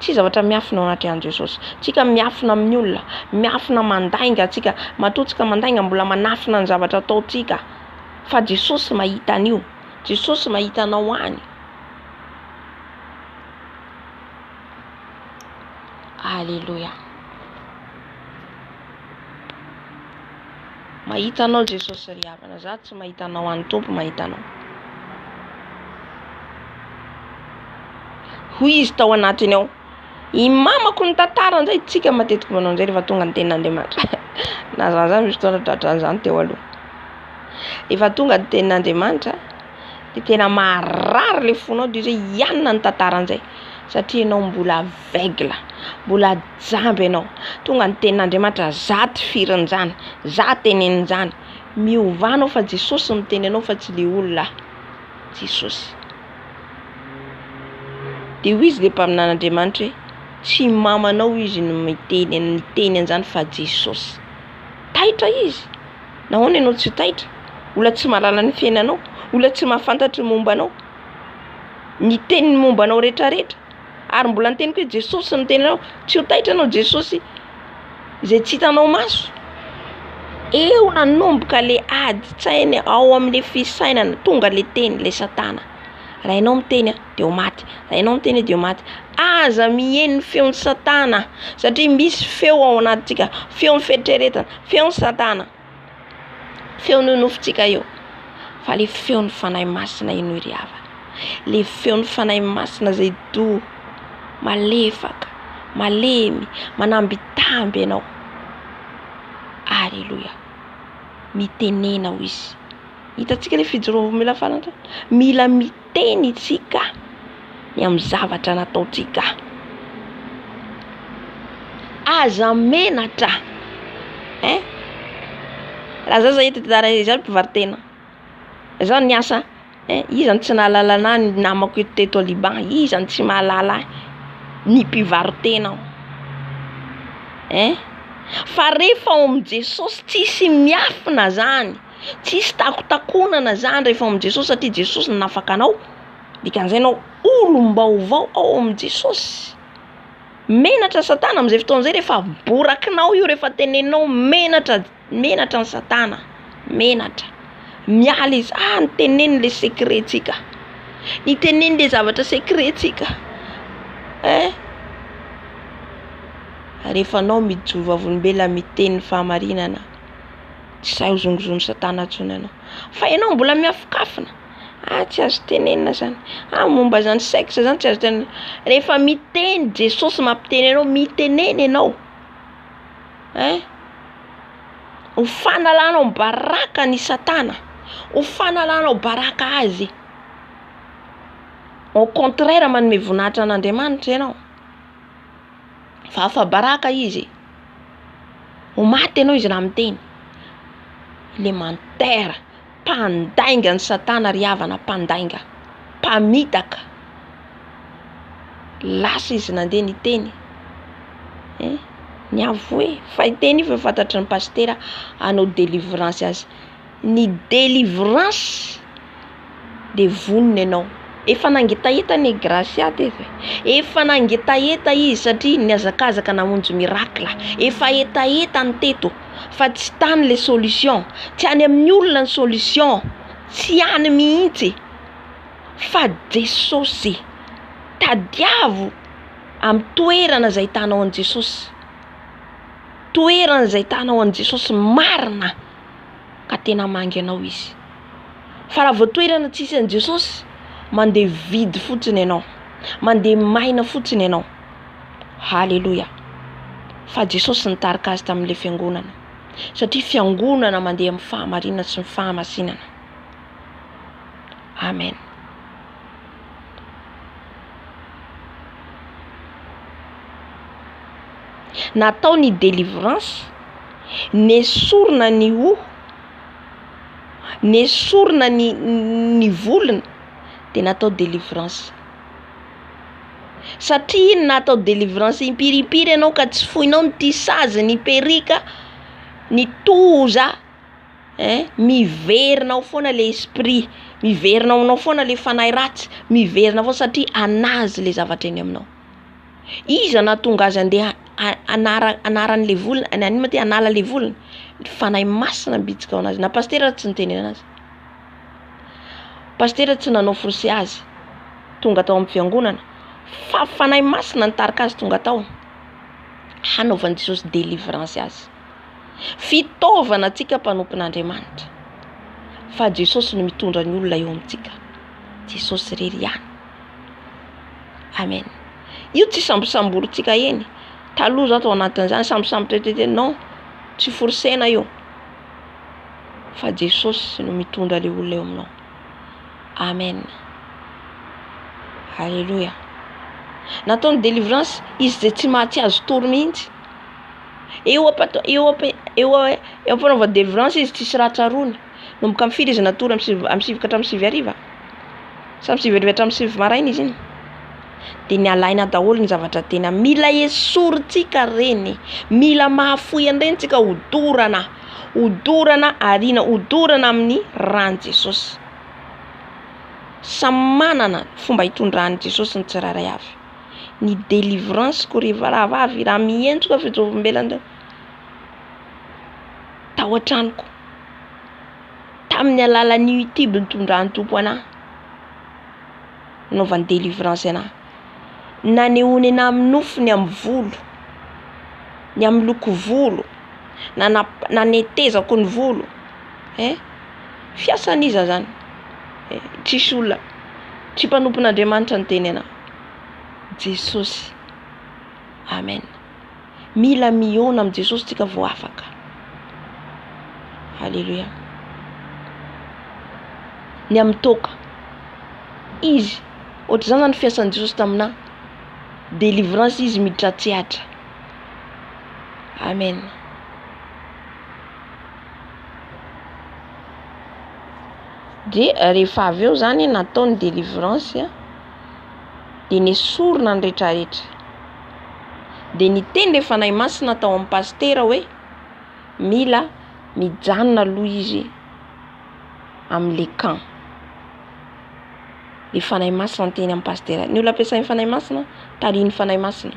Tsy zavatra miafina ao anaty an'i Jesosy. Tsika miafina amin'ny olona, miafina mandainga tsika, matotsika mandainga mbola manafina ny zavatra ataontsika. Fa Jesosy mahita an'io. Jesosy mahita anao any. Alléluia. Mahita anao Jesosy ry havana. Za tsy mahita anao any Tompo, mahita anao. Hoy izy tao anatiny ao. Imamako ny tantarany zay tsika matetika manao an'izay rehefa tonga ny tenin'Andriamanitra. Na zany misy fotoana tratran'izany teo aloha. Rehefa tonga ny tenin'Andriamanitra dia tena marary le fonao dia hoe ianona ny tantaran'izay. Satria ianao mbola aveugle, mbola jamby ianao. Tonga ny tenin'Andriamanitra zaty firin'izany, zaty tenenin'izany. Miovanao fa Jesosy miteny anao fa tsy le olona. Jesosy. Dia hoy izy le mpaminan'Andriamanitra hoe tsy mamanao izy no miteny an'izany fa Jesosy. Taitra izy. Nahoana ianao tsy taitra? Olona tsy mahalala ny fiainanao, olona tsy mahafantatra mombanao. Miteny ny mombanao rehetrarehetra. Ary mbola niteny hoe Jesosy no teny anao. Tsy ho taitra anao Jesosy izay tsy hitanao maso. Eo nanomboka le adi-tsainy ao amin'le fisainana tonga le teny le Satana. Raha ianao miteny dia ho maty. Raha ianao miteny dia ho maty. Aza mihaino ny feon'ny Satana. Satria misy feo ao anatintsika. Feon'ny fieritreretana. Feon'ny Satana. Feon'ny nofontsika eo. Fa le feon'ny fanahy masina ino ry havana. Le feon'ny fanahy masina izay do, malefaka, malemy, manambitamby ianao. Alléluia. Mitenena ho izy. Hitantsika le fijorovo mila faranta. Mila miteny itsika ny amin'ny zavatra nataontsika. Aza menatra. Raha zaza eto izany mpivarotena. Izany ny asa. Izany tsy nahalala anahy ny namako teto a Liban. Izany tsy mahalala ahy. Ny mpivarotena. Fa rehefa ao amin'i Jesosy tsisy miafina zany. Tsisy takotakonana zany rehefa ao amin'i Jesosy satria Jesosy nanafaka anao. Dikan'izay anao olom-baovao ao amin'i Jesosy. menatra satana amin'izay fotoan'izay rehefa borakinao io rehefa teneninao menatra ny satana menatra miala izy niteneny le secretsika niteneny le zavatra secretsika rehefa anao mijova volombela miteny fahamarinana tsy sahy hozongozony satana tsony anao fa ianao mbola miafokafina tsy azo tenenina zany momba zany sexe zany tsy azo tenenina rehefa miteny Jesosy mampiteny anao miteneny ianao ho fanalanao baraka ny satana ho fanalanao baraka azy au contraire manome voninahitra an'Andriamanitra ianao fa baraka izy ho maty ianao izy raha miteny le mantera mpandainga ny satana ry havana mpandainga mpamitaka lasa izy nandeha niteny ny avoe fa iteny fa fantatry ny pastera anao délivrance azy ny délivrance de vonona ianao efa nangetaheta ny graciate izy efa nangetaheta izy satria niazakazaka namonjy miracle efa etaeta ny teto fa tsy tany le solution tsy any amin'ny olona ny solution tsy any mihitsy fa Jesosy tadiavo amin'ny toerana izay tanao an Jesosy toerana izay tanao an Jesosy marina ka tena mangy anao izy fa raha vao toerana tsisy an Jesosy mandeha vide fotsiny ianao mandeha maina fotsiny ianao halleluja fa Jesosy nitarika azy tamin'ile fiangonana satria fiangonana mandeha amin'ny fahamarinana sy ny fahamasinana amen natao ny délivrance nesorina ny ho nesorina ny volona de natao délivrance satria natao délivrance impiripiry ianao ka tsy foinao ny tisazy ny perika ny toza miverinao foana le esprit miverinao anao foana le fanahy ratsy miverina foana satria anazy le zavatra eny aminao iza nahatonga azy andeha anaran'le volona animo ty anala le volona fanahy masina bitsika ao anazy na pastera tsy niteny anazy pastera tsy nanao forcé azy tonga tao amin'ny fiangonana fa fanahy masina nitarika azy tonga tao hanaovan'i Jesosy délivrance azy fitaovana antsika mpanompon'Andriamanitra fa Jesosy no mitondra ny olona eo amintsika Jesosy rery ihany amen io tsy sambosamborintsika eny taloha zao tao anatin'izany sambosambotra non tsy forcena io fa Jesosy no mitondra le olona eo aminao amen halleluja natao ny délivrance izy de tsy mahatsy azo tory mihitsy eo fanaova délivrance izy tsisy ratsarony nomboka amin'ny firy izy natory amin'ny sivy hatramin'ny sivy hariva sa amin'ny sivy hariva hatramin'ny sivy maraina izy iny de ny alaina daholo ny zavatra tena mila esorintsika reny mila mahafoy an'ireny tsika hodorana arina hodorana amin'ny rany Jesosy samy manana fomba hitondrahan'i Jesosy ny tsirairay avy ny délivrance ko rehefa raha avy raha mihenjoka fijorombelana tao an-tranoko tamin'ny alalan'ny YouTube nitondran'ny tompo anahy naovany délivrance anahy nanehoany anahy amin'ny nofony amin'ny volo ny amin'ny loko volo nanetezako ny volo fiasan'iza zany tsisy olona tsy mpanompon'Andriamanitra ny teny anahy Jesosy amen mila miona amin'ny Jesosy tsika vao afaka halleluja ny amin'ny toka izy ohatr'izany zany fiasan'i Jesosy taminahy délivrance izy miditra tsiatra amen de rehefa avy eo zany natao ny délivrance de nesorina ny rehetrarehetra de niteny le fanahy masina tao amin'ny pastera hoe mila mijanona aloha izy amin'le camp le fanahy masina niteny amin'ny pastera ny olona ampiasain'ny fanahy masina tarihin'ny fanahy masina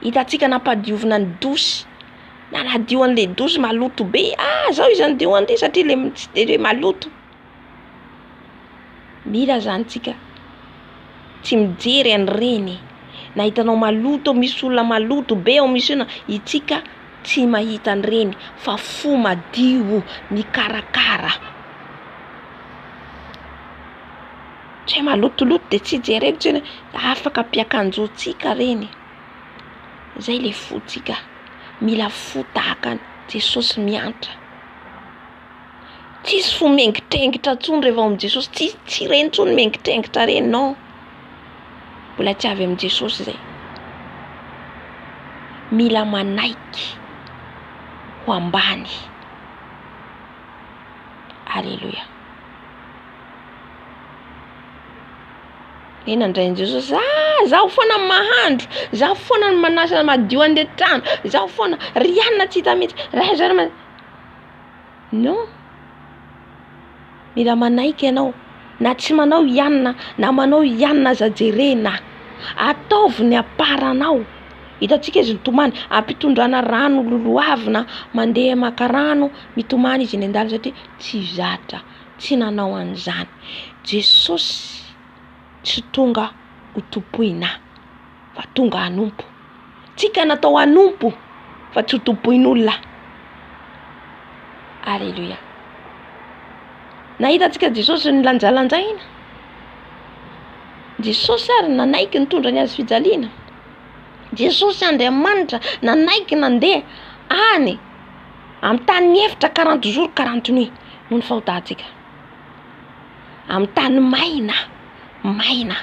Hitantsika nampadiovina ny dosy. Na nadio an'le dosy maloto be. Zao izy andio an'ity satria le maloto. Mila zany tsika. Tsy mijery an'ireny. Na hitanao maloto, misy olona maloto be ao misy ina, itsika tsy mahita an'ireny fa fo madio mikarakara. Tsy malotoloto de tsy jereko tsena afaka ampiakanjotsika reny. Zay le fotsika. Mila fo tahaka Jesosy miantra. Tsisy fo mengitengitra tsony rehefa am Jesosy. Tsy reny tsony mengitengitra reny, non. Mbola tsy avy am Jesosy zay. Mila manaiky ho ambany. Alléluia. Ena ndray Jesosy, zaho foana mahandro, zaho foana manasa madio an'le trano, zaho foana rianina tsy hita mihitsy. Non. Mila manaiky ianao, na tsy manao ianina, na manao ianina aza jerena. Ataovy ny aparanao. Hitantsika izy mitomany, ampitondrana rano loloavina, mandeha maka rano, mitomany izy eny an-dàlana satria tsy zatra, tsy nanao an'izany. Jesosy tsy tonga ho tompoina fa tonga hanompo. Tsika natao hanompo fa tsy ho tompoin'olona. Alléluia. Nahita tsika Jesosy nilanjalanjaina. Jesosy ary nanaiky nitondra ny azy fijaliana. Jesosy Andriamanitra nanaiky nandeha any amin'ny tany efitra 40 jours 40 nuits noho ny fahotantsika. Amin'ny tany maina.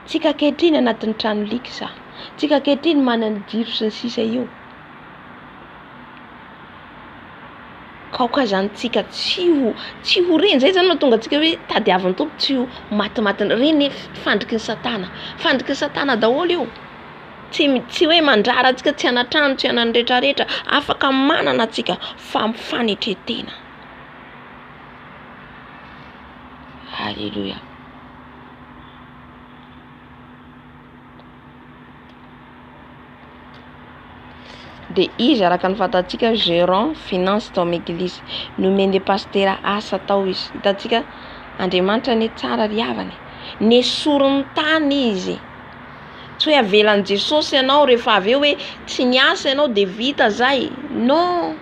Tsika kehitriny anatin'ny trano likisa. Tsika kehitriny manana jiro sy ny sisa io. Kaokazantsika tsy ho reny. Zay zany mahatonga antsika hoe tadiavin'ny tompo tsy ho matimaty. Reny fandriky ny Satana. Fandriky ny Satana daholo io. Tsy hoe mandrara antsika tsy anatrano, tsy anany rehetrarehetra. Afaka manana antsika fampifanitetena. Alléluia. De izy araka ny fantatsika gérant finance tao amin'ny église. Nomeny pasteur asa tao izy. Hitantsika Andriamanitra ne tsara riavany. Nesorony tany izy. Tsy hoe avelan'i Jesosy ianao rehefa avy eo hoe tsy niasa ianao de vita zay. Non.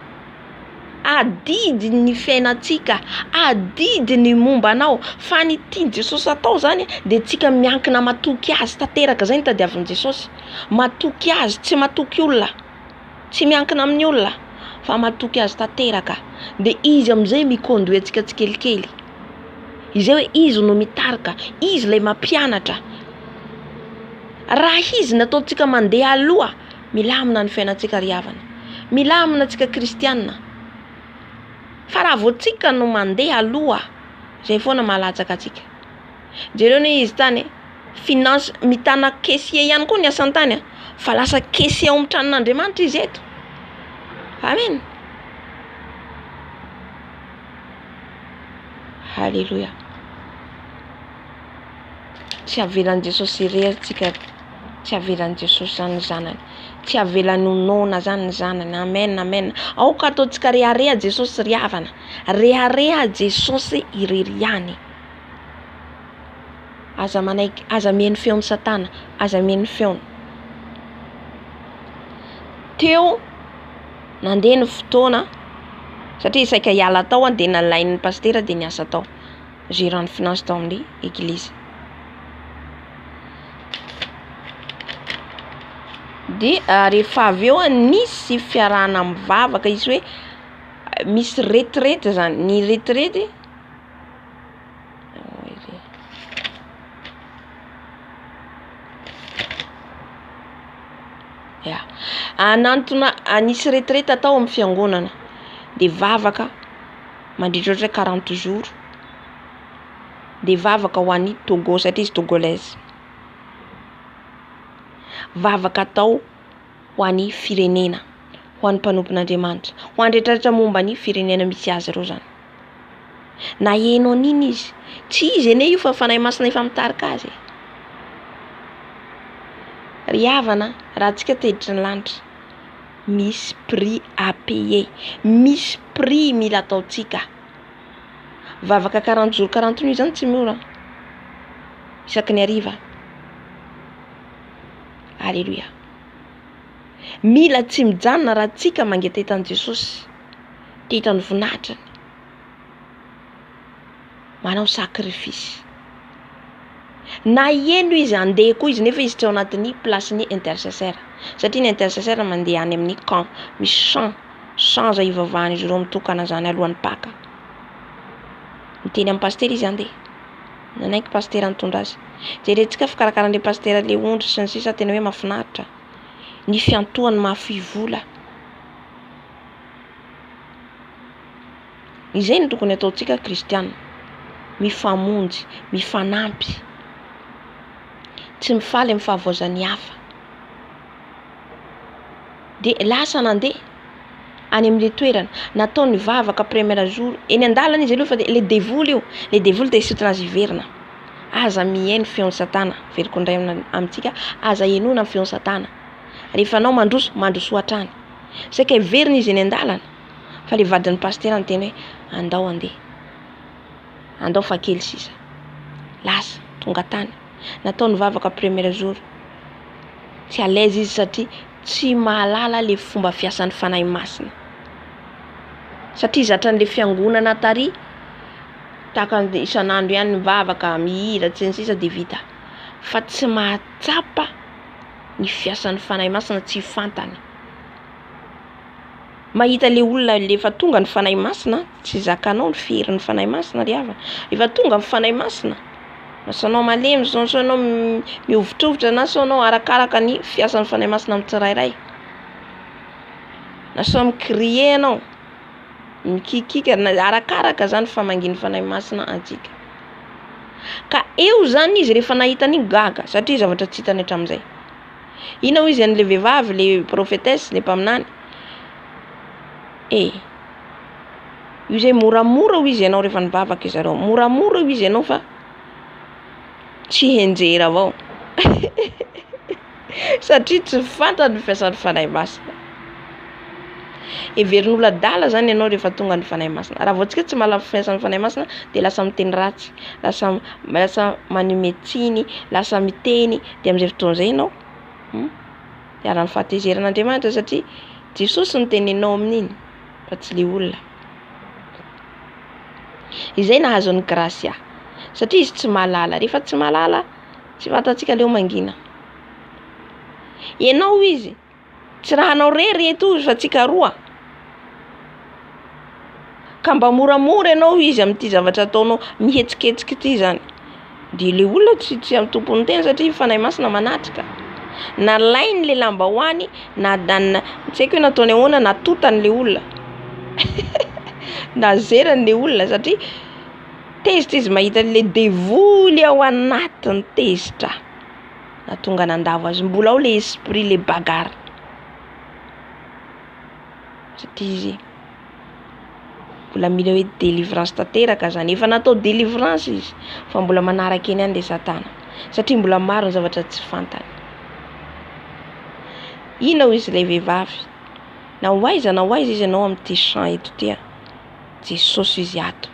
Adidy ny fiainantsika, adidy ny momba anao. Fa ny tiany Jesosy atao zany de tsika miankina matoky azy tanteraka. Zay ny tadiavin'i Jesosy. Matoky azy, tsy matoky olona. Tsy miankina amin'ny olona fa matoky azy tanteraka. De izy am'izay mikonduit antsika tsikelikely. Izay hoe izy no mitarika, izy lay mampianatra. Raha izy nataontsika mandeha aloha, milamina ny fiainantsika riavana. Milamina antsika kristianina. Fa raha vao tsika no mandeha aloha, zay foana malatsaka atsika. Jereo ne izy tany finance mitana caissier ihany koa ny asany tany, fa lasa caissier ao amin'ny tranon'Andriamanitra izy eto. Amen. Alléluia. Tsy avelan'i Jesosy irery tsy avelan'i Jesosy zany ny zanany. Tsy avelan'ny nona zany ny zanany. Amen, amen. Aoka ataontsika rehareha Jesosy riavana. Rehareha Jesosy irery ihany. Aza manaiky, aza mihaino feon'ny Satana, aza mihaino feony. Teo nandeha ny fotoana satria isaika hiala tao de nalain'ny pasteur de niasa tao. Gérant finance tao amin'ny église. De rehefa avy eo nisy fiarahana mivavaka izy hoe misy retraite zany. Ny retraite anantona anisy retraite atao amin'ny fiangonana de vavaka mandritra 40 jours de vavaka ho an'ny Togo satria izy togolaise. Vavaka atao ho an'ny firenena, ho an'ny mpanompon'Andriamanitra, ho andretraretra momba ny firenena misy azy reo zany. Na henao nini izy, tsy izy ene io fa fanahy masina efa mitarika azy. ry havana raha antsika teditra ny lanitra misy prix à payer, misy prix mila ataontsika. Vavaka 40 jours 40 nuits zany tsy mora isaky ny hariva. Alléluia. Mila tsy mijanona raha antsika mangeta hitan' Jesosy, te hitany vonatrany, manao sakrifisy. Na eno izy andeha koa izy nefa izy tsy ao anatin'ny place-ny intercesseur, satria ny intercesseur mandeha any amin'ny camp, misy champ zay ivavahany izy ireo mitokana zany alohan'ny paka. Miteny amin'ny pasteur izy andeha, nanaiky pasteur nitondra azy. Jerentsika fikarakaran'ilay pasteur le ondry sy ny sisa tena hoe mahafinaritra. Ny fiantohany mafy vola. Izay no tokony ataontsika kristiana, mifamonjy, mifanampy, tsy mifaly amin'ny fahavozan'ny hafa. De lasa nandeha any amin'ilay toerana nataony vavaka premier jour eny andalana izy aloha fa le devoly io, le devoly te hisotona azy iverina. Aza mihaino feon'ny satana, veriko indray amintsika, aza henona feon'ny satana. Rehefa anao mandroso hatrany. Saika iverina izy eny andalana, fa le vadin'ny pasteur ny teny hoe andao andeha. Andao fa kely sisa. Lasa tonga tany. Nataony vavaka premier jour. Tsy à l'aise izy satria tsy mahalala le fomba fiasan'ny fanahy masina. Satria zatran'le fiangonana tary taka isan'andro ihany mivavaka mihira tsy ny sisa de vita, fa tsy mahatsapa ny fiasan'ny fanahy masina, tsy fantany. Mahita le olona lefa tonga ny fanahy masina, tsy zakanao ny fiherin'ny fanahy masina ry havana. Efa tonga ny fanahy masina, na sanao malemy, sanao mihovitrovitra, na sanao arakaraka ny fiasan'ny fanahy masina amin'ny tsirairay. Na sanao mikrie anao, mikikika, arakaraka zany famangin'ny fanahy masina antsika. Ka eo zany izy rehefa nahita an'iny gaga, satria zavatra tsy hitany hatramin'izay. Ina izy an'le vehivavy, le prophétesse, le mpaminany. Io zay moramora izy ianao rehefa nivavaka izy areo. Moramora izy ianao fa tsy henjera avao. Satria tsy fantany fiasan'ny fanahy masina. Everin'olona adala zany ianao rehefa tonga ny fanahy masina. Raha vao tsika tsy mahalala fiasan'ny fanahy masina de lasa miteny ratsy, lasa manometsiny, lasa miteny, de amin'izay fotoana izay ianao de aran'ny fahatezeran'Andriamanitra satria Jesosy no teneninao amin'iny fa tsy le olona. Izay nahazo ny grâce satria izy tsy mahalala. Rehefa tsy mahalala, tsy fantatsika leo mangina. Ianao izy, tsy raha anao reto fa tsika roa. Ka mba moramora ianao izy amin'ity zavatra ataonao mihetsiketsiky ity zany. De le olona tsy amin'ny tompony teny satria fanahy masina manatrika. Na lainy le lambahoany, na danina, tsy haiko hoe nataony ahoana, natotany le olona. Na zerany le olona satria tezitra izy mahita le devoly ao anatiny tezitra. Na tonga nandavo azy, mbola ao le esprit, le bagarre. Satria izy mbola mila hoe délivrance tanteraka zany. Efa natao délivrance izy, fa mbola manaraka eny le satana. Satria mbola maro ny zavatra tsy fantany. Ina izy le vehivavy? Na hoaiza izy ianao amin'ity champ eto tia. Jesosy izy ato.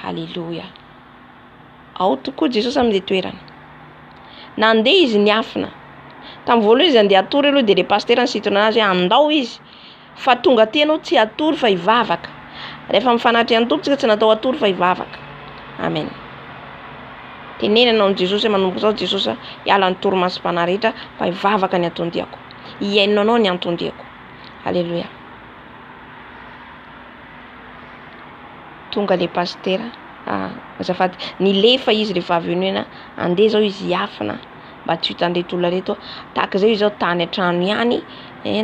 Halleluja. Ao tokoa Jesosy amin'ilay toerana. Nandeha izy niafina. Tamin'ny voalohany izy andeha atory aloha de le pasteur nisintona azy hoe andao izy. Fa tonga aty ianao tsy atory fa hivavaka. Rehefa mifanatry amin'ny tompo tsika tsy natao atory fa hivavaka. Amen. Tenenana amin'ny Jesosy manomboka zao Jesosy hiala ny torimasim-panahy rehetra fa hivavaka ny atondriako. Hiaino anao ny antondriako. Halleluja. Tonga le pasteur, azafady, nilefa izy rehefa avy eny andeha zao izy hiafina mba tsy hitan'reto olona reto. Tahaka izay izy zao tany an-trano ihany,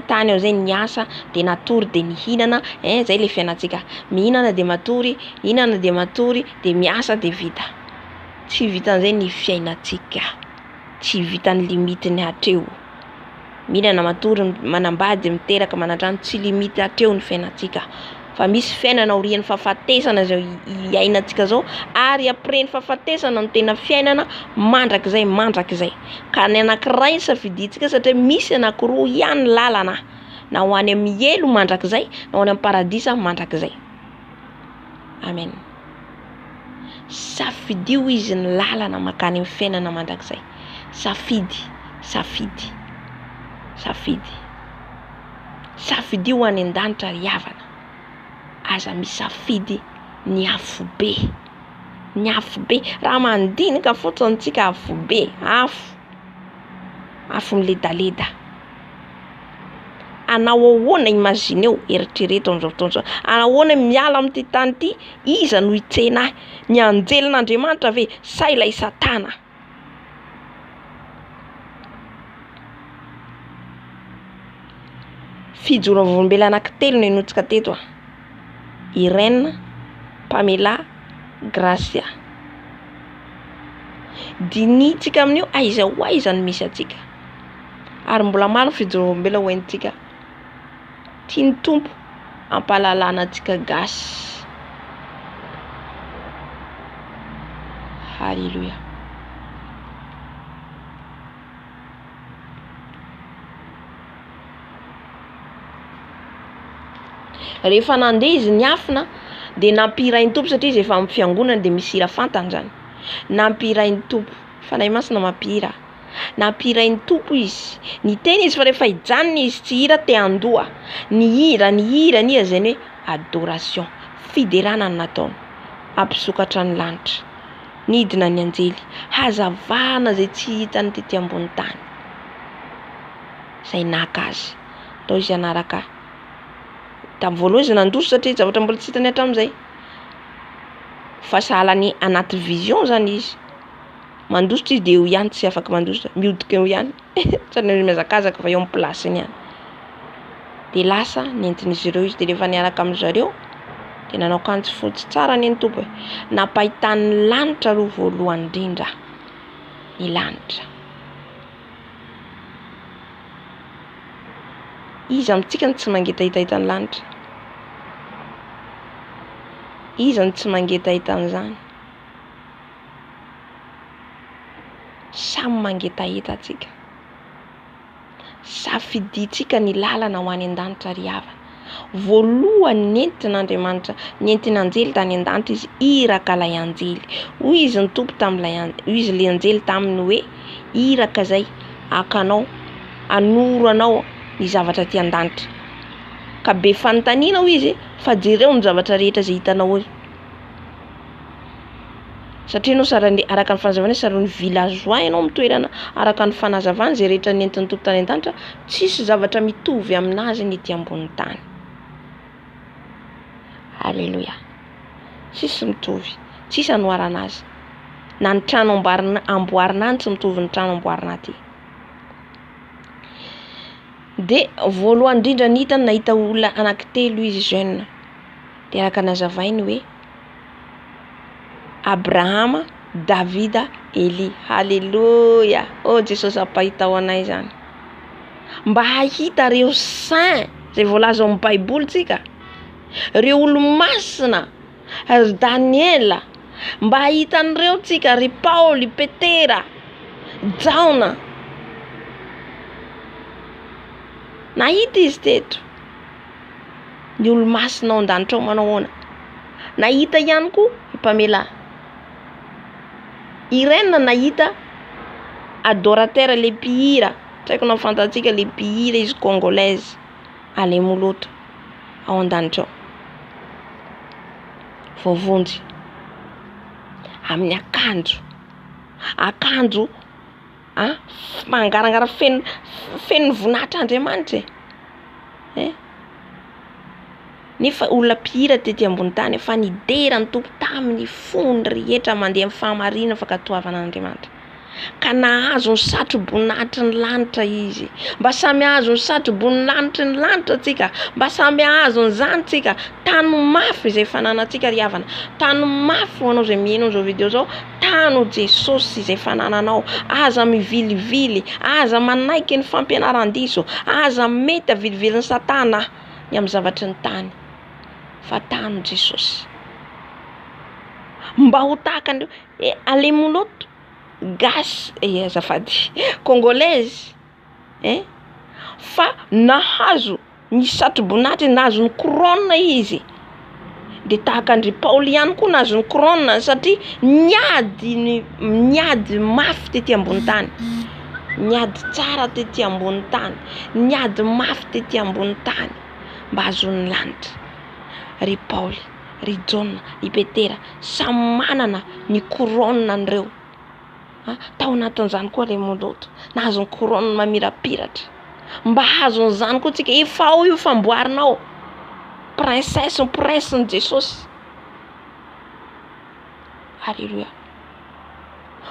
tany ao zay niasa de natory de nihinana, zay le fiainantsika. Mihinana de matory, hinana de matory, de miasa de vita. Tsy vitan'izay ny fiainantsika. Tsy vitan'ny limitiny hatreo. Mihinana matory, manambady, miteraka, manatrano, tsy limity hatreo ny fiainantsika. fa misy fiainana aorian'ny fahafatesana zao iainantsika zao, ary après ny fahafatesana no tena fiainana mandrakizay. Ka ny anankiray safiditsika satria misy anankiroa ihany lalana, na ho any amin'ny elo mandrakizay, na ho any amin'ny paradisa mandrakizay. Amen. Safidio izy ny lalana makany amin'ny fiainana mandrakizay. Safidy ho any an-danitra ry havana. Aza misafidy ny afobe. Raha mandinika fotsiny tsika afobe, afo miledaleda. Anao ahoana imagineo, eritrereto amin'izao fotoana. Anao ahoana miala amin'ity tany ity, iza no hitsena ny anjelin'Andriamanitra ve sa ilay Satana? Fijoro volombela anankitelo no enotsika teto. Irene, Pamela, Gracia. Dinitsika amin'io aiza no misy atsika. Ary mbola maro fijoro volombela ho entsika. Tiany Tompo ampalalana antsika gasy. Halleluja. Rehefa nandeha izy niafina dia nampirain'ny Tompo satria izy efa amin'ny fiangonana dia misy hira fantany zany. Nampirain'ny Tompo, fanahy masina mampihira. Nampirain'ny Tompo izy. Niteny izy fa rehefa hijanona izy tsy hira te handoa. Ny hira zany hoe adoration, fiderana no nataony. Ampisokatra ny lanitra, nidina ny anjely, hazavana zay tsy hitany tety ambony tany. Zay naka azy. Atao izy anaraka. Tamin'ny voalohany izy nandosy satria zavatra mbola tsy hitany hatramin'izay. Fa sahalany anaty vision zany izy. Mandositra izy dia eo ihany tsy afaka mandositra, miodika eo ihany. Satria mihazakazaka fa eo amin'ny plasiny ihany. Dia lasa nentin'izy ireo izy dia rehefa niaraka amin'izareo dia nanao kanjo fotsy tsara ny Tompo. Nampahitan'ny lanitra aloha voalohany indrindra. Ny lanitra. Iza amintsika tsy mangetahita ny lanitra. Iza ny tsy mangetahita an'izany. Samy mangetahita atsika. Safiditsika ny lalana ho any an-danitra ry havana. Voalohany nentin'Andriamanitra, nentin'anjely tany an-danitra izy iraka ilay anjely. Hoy izy ny Tompo tamin'ilay izy ilay anjely taminy hoe iraka zay akanao, anoro anao ny zavatra ty an-danitra. Ka be fanontaniana hoy izy fa jereo ny zavatra rehetra izay hitanao eo. Satria ianao araka ny fanazavana sara ny villageois ianao mitoerana araka ny fanazavana izay rehetra nentin'ny Tompo tany an-danitra, tsisy zavatra mitovy aminazy ny ety ambony tany. Halleluja. Tsisy mitovy, tsisy anoharana azy. Na ny trano amboarina any tsy mitovy ny trano amboarina aty. Dia voalohany indrindra nitany nahita olona anankitelo izy jeune. Dia araka nazavainy hoe Abrahama, Davida, Eli. Halleluja. Oh Jesosy ampahita ho anay zany. Mba hahita reo saint zay voalaza ao amin'ny Baiboly tsika. Reo olo-masina, ry Daniela. Mba hahitan'ireo tsika ry Paoly, Petera, Jaona. Nahita izy teto. Ny olo-masina ao an-danitra ao manao ahoana. Nahita ihany koa i Pamela. Irene nahita adorateur le mpihira. Tsy haiko na fantatsika le mpihira izy congolaise. Ale molota ao an-danitra ao. Voavonjy. Amin'ny akanjo mangarangara feno voninahitra Andriamanitra. Nefa olona mpihira tety ambony tany efa nidera ny Tompo tamin'ny fony rehetra mandeha amin'ny fahamarinana fankatoavana Andriamanitra. Ka nahazo ny satro-boninahitry ny lanitra izy. Mba samy ahazo ny satro-boninahitry ny lanitra tsika. Mba samy ahazo n'izany tsika. Tany mafy izay fananantsika ry havana. Tany mafy ho anao izay mihaino izao video zao. Tano Jesosy izay fanananao. Aza mivilivily. Aza manaiky ny fampianaran-diso. Aza mety avilivily ny Satana ny amin'ny zavatry ny tany. fatano Jesosy mba ho tahaka andreo alemonoto gasy azafady congolaise fa nahazo ny satroboninahitra nahazo ny couronne izy de tahaka andry Paoly ihany koa nahazo ny couronne satria niady mafy tety ambony tany, niady tsara tety ambony tany, niady mafy tety ambony tany mba azon'ny lanitra. Ry Paoly, ry John, ry Petera samy manana ny couronne andreo. Tao anatin'izany koa le moloto nahazo ny couronne mamirapiratra. Mba hazon'izany koa tsika efa ao io famboarinao princesse ny prince ny Jesosy. Alléluia.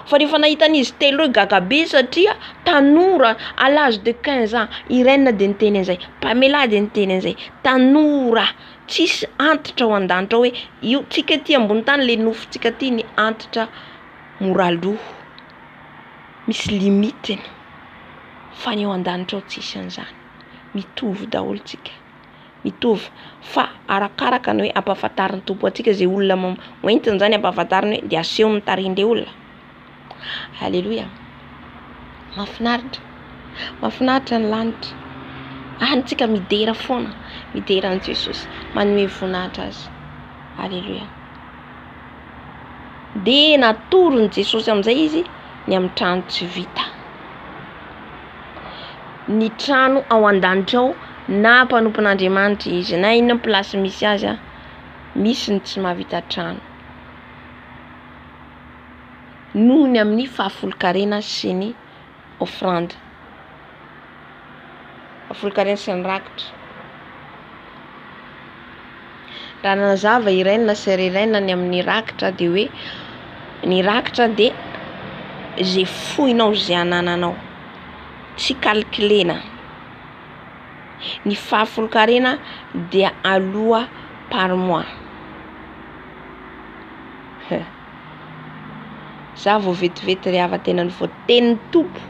Fa rehefa nahitan'izy telo io gaga be satria tanora à l'âge de 15 ans Irène de niteny an'izay, Pamela de niteny an'izay, tanora tsisy antitra ao an-danitra hoe io tsika ty ambony tany le nofotsika ty ny antitra moraloha misy limitiny fa ny eo an-danitra ao tsisy an'izany, mitovy daholo tsika, mitovy fa arakaraka ny hoe ampahafantariny tompo atsika zay olona hoentiny zany ampahafantariny hoe de aseho ny tarindre olona. Alléluia. Mahafinaritra ny lanitra. Antsika midera foana, midera an Jesosy, manome voninahitra azy. Alléluia. De natorony Jesosy amin'izay izy ny amin'ny trano tsy vita. Ny trano ao an-danitra ao na mpanompon'Andriamanitra izy na inona plasy misy azy misy ny tsy mahavita trano. Noho ny amin'ny fahafolokarena sy ny offrande. Fahafolokarena sy ny rakitra. Raha nazava Irène sy Irène ny amin'ny rakitra de hoe ny rakitra de zay fohinao zay anananao. Tsy calculena. Ny fahafolokarena dia aloha par mois. Za vao vetivety riava tena ny voateny tompo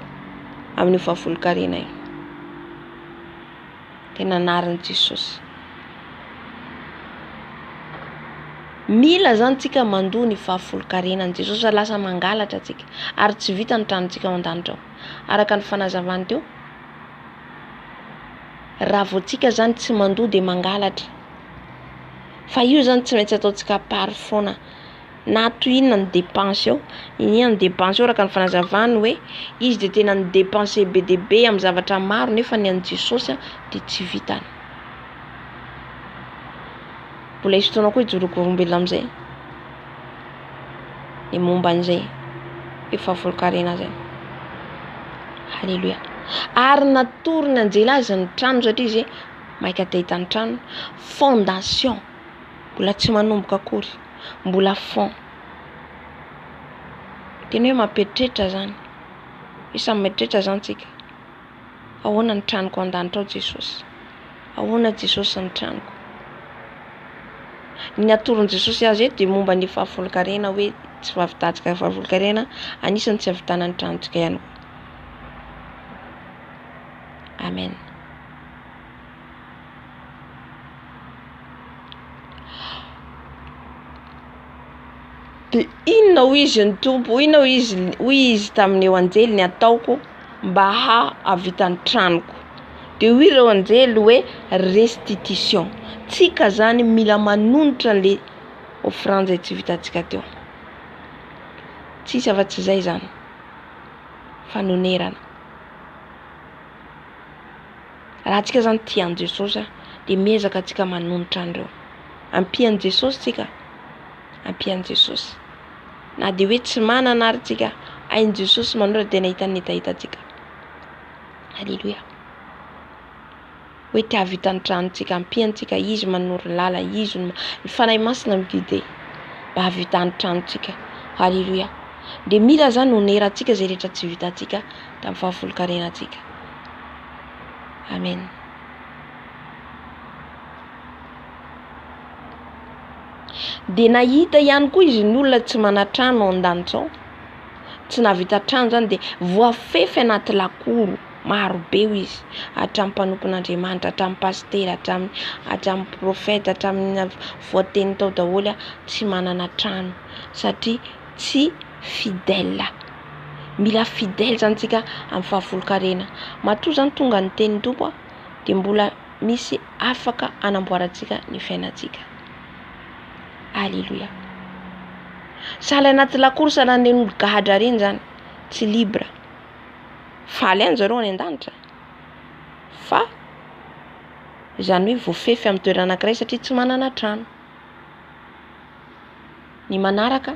amin'ny fahafolokarena io. Tena narin'i Jesosy. Mila zany tsika mandoa ny fahafolokarenan'i Jesosy lasa mangalatra tsika ary tsy vita ny tranontsika ao an-danitra ao. Araka ny fanazavany teo, raha vao tsika zany tsy mandoa de mangalatra. Fa io zany tsy maintsy ataontsika pary foana. Na toinona ny dépense ao, inona ny dépense ao araka ny fanazavany hoe izy de tena ny dépense be de be amin'ny zavatra maro nefa ny an'i Jesosy de tsy vitany. Mbola hisy fotoana koa ijorokorombelona amin'izay. Ny momba an'izay fahafolokarena zay. Alléluia. Ary natorony anjela azy ny trano satria izy maika te hitany trano. Fondation. Mbola tsy manomboka akory. Mbola fond. Tena hoe mampieritreritra zany. Isa mieritreritra zany tsika. Ahoana ny tranoko an-danitra ao Jesosy. Ahoana Jesosy ny tranoko. Ny natoron Jesosy azy eto de momba ny fahafolokarena hoe tsy fahavitantsika fahafolokarena anisany tsy havitana ny tranontsika ihany koa. Amen. De inona ho izy ny tompo, inona ho izy tamin'ny eo anjely ny ataoko mba havita ny tranoko. De hoy ireo anjely hoe restitution. Tsika zany mila manonotra le offrande zay tsy vitantsika teo. Tsisy afa-tsy zay zany. Fanonerana. Raha tsika zany tia an Jesosy de miezaka tsika manonotra andreo. Ampian Jesosy tsika. Ampian Jesosy. Na de hoe tsy manana ary tsika hain Jesosy manoratra tena hitany hitatsika. Alléluia. Hoe tia havita ny tranontsika, ampiantsika izy manoro lala, izy ny fanahy masina miguide mba havita ny tranontsika. Alléluia. De mila zany oneratsika zay rehetra tsy vitantsika tamin'ny fahafolokarenantsika. Amen. De nahita ihany koa izy ny olona tsy manatrano ao an-danitra ao. Tsy navita trano zany de voafefy anaty lakoro maro be izy, hatramin'ny mpanompon'Andriamanitra, hatramin'ny pastera, hatramin'ny profeta, hatramin'ny voateny tao daholo tsy manana trano satria tsy fidèle. Mila fidèle zany tsika amin'ny fahafolon-karena. Matoa zany tonga ny tenin'ny Tompo dia mbola misy afaka anamboarantsika ny fiainantsika. Alléluia. Sahala anaty lakoro sahala ny olo gahadra reny zany, tsy libra. Faly ihany zareo any an-danitra. Fa izany hoe voafefy amin'ny toerana anankiray satria tsy manana trano. Ny manaraka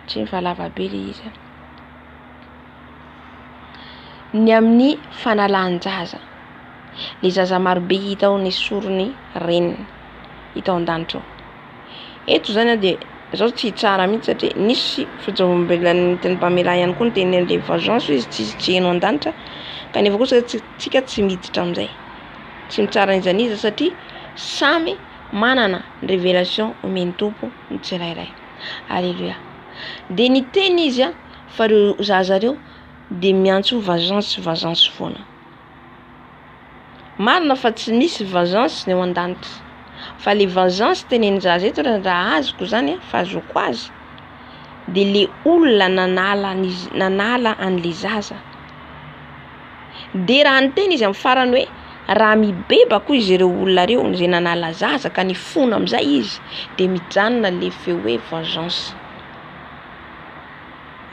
tsy mivalava be le izy. Ny amin'ny fanalan-jaza, le zaza marobe hita ao ny sorony reniny hita ao an-danitra ao. Eto zany dia zao tsy tsara mihitsy satria nisy fitsaboam-belan'ny teny mpamela ihany koa ny tenin'ilay vengeance izy tsy jeno an-danitra kanefa kosa tsika tsy miditra amin'izay. Tsy mitsara izany izy satria samy manana révélation omeny Tompo ny tsirairay. Alléluia. Dia ny teny izy fa reo zaza reo dia miantso vengeance foana. Marina fa tsy misy vengeance ny ao an-danitra. Fa le vengeance teneny zaza eto raha azoko zany fa azoko azy dia le olona nanala an'le zaza. Dia raha ny teny izy amin'ny farany hoe raha mibebako izy ireo olona reo izay nanala zaza ka ny fona amin'izay izy dia mijanona le feo hoe vengeance.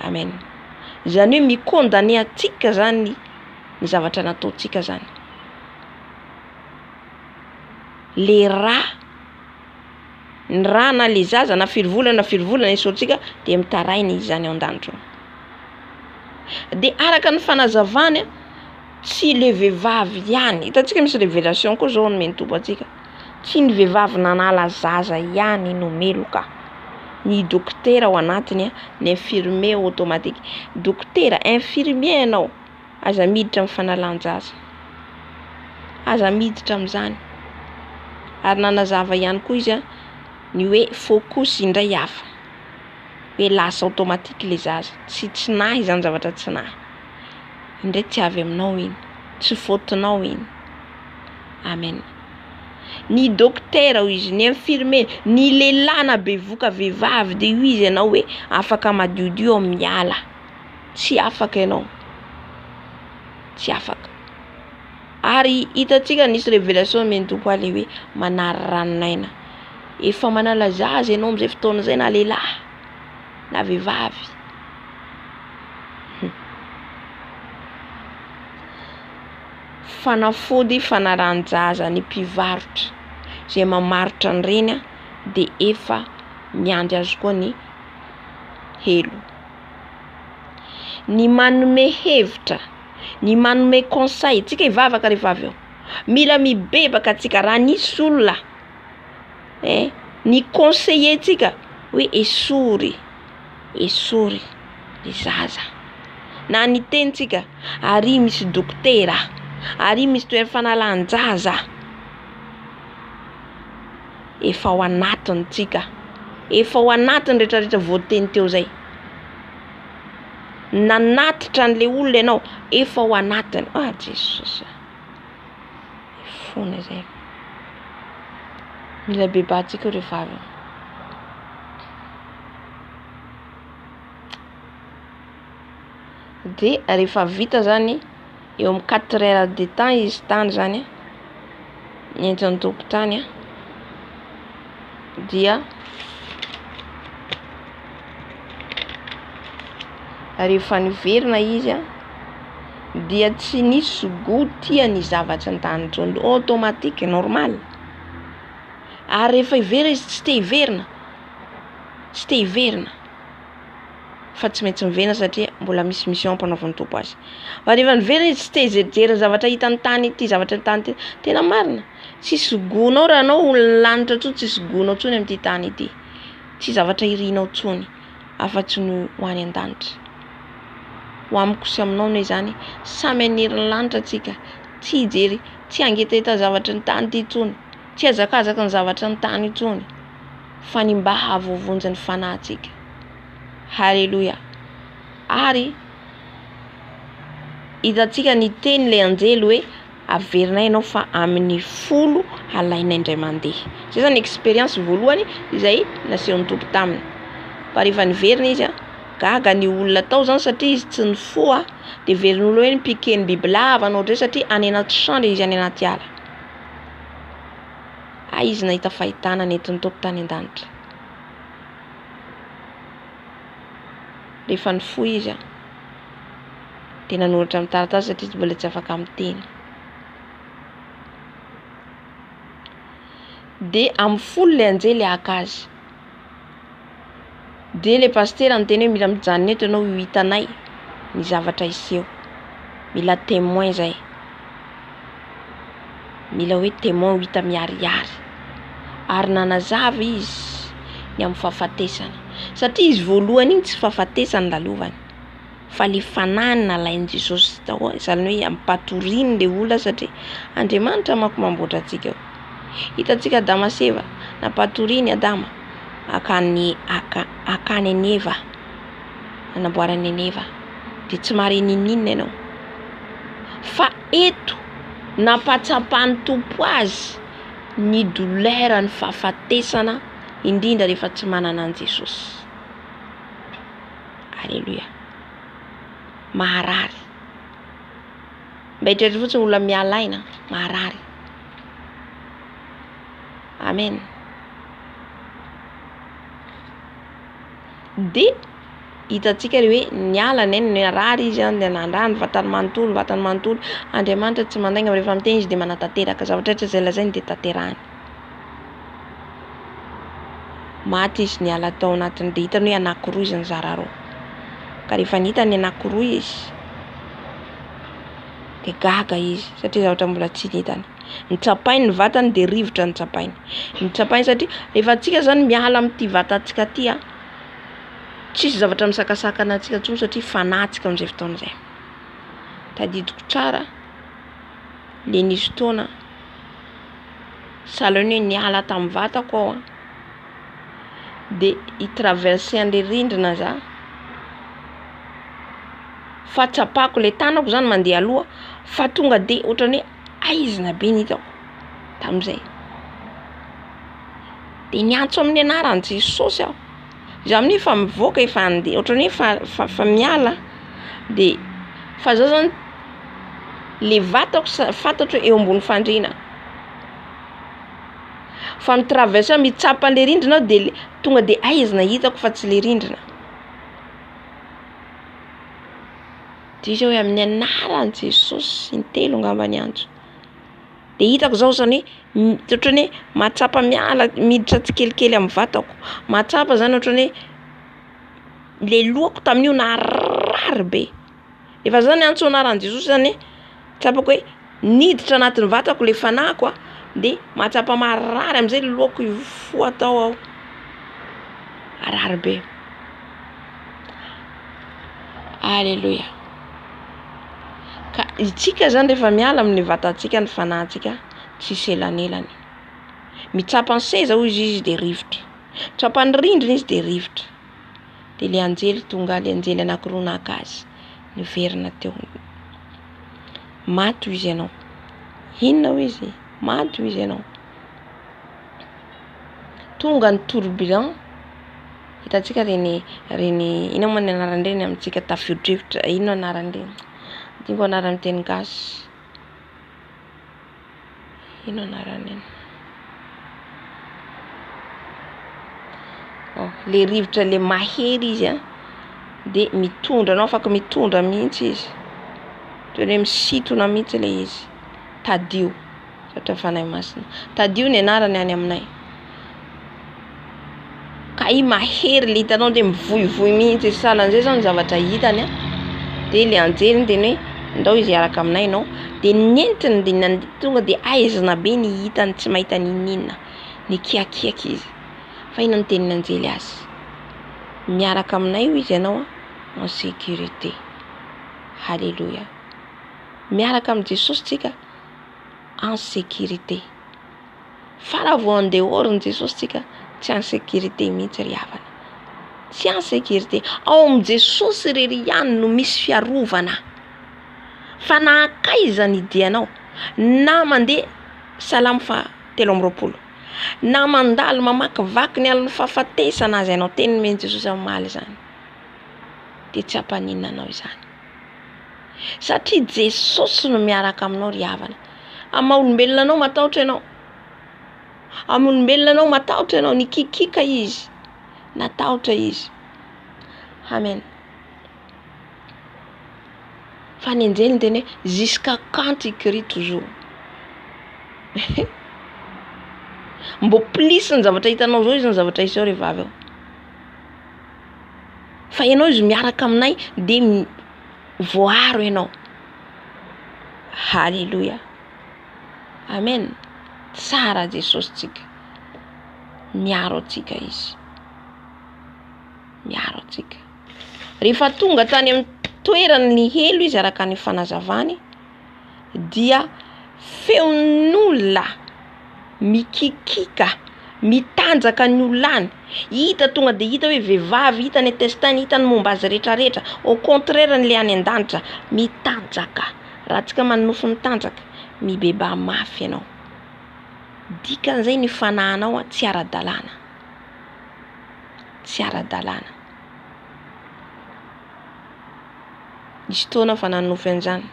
Amen. Izany hoe mikondane atsika zany ny zavatra nataontsika zany. Le ny raha na le zaza na firy volana isaotsika dia mitarainy izy zany ao an-danitra. Dia araka ny fanazavany tsy le vehivavy ihany. Hitantsika misy révélation koa zao nomeny Tompo atsika. Tsy ny vehivavy nanala zaza ihany no meloka. Ny dokotera ao anatiny, ny infirmier automatique. Dokotera, infirmier ianao, aza miditra amin'ny fanalan-jaza. Aza miditra amin'izany. Ary nanazava ihany koa izy ny hoe focus indray hafa. Hoe lasa automatique le zaza. Tsy nahy izany zavatra tsy nahy. Indray tsy avy aminao iny, tsy fautinao iny. Amen. Ny dokotera izy, ny infirmier, ny lehilahy na bevoka vehivavy dia io izy ianao hoe afaka madiodio miala. Tsy afaka ianao. Tsy afaka. Ary hitantsika nisy révélation omeny Tompo le hoe manary ranonaina. Efa manala zaza ianao amin'izay fotoana izay na lehilahy na vehivavy. Fanafody fanaran-jaza ny mpivarotra izay mamarotra an'ireny dia efa miandry azy koa ny helo. Ny manome hevitra, ny manome conseil, tsika hivavaka rehefa avy eo. Mila mibebaka tsika raha nisy olona ny conseiller tsika hoe esory le zaza. Na ny tenitsika ary misy dokotera, ary misy toeram-panalan-jaza efa ao anatiny tsika. Efa ao anatiny rehetrarehetra voateny teo zay. Nanatitra an'le olona ianao efa ao anatiny. Jesus. Fona zay. Mila bebatsika rehefa avy. Dia rehefa vita zany eo amin'ny 4 heures de temps izy tany zany entin'ny tokotany dia rehefa niverina izy dia tsy nisy gotia ny zavatra an-danitra automatique normal. Ary rehefa hiverina izy tsy te hiverina fa tsy maintsy miverina satria mbola misy mission ampanaovan'ny Tompo azy. Fa rehefa niverina izy tsy te hijery zavatra hita ny tany ity, zavatra ny tany ity, tena marina. Tsisy gonao raha anao lanitra tsony, tsisy gonao tsony amin'ity tany ity. Tsy zavatra irinao tsony afa-tsy ny ho any an-danitra. Ho amiko sy aminao noho izany samy anirin'ny lanitra atsika. Tsy hijery, tsy hangetaheta zavatra ny tany ity tsony, tsy hazakazaka ny zavatra ny tany tsony, fa ny mba havovonjy ny fanahintsika. Halleluja. Ary hitantsika ny teny le anjely hoe averinay ianao fa amin'ny folo alaina indray mandeha. Zay zany expérience voalohany izay nasehon'ny tompo taminy. Fa rehefa niverina izy gaga ny olona tao zany satria izy tsy nifoha de verin'olo hoe pikeny bibilava anao dre satria any anaty champ izy any anaty ala. Izy nahita fahitana nentin'ny tompo tany an-danitra. Rehefa nifoha izy de nanoratra amin'ny taratasy satria izy mbola tsy afaka miteny. De amin'ny folo le anjely aka azy. De le pasteur anteny hoe mila mijanona eto ianao hitanay ny zavatra iseho. Mila témoin zay. Mila hoe témoin hita miarihary. Ary nanazava izy ny amin'ny fahafatesana. Satria izy voalohany iny tsy fahafatesana lalovany. Fa le fanahy nalain'i Jesosy tao izany hoe ampatoriny le olona satria Andriamanitra manko mamboatra antsika. Hitantsika Adama sy Eva nampatoriny Adama akany Neva anamboarany Neva de tsy mare ninina ianao. Fa eto nampatsapany tompo azy ny douleur ny fahafatesana indrindra rehefa tsy manana an Jesosy. Alléluia. Maharary. Mbetratra fotsiny olona mialaina maharary. Amen. De hitantsika hoe niala neny niarary izy de nandrany vatany manontolo Andriamanitra tsy mandaina rehefa miteny izy de manatanteraka zavatra rehetra zay lazainy de tanterahany. Maty izy niala tao anatiny de hitany hoe anankiroa izy nizara roa. Ka rehefa nitany anankiroa izy de gaga izy satria zavatra mbola tsy hitany. Nitsapainy ny vatany de rivotra nitsapainy. Nitsapainy satria rehefa antsika zany miala amin'ity vatantsika ty tsisy zavatra misakasakana antsika tsony satria fanatsika amin'izay fotoana izay. Tadidiko tsara le nisy fotoana salony niala tamin'ny vatako ao de hitraverse an'le rindrina za. Fa tsapako le tanako zany mandeha aloha fa tonga de ohatrany aizina be nitako tamin'izay. De niantso amin'ny anaran'i Jesosy aho. Izaho amin'io fa mivoaka efa andeha ohatrany fa miala de fa zao zany le vatako fantatro eo ambony fandriana. Fa mitraverse mitsapa le rindrina de tonga de aizina hitako fa tsy le rindrina. De izy hoe amin'ny anaran'i Jesosy intelo ngamba niantso. De hitako zao zany ohatrany matsapa miala miditra tsikelikely amin'ny vatako. Matsapa zany ohatrany le lohako tamin'io narary be. Efa zany antso anaran'i Jesosy zany tsapako hoe niditra anatin'ny vatako le fanako de matsapa marary amin'izay le lohako ifoha tao ao. Arary be. Alléluia. Ka itsika zany rehefa miala amin'ny vatantsika ny fanahintsika tsisy elanelany. Mitsapa ny seza hoy izy de rivotra. Tsapany rindrina izy de rivotra. De le anjely tonga le anjely anankiroa naka azy niverina teo. Maty izy ianao. Inona hoy izy? Maty izy ianao. Tonga ny tourbillon. Hitantsika reny ina moa ny anaran'ireny amintsika tafio-drivotra. Ino anaran'ireny? Dingo anaran'ny teny gasy. Ino anaran'ireny? Le rivotra le mahery izy de mitondra anao afaka mitondra mihitsy izy. Toy ny misitona mihitsy le izy. Tadio. Satria fanahy masina. Tadio ny anarany any aminay. Ka i mahery le hitanao de mivoivoy mihitsy salan'izay zany zavatra hitany de le anjely teny hoe ndao izy araka aminay ianao de nentiny de tonga de aizina be ny hitany tsy mahita ninina ny kiakiaky izy. Fa ina ny teniny anjely azy? Miaraka aminay io izy ianao en sécurité. Alléluia. Miaraka amin'ny Jesosy tsika en sécurité. Fa raha vao andeha Jesosy tsika tsy en sécurité mihitsy ry havana. Tsy en sécurité. Ao amin'ny Jesosy irery ihany no misy fiarovana. fa nakaiza ny dianao na mandeha salamo fa 3 na mandalo mamakivaky ny aliny fahafatesana azy anao teny men Jesosy amaly zany de tsy ampaninana anao izany satria Jesosy no miaraka aminao ry havana amaolombelona anao matahotra ianao amolombelona anao matahotra ianao nikikika izy natahotra izy amen fa ny anjely teny jusqu'à quand il crie toujours mbo plus ny zavatra hitanao zao izy ny zavatra isao rehefa avy eo fa ianao izy miaraka aminay de voaro ianao halleluja amen tsara Jesosy tsika miaro atsika izy miaro atsika rehefa tonga tany amin'ny toerany ny helo izy araka ny fanazavany dia feon'olona mikikika mitanjaka ny olany hita tonga de hita hoe vehivavy hita ny testany hita ny momba azy rehetrarehetra au contraire ny le any an-danitra mitanjaka raha tsika manofo mitanjaka mibeba mafy ianao dikan'izay ny fanahinao tsy ara-dalàna tsy ara-dalàna izy tona fa nanofy an'izany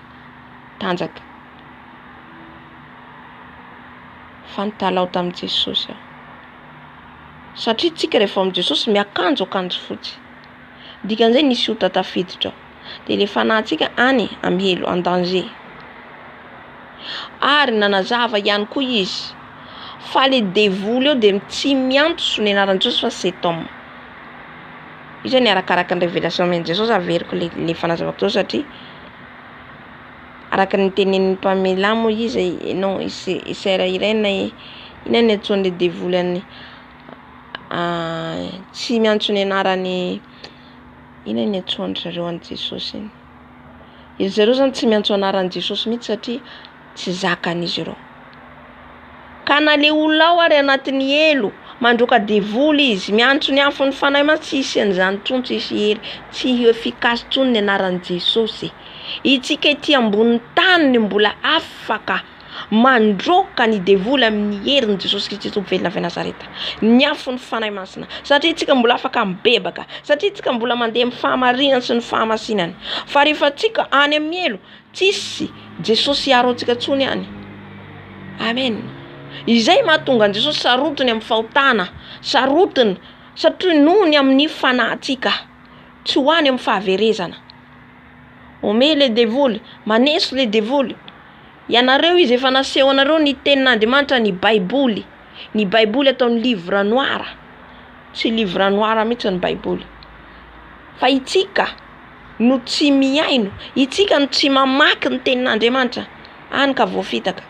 tanjaka fantalao tamin'i Jesosy satria tsika rehefa amin'i Jesosy miakanjo fotsy dikan'izay nisy ota tafiditra de le fanahintsika any amin'ny helo en danger ary nanazava ihany koa izy fa le devoly eo de tsy miantso ny anaran'i Jesosy fa cet homme izy ny arakaraka ny révélation men Jesosy averiko le fanazavako zao satria araka ny tenenin'ny mpamela moa izy non isera ireny ina ny antsoany le devoly any tsy miantso ny anarany ina ny antsoany zareo any Jesosy iny izy zareo zany tsy miantso anaran'i Jesosy mihitsy satria tsy zakan'izy ireo ka na le olona ao ary anatin'ny elo mandroka devoly izy miantso ny afo ny fanahy ma tsy hisy an'izany tsony tsy hisy hery tsy efficace tsony ny anaran'i Jesosy itsika ety ambony tany ny mbola afaka mandroka ny devoly amin'ny herin'i Jesosy Kristy Tompony velona Nazareta ny afo ny fanahy masina satria itsika mbola afaka mibebaka satria itsika mbola mandeha amin'ny fahamarinana sy ny fahamasinana fa rehefa tsika any amin'ny elo tsisy Jesosy hiaro antsika tsony any amen izay mahatonga an Jesosy sarotiny amin'ny fahotana sarotiny satria nohony amin'ny fanahintsika tsy hoany amin'ny fahaverezana ome le devoly maneso le devoly ianareo izy efa naseho anareo ny tenin'Andriamanitra ny baiboly ataony livre noir tsy livre noir mihitsy ny baiboly fa itsika no tsy miaino itsika no tsy mamaky ny tenin'Andriamanitra any ka voafitaka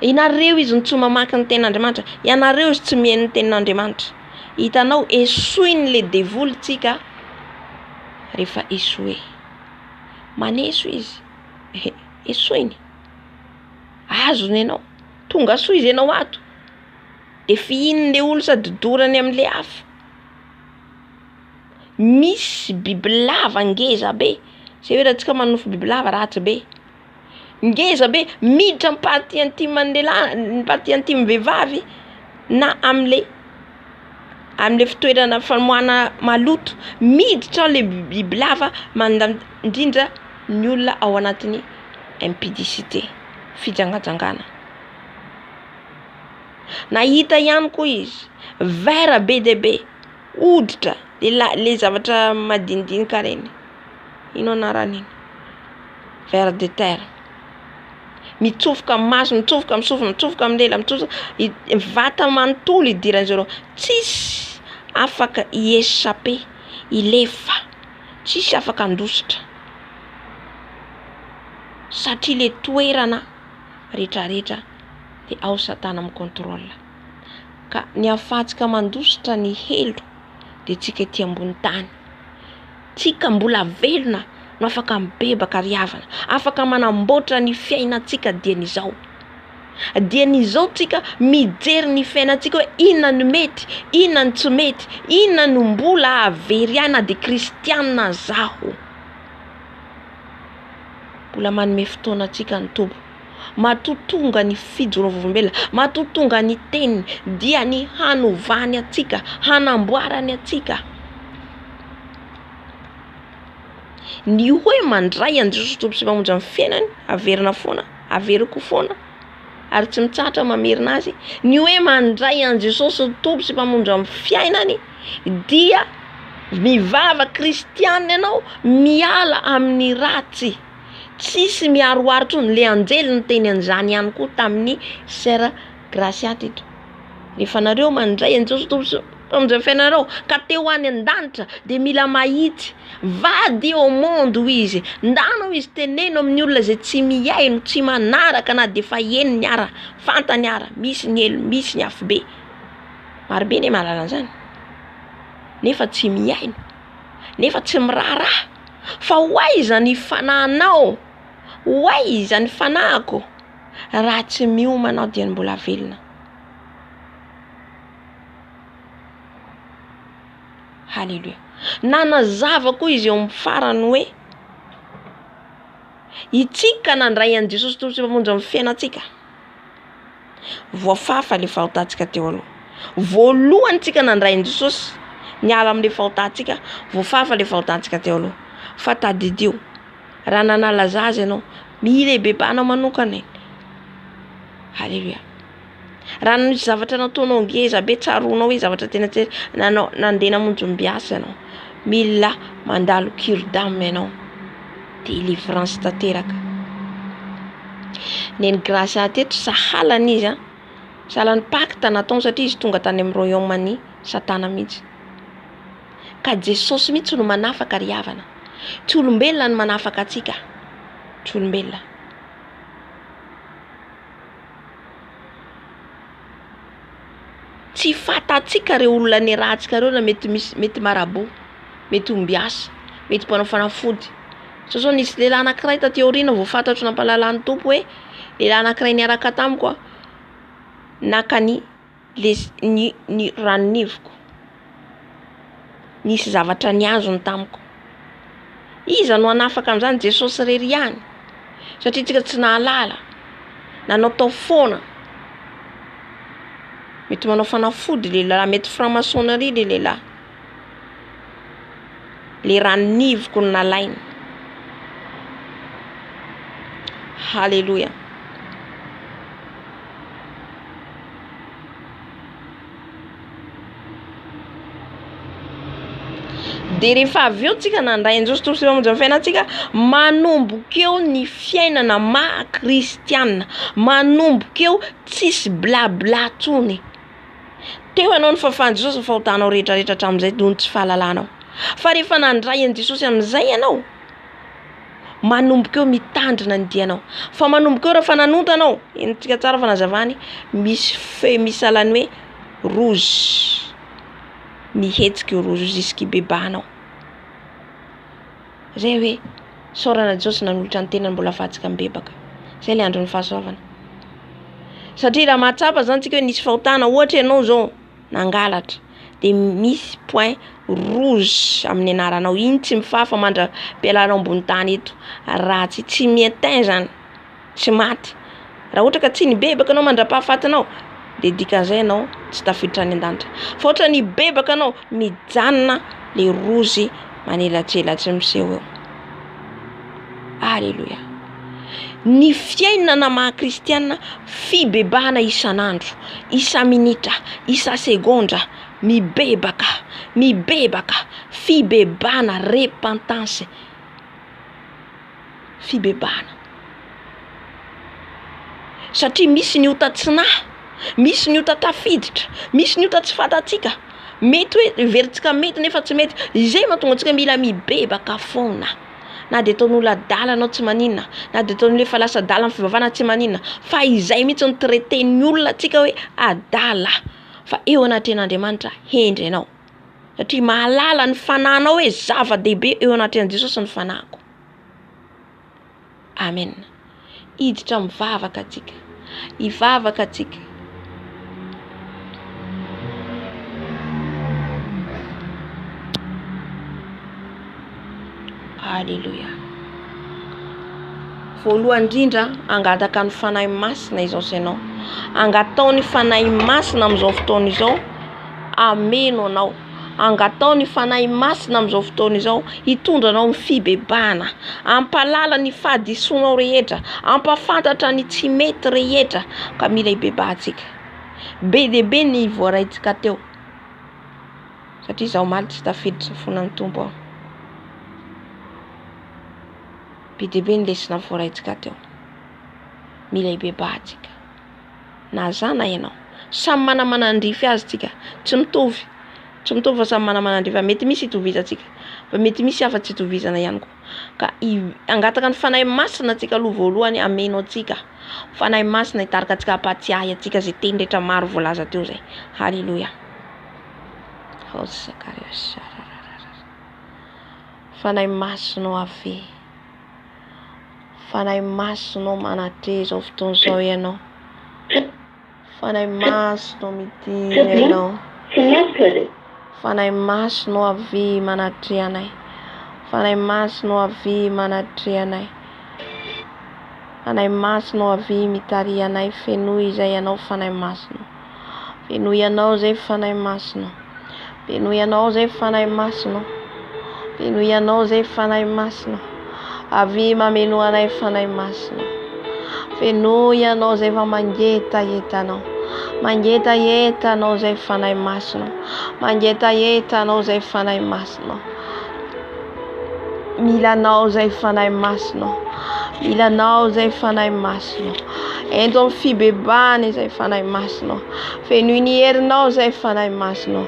ianareo izy no tsy mamaky ny tenin'Andriamanitra ianareo izy tsy miaino ny tenin'Andriamanitra hitanao esoiny le devoly tsika rehefa esoe maneso izy esoiny azony ianao tonga soa izy ianao ato de fihiny le olo sady dorany amin'le afo misy bibilava ngeza be zay hoe raha tsika manofo bibilava ratsy be ngeza be miditra partie intime ny partie intime vehivavy na am'le fitoerana famoahana maloto miditra le bibilava mandindra ny olona ao anatin'ny impudicité fijangajangana nahita ihany koa izy vera be de be oditra le zavatra madinidinika reny ino anaran'iny vera de terre mitsofoka amin'ny maso mitsofoka amin'ny sofina mitsofoka amin'ny lela mitsofoka vata manontolo idiran'izareo tsisy afaka hiéchapper ilefa tsisy afaka andositra satria le toerana rehetrarehetra de ao satana amin'ny contrôle ka ny ahafahantsika mandositra ny helo de tsika ety ambony tany tsika mbola velona no afaka mibebaka ry havana afaka manamboatra ny fiainantsika dian'izao tsika mijery ny fiainantsika hoe inona no mety inona no tsy mety inona no mbola avery ana de kristiana zaho mbola manome fotoana antsika ny Tompo. Matotonga ny fijorovam-belona, matotonga ny teniny dia ny hanovany antsika, hanamboarany antsika. Ny hoe mandray an Jesosy Tompo sy mpamonjy amin'ny fiainany, averina foana, averiko foana, ary tsy mitsahatra mamerina azy. Ny hoe mandray an Jesosy Tompo sy mpamonjy amin'ny fiainany dia mivava kristianina ianao, miala amin'ny ratsy. Tsisy miaroaro le anjely ny teny an'izany ihany koa tamin'ny sœur Gracia teto. Rehefa nareo mandray an Jesosy Tompo sy mpamonjy amin'ny fiainanareo ka teo any an-danitra de mila mahitsy, vady eo mondo izy, ndano izy teneno amin'ny olona zay tsy miaino, tsy manaraka na de fa eny ny ara, fantany ara, misy ny elo, misy ny afobe. Marobe ne mahalala an'izany. Nefa tsy miaino, nefa tsy miraharaha. Fa hoaiza ny fanahinao, hoaiza ny fanahiko raha tsy miomanao dia mbola velona. Halleluja. Nanazava koa izy eo amin'ny farany hoe itsika nandray an Jesosy Tompo sy mpamonjy amin'ny fiainantsika. Voafafa le fahotantsika teo aloha. Voalohany tsika nandray an Jesosy, niala amin'le fahotantsika, voafafa le fahotantsika teo aloha. Fa tadidio, raha nanalaza azy ianao, mila bebanao manokana. Halleluja. Raha nisy zavatra nataonao ngeza be tsaronao hoe zavatra tena nanao nandeha namonjy mbiasa ianao, mila mandalo cure-dame ianao, délivrance tanteraka. Neny Gracia teto sahalany izy, sahalany pacte nataony satria izy tonga tany amin'ny royaume-ny Satana mihitsy. Ka Jesosy mihitsy no manafaka ary havana. Tsy olombelona no manafaka atsika, tsy olombelona. Tsy fatatsika reo olona ny rahantsika reo na mety marabo, mety ombiasa, mety mpanao fanafody. Sao nisy lehilahy anankiray taty aoriana vao fantatro nampahalalan'ny Tompo hoe lehilahy anankiray niaraka tamiko naka ny ranonivoko. Nisy zavatra niazony tamiko. Iza no anafaka amin'izany? Jesosy rery ihany. Satria tsika tsy nahalala, nanao tao foana. Mety manao fanafody lehilahy, mety franc-maçonnerie le lehilahy. Le ranonivoko no nalainy. Halleluja. De rehefa avy eo tsika nandray an Jesosy Tompo sy mpamonjy amin'ny fiainantsika, manomboka eo ny fiainana maha-kristianina, manomboka eo tsisy blabla tsony. Teo ianao ny fahafahan Jesosy, fahotanao rehetrarehetra hatramin'izay noho ny tsy fahalalanao. Fa rehefa nandray an Jesosy amin'izay ianao, manomboka eo mitandrina ny dianao. Fa manomboka eo rehefa nanontanao, enitsika tsara fanazavany, misy feu misy alany hoe rouge. Mihetsika io rouge jusqu'y bebanao. Zay hoe saorana Jesosy nanolotra ny tenany mbola ahafahantsika mibebaka. Zay le andron'ny fahasoavana. Satria raha mahatsapa zany tsika hoe nisy fahotana, ohatra ianao zao nangalatra de misy point rouge amin'ny anaranao, iny tsy mifafa mandra-pialanao ambony tany eto. Ratsy, tsy mietain zany, tsy maty. Raha ohatra ka tsy nibebaka anao mandra-pahafatinao, de dikan'izay ianao tsy tafiditra any an-danitra. Fa ohatra ny bebaka anao, mijanona le rouge manelatselatsy miseho eo. Alléluia. Ny fiainana maha-kristianina, fibebana isan'andro, isa minitra, isa segondra, mibebaka, fibebana, repentance, fibebana. Satria misy ny ota tsinahy, misy ny ota tafiditra, misy ny ota tsy fatatsika. Mety hoe veritsika mety nefa tsy mety. Izay mahatonga antsika mila mibebaka foana. Na de ataon'olona adala anao tsy maninona, na de ataon'olona efa lasa adala amin'ny fivavahana tsy maninona, fa izay mihitsy ny traiten'ny olona atsika hoe adala. Fa eo anatin'Andriamanitra hendry ianao. Satria mahalala ny fanahinao hoe zava-dehibe eo anatin'i Jesosy ny fanahiko. Amen. Iditra mivavaka atsika. Ivavaka atsika. Alléluia. voalohany indrindra angataka ny fanahy masina izao ianao, angatao ny fanahy masina amin'izao fotoana izao ameno anao, angatao ny fanahy masina amin'izao fotoana izao hitondra anao ny fibebahana, ampalala ny fahadisoanao rehetra, ampafantatra ny tsy mety rehetra ka mila hibebahantsika. Be dia be ny voaraintsika teo satria izaho maly tsy tafiditra fonan'ny tompo aho. Be dia be ny lesina voaraintsika teo, mila hibebahantsika. Na zana ianao, samy manamana andrify azy tsika, tsy mitovy fa samy manamana andrify. Mety misy hitovizantsika, fa mety misy hafa tsy hitovizana ihany koa. Ka angataka ny fanahy masina tsika aloha voalohany ameno antsika. Fanahy masina hitarika antsika hampatsiahy antsika zay teny rehetra maro voalaza teo zay. Halleluja. Fanahy masina ave, fanahy masina manatreh zao fotoana zao ianao, fanahy masina midina ianao, fanahy masina ave manatreh anay, fanahy masina ave manatreh anay, fanahy masina ave mitaria anay. Fenoy izay ianao fanahy masina, fenoy ianao zay fanahy masina, fenoy ianao zay fanahy masina, fenoy ianao zay fanahy masina. Ave mameno anay fanahy masina, fenoy ianao zay fa mangetaeta anao, mangetaeta anao zay fanahy masina, mangetaeta anao zay fanahy masina. Milanao zay fanahy masina, milanao zay fanahy masina. Ento amin'ny fibebahana zay fanahy masina, fenoy ny herinao zay fanahy masina.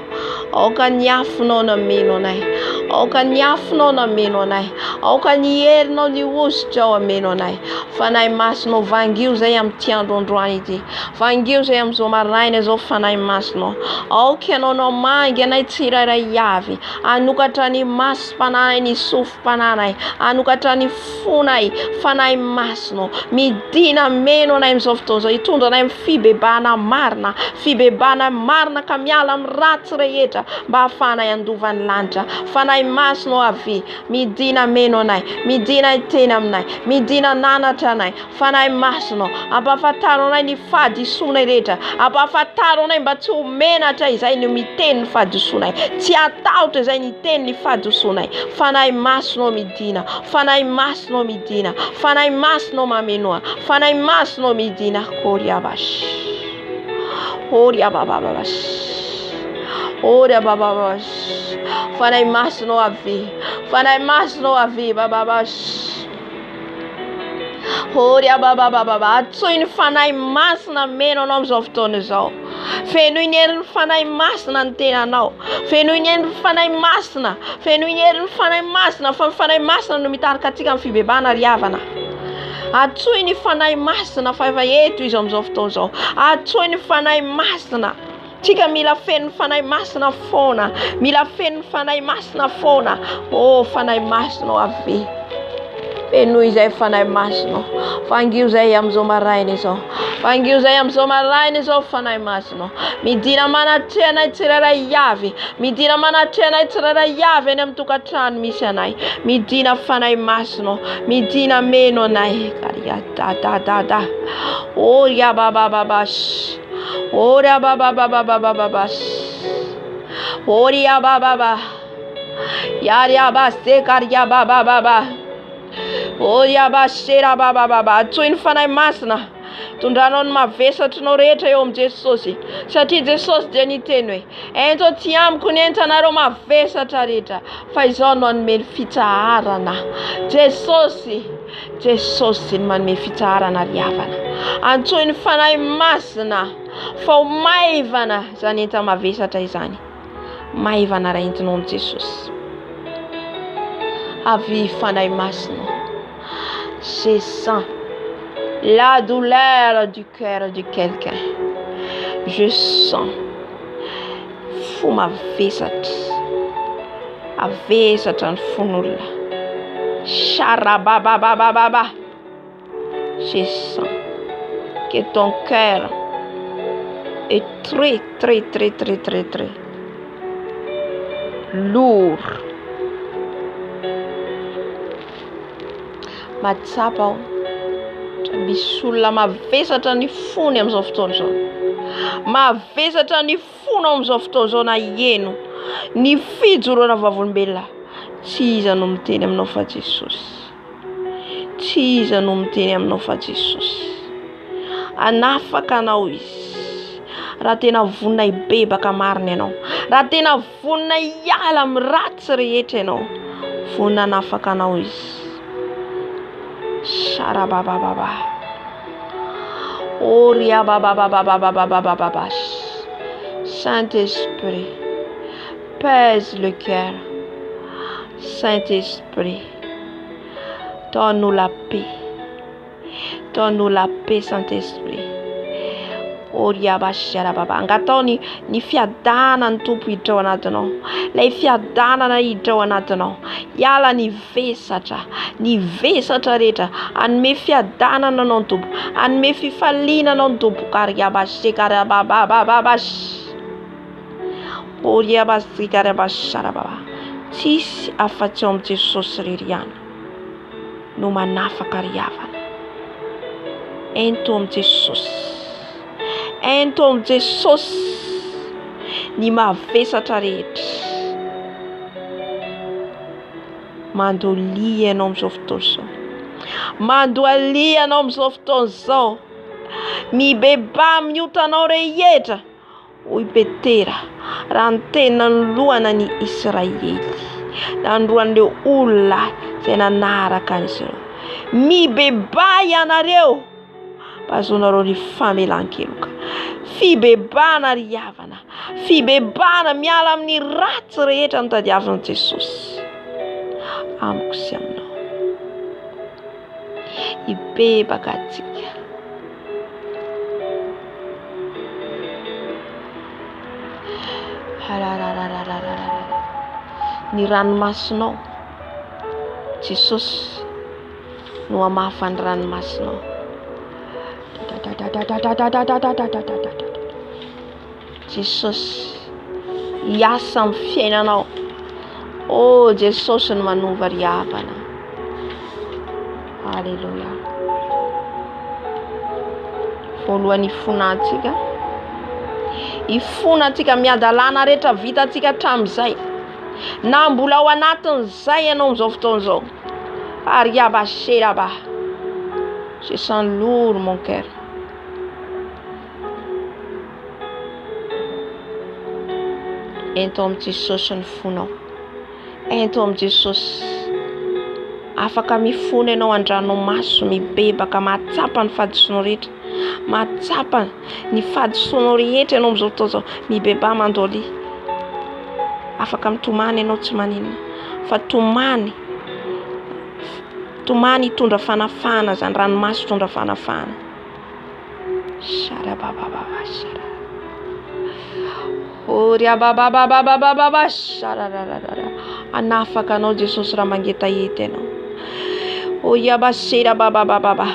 Aoka ny afonao nameno anay, aoka ny afonao nameno anay, aoka ny herinao ny ositra ao ameno anay. Fanahy masina vangio zay amin'ity andro androany ity, vangio zay amin'izao maraina zao fanahy masina. Aoka ianao namangy anay tsirairay avy, anokatra ny masom-pananay, ny sofim-pananay, anokatra ny fonay. Fanahy masina midina meno anay amin'izao fotoana zao, hitondra anay amin'ny fibebahana marina, fibebahana marina ka miala amin'ny ratsy rehetra mba hahafahanay andova ny lanitra. Fanahy masina ave midina meno anay, midina hiteny aminay, midina nanatra anay. Fanahy masina ampafantaro anay ny fahadisoanay rehetra, ampafantaro anay mba tsy ho menatra izay no miteny ny fahadisoanay, tsy atahotra izay ny teny ny fahadisoanay. Fanahy masina midina, fanahy masina midina, fanahy masina mamenoa, fanahy masina midina. Koriabash, oriabababash, oriabababash. Fanahy masina ave, fanahy masina ave bababash. Oriababababa. Atsoy ny fanahy masina meno anao amin'izao fotoana izao. Fenoy ny herin'ny fanahy masina ny tenanao, fenoy ny herin'ny fanahy masina, fenoy ny herin'ny fanahy masina. Fa ny fanahy masina no mitarika antsika amin'ny fibebahana ry havana. Atsoy ny fanahy masina fa efa eto izy amin'izao fotoana izao. Atsoy ny fanahy masina. Tsika mila feno ny fanahy masina foana, mila feno ny fanahy masina foana. Oh fanahy masina ave, fenoy izay fanahy masina, vangio zay amin'izao maraina izao, vangio zay amin'izao maraina izao fanahy masina. Midina manatreh anay tsirairay avy, midina manatreh anay tsirairay avy any amin'ny tokantrano misy anay. Midina fanahy masina, midina meno anay. Kariadadadada. Oriababababash, oriababababababash, oriabababa, yariabaste kariabababa. Oriabashera babababa. Atsoy ny fanahy masina, tondranao ny mavesatrinao rehetra eo amin'ny Jesosy, satria Jesosy dia niteny hoe ento ty amiko ny entanareo mavesatra rehetra, fa izao no hanome fitsaharana. Jesosy, Jesosy ny manome fitsaharana ry havana. Antsoy ny fanahy masina fa ho maivana izany enta mavesatra izany, maivana raha entinao amin'ny Jesosy. Avy fanahy masina. Je sens la douleur du cœur de quelqu'un. Je sens fo mavesatra, avesatra ny fon'olona. Charabababababa. Je sens que ton cœur est très lourd. Matsapa aho misy olona mavesatra ny fony amin'izao fotoana izao. Mavesatra ny fony amin'izao fotoana izao na eno. Ny fijoroana vavolombelona. Tsy iza no miteny aminao fa Jesosy. Tsy iza no miteny aminao fa Jesosy. Anafaka anao izy. Raha tena vonina hibebaka marina ianao. Raha tena vonina hiala amin'ny ratsy rehetra ianao. Vonina anafaka anao izy. Sharababababa. Oria bababababababababa. Saint-Esprit, pèse le cœur. Saint-Esprit, donne-nous la paix. Donne-nous la paix, Saint-Esprit. Oria basharababa. Angatao ny fiadanana ny tompo hiditra ao anatinao. Ilay fiadanana hiditra ao anatinao. Hiala ny vesatra rehetra. Anome fiadanana anao ny tompo. Anome fifaliana anao ny tompo. Karia basharababa. Oria basharababa. Tsisy afa-tsy ao amin'ny Jesosy irery ihany no manafaka ry havana. Ento amin'ny Jesosy. Ento amin'ny Jesosy ny mavesatra rehetra. Mandolia ianao amin'izao fotoana izao. Mandoalia ianao amin'izao fotoana izao. Mibeba amin'ny otanao rehetra. Hoy Petera, raha ny tena ny lohana ny Israely. Nandroan'ireo olona izay nanaraka an'izy ireo. Mibeba ianareo. Bazonareo ny famelan-keloka. Fibebana ry havana. Fibebana miala amin'ny ratsy rehetra notadiavin'i Jesosy. Amiko sy aminao. Hibebaka atsika. Ny ranomasinao Jesosy no hamafa ny ranomasinao. Jesosy hiasa amin'ny fiainanao. Oh, Jesosy no manova ry havana. Alleluia. Voalohany ifonantsika. Ifonantsika miadalana rehetra vitantsika hatramin'izay. Na mbola ao anatin'izay ianao amin'izao fotoana izao. Ariabasheraba. Je sens lourd mon cœur. Ento amin'ny Jesosy ny fonao. Ento amin'ny Jesosy. Afaka mifona ianao an-dranomaso mibebaka mahatsapa ny fadisoanao rehetra. Mahatsapa ny fadisoanao rehetra ianao amin'izao fotoana izao. Mibeba mandolia. Afaka mitomany ianao tsy maninona. Fa tomany hitondra fanafana. Zany ranomaso hitondra fanafana. Sharababababa shara. Oria bababababababa shara. Anafaka anao Jesosy raha mangetaheta ianao. Oya basera bababababa.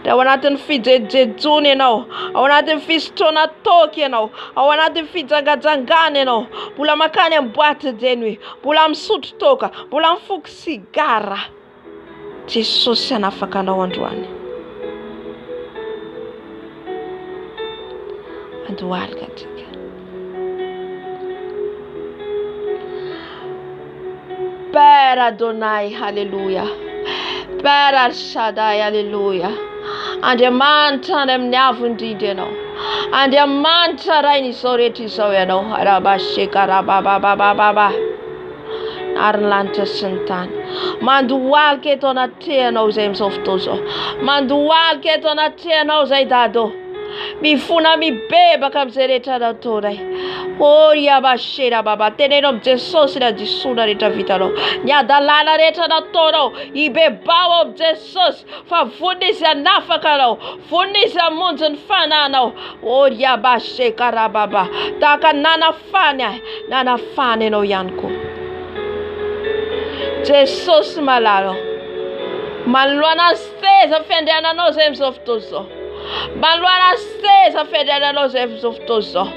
Raha ao anatin'ny fijejejona ianao. Ao anatin'ny fisotroana toky ianao. Ao anatin'ny fijangajangana ianao. Mbola makany amin'ny boîte de nuit. Mbola misotro toka. Mbola mifoky sigara. Jesosy anafaka anao androany. Andohalika atsika. Père Adonai, alléluia. Père Al-Shaddai, alléluia. Andriamanitra any amin'ny avo indrindra ianao. Andriamanitra rain'izao rehetra izao ianao. Arabashekarabababababa. Ary ny lanitra sy ny tany. Mandohalika eto anatrehanao izay amin'izao fotoana izao. Mandohalika eto anatrehanao izay dado. Mifona mibebaka amin'izay rehetra nataonay. Oria bashera baba. Tenenao amin'ny Jesosy na disoana rehetra vitanao. Ny adalana rehetra nataonao. Hibebao amin'ny Jesosy. Fa vonona izy hanafaka anao. Vonona izy hamonjy ny fananao. Oria bashekarababa. Tahaka nanafany ianao ihany koa. Jesosy malalo. Manoloana azy teza fiandriananao izay amin'izao fotoana izao. Balwana seza federa no zefzoftozo.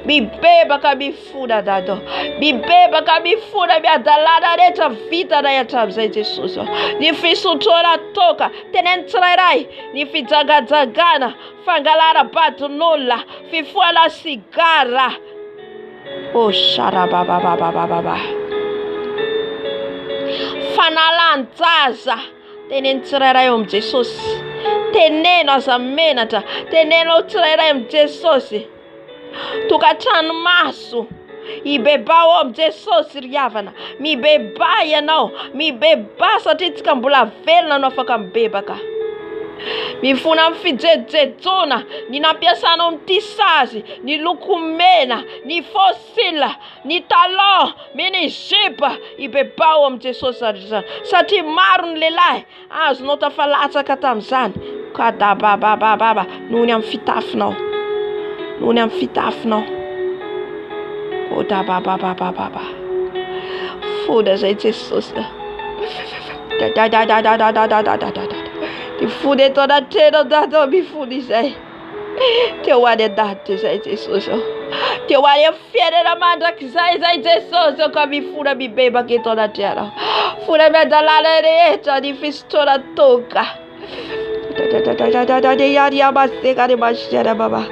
Bibeba kabifuda dado. Bibeba kabifuda biadalada reta vita na yatabza Jesus. Nifisutora toka. Tenentrairai. Nifizagadzagana. Fangalara batunola. Fifuala sigara. Oh sharababababababa. Fanalanzaza. Tenentrairai Jesus. Teneno azamenata. Teneno trairai Jesus. Tukatana maso. Ibeba o Jesus riavana. Mi beba yanao. Mi beba satitika mbula velna no afaka mbebaka. Mifuna mfidzedzedzona. Ninampiasana mtisazi. Ni lukumena. Ni fosila. Ni talo. Mini jipa. Ibeba o Jesus arizana. Sati marun lelai. Azo nota falatsa katamzani. Kada baba. Nuni am fitaf no. Nuni am fitaf no. Oda baba. Foda zai Jesus. Da. Ti fude toda tero da do mi fudi zai. Te wade date zai Jesus. Te wade fiere da manda zai Jesus ko mi fuda mi beba ke toda tero. Fuda me dalala reta di fistora toka. Da yari abaste kare bashera baba.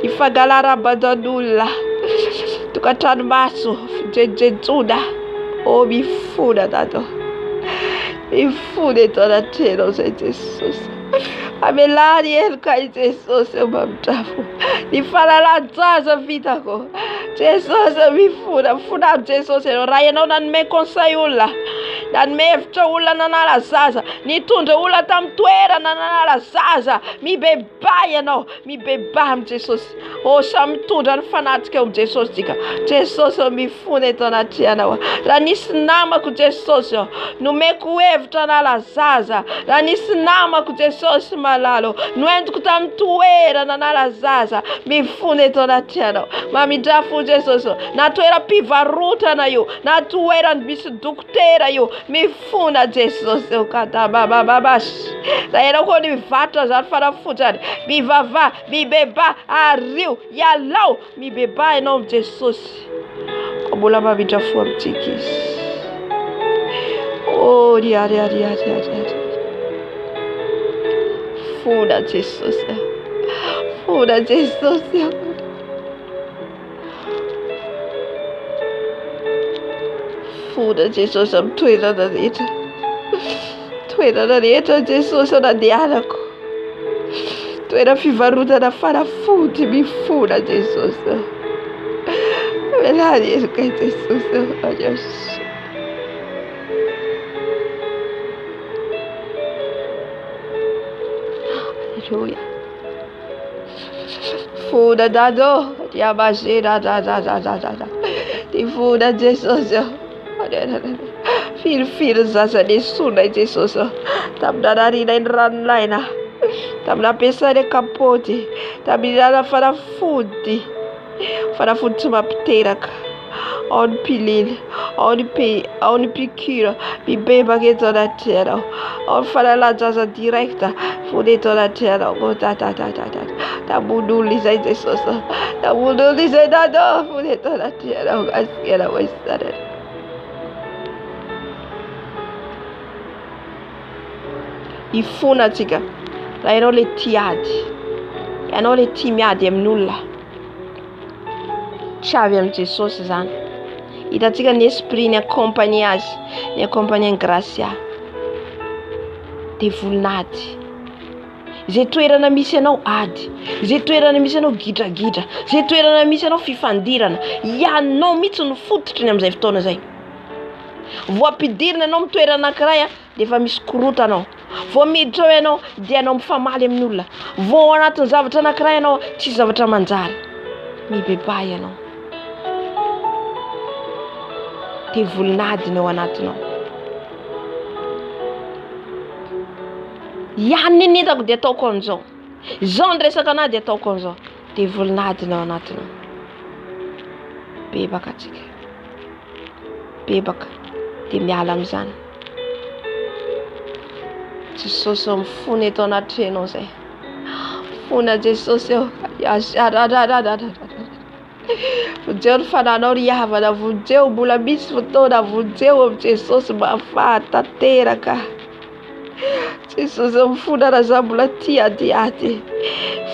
Di fagalara badonulla. Tukatan maso jejuda. Oh mi fuda dato. Mi fude toda tero zai Jesus. Amelari el kai Jesus mamtafu. Di fala la zaza vitako. Jesus mi fuda Jesus raya no nan me konsayula. Dan me ula nanala zaza. Ni tunde ula tamtwera nanala zaza. Mi bebaya no. Mi bebam Jesus. O sam tudan fanatique o Jesus diga. Jesus mi fude toda tiana. Ranis nama ku Jesus. No me kuev tanala zaza. Ranis nama ku Jesus malalo. Nuendo kutamtuera nanala zaza. Mi fude toda tiana. Mami dafu Jesus. Na tuera pivaruta na yo. Na tuera bisu duktera yo. Mi funa Jesus eu kata bababash. Daí não quando me fata já para fujar. Mi vava, mi beba, ariu, yalau, mi beba em nome de Jesus. Como lá vai já for tikis. Oh, dia. Funa Jesus. Funa Jesus. Fuda Jesus am tuira da reta. Tuira da reta Jesus na diálogo. Tuira fivaruda da farafude mi fuda Jesus. Verdade isso que Jesus olha. Aleluia. Fuda da dor, de abageira da. De fuda Jesus. Fil zaza de suna Jesus. Tamdarari na ranlaina. Tamna pesa de capote. Tamdara fara futi. Fara futi mapteraka. On pilil. On pikira. Bi beba che toda terra. On fara la zaza directa. Fude toda terra. Go ta. Tabuduli zai Jesus. Tabuduli zai da. Fude toda terra. Askera vai stare. Ifuna tika. La ero le tiadi. E non le timiadi em nulla. Chaviam Jesus zan. Ita tika n'esprit ne acompanhas. Ne acompanha em gracia. Te vulnati. Ze toerana misy anao ady. Ze toerana misy anao gidra. Ze toerana misy anao fifandirana. Ianao mihitsy no fototry ny am'izay fotoana zay. Voampidirina anao mitoerana anankiray dia efa misy korota anao. Vao miditra ao ianao dia anao mifamaly amin'ny olona. Vao anatin'ny zavatra anankiray ianao tsy zavatra manjary. Mibeba ianao. Te volinadina ao anatinao. Ihany ny hitako dia ataoko an'izao. Izao ny resaka anahy dia ataoko an'izao. Te volinadina ao anatinao. Bebaka atsika. Bebaka. Dia miala amin'izany. Jesosy mifony eto anaty trenao zay. Fona Jesosy vonjeo ny fananao ry havana, vonjeo mbola misy fotoana, vonjeo amin'ny Jesosy mahafahatanteraka. Jesosy mifona raha za mbola tiadiady.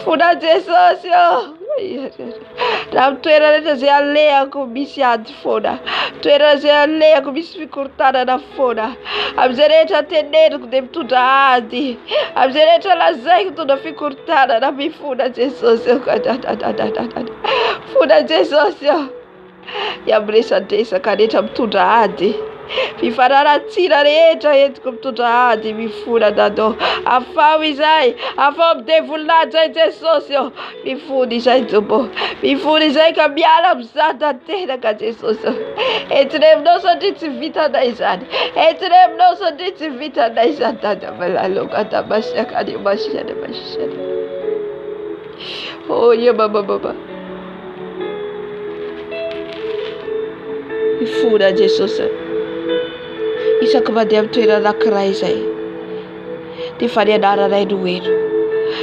Fona Jesosy raha mitoerana rehetra zay alehako misy ady foana, toerana zay alehako misy fikorontanana foana, amin'izay rehetra teneniko dia mitondra ady, amin'izay rehetra lazaiko mitondra fikorontanana. Mifona Jesosy fona Jesosy iamresadresaka rehetra mitondra ady, fifanaratsiana rehetra entiko mitondra ady. Mifona dadao, afao izay, afao amin'ny devolinady zay Jesosy mifona izay Jombo, mifona izay ka miala amin'izany tanteraka Jesosy. Entireminao satria tsy vitanay izany, entireminao satria tsy vitanay izany. Dada malaloka damasiaka any masiana. Oh ye baba mifona Jesosy. Isaky mandeha amin'ny toerana anankiray izay dia efa ny anaranay no heno,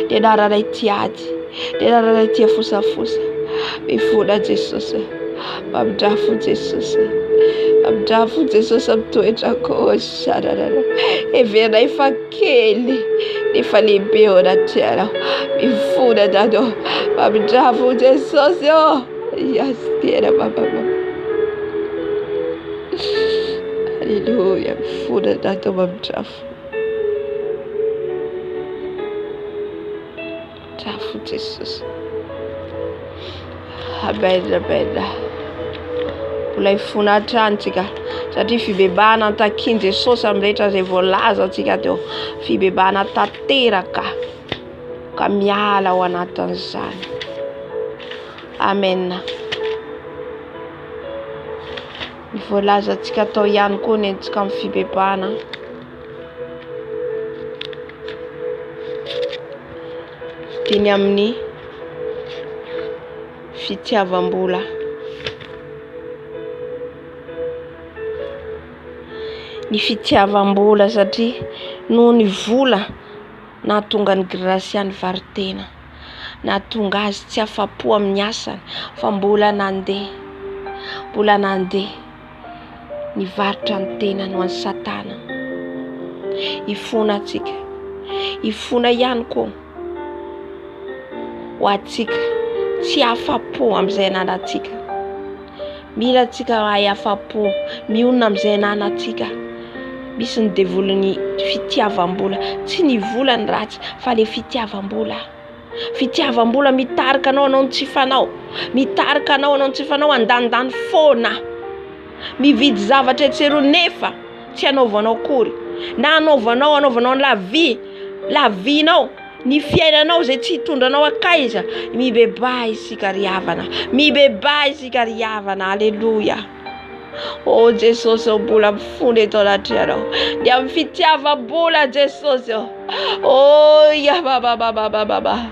ny anaranay tiady, ny anaranay tia fosafosa. Mifona Jesosy, mamindrafo Jesosy, mamindrafo Jesosy amin'ny toetrako sararara. Heverinay fa kely nefa lehibe ao anaty anao. Mifona dadao, mamindrafo Jesosy tena baba. Haleluya, mifona dadao mamindrafo. Mamindrafo Jesosy. Amen. Mbola hifona hatrany tsika satria fibebahana antakian Jesosy amin'ny rehetra izay voalaza antsika teo, fibebahana tanteraka ka miala ao anatin'izany. Amen. Ny voalaza antsika tao ihany koa ny antsika amin'ny fibebahana. Dia ny amin'ny fitiavam-bola. Ny fitiavam-bola satria noho ny vola nahatonga ny grâce ny varitena, nahatonga azy tsy afa-po amin'ny asany fa mbola nandeha nivarotra ny tenany ho an'ny Satana. Ifona antsika, ifona ihany koa ho antsika tsy afa-po amin'izay ananantsika. Mila antsika hahay afa-po, mionona amin'izay ananantsika. Misy ny devoliny fitiavam-bola, tsy ny vola ny ratsy fa le fitiavam-bola. Fitiavam-bola mitarika anao ny tsy fanao, mitarika anao ny tsy fanao andandany foana, mividy zavatra etsero nefa tsy anaovanao kory, na anaovanao la vie-nao, ny fiainanao zay tsy hitondranao akaiza. Mibebaa isika ry havana. Aleluya. Oh Jesosy, mbola mifona eto anatrehana dia amin'ny fitiavam-bola Jesosy. Oh ya baba.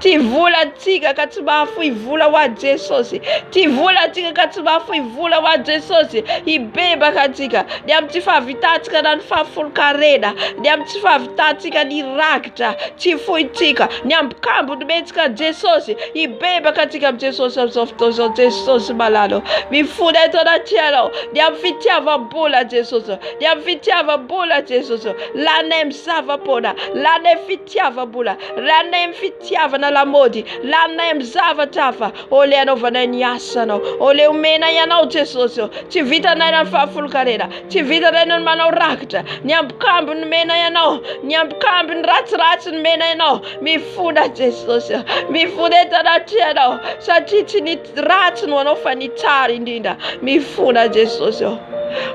Ty vola antsika ka tsy mahafoy vola ho an'i Jesosy. Ty vola antsika ka tsy mahafoy vola ho an'i Jesosy. Hibebaka antsika dia amin'ny tsy fahavitantsika na ny fahafolokarena, dia amin'ny tsy fahavitantsika ny rakitra tsy fohintsika, ny ambikambo nometsika an'i Jesosy. Hibebaka antsika amin'ny Jesosy amin'izao fotoana izao. Jesosy malalo mifona eto anaty anao dia amin'ny fitiavam-bola Jesosy, dia amin'ny fitiavam-bola Jesosy. Lanay mizava-pona, lanay fitiavam-bola, lanay fitiavana lamody, lanay mizavatra hafa. Ole anaovanay ny asanao, ole omenay anao Jesosy. Tsy vitanay ny fahafolokarena, tsy vitanay ny manao rakitra, ny ambikambo nomenay anao, ny ambikambo ny ratsiratsy nomenay anao. Mifona Jesosy, mifona eto anaty anao satria tsy ny ratsy no anao fa ny tsara indrindra. Mifona Jesosy.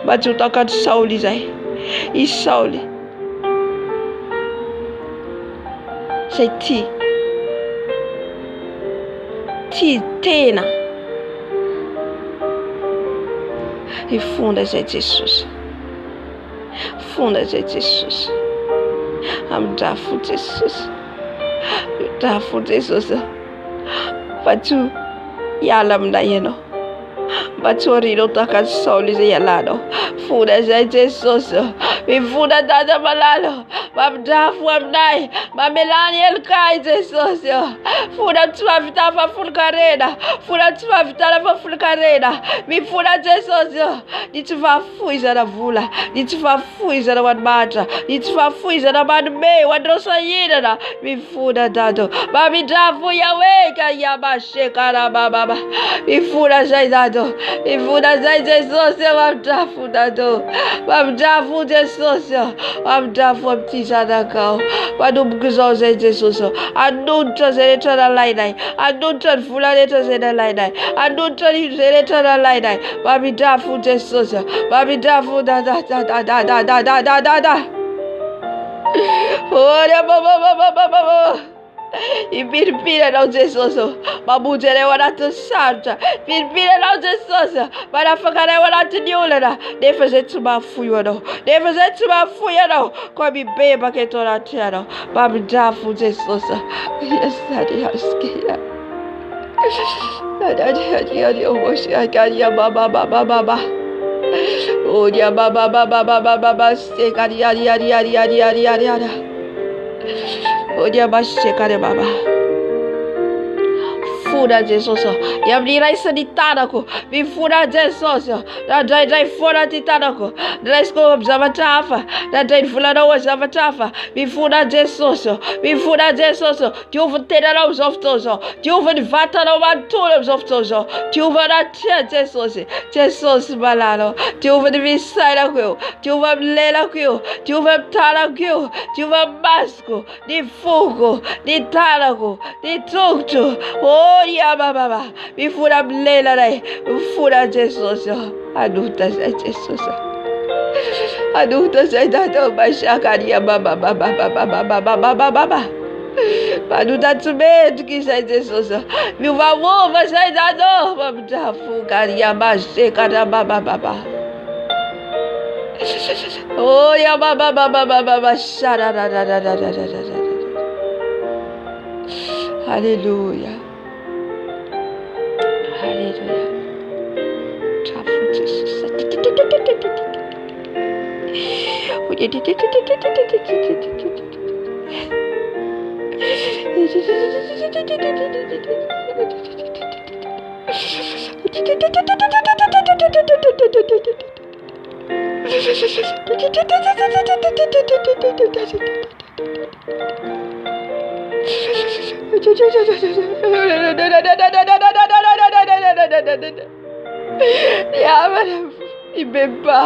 Majotaka ny Saoly izay, i Saoly say ty tena ifona zay Jesosy, fona zay Jesosy, amindrafo Jesosy, amindrafo Jesosy. Fa tsy hiala aminay ianao, Batorino takasoli ziyalano. Funa za Jesus. Mifuna dada malalo. Mamdafu amnai. Mamelani elkai Jesus. Funa tua vitava fulcarena. Funa tua vitava fulcarena. Mifuna Jesus. Nitivafuiza na vula. Nitivafuiza na wadmata. Nitivafuiza na madme. Wadrosa yina. Mifuna dado. Mamidafu yaweka yamashekara baba. Mifuna zaidado. Mifuna zai Jesus. Mamdafu dado. Mamdafu Jesus. Mamdafu mtisa nakao. Madumguzo zai Jesus. Anunta zereta na lainai. Anunta fulaneta zena lainai. Anunta zereta na lainai. Mamdafu Jesus. Mamdafu da da da da da da da da da da da. Ora baba. Pirpire não Jesus. Babujere wanatu sarja. Pirpire não Jesus. Para fakare wanatu niulera. Defeze tuma fuyano. Defeze tuma fuyano. Kwa beba que tora tiano. Babdafu Jesus. Yes, daddy haskira. Daddy omoshi akaria baba. Oh ya baba. Sekari ari. Odia bashekare baba. Fura Jesus. Yabira isanitadako. Vi fura Jesus. Da dai fura titadako. Dresko zabatafa. Da dai fulano zabatafa. Vi fura Jesus. Vi fura Jesus. Tu votera nos oftoso. Tu vata no mantulos oftoso. Tu vara Jesus. Jesus balano. Tu visara ko. Tu lela ko. Tu tara ko. Tu basco. Di fugo. Di tarago. Di tuktu. Oria baba. Vi fura blela dai. Fura Jesus. Adulta Jesus. Adulta sai dato bashakaria baba. Paduta tumetu kisai Jesus. Mi vamo sai dato babda fugaria bashekara baba. Oh ya baba shara. Hallelujah. Trafu Jesus. Ibeba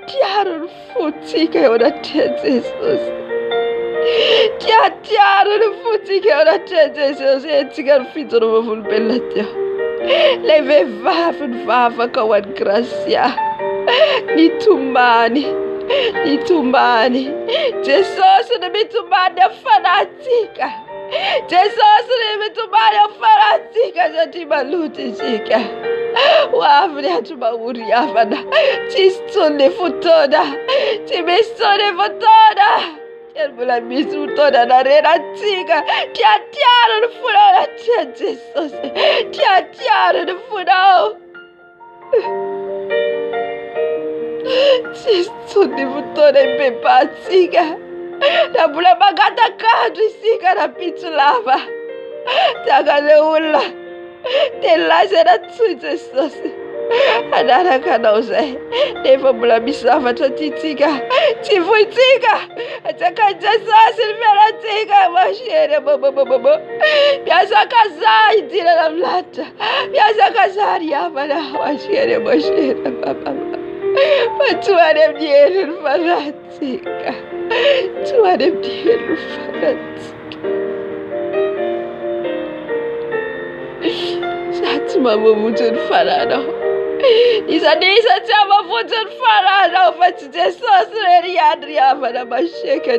tiaro futi che ora c'è Jesus. Tiaro futi che ora c'è Jesus. E tigar fito no vul bellatio. Leve va kawan gracia. Nitumani. Jesus ne mitumani fanatica. Jesus ne mitumani fanatica. Zati maluti sika. Wafri hatuma uriafana. Cistone futona. Cimestone futona. Terbula misu toda na rena tika. Tiaro no funa Jesus. Tiaro no funa. Cistone futona impepa tika. Na bula bagata kadri sika na pitulava. Tagaleula. Telazera Jesus. Anara kanauze. Never blamisava tatitika. Tifuitika. Ataka Jesus ilvera tika. Mashere baba. Piasa kazai tira la mlata. Piasa kazari yavana. Mashere baba. Patuare mdielu fanatika. Tuare mdielu fanatika. Satima mumutun farano. Isa chama futun farano. Fati Jesus reri adria fana masheka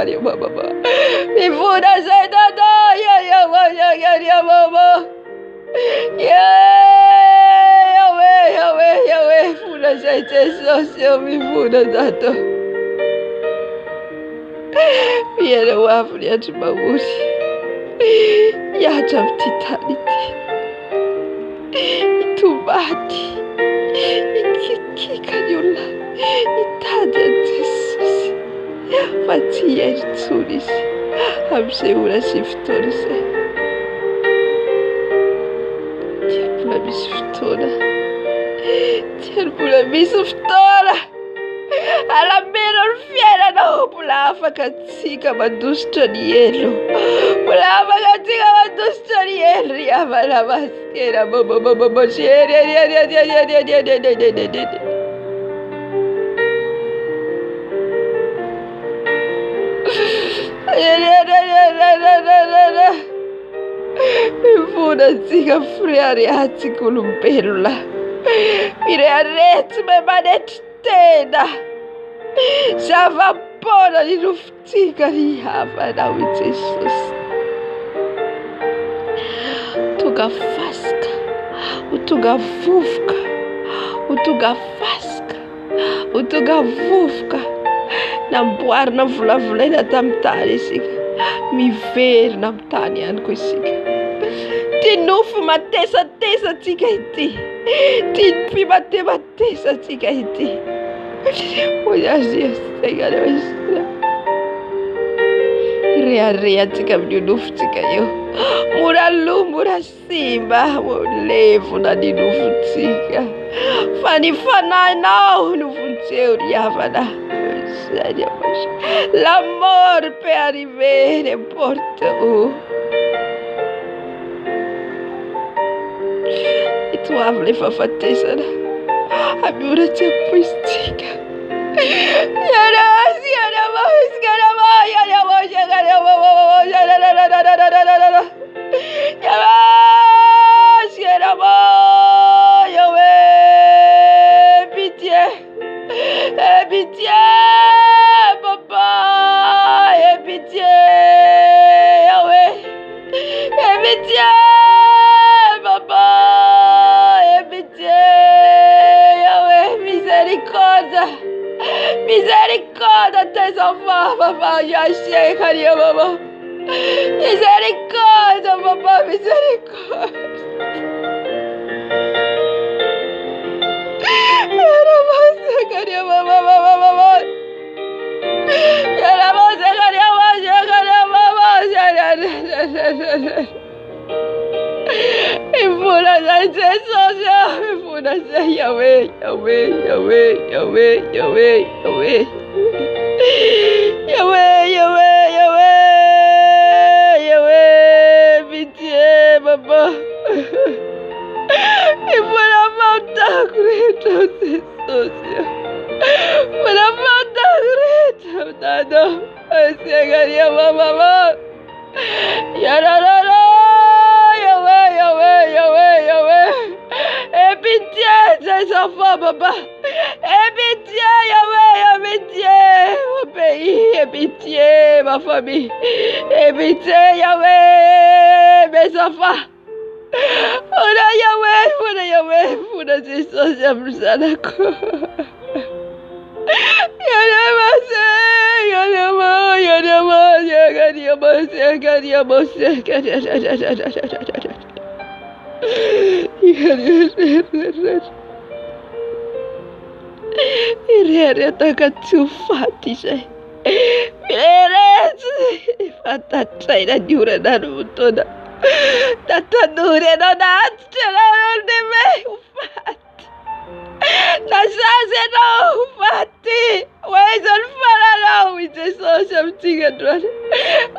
ni baba. Mi funa zaida do ya baba. Yawe funa zaida Jesus yo mi funa zato. Viene wafu ya tumamuti. Ya chaptitaniti. itombaty ikikika ny olona hitady an Jesosy fa tsy hainy intsony izy amin'izay ora sy fotoana izay. Dia mbola misy fotoana, dia mbola misy fotoana alamena ny fiainanao, mbola afaka antsika mandositra ny elo, mbola afaka antsika mandositra ny elo ry havana masikena mivona antsika fireharehantsika olombelona, mireharetsy mahay manetry tena zava-poana ny nofontsika ry havanao i Jesosy. Tonga fasika, ho tonga vovoka, ho tonga fasika, ho tonga vovoka, namboarina volavolaina tamin'ny tany isika, miverina amin'ny tany ihany koa isika. Ty nofo matesatesantsika ity, ty nofo matematesantsika ity. Reharehantsika amin'ny nofontsika io, mora lo mora simba levona ny nofontsika, fa ny fanahinao no vonjeo ry havana. La mort peut arriver n'importe où. Itoavy le fahafatesana hamoratsy ampoizitsika. Pitié, papa, pitié, Yahweh, pitié, papa, pitié, Yahweh, miséricorde, miséricorde à tes enfants, papa, Yahshua, Karia, maman, miséricorde, papa, miséricorde. Yahweh, Yahweh, Yahweh, Yahweh, Yahweh, Yahweh, Yahweh, Yahweh, Yahweh, Yahweh, pitié, papa. Il faut la vente greta, Jesús. Faut la vente greta, Dado. Segaria, mamá. Yarara, Yahweh, Yahweh, Yahweh, Yahweh. Aie pitié, tes enfants, papa. Aie pitié, Yahweh, aie pitié, mon pays. Aie pitié, ma famille. Aie pitié, Yahweh, mes enfants. Funa Yahweh, funa Jesús, Yamsanako. Tatanure non atcela non deve ufatti. Nasase no ufatti. Weisal falana with the social children.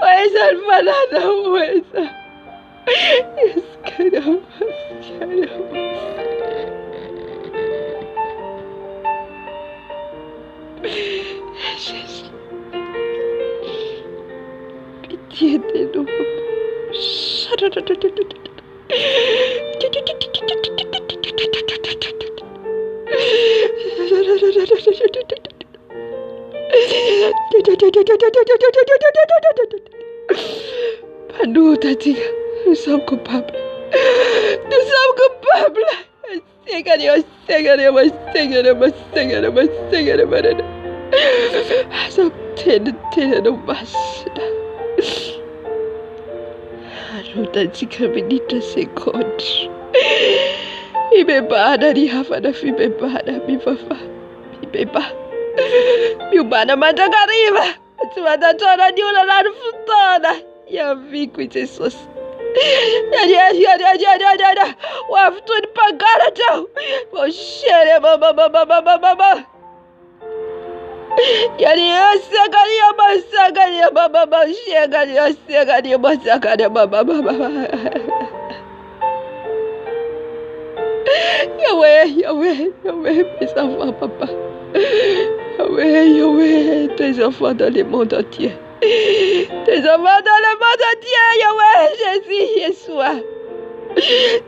Weisal falana weisal. Yes, pitié de nous. Nous sommes coupables. Nous sommes coupables. Minuta 5 secondi. Imebana ni hapa na vimebana mipapa. Mibeba. Miubana mandagariva. Tumatatona niula la futona. Ya viku Jesus. Ya. Waftuni pagana tau. Moshere baba. Masagaria baba. Shegaria masagaria baba. Yahweh, mes enfants, papa. Yahweh, tes enfants dans le monde entier. Tes enfants dans le monde entier, Yahweh, Jésus, Yeshua.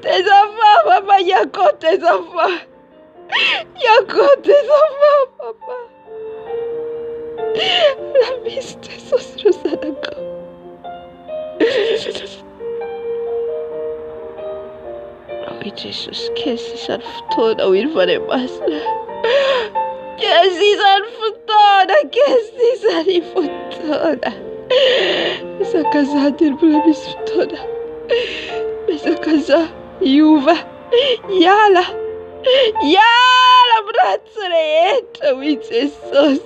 Tes enfants, papa, Yako, tes enfants. Papa. La mise de Sos Rosanako. Oh Jesus, kesisar futona wirvane masna. Kesisar futona. Essa casa ter problemas futona. Essa casa Yuva. Yala brazzoletta, with Jesus.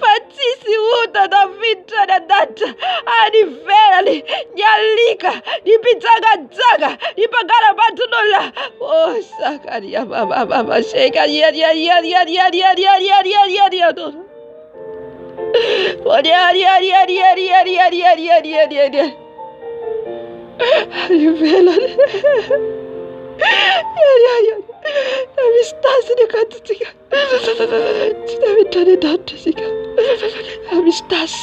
Fatisi uta da vita da data. Ani verali, nyalika, ni pitzaga, ni pagara batunola. Oh, sakaria, mama, shake, yeah. Oh, yeah. Rivela. Yeah. Mi stasi di cantiga. Ci devi dare tanto, siga. Mi stasi.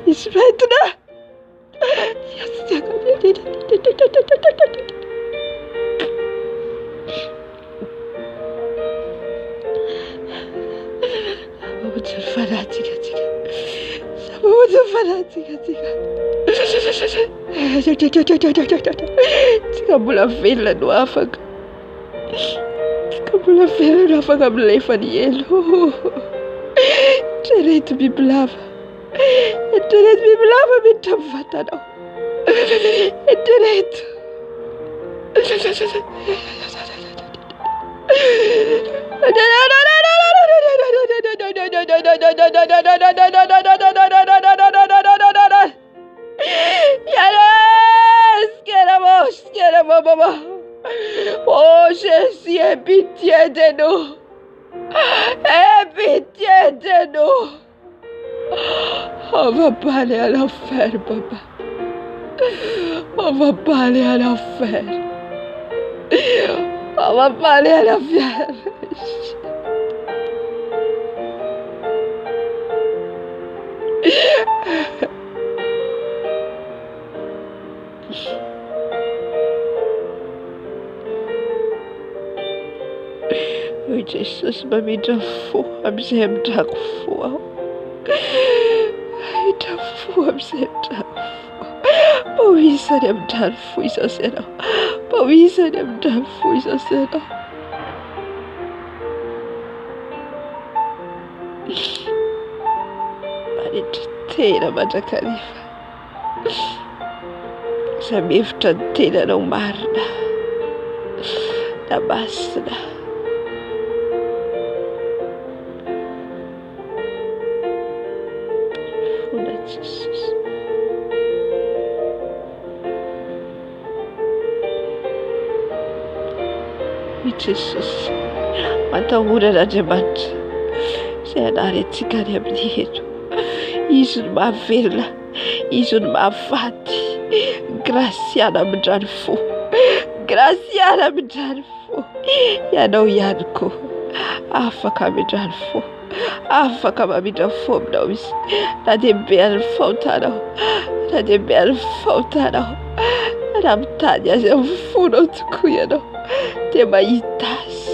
Ispetna. Kabula vela no afaga. Kabula yelo. Direito biblava. Direito biblava me tavata não. Direito. Queremos, mamá. Oh, Jésus, aie pitié de nous. Aie pitié de nous. On va pas aller à l'enfer, papa. On va pas aller à l'enfer. On va pas aller à l'enfer. Oh, Jesus, mami dafu, amzee mtakufu. Amzee mtakufu. Pawisa ni mtakufu isasena. Tena matakarifa. Samifta tena na umarna. Na basna. Funa Jesus. Jesus. Matahura na demanda. Senare tsikari amnihetu. Izy no mahavelona, izy no mahafaty. Graciana amin'izany fo. Ianao ihany koa afaka amin'izany fo. Afaka mamindra fo aminao izy. Na dia beany fahotana raha mitany azy amin'ny fonao tokoa ianao dia mahita azy.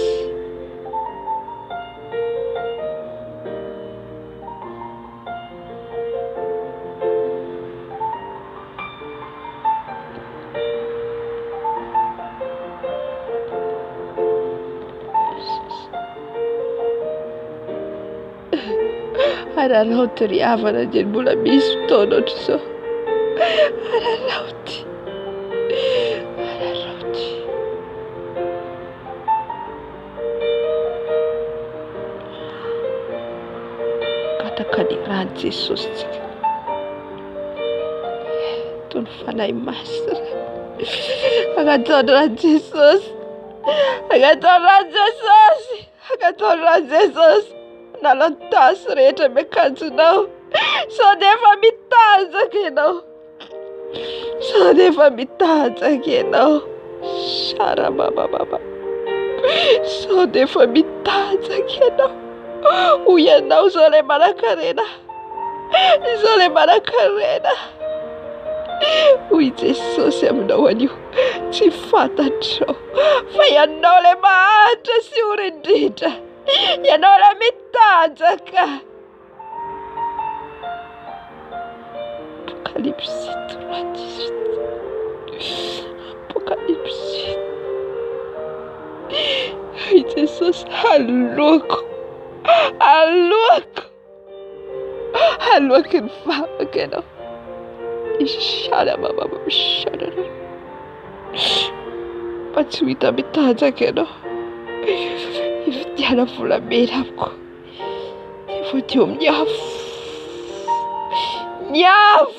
Araraoty ry havana dia mbola misy fotoana ohatr'izao. Araraoty. Manakany raha Jesosy tsika. Toy ny fanahy masina. Agnataony raha Jesosy. Agnataony raha Jesosy. Agnataony raha Jesosy. Nalantasy rehetra miakanjonao. Sao defa mitanjaka ianao. Sao defa mitanjaka ianao. Sara mama. Sao defa mitanjaka ianao. Hoy ianao zao ilay manan-karena. Zao ilay manan-karena. Hoy Jesosy aminao anio. Tsy fantatrao fa ianao ilay mahantra sy ora indrindra. Ianao ilay mitanjaka. Apocalypse 3:18. Apocalypse. Hoy Jesosy aloako. Aloako ny famako ianao. Ishara mama mishara. Fa tsy ho hita mitanjaka ianao. Ividiana volamena amiko. Voadio amin'ny afo. Niafo.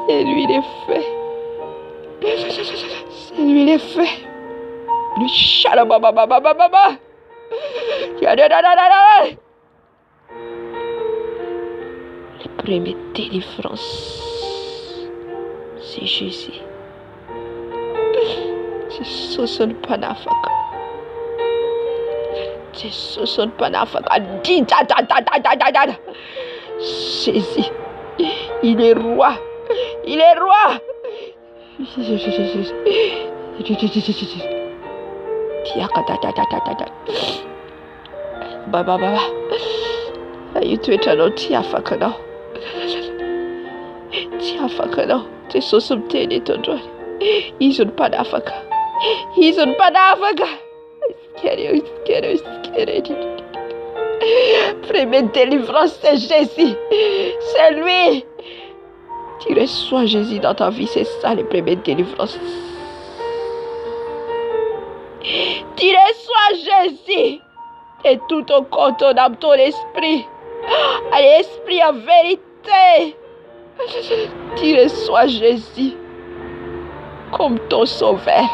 C'est lui les faits. C'est lui les faits. Ishara mama. Les premières délivrances, c'est Jésus. Jesosy ny mpanafaka. Jesosy ny mpanafaka. Jésus, il est roi. Il est roi. Baba. Io toetra anao tsy afaka anao. Tsy afaka anao. Jesosy miteny eto androany. Izy ny mpanafaka. Izy ny mpanafaka. Iskere. Première délivrance, c'est Jésus. C'est lui. Tu reçois Jésus dans ta vie, c'est ça les premières délivrances. Tu reçois Jésus. Et tout ton corps, ton âme, ton esprit. L'esprit en vérité. Tu reçois Jésus comme ton sauveur.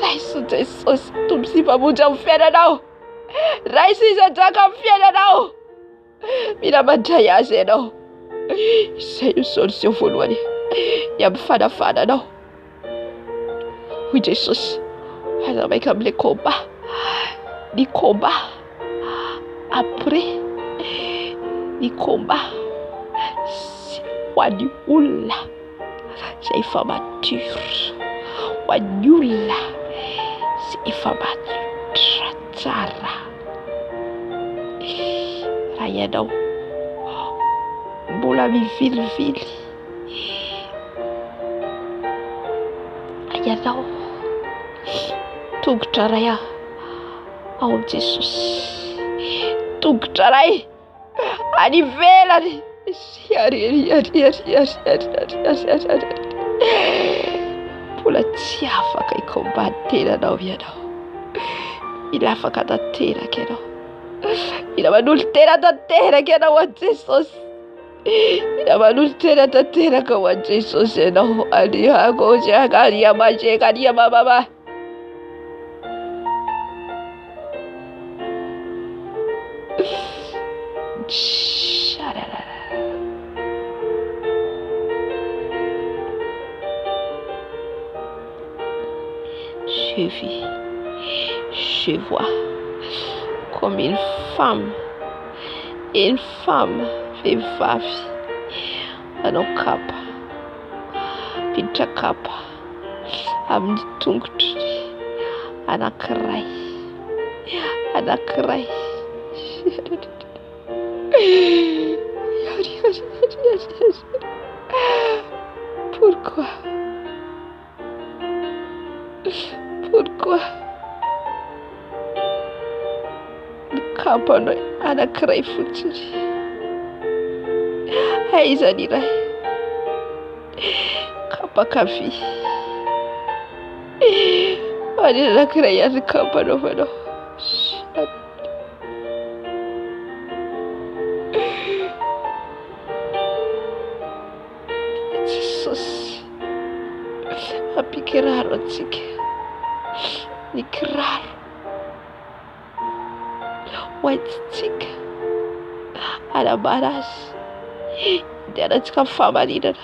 Raisi Jesosy tumsipamoja mfena nao. Raisi zataka mfena nao. Mila madayase ianao. Izay no solution voalohany ny am'fanafana anao. Hoy Jesosy aza maika amin'le combat. Ny combat après ny combat ho an'ny olona izay efa mature. Ho an'ny olona izay efa mature tsara. Raha ianao mbola mivilivily, ianao tongotra ray ao amin'i Jesosy. Tongotra ray any ivelany. Mbola tsy afaka hikombatenanao ianao. Mila afaka tanteraka ianao. Mila manolo tena tanteraka ianao ho Jesosy. Mila manolo tena tanteraka ho Jesosy ianao. Ania mama. Je vis, je vois comme une femme vehivavy manao kapa, miditra kapa amin'ny tongotrony anankiray. Pourquoi? Kapanao anankiray fotsiny. Aizany iray kapa kavy. Any anankiray ihany kapa anaovanao. kiraro antsika, ny kiraro hoentintsika anambara azy indianantsika amin'ny fahamarinana,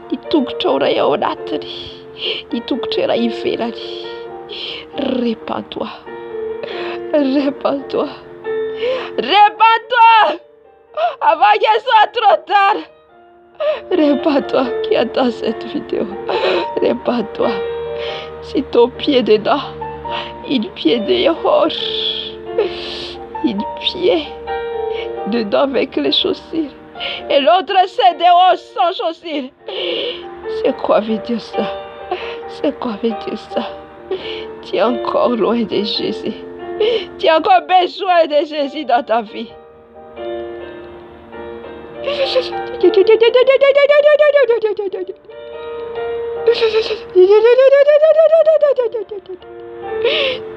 ny tongotra iray ao anatiny, ny tongotra iray ivelany. Répand-toi, répand-toi, répand-toi avant qu'il soit trop tard. Répand-toi qui attend cette vidéo. Répand-toi. Si ton pied dedans, une pied dehors, une pied dedans avec les chaussures, et l'autre c'est dehors sans chaussures. C'est quoi veut dire ça? C'est quoi veut dire ça? Tu es encore loin de Jésus. Tu as encore besoin de Jésus dans ta vie.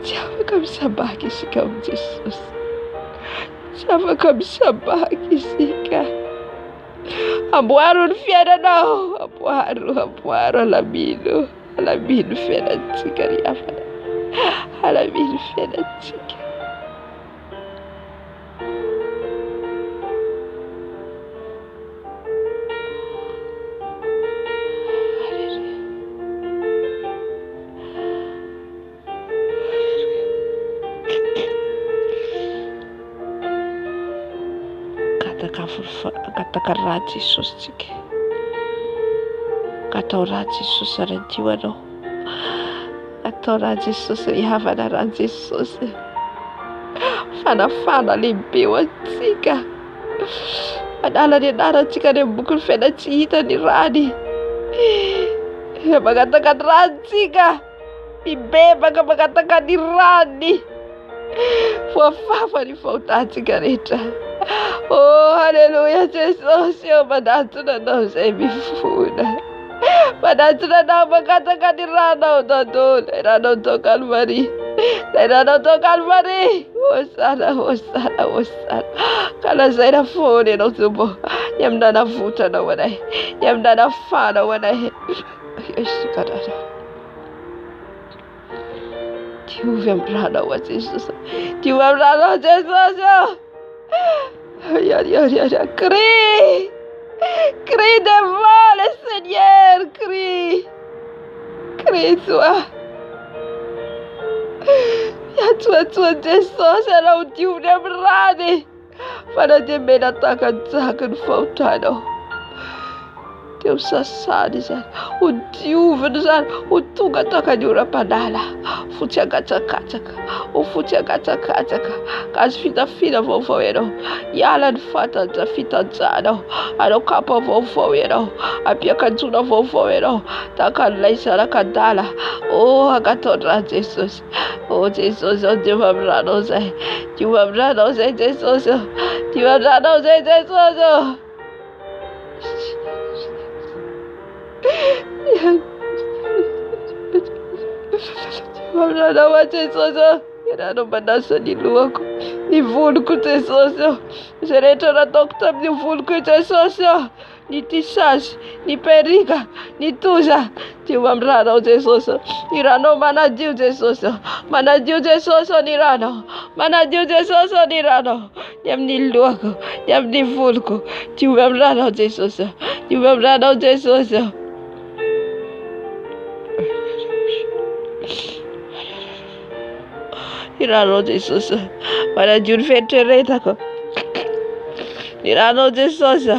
Tiens, comme ça bague ici comme Jésus. Tiens, comme ça bague ici. A boire une fière non. A boire la mine. La mine fait la tigre. À la mine fait la tigre. Kataka ratsy Jesosy tsika. Katao ratsy Jesosy aradio anao. Katao ratsy Jesosy ry havana ratsy Jesosy. Fanafana lehibe ho antsika. Manala ny anarantsika ny boky ny fiaina tsy hita ny rany. Magataka ny rantsika. Mibebaka magataka ny rany. Voafafa ny fahotantsika rehetra. Oh, alléluia, Jesosy, oh, manatona anao izay mifona. Manatona anao magataka ny ranao dadolo, ranao tao Kalvari. Ranao tao Kalvari. Hosana, hosana, hosana. Kalazaina foana ianao tombo. Ny amin'ny nanavotra anao anay. Ny amin'ny nanafana ho anay. Yesu kadada. Diovy amin'ny ranao a Jesosy. Diovy amin'ny ranao Jesosy. Crie! Crie devant le Seigneur, crie! Crie-toi! Toi, Jesosy, anao diovy amin'ny rany. Fanademena takantsaka ny fahotanao. Teo misasany izany, ho dioviny izany, ho tonga takany oram-panala. Fotsy agatsakatsaka, ho fotsy agatsakatsaka. Ka azo fitafina vaovao ianao. Hiala ny fitanjanao. Anao kapa vaovao ianao. Ampiakanjona vaovao ianao. Takan'ilay sarakadala. Oh, agatondra Jesosy. Oh, Jesosy, oh, diovy amin'ny ranao izay. Diovy amin'ny ranao izay Jesosy. Diovy amin'ny ranao izay Jesosy. Ranao a Jesosy. Ranao manasa ny lohako, ny voloko Jesosy. Izay rehetra nataoko tamin'ny voloko Jesosy. Ny tisasy, ny perika, ny toza. Diovy amin'ny ranao Jesosy. Ny ranao manadio Jesosy. Manadio Jesosy ny ranao. Manadio Jesosy ny ranao. Ny amin'ny lohako, ny amin'ny voloko. Diovy amin'ny ranao Jesosy. Diovy amin'ny ranao Jesosy. Ny ranao Jesosy. Manadio ny fieritreretako. Ny ranao Jesosy.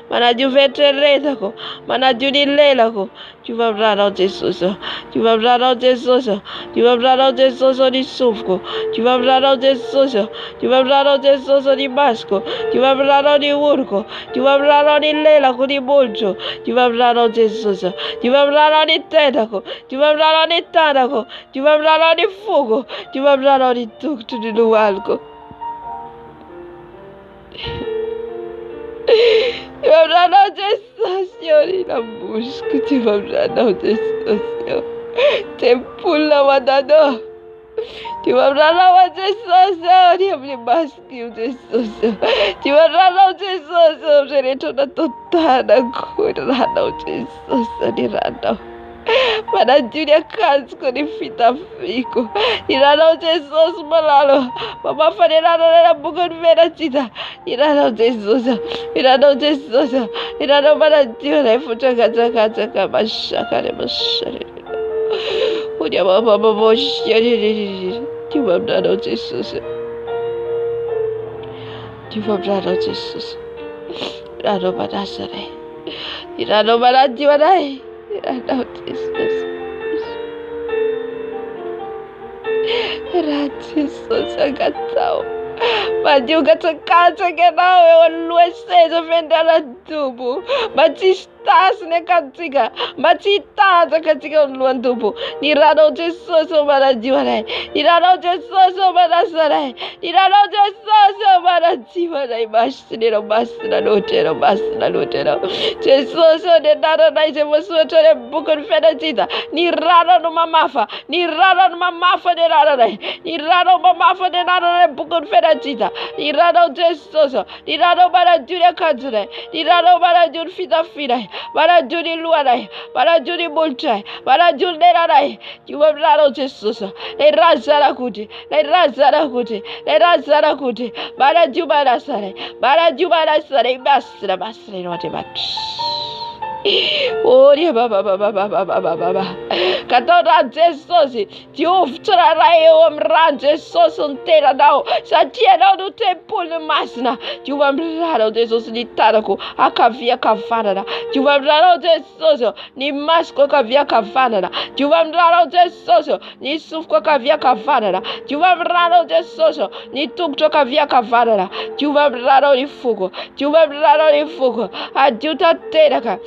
Manadio fieritreretako. Manadio ny lelako. Diovy amin'ny ranao Jesosy. Diovy amin'ny ranao Jesosy. Diovy amin'ny ranao Jesosy ny sofiko. Diovy amin'ny ranao Jesosy. Diovy amin'ny ranao Jesosy ny masoko. Diovy amin'ny ranao ny oroko. Diovy amin'ny ranao ny lelako ny molotro. Diovy amin'ny ranao Jesosy. Diovy amin'ny ranao ny tendako. Diovy amin'ny ranao ny tanako. Diovy amin'ny ranao ny foko. Diovy amin'ny ranao ny tongotro ny lohaloko. Diovy amin'ny ranao Jesosy ny lambosiko. Diovy amin'ny ranao Jesosy. Tempola wadano. Diovy amin'ny ranao Jesosy. Ny amin'ny masoko io Jesosy. Diovy amin'ny ranao Jesosy. Izay rehetra natao tanako. Ny ranao Jesosy. Ny ranao. Para Júlia Casco de fita fico. Irá Jesus malalo. Mama farela na bukan vera cita. Irá Jesus. Irá Jesus. Irá para Júlia futa kaca kaca masakare masare. Udah mama bos jadi. Tiba berada Jesus. Tiba berada Jesus. Irá para sare. Irá para Júlia. Irá Jesus. Irá Jesus agak tahu. Maju ke casa que não eu não seja vendela tubo. Batistas ne cantiga. Batistas a cantiga luan tubo. Nirado Jesus para juarai. Nirado Jesus para sarai. Nirado Jesus para juarai. Bastira bastira lotero bastira lotero. Jesus de nada nai se você bukan fedacita. Nirado no mamafa. Nirado no mamafa de nada nai. Nirado mamafa de nada nai bukan fedacita. Irado Jesus, irado para Júlia Cazure, irado para Júlia Fita Fira, para Júlia Luarai, para Júlia Multai, para Júlia Nerai, irado Jesus, le razara kuti, para Jubara Sare, basra, not much. Oh, baba. Katora Jesus, Diuf trarai ran Jesus inteira não. Satiera do tempo de masna. Diuambrado Jesus ni tarako, a cavia cavana. Diuambrado Jesus, ni masco cavia cavana. Diuambrado Jesus, ni sufco cavia cavana. Diuambrado Jesus, ni tucto cavia cavana. Diuambrado ni fugo. Ajuda teraka.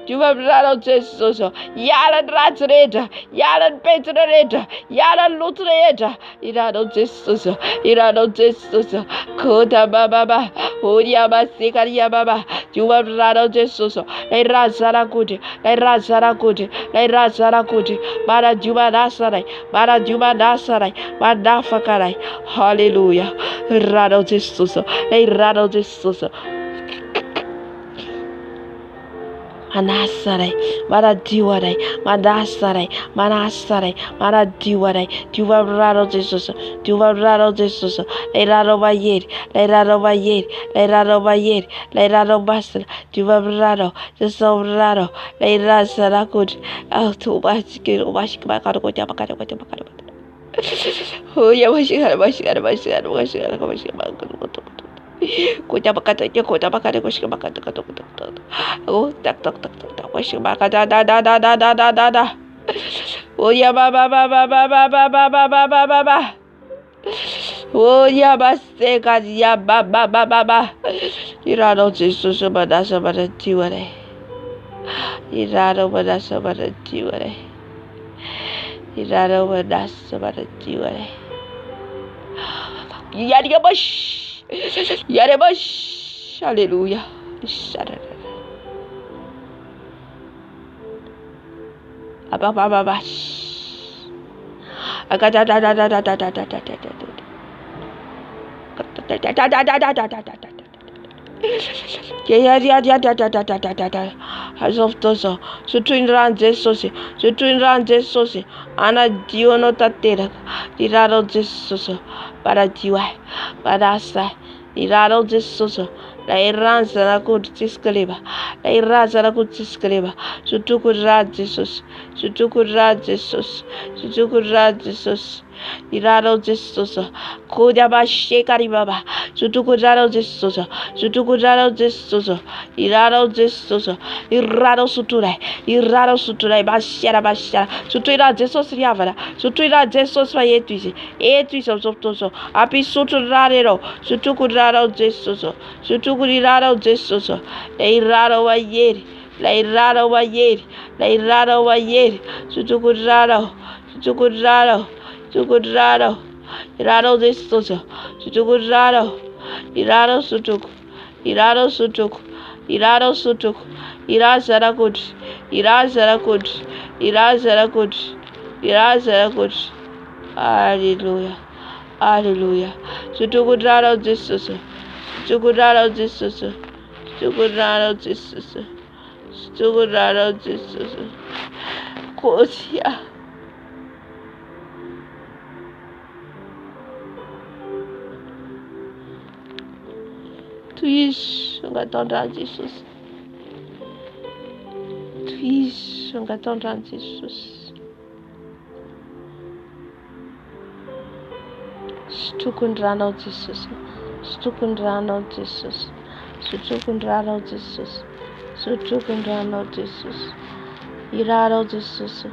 Diuambrado Jesus. Yalan ratreta, yalan petreta, yalan lutreta. Irado Jesus, Kota baba, Uria basikaria baba, Diuambrado Jesus. Lei razara kuti, Bara Juba Nasarai, Madafakarai. Hallelujah. Rado Jesus, Lei Rado Jesus. Manasarai, Maradiwarai, Maradiwarai, Diuambrado Jesus, Leirado Bayer, Basra, Diuambrado, Desobrado, Leirasarakud, Autobasque, Oh, Yamashika. Kuja bakata kushika bakata. Oh, tak. Kushika bakata da. Oh, ya ba. Oh, ya baste kaji ba. Irado Jesus badasa badatiware. Irado badasa badatiware. Yarebash. Hallelujah. Abababash. As of Toso, su twin ranges sosi, Ana Diono Tatera, Irado Jesus, para Diwa, para Asa, Irado Jesus, la Iranza la good Tiscaliba, la Iraza la good Tiscaliba, su tukurad Jesus, Irado Jesus, Kodaba Shekari Baba, Sutukurado Jesus, Irado Jesus, Irado Suturai, Bashara, Sutuira Jesus Riavara, Sutuira Jesus Vaetuisi, Etuis of Toso, Api Suturado, Sutukurado Jesus, Sutukurado Jesus, Leirado Vayeri, Sutukurado. Irado Jesus, Sutukurado, Irado Sutuk, Irazarakud, Hallelujah, Sutukurado Jesus, Sy tokony ranao Jesosy. Kosia. Tohizo angatao-drano Jesosy. Tohizo angatao-drano Jesosy. Sy tokony ranao Jesosy. Sy tokony ranao Jesosy. Sy tokony ranao Jesosy. Sy tokony ranao Jesosy. Iranao Jesosy.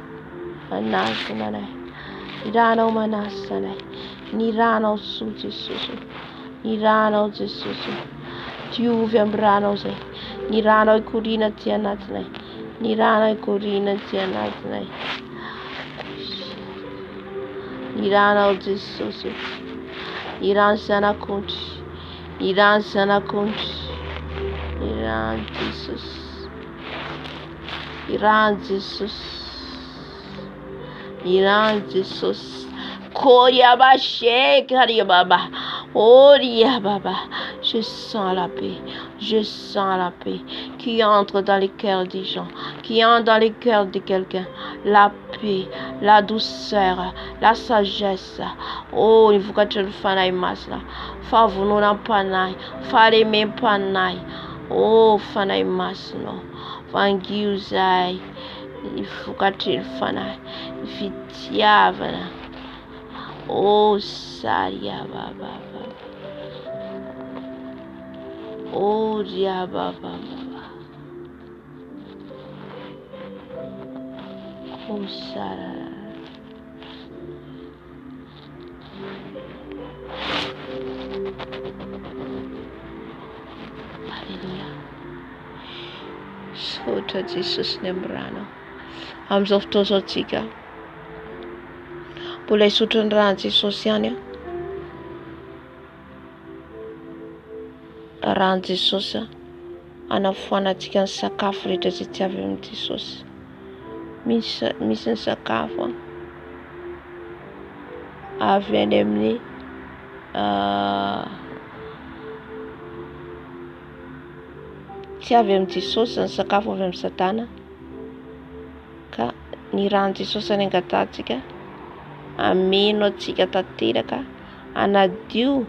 Manasa anay. Iranao manasa anay. Niranao soa Jesosy. Niranao Jesosy. Diovy amin'ny ranao zay. Niranao ikorina ty anatinay. Niranao ikorina ty anatinay. Niranao Jesosy. Nirano zanak'ondry. Nirano zanak'ondry. Nirano Jesosy. Nirano Jesosy. Nirano Jesosy. Koria bashe karia baba. Oria baba. Je sens la paix. Je sens la paix qui entre dans les cœurs des gens, qui entre dans les cœurs de quelqu'un. La paix, la douceur, la sagesse. Oh, il faut que tu le fasses masla. Favonona panai, fareme panai. Oh, fanai masno. Vangiuzai. Il faut que tu le fasses. Vitiavana. Oh, saria baba. Oh, dia baba. Oh, sarara. Alléluia. Sotra Jesosy ny amin'ny rano. Amin'izao fotoana izao tsika mbola hisotro ny rano Jesosy ihany a. Rano Jesosy anafoanantsika ny sakafo rehetra izay tsy avy amin'ny Jesosy. Misy ny sakafo avy any amin'ny tsy avy amin'ny Jesosy, ny sakafo avy amin'ny Satana. Ka ny rano Jesosy any angatantsika ameno atsika tanteraka anadio.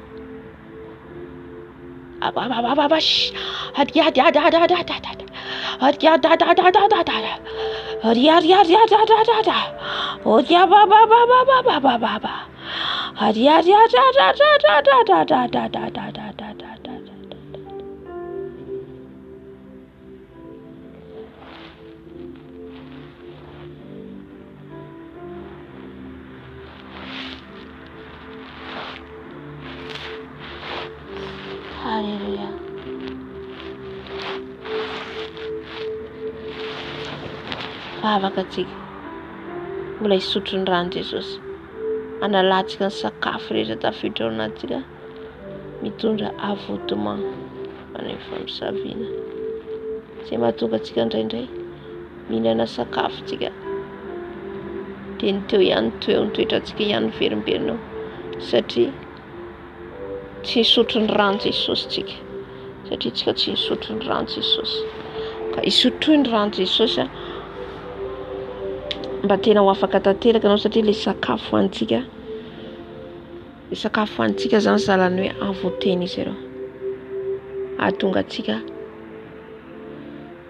Alléluia. Vavaka atsika mbola hisotro ny rano Jesosy. Analantsika ny sakafo rehetra tafiditra ao anatsika mitondra avotement amin'ny famisaviana. Izay mahatonga atsika indraindray mihinana sakafo tsika dia ny teo ihany ny toetrantsika ihany verimberina satria tsy hisotro ny rano Jesosy tsika. Satria tsika tsy hisotro ny rano Jesosy. Ka hisotro ny rano Jesosy mba tena ho afaka tanteraka anao satria ilay sakafo hoantsika. Ilay sakafo hoantsika zany zalany hoe avoteny izy ireo. Ahatonga atsika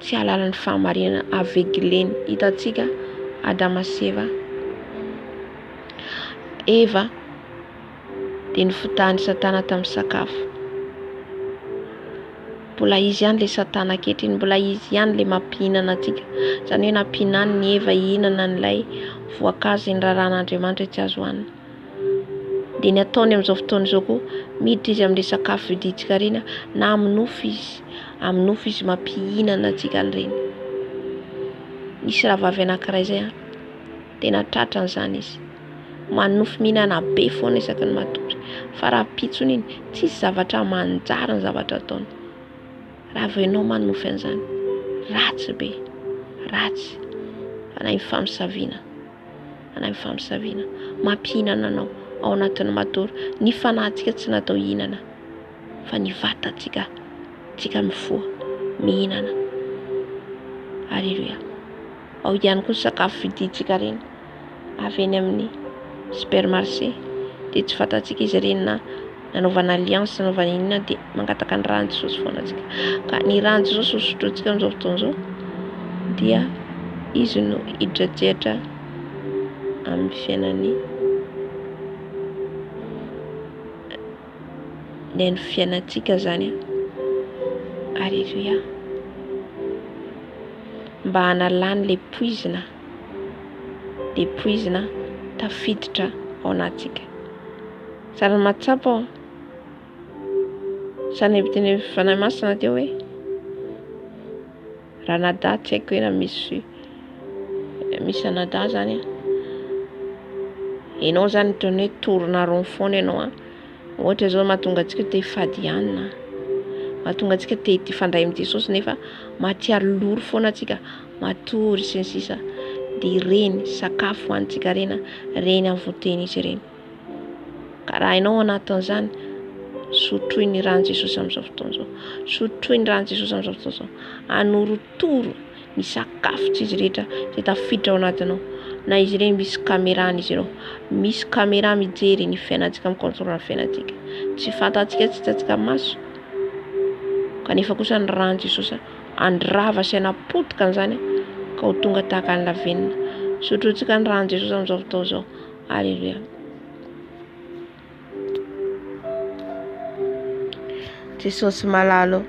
tsy halala ny fahamarinana avegleny. Hitantsika Adama sy Eva dia nifotahany Satana tamin'ny sakafo. Mbola izy ihany ilay Satana ankehitriny, mbola izy ihany ilay mampihinana atsika. Izany hoe nampihinany ny Eva hihinana n'ilay voankazo noraran'Andriamanitra tsy azo hohanina. Dia ny ataony amin'izao fotoana izao koa miditra izy amin'ilay sakafo vidintsika reny na amin'ny nofo izy mampihinana atsika an'ireny. Nisy rahavavy anankiray zay tena tratran'izany izy. Manofo mihinana be foana isaky ny matory. Fa raha pitsony iny tsisy zavatra manjara ny zavatra ataony. Raha vao ianao manofo an'izany ratsy be, ratsy. Anahy famisaviana. Mampihinana anao ao anatin'ny matory. Ny fanahintsika tsy natao hihinana fa ny vatantsika mifoha mihinana. Alléluia. Ao ihany koa sakafo vidintsika reny avy eny amin'ny supermarché dia tsy fantatsika izy reny na nanaovana alliance nanaovana inona dia mangataka ny rano Jesosy foana tsika. Ka ny rano Jesosy hosotroantsika amin'izao fotoana izao dia izy no hidratrehitra amin'ny fiainany ny fiainantsika zany. Alléluia. Mba hanalany le poizina tafiditra ao anatsika. Sary matsapa ao. Sany biteny fanahy masina teo hoe raha nada tsy haiko hoe na misy anada zany ianao zany tony hoe torona rony foana ianao ohatra zao mahatonga antsika te hifady hanina, mahatonga antsika te hifandray amin'ny Jesosy nefa mahatsiaro loro foana antsika, matory sy ny sisa, dia reny sakafo hoantsika reny amin'ny voteny izy reny. Ka raha ianao anatin'izany, sotroy ny rano Jesosy amin'izao fotoana izao, sotroy ny rano Jesosy amin'izao fotoana izao, anorotoro ny sakafo tsy izy rehetra izay tafiditra ao anatinao. Na izy ireny misy caméra izy ireo, misy caméra mijery ny fiainantsika, mikontrôle ny fiainantsika, tsy fantatsika, tsy hitantsika maso, kanefa kosa ny rano Jesosy andrava sy anapotika an'izany ka ho tonga tahaka ny lavenina. Sotrotsika ny rano Jesosy amin'izao fotoana izao. Alléluia. Jesosy malalo,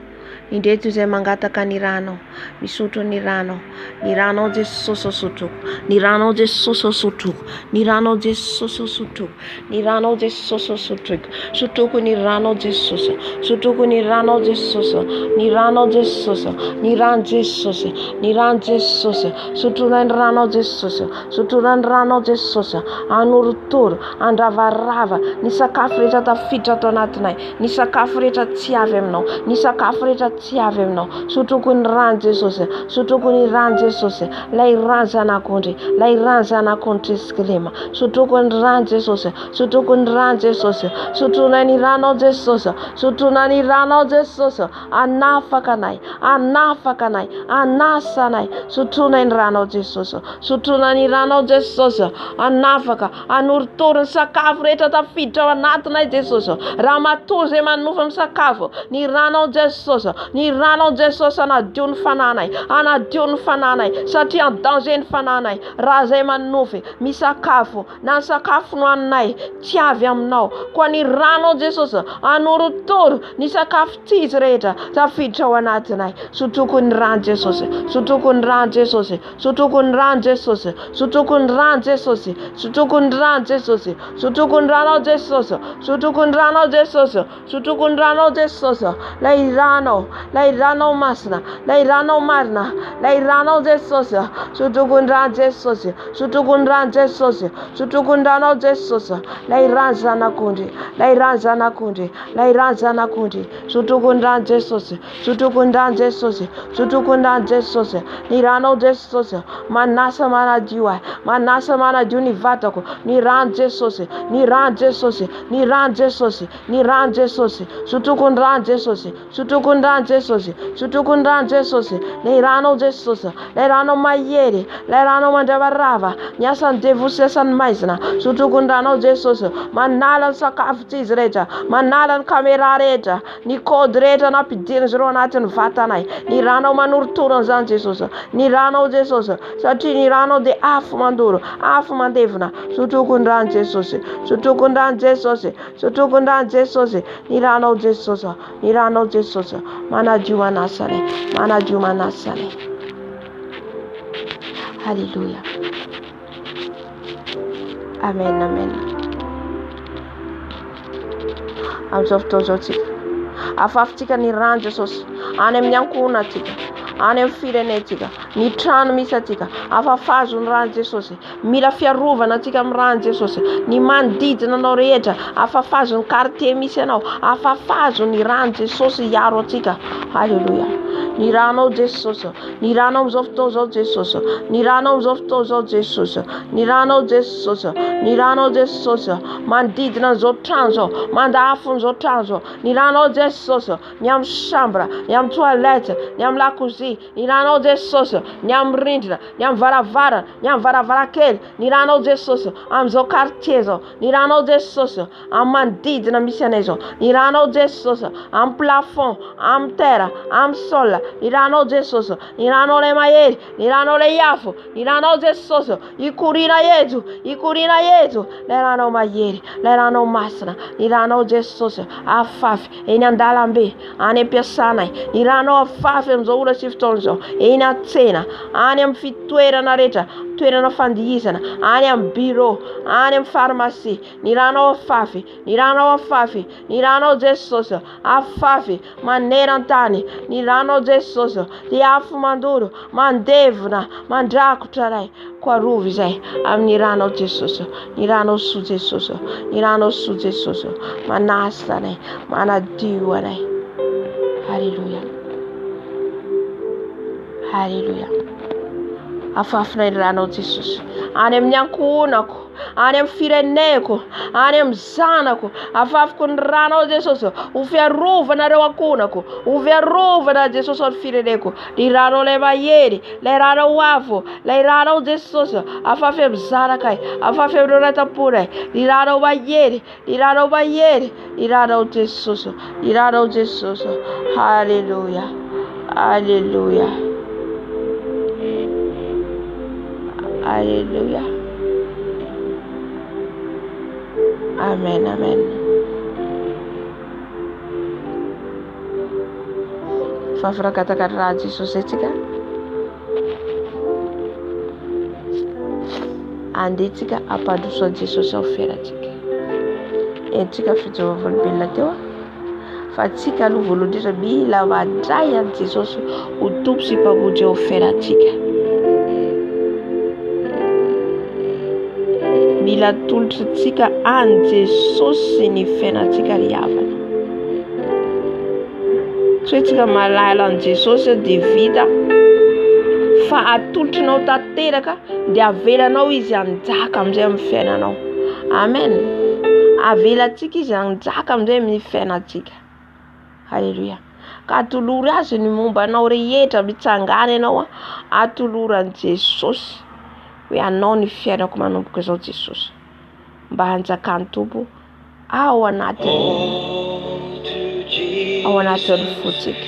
indreto izay mangataka ny ranao, misotro ny ranao Jesosy sotroko, ny ranao Jesosy sotroko, ny ranao Jesosy sotroko, ny ranao Jesosy sotroko, sotroko ny ranao Jesosy, sotroko ny ranao Jesosy, ny ranao Jesosy, ny rano Jesosy, ny rano Jesosy, sotrona ny ranao Jesosy, sotrona ny ranao Jesosy, anorotoro, andravarava ny sakafo rehetra tafiditra ato anatinay, ny sakafo rehetra tsy avy aminao, ny sakafo rehetra tsy avy aminao, sotroko ny rano Jesosy, sotroko ny rano Jesosy, lay rano zanak'ondry, lay rano zanak'ondry Jeskelema, sotroko ny rano Jesosy, sotroko ny rano Jesosy, sotrona ny ranao Jesosy, sotrona ny ranao Jesosy, anafaka anay, anasa anay, sotrona ny ranao Jesosy, sotrona ny ranao Jesosy, anafaka, anorotoro ny sakafo rehetra tafiditra ao anatinay Jesosy, raha matory izay manofa amin'ny sakafo, ny ranao Jesosy, ny ranao Jesosy anadio ny fananay, satria en danger ny fananay, raha izay manofy misakafo, na ny sakafo no anay tsy avy aminao, koa ny ranao Jesosy anorotoro ny sakafo tsy izy rehetra tafiditra ao anatinay, sotroko ny rano Jesosy, sotroko ny rano Jesosy, sotroko ny rano Jesosy, sotroko ny rano Jesosy, sotroko ny rano Jesosy, sotroko ny ranao Jesosy, sotroko ny ranao Jesosy, sotroko ny ranao Jesosy, lay ranao masina, lay ranao marina, lay ranao Jesosy, sotroko ny rano Jesosy, sotroko ny rano Jesosy, sotroko ny ranao Jesosy, lay rano zanak'ondry, lay rano zanak'ondry, lay rano zanak'ondry, sotroko ny rano Jesosy, sotroko ny rano Jesosy, sotroko ny rano Jesosy, ny ranao Jesosy, manasa manadio ny vatako, ny rano Jesosy, ny rano Jesosy, ny rano Jesosy, ny rano Jesosy, sotroko ny rano Jesosy, sotroko ny rano Jesosy, sotroko ny rano Jesosy, lay ranao Jesosy, lay ranao mahery, lay ranao mandravarava, ny asan'ny devo sy asan'ny maizina, sotroko ny ranao Jesosy, manala ny sakafo tsy izy rehetra, manala ny caméra rehetra, ny kody rehetra nampidiriny izy ireo anatin'ny vatanay, ny ranao manorotoro an'izany Jesosy, ny ranao Jesosy, satria ny ranao dia afo mandoro, afo mandevina, sotroko ny rano Jesosy, sotroko ny rano Jesosy, sotroko ny rano Jesosy, ny ranao Jesosy, ny ranao Jesosy, manadio manasany, manadio manasany. Alléluia. Amen, amen. Amin'izao fotoana izao tsika afafontsika ny rano Jesosy any amin'ny ankohonantsika, any amin'ny firenentsika, ny trano misy atsika, afafazo ny rano Jesosy, mila fiarovana atsika amin'ny rano Jesosy, ny manodidina anao rehetra, afafazo ny quartier misy anao, afafazo ny rano Jesosy hiaro atsika. Alléluia. Nirano Jesus, Nirano Zoftozo Jesus, Nirano Zoftozo Jesus, Nirano Jesus, Nirano Jesus, Mandidna Zotranzo, Mandafun Zotranzo, Nirano Jesus, Niam Chambra, Niam Toilette, Niam La Cuisine, Nirano Jesus, Niam Rindra, Niam Varavara, Niam Varavarakel, Nirano Jesus, Am Zocartezo, Nirano Jesus, Am Mandidna Missionezo, Nirano Jesus, Am Plafond, Am Terra, Am Sola, Nirano Jesus, Nirano le Maieri, Nirano le Yafo, Nirano Jesus, Ikurina Yezu, Lerano Maieri, Lerano Masna, Nirano Jesus, Afaf, Enandalambe, Ane Piasanai, Nirano Afaf, Mzoura Siftonzo, Ena Tsena, Aniam Fituera Nareta, Tuerano Fandizana, Aniam Biro, Aniam Pharmacy, Nirano Afafi, Nirano Afafi, Nirano Jesus, Afafi, Manerantani, Nirano Jesus, Diafu Manduro, Mandevna, Mandraco Tarai, Quaruvizai, Am Nirano Jesus, Nirano Su Jesus, Nirano Su Jesus, Manastane, Manadiwane. Hallelujah. Hallelujah. Afafna Nirano Jesus. Anem Nyankunako. Anem Fireneko, Anem Zanako, Afafkun Rano Jesus, Uferruva na Rewakunako, Uferruva na Jesus on Fireneko, Dirano Lebayeri, Lerano Wavo, Lerano Jesus, Afafem Zarakai, Afafem Ratapure, Dirano Bayeri, Dirano Bayeri, Dirano Jesus, Dirano Jesus, Hallelujah, Hallelujah, Hallelujah. Amen, amen. Favora kata-kata Jesus etika. Anditika apaduso Jesus oferatika. Etika fitova bila tewa. Fatika lu volodira bila wadaya Jesus utupsi pabuja oferatika. Bila tultsika an Jesus ni fenatika riavana. Tsika malala an Jesus de vida. Fa atultrinao tateraka de avelanao izy anjaka amizay amin'ny fiainanao. Amen. Avelatsika izy anjaka amizay amin'ny fiainatsika. Halleluja. Ka atolory azy ny mombanao rehetra mitsangana ianao atoloran Jesus. Hoe anao ny fiainako manomboka izao Jesus. Mba hanjakany Tompo ao anatin'ny fotsika.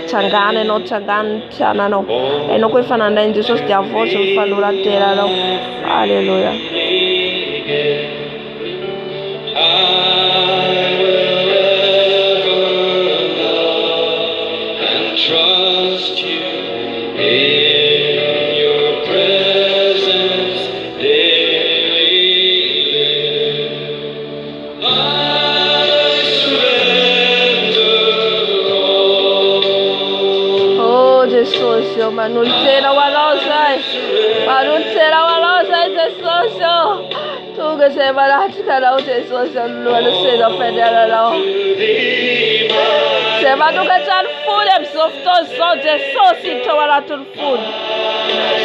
Tsangana ianao, tsangana ny tiananao. Ianao koa efa nandrainy Jesus dia avotsy ny faloran-tenanao. Alleluia. Manultera walosai, manultera walosai Jesus. Tu que se malati cara o Jesus no sei da federa não. Se manuka chan food softo so Jesus into wala tul food.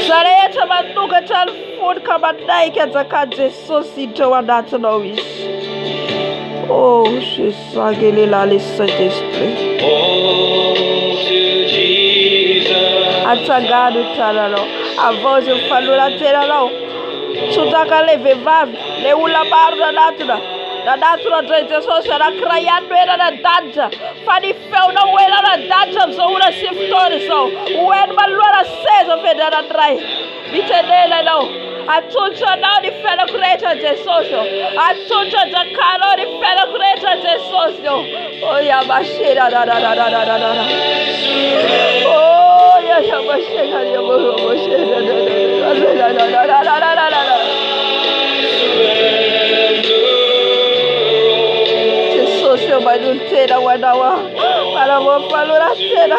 Sare ta manuka chan food kabadai ke zaka Jesus into wala no wish. Oh, Jesus, agele la le Saint-Esprit. Atsangado taralo, a voz eu falo na terra Sutaka le vevave, le ulabaru da natura de Jesus era craiando era na dança, fani fel não era na dança, só uma siftori só, o erma lora cesa federa trai, bitedela não. A tuncha não de fera creta Jesus, a tuncha da cara de fera creta Jesus, oh ya bashira da. Oh ya bashira ya bashira da. Jesus eu vai não ter a wadawa, para vou falar a cena.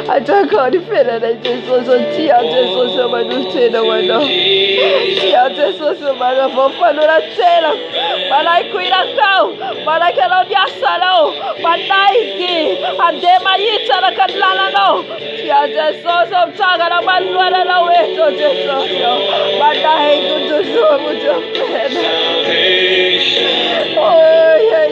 Atakoni fena na Jesus tia Jesus manutena wana. Tia Jesus mana fofanura tela. Malai kuira kau. Malai kalau biasa lo. Manaiki adema yita na kadlala lo. Tia Jesus mtaga na manuela na weto Jesus. Manai kutusu mutu fena. Oh yeah.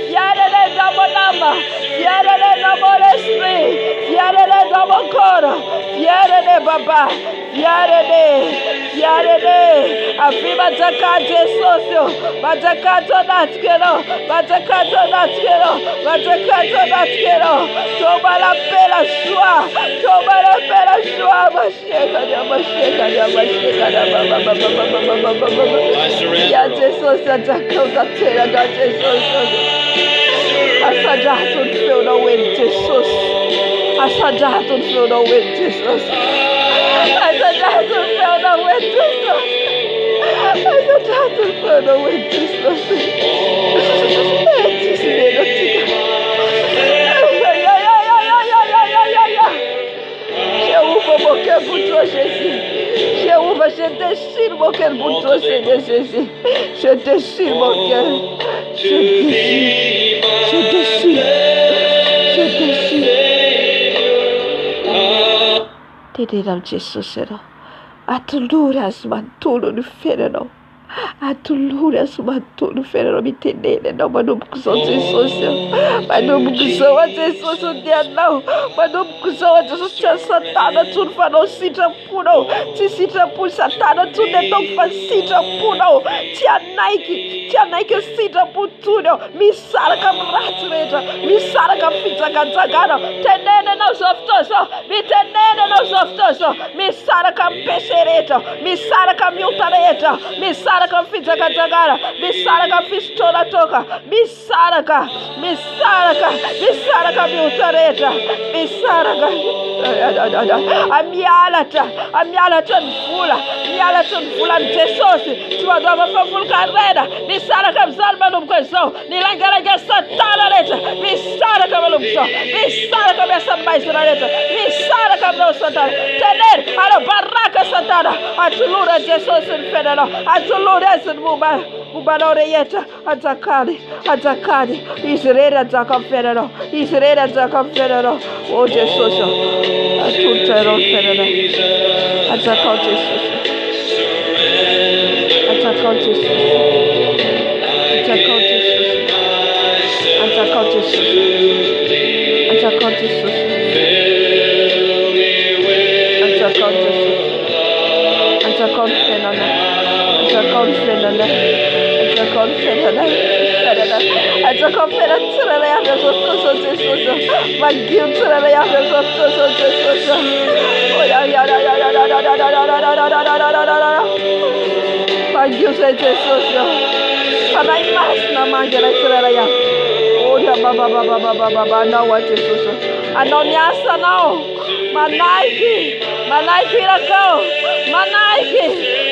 Yarene double number, Yarene double esprit, Yarene double corps, Yarene baba, Yarene, Afima Takate socio, Batakato Natkero, Toma la pela sua, Masheka, Jesus, Takota Tera, Jesus. Asajahatun feel no wind, Jesus. Asajahatun feel no wind, Jesus. Asajahatun feel no wind, Jesus. Asajahatun feel no wind, Jesus. Jehovah, mon cœur pour toi, Jésus. Jéhovah, je déchire mon cœur pour toi, Seigneur Jésus. Je déchire mon cœur. Je déchire. Tidiram Jesus era. Atuluras mantulu no ferero. Atuluras mantulu ferero mitendele não manubkuso Jesus. Manubkuso Jesus dia não. Manubkuso Jesus satana tudo fano sita puno. Ti sita pu satana tudo de tok fa sita puno. Tia Nike sita pu tudo. Misara kam ratreta. Misara kam fita kazagana. Tenene não softoso. Mitenene não softoso. Misara kam pesereta. Misara kam yutareta. Misara kam fita kazagana. Misara kam fistola toka. Misara kam yutareta. Misara kam amialata mvula mtesosi. Tiwadoma fafulka reda. Misara kam zalma numkwezo. Nilangaraga satana leta. Misara kam lumso. Misara kam yasambaisura leta. Misara kam no satana. Tener alo baraka satana. Atulura Jesus infedelo. Atulura esin mubanore yeta. Atakani. Israel atakafedelo. Oh Jesus. Atutero fedelo. Atakao Jesus.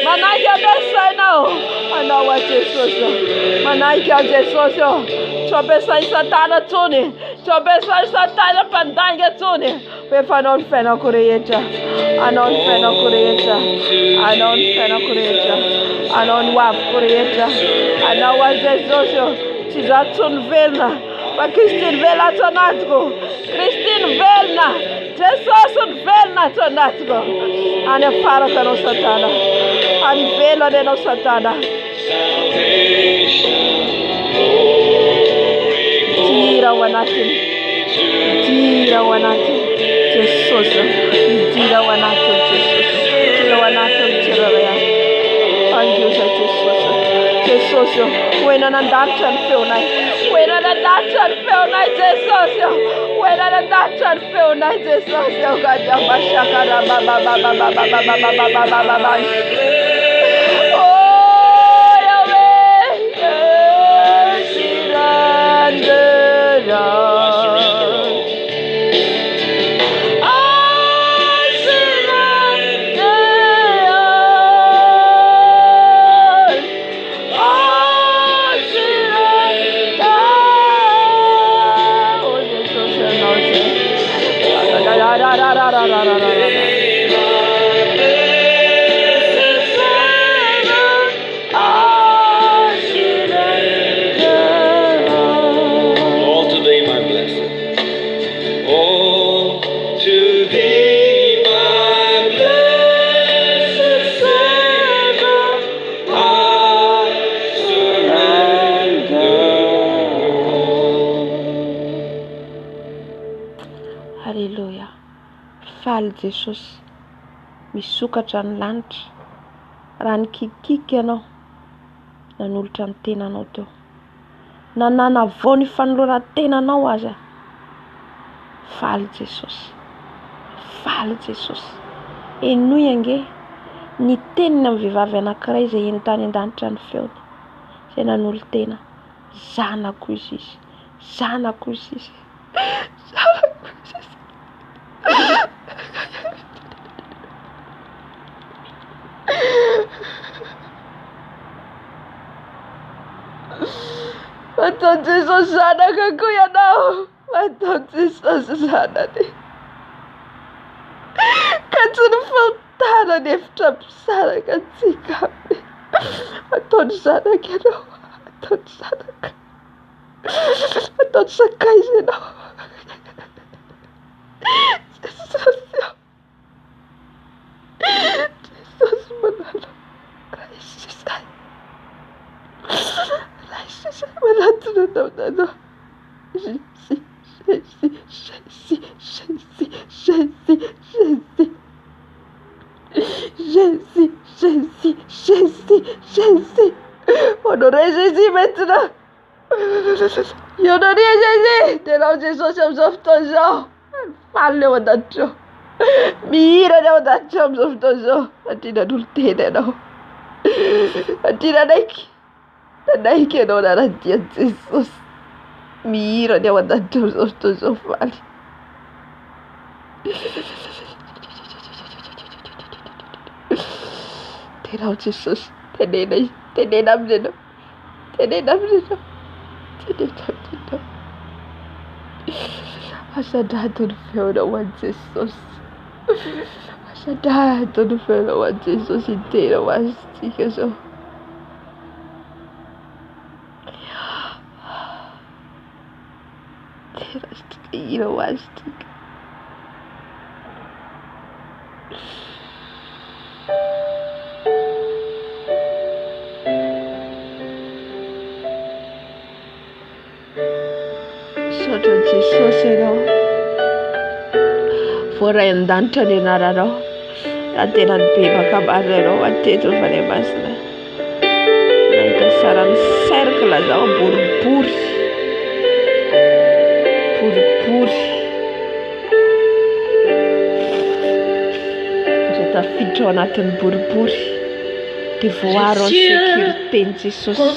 Manaiki abesa now. Anawa Jesus. Manaiki Jesus. Chobesa satana tuni. Chobesa satana pandange tuni. Pefa non fena kureyeta. Anon waf kureyeta. Anawa Jesus. Tizatun velna. Pa Christine vela tonatko. Christine velna. Jesus velna tonatko. Ane fara kano satana. Ane vela de no satana. Tira wanati. Jesus. Tira wanati. Thank you, Jesus. When an adoption feel nice. Jesus. When an adoption feel nice, Jesus. God, Yamashakara, Baba. Oh, Yahweh, Faly Jesosy, misokatra ny lanitra, raha nikikiky ianao, nanolotra ny tenanao teo. Nanana vao ny fanoloran-tenanao aza. Faly Jesosy, faly Jesosy. Enoy ange, ny teniny amin'ny vehivavy anankiray izay eny tany an-danitra ny feony, izay nanolo-tena. Zanako izy, zanako izy, zanako izy. Atao Jesosy zanakako ianao, atao Jesosy zanany. Ka tsy ny fahotana hevitra mpisaraka antsika. Ataony zanaka ianao, ataony zanaka. Ataony sakaiza ianao. Jesosy, Jesosy manala. Raisisay. Raisisay manatona anao. Jésus, Jésus, Jésus, Jésus, Jésus, Jésus. Jésus, Jésus, Jésus, Jésus. Honorez Jésus maintenant. Honorez Jésus. Tenao Jesosy amin'izao fotoana izao. Faly ao an-danitra. Mihirana ao an-danitra amin'izao fotoana izao. Andrina n'olo-tena ianao. Andrina anaiky. Anaiky ianao anaradian'i Jesosy. Mihirana ao an-danitra amin'izao fotoana izao faly. Tenao Jesosy, tenena amin'izay. Tenena amin'izay. Tenena amin'izay. Asandrato ny feonao an'i Jesosy. Asandrato ny feonao an'i Jesosy intera ho azy tsika zao. Tera tsika hira ho azy tsika. Saotra Jesosy ianao. Voaray an-danitra ny anaranao. Raha tena ny be makambary ianao ateto rehefa ilay masina. Nahita sara ny cercle zao boribory. Boribory. Izay tafiditra ao anatin'ny boribory. Dia voaro en sécurité-ny Jesosy.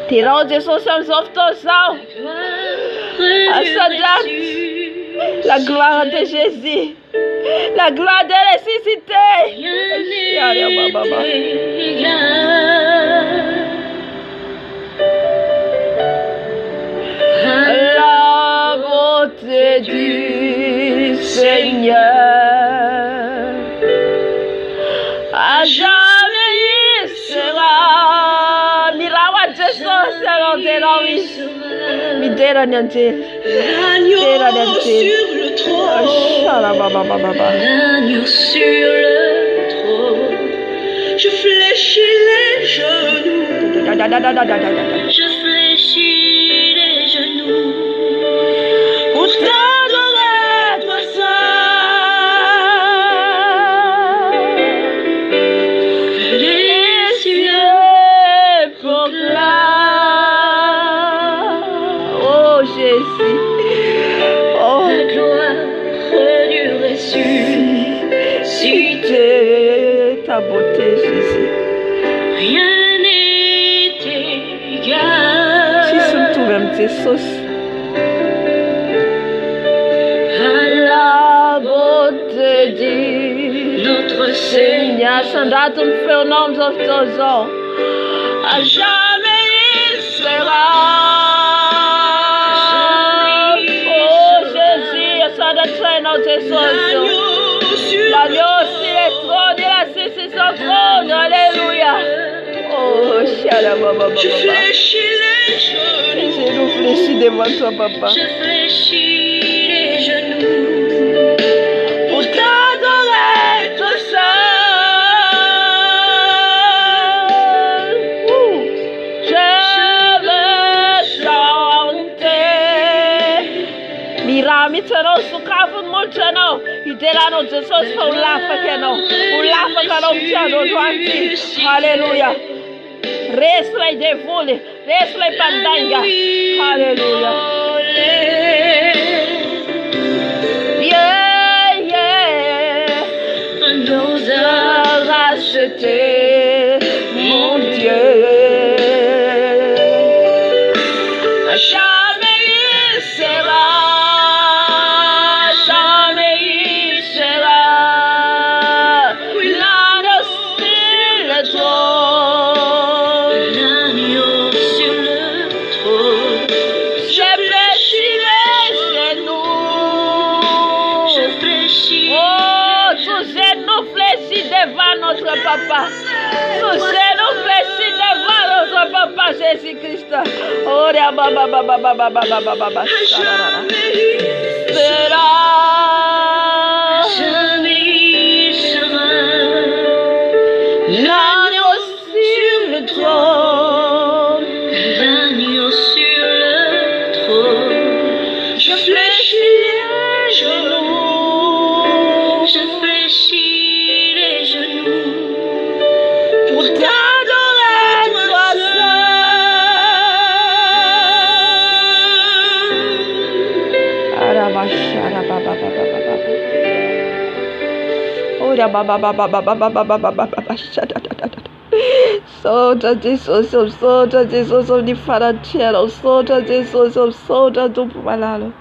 Tenao Jesosy amin'izao fotoana izao. Asandrato. La gloire de Jésus. La gloire de ressuscité. La beauté du Seigneur à jamais il sera. Mirawa Jesosy alors midera nianjeli. L'agneau sur le trône. L'agneau sur le trône. Je fléchis les genoux. Je fléchis les genoux. Pour t'adorer, toi seul. Les cieux proclament. Oh Jésus. Oh La gloire du ressuscité. Ta beauté Jésus. Rien n'est égal. Si surtout même Jesosy. À la beauté du notre Seigneur. Asandrato ny feonao amin'izao fotoana izao. À jamais il sera. Oh Jésus, asandratrainao Jesosy. L'agneau sur le trône, il assis sur son trône. Alléluia. Oh, Shala Baba Baba. Je fléchis les genoux. Je nous fléchis devant toi, Papa. Je fléchis les genoux. Pour t'adorer, toi seul. Je veux chanter hitanao sokafony molotra anao hideranao Jesosy fa ho lafaka ianao ho lafaka anao mitiandro androany ty halleluja resy lay devoly resy lay mpandanga halleluja nous a racheté, mon Dieu. Jamais il sera, l'agneau sur le trône, l'agneau sur le trône. Je fléchirai chez nous, je fléchirai. Oh, tous ces nous fléchis devant notre papa. Tous ces nous fléchis devant notre papa Jésus-Christ. Oh, l'agneau sur le trône, l'agneau sur le trône. Je fléchis les genoux, je fléchis les genoux pour t'adorer toi seul. Solta Jesus, solta Jesus, di faracelo, solta Jesus, solta do balalo.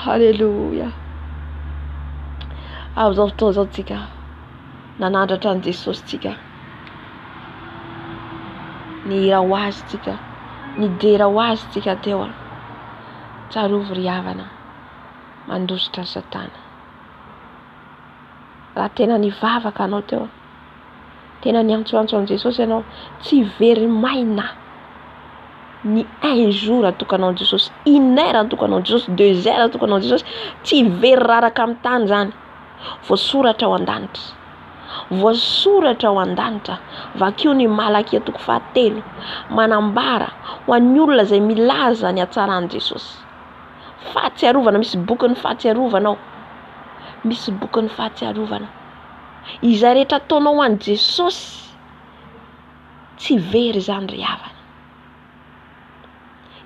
Hallelujah. Azo tozo tika. Nanandratra an Jesosy tika. Nihira ho azy tika. Nidera ho azy tika teo a. Tsarovy ry havana. Mandositra Satana. Raha tena nivavaka anao teo. Tena niantsoantso an Jesosy ianao. Tsy very maina. Ny un jour atokanao Jesosy. Une heure atokanao Jesosy. 2 heures atokanao Jesosy. Tsy very raraka amin'ny tany zany. Voasoratra ao an-danitra. Voasoratra ao an-danitra. Vakeo ny Malaki atoko 7 manambara ho an'ny olona izay milaza ny hatsaran'i Jesosy. Fahatsiarovana, misy boky ny fahatsiarovana ao. Misy boky ny fahatsiarovana. Izay rehetra ataonao ho an'i Jesosy tsy very zany ry havana.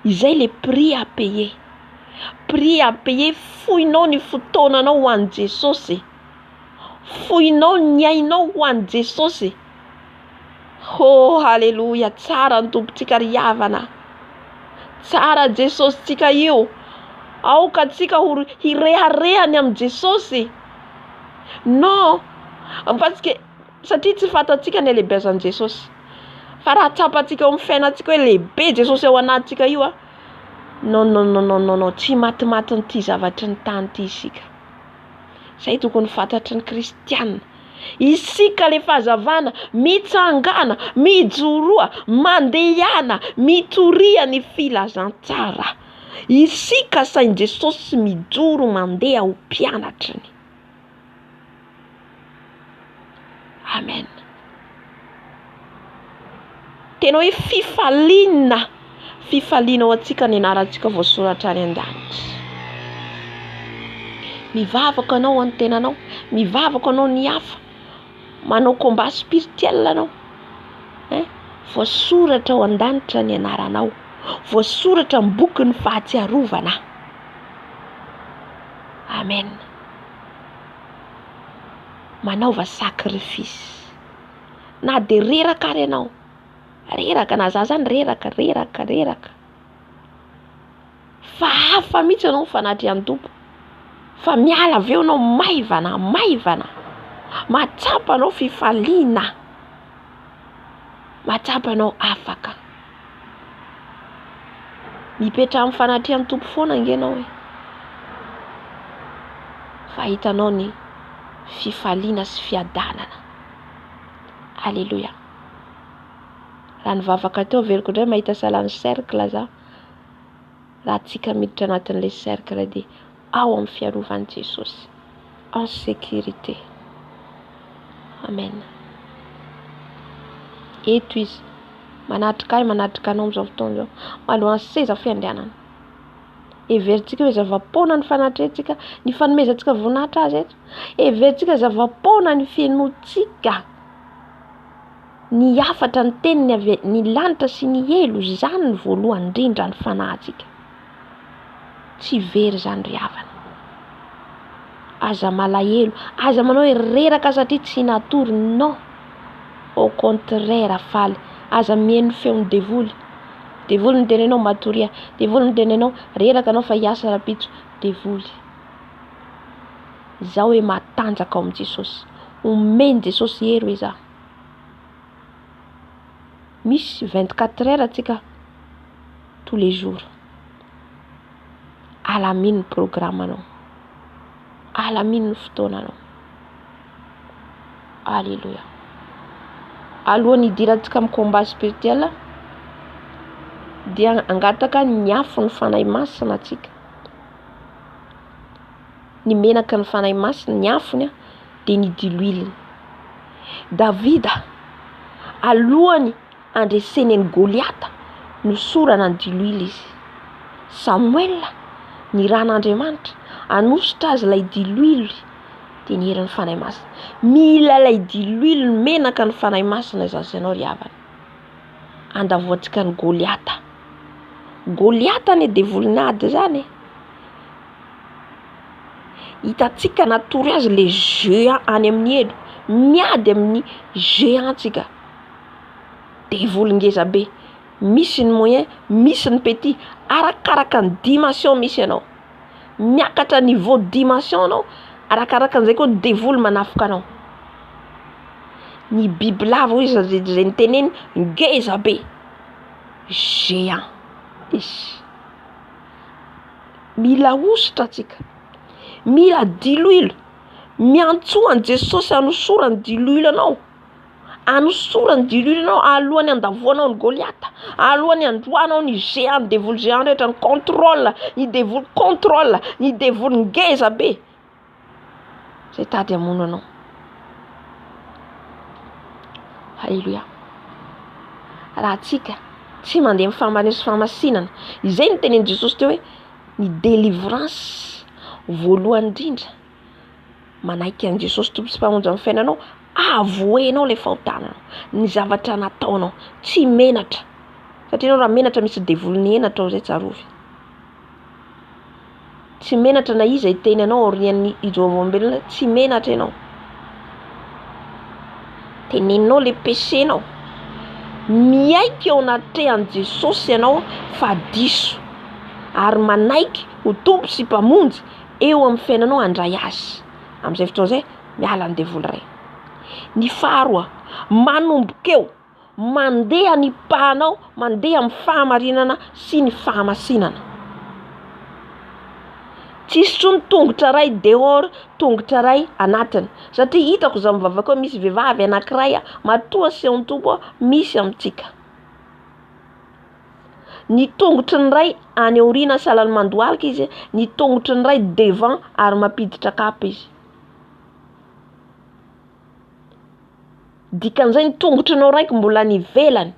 Izay le prix à payer. Prix à payer, foinao ny fotoananao ho an'i Jesosy. Foinao ny ainao ho an'i Jesosy. Oh, halleluja, tsara ny tompontsika ry havana. Tsara Jesosy tsika io. Aoka tsika hireharehany amin'ny Jesosy. Non, parce que satria tsy fantatsika ny lehibezan'i Jesosy. Fa raha tsapantsika ao amin'ny fiainantsika hoe lehibe Jesosy ao anatintsika io a. Non, tsy matimaty n'ity zavatry ny tany ity isika. Zay tokony fantatry ny kristianina. Isika le fahazavana, mitsangana, mijoroa, mandehana, mitoria ny filazantsara. Isika sain'i Jesosy mijoro mandeha ho mpianatriny. Amen. Tena hoe fifaliana ho antsika ny anarantsika voasoratra any an-danitra. Mivavaka anao amin'ny tenanao, mivavaka anao ny hafa, manao combat spirituel anao. Voasoratra ao an-danitra ny anaranao. Voasoratra amin'ny boky ny fahatsiarovana. Amen. Manaova sacrifice. Na de reraka ary ianao. Reraka na za zany reraka. Fa hafa mihitsy anao fanatry an'ny tompo. Fa miala aveo anao maivana. Matsapa anao fifaliana. Matsapa anao afaka. Mipetra amin'ny fanatrehan'ny tompo foana angenao e. Fa hitanao ny fifaliana sy fiadanana. Alléluia. Raha nivavaka teo veriko indray mahita salan'ny cercle za. Raha tsika miditra anatin'ilay cercle dia ao amin'ny fiarovan'i Jesosy. En sécurité. Amen. Eto izy. Manatrika anao amin'izao fotoana izao. Malohana seza fiandehanana. Everitsika hoe zava-pona ny fanatrehantsika, ny fanomezantsika voninahitra azy eto. Everitsika zava-pona ny fiainoantsika. Ny afatra ny teniny ny lanitra sy ny elo, izany ny voalohany indrindra ny fanahintsika. Tsy very zany ry havana. Aza malahelo, aza manao hoe reraka satria tsy natory, non. Au contraire, faly. Aza mihaino feon'ny devoly. Devoly ny tenenao matoria, devoly ny tenenao reraka anao fa hiasa rapitso, devoly. Zaho hoe matanjaka ao amin'i Jesosy. Omeny Jesosy hery hoe za. Misy 24 heures atsika tous les jours. Alamino ny programmanao. Alamino ny fotoananao. Alléluia. Alohan'ny hidirantsika amin'ny combat spirituel dia angataka ny afo ny fanahy masina atsika. Ny menaka ny fanahy masina, ny afony dia ny diluile. Davida alohany andresen'ny Goliata nosorana ny diluile izy. Samuel ny ran'Andriamanitra anositra azy ilay diluile dia ny herin'ny fanahy masina. Mila ilay diluile ny menaka ny fanahy masina zazanao ry havana. Andavoantsika ny Goliata. Goliata ny devolinady zany. Hitatsika natory azy le géant any amin'ny elo, miady amin'ny géantsika. Devolingeza be. Misy ny moyen, misy ny petit, arakaraka ny dimension misy ianao. Miakatra niveau dimension anao, arakaraka an'izay koa devoly manafika anao. Ny bibilava izy zay ny teneny ngeza be. Géant. Mila ositra atsika. Mila diluile. Miantsoa an Jesosy anosorany diluile anao. Anosorany diluile anao alohany andavoanao ny Goliata. Alohany androanao ny géant, devoly géant rehetra ny contrôle, ny devoly contrôle, ny devoly ngeza be. Zay tady hamono anao. Alléluia. Raha tsika tsy mandeha amin'ny famanesy famasinana, izay ny tenen'i Jesosy teo hoe ny délivrance voalohany indrindra manaiky an Jesosy tompo sy mpamonjy amin'ny fiainanao, avoenao le fahotananao, ny zavatra nataonao, tsy menatra. Satria anao raha menatra misy devoliny henatra ao zay tsarovy. Tsy menatra na iza iteny anao orian'ny ijovombelona, tsy menatra ianao. Teneninao le péchénao. Miaiky eo anatrehan Jesosy ianao fa diso. Ary manaiky ho tompo sy mpamonjy eo amin'ny fiainanao handray azy. Amin'izay fotoana izay miala ny devoly iray. Ny faharoa, manomboka eo mandeha ny pahanao, mandeha amin'ny fahamarinana sy ny fahamasinana. Tsisy tsony tongotra ray dehors, tongotra ray anatiny. Satria hitako za mivavaka hoe misy vehivavy anankiray matoa sy amin'ny tompo misy amintsika. Ny tongotry ny ray any aoriana sahalan'ny mandohalika izy, ny tongotry ny ray devant ary mampiditra kapa izy. Dikan'izay ny tongotrinao raiky mbola ny ivelany.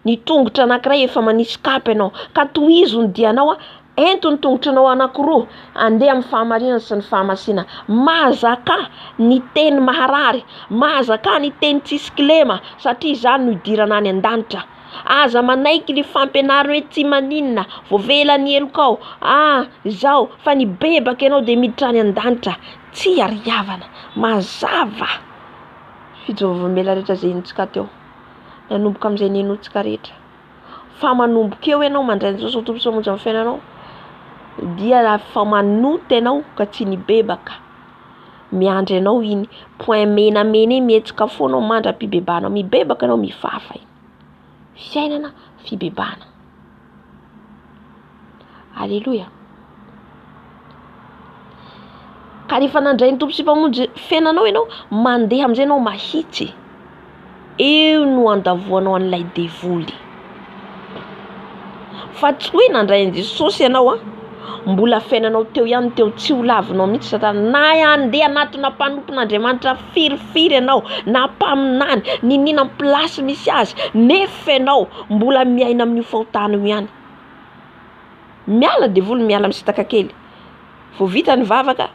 Ny tongotra anankiray efa manisy kapa ianao, ka tohizo ny dianao ento ny tongotrinao anankiroa andeha amin'ny fahamarinana sy ny fahamasina. Mahazaka ny teny maharary, mahazaka ny teny tsisy kilema, satria izany no idirana any an-danitra. Aza manaiky ny fampianarana hoe tsy maninona, voavelany elokao, izao fa ny bebaka ianao dia miditra any an-danitra. Tsy ariavana, mazava. Fijorovam-bela rehetra izay henontsika teo, nanomboka amin'izay nenontsika rehetra. Fa manomboka eo ianao mandray Jesosy ho tompo sy mpamonjy amin'ny fiainanao, dia fa manoty ianao ka tsy ny bebaka. Miandry ianao iny point menamena iny, mihetsika foana mandra-pibebana, mibebaka ianao mifafa iny. Fiainana fibebana. Alléluia. Ka rehefa nandray ny tompo sy mpamonjy fiainanao ianao, mandeha amin'izay ianao mahitsy. Eo no andavoanao an'ilay devoly. Fa tsy hoe nandray an Jesosy ianao mbola fiainanao teo ihany teo, tsy ho lavinao mihitsy satana. Na andeha anatina mpanompon'Andriamanitra firifiry ianao, na mpaminany, ninina amin'ny plasy misy azy, nefa ianao mbola miaina amin'io fahotana io ihany. miala devoly miala misitaka kely vao vita ny vavaka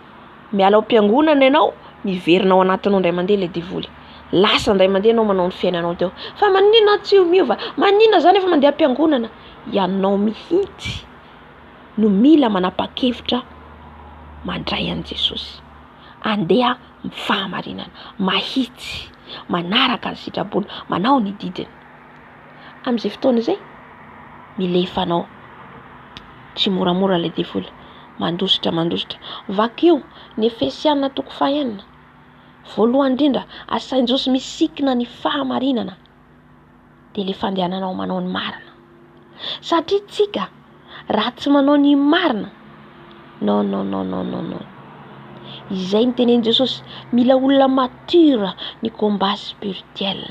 miala ao am-piangonana ianao miverina ao anatinao indray mandeha le devoly lasa indray mandeha anao manao ny fiainanao teo fa maninona tsy miova maninona zany efa mandeha am-piangonana ianao mihitsy no mila manapa-kevitra mandray an' Jesosy andeha mifahamarinana mahitsy manaraka ny sitrapony manao ny didiny amin'izay fotoana izay milefanao tsy moramora le devoly mandositra vakeo ny Efesiana 4:1 voalohany indrindra asain-Jesosy misikina ny fahamarinana dia le fandehananao manao ny marina satria tsika raha tsy manao ny marina non izay ny tenen'i Jesosy mila olona mature ny combat spirituel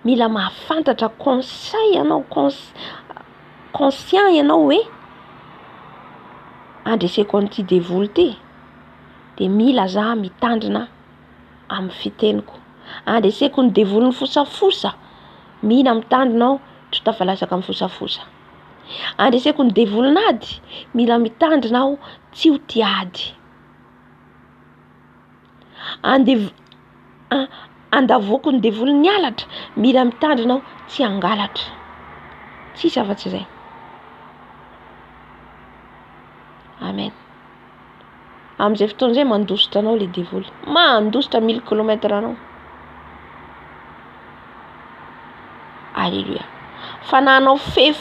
mila mahafantatra conseil ianao conscient ianao hoe andreseko an'ity devoly ty dia mila za mitandrina amin'ny fiteniko andreseko ny devoly ny fosafosa mila mitandrinao tsy ho tafalasaka amin'ny fosafosa andreseko ny devolinady mila mitandrinao tsy ho tiady andavoko ny devoly ny alatra mila mitandrinao tsy hangalatra tsisy afa-tsy izay amen amin'izay fotoana izay mandositra anao le devoly mandositra 1000 km anao alleluia fananao fe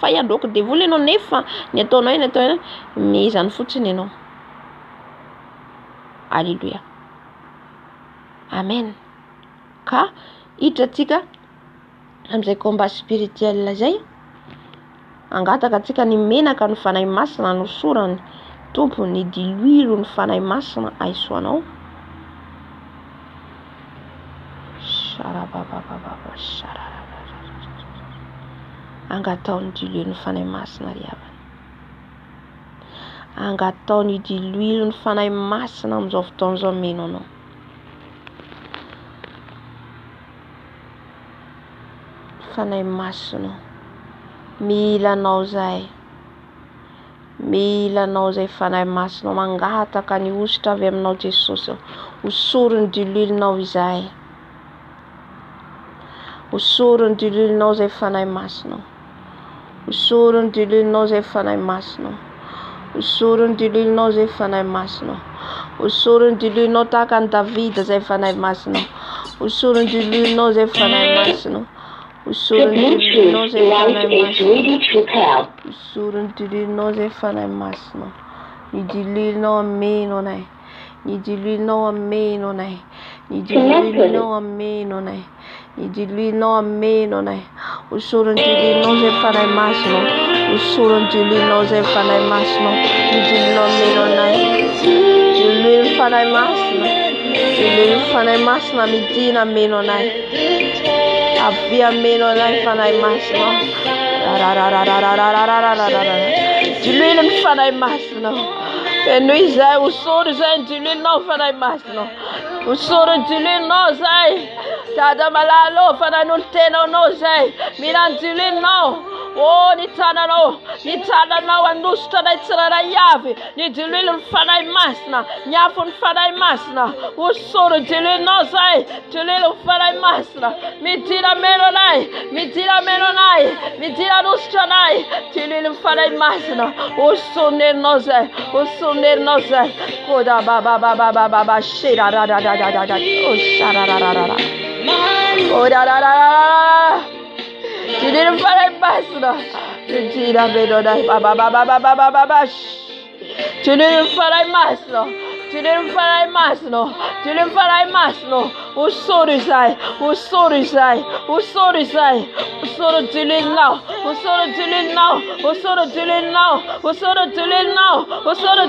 faya androko devoly ianao nefa ny ataonao mizany fotsiny ianao alleluia amen ka hitratsika amin'izay combat spirituel zay angataka atsika ny menaka ny fanahy masina no sorany tompony diluiro ny fanahy masina aisoanao angataony diluiro ny fanahy masina riavana angataony diluiro ny fanahy masina amin'izao fotoana izao meno anao fanahy masina milanao zay fanahy masina mangataka ny ositra avy aminao Jesosy hosorony diluirinao izay hosorony diluirinao zay fanahy masina hosorony diluirinao zay fanahy masina hosorony diluirinao zay fanahy masina hosorony diluirinao tahaka ny Davida zay fanahy masina hosorony diluirinao zay fanahy masina hosorony diluirinao zay fanahy masina hosorony diluirinao zay fanahy masina ny diluirinao ameno anay ny diluirinao ameno anay ny diluirinao ameno anay ny diluirinao ameno anay hosorony diluirinao zay fanahy masina hosorony diluirinao zay fanahy masina ny diluirinao ameno anay diluirinao fanahy masina diluirinao fanahy masina midina ameno anay avy ameno anay fanahy masina diluirinao fanahy masina feno izay hosorony zay diluirinao fanahy masina hosorony diluirinao zay dada malalo fanan'olo tenanao zay mila diluirinao ny tananao anositra anay tsiraray avy ny diluirin'ny fanahy masina ny afon'ny fanahy masina hosorony diluirinao zay diluirin'ny fanahy masina midina meno anay midina anositra anay diluirin'ny fanahy masina hosorony zay koda baba shirararararara oshararararara diluirin'ny fanahy masina midina meno anay baba diluirin'ny fanahy masina diluirin'ny fanahy masina hosorony zay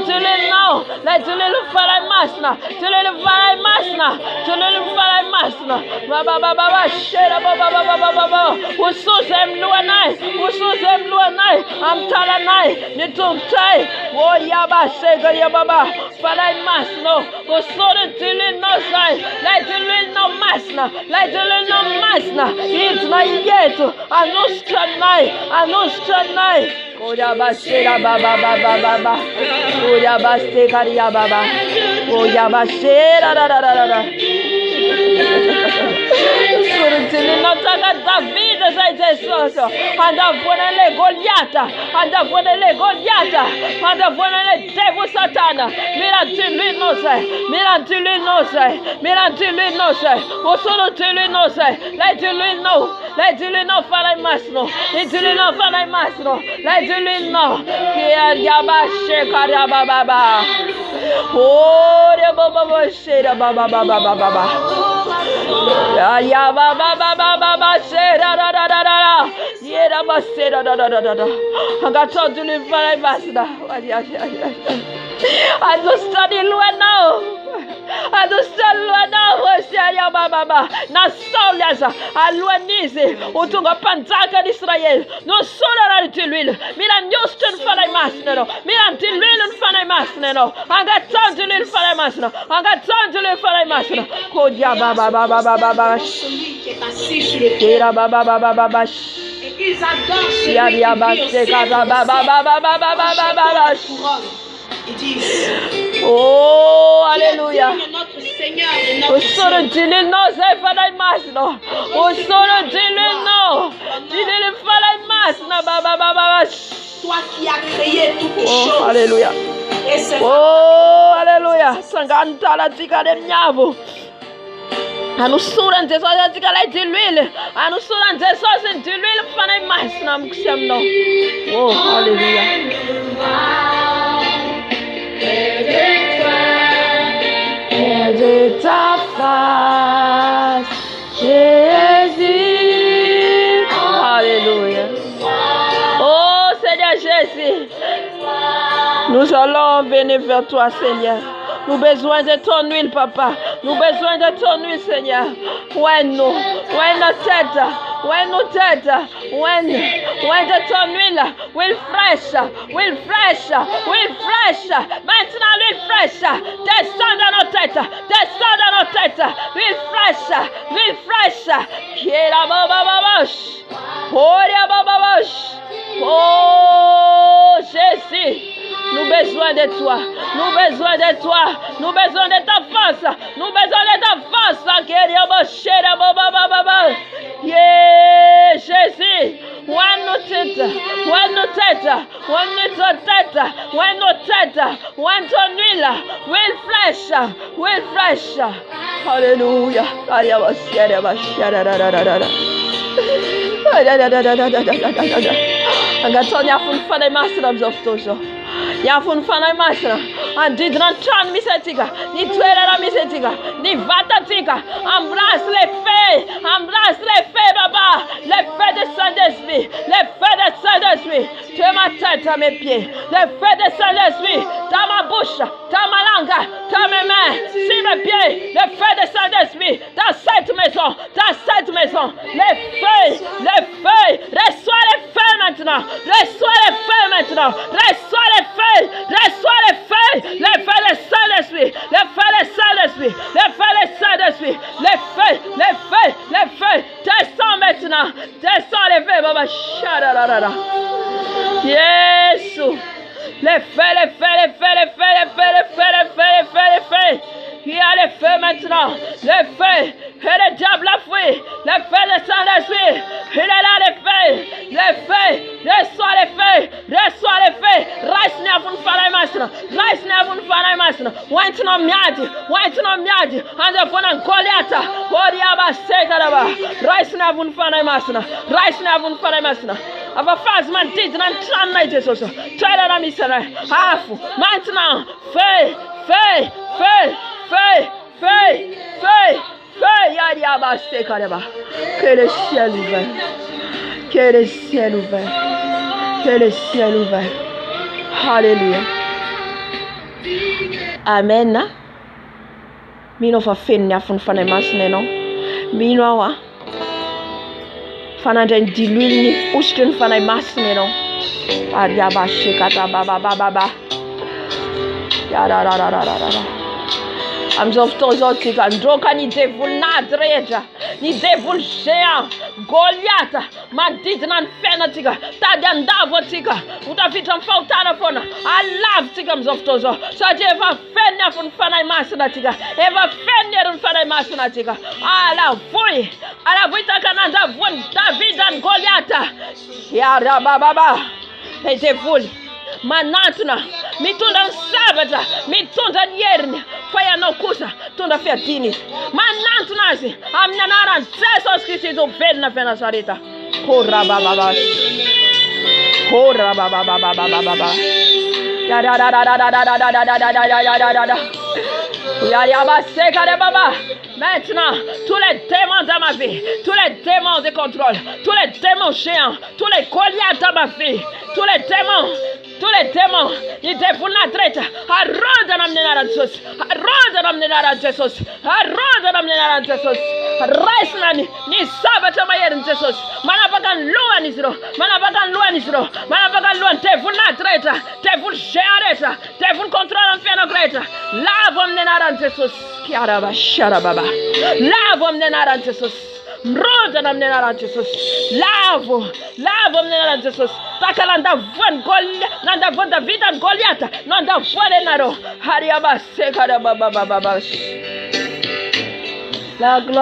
diluirinao la diluirin'ny fanahy masina baba shera baba hosorony zay milohanay amtalanay ny tongotay yaba sega yababa fanahy masina hosorony diluirinao zay la diluirinao masina masna, let the no masna, it's not yet, anustranai. Oya basera baba baba baba. Oya basekaria baba. Oya basera da da da da da. Surutini notaka David zaite soso. Anda vonele Goliata. Anda vonele Goliata. Anda vonele devil Satana. Mirantili no sai. Mirantili no sai. Mirantili no sai. Osolotili no sai. Let you know. Let you know Father Masno. Let you know Father Masno. Let you know. Kia yaba shekara baba baba. Oh, ya baba shera baba baba baba. Ya baba baba baba shera da da da da. Yera ba shera da da da da. Anga told you Father Masno. I just study Lord now. I just study Lord now. Ya baba baba. Na sauliasa. Aluanize. Utunga pantaka d'Israël. No sola na l'huile. Milan Houston Father Masno. Milan Tilwil Father Masno. Anga told you Father Masno. Anga told you Father Masno. Kodia baba baba baba. Kera baba baba baba. Ya basse kara baba baba baba baba. Oh, alléluia. Au solo dis-le non, c'est Father Masno. Au solo dis-le non. Dis-le Father Masno, baba baba. Toi qui as créé toutes choses. Oh, alléluia. Oh, alléluia. Sanganta la tika de mnyavo. Anusura nteso ya tika la l'huile. Anusura nteso ya l'huile Father Masno mksemno. Oh, alléluia. Et de ta face, Jésus. Alléluia. Oh Seigneur Jésus, nous allons venir vers toi, Seigneur. Nous avons besoin de ton huile, papa. Nous avons besoin de ton huile, Seigneur. Ouais, nous. Ouais, notre tête. Ouais, nos têtes. Ouais, de ton huile. Huile fraîche. Huile fraîche. Huile fraîche. Maintenant, l'huile fraîche. Descends dans nos têtes. Descends dans nos têtes. Huile fraîche. Huile fraîche. Qui est la babababoche. Oh, la bababoche. Oh, Jésus. Nous avons besoin de toi. Nous avons besoin de toi. Nous avons besoin de ta force. Nous avons besoin de ta force. Yeah, Jésus. One no tête. One no tête. One no tête. One no tête. One ton huile. Huile fraîche. Huile fraîche. Alléluia. Angatonia fun Father Masno mzoftojo. Ya fun Father Masno. Andi dran misetika. Ni tuera misetika. Ni vatatika. Embrasse les feux. Embrasse les feux, Baba. Les feux de Saint-Esprit. Les feux de Saint-Esprit. Tu es ma tête à mes pieds. Les feux de Saint-Esprit. Dans ma bouche. Dans ma langue. Dans mes mains. Sur mes pieds. Les feux de Saint-Esprit. Dans cette maison. Dans cette maison. Les feux. Les feux. Reçois les feux maintenant. Reçois les feux maintenant. Reçois les feux. Reçois les feux. Les feux de Saint-Esprit. Les feux de Saint-Esprit. Les feux de Saint-Esprit. Les feux. Les feux. Les feux. Descends maintenant. Descends les feux. Baba. Shadadadada. Yes. Les feux. Les feux. Les feux. Les feux. Les feux. Les feux. Les feux. Les feux. Les feux. Il y a les feux maintenant. Les feux. Et le diable a fui. Les feux de Saint-Esprit. Il est là les feux. Les feux. Reçois les feux. Reçois les feux. Rise now from Father Masno. Rise now from Father Masno. Went no miadi. Went no miadi. And the phone and Goliata. Goliaba Sekaraba. Rise now from Father Masno. Rise now from Father Masno. Ava faz man did nan tran na Jesus. Try that misera. Half. Maintenant. Feu. Feu. Feu. Feu. Feu. Feu. Que le ciel ouvert. Que le ciel ouvert. Que le ciel ouvert. Alléluia. Amen. Mino fa fenna fun Father Masno no. Mino wa. Fana den diluil ni ustin Father Masno no. Ariaba shekata baba baba baba. Ya da da da da da da. amzofotozotsika androka ny devolinady rehetra ny devol géant Goliata manodidina ny fiainatsika tady andavo atsika ho tafiditra amin'ny fahotana foana alavintsika amizao fotoana zao satria efa fenny afo ny fanahy masina atsika efa fenny ero ny fanahy masina atsika alavoy tahaka nandavoan'ny Davida ny Goliata yarabababa le devoly manantona mitondra ny sabatra mitondra ny heriny fa ianao kosa tondra fiadina izy manantona azy amin'ny anaran'i Jesosy Kristy izy velona Nazareta korabababa Maintenant, tous les démons dans ma vie, tous les démons de contrôle, tous les démons géants, tous les Goliaths dans ma vie, tous les démons, ils dévoilent la traite. Arrête d'amener la Jésus. Arrête d'amener la Jésus. Arrête d'amener la Jésus. Reste là, ni sabata mayer Jésus. Manapakan loa ni zero. Manapakan loa ni zero. Manapakan loa dévoile la traite. Dévoile géant. Dévoile contrôle en fiano traite. Lave amener la Jésus. Kiaraba sharababa. Lave amener la Jésus. Mroda na mnena Jesus. Lavo mnena Jesus. Takala ndavon Goliath, ndavon David and Goliath. Ndavon enaro. Hariaba sekara baba. La gloire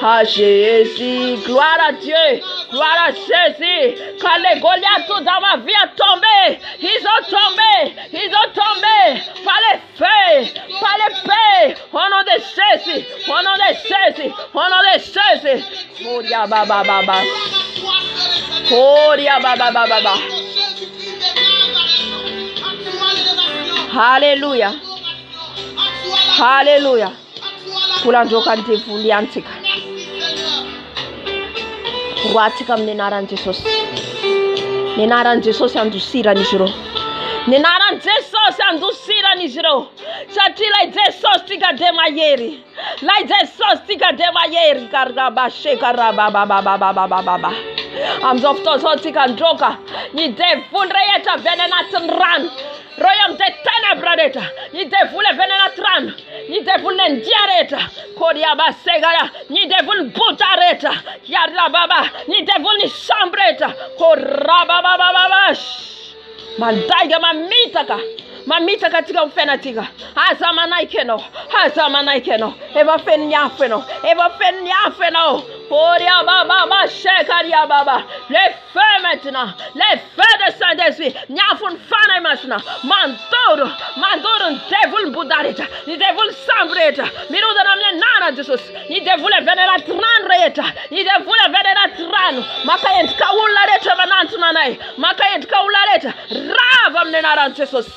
à Jésus, gloire à Dieu, gloire à Jésus. Quand les Goliaths dans ma vie ont tombé, ils ont tombé par les feux, par les paix, au nom de Jésus, au nom de Jésus, au nom de Jésus. Oria baba. Alléluia. Hallelujah. Kulanjoka ndevuli antika. Ruatika mnenaran Jesus. Nenaran Jesus andusira nijiro. Nenaran Jesus andusira nijiro. Satila Jesus tika demayeri. La Jesus tika demayeri karaba shekaraba baba. Amzofto tika njoka. Ni devul reyeta venenatan ran. Royaume de ténèbres, ni dévoile vénénatran, ni dévoile ndiareta, Koriaba segara, ni dévoile butareta, Yarla baba, ni dévoile ni chambreta, Korababa, Mandaiga mamitaka tika mfenatika, Azamanaikeno, Eva feniafeno, Oria baba, shekaria baba. Les feux maintenant, les feux de Saint-Esprit. Niafun fana masna. Mandoro, devil budareta. Ni devil sambreta. Miruda namne nana Jesus. Ni devil venera tranreta. Ni devil venera tran. Makayent kaulareta banantunanai. Makayent kaulareta. Rava mnenaran Jesus.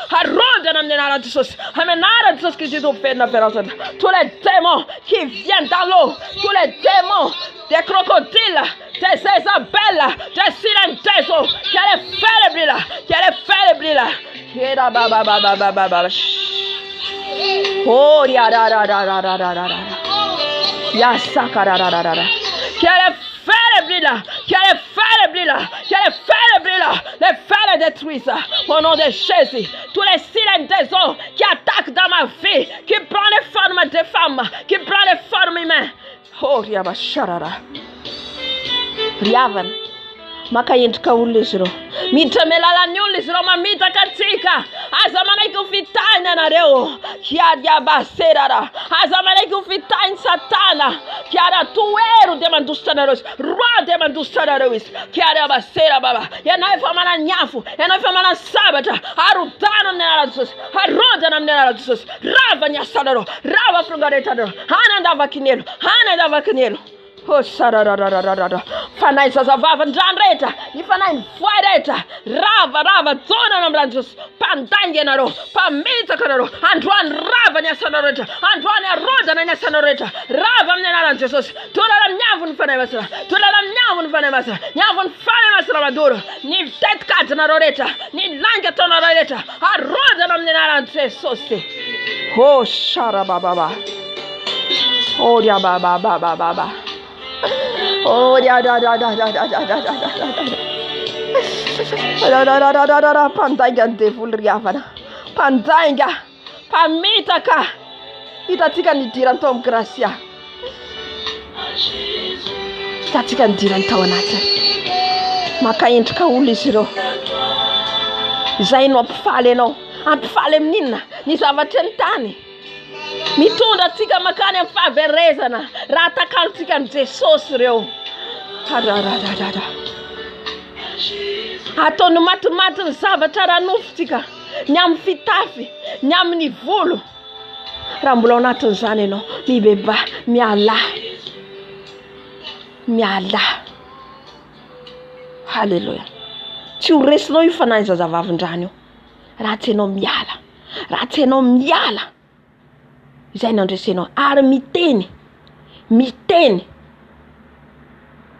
Haronda namnenaran Jesus. Amenaran Jesus qui dit au fait na ferance. Tous les démons qui viennent dans l'eau, tous les démons des crocodiles, des Isabelles, des Silenteso, qui allaient faire le bruit là, Oh, ya sakarararara. Qui allait faire le bruit là, les faire les détruisent au nom de Jésus. Tous les Silenteso qui attaquent dans ma vie, qui prennent les formes de femmes, qui prennent les formes humaines. Oh, riaba sharara. Riavan. Makayendka ulizro. Mita melala nyulizro mamita katika. Azamana kufitanya na reo. Kiadia baserara. Azamana kufitanya satana. Kiara tueru demandustana rois. Roi demandustana rois. Kiara basera baba. Yanaifa mana nyafu. Yanaifa mana sabata. Arutano mnerazus. Haroda na mnerazus. Rava nyasadaro. Rava frungaretadaro. Hananda vakinelo. Oh, sarararararara. Fanai sazavava ndranreta. Ni fanai voireta. Rava zona namlanjus. Pandange naro. Pamita kanaro. Andruan rava nyasanareta. Andruan aroda na nyasanareta. Rava mnenara Jesus. Tulala mnyavun fanai masra. Nyavun fanai masra maduro. Ni tetkat naroreta. Ni langa tonaroreta. Aroda na mnenara Jesus. Oh, sharababa. Oh, ya baba. Oh, Pandainga ny devoly riavana. Pandainga. Pamitaka. Hitatsika nidirany tao amin'ny gracia. Hitatsika nidirany tao anatiny. Maka endrika olo izy ireo. Izay no ampifaly ianao. Ampifaly amin'inona? Ny zavatra ny tany. Mitondra atsika makany amin'ny fahaverezana. Raha takalontsika ny Jesosy ireo. Ataony matimaty ny zavatra ranofotsika. Ny amin'ny fitafy, ny amin'ny volo. Raha mbola ao anatin'izany ianao, mibeba, miala. Miala. Halleluja. Tsy ho resinao io fanahy zazavavin-drano io. Raha tsy ianao miala. Raha tsy ianao miala. Izay no andresenao. Ary miteny. Miteny.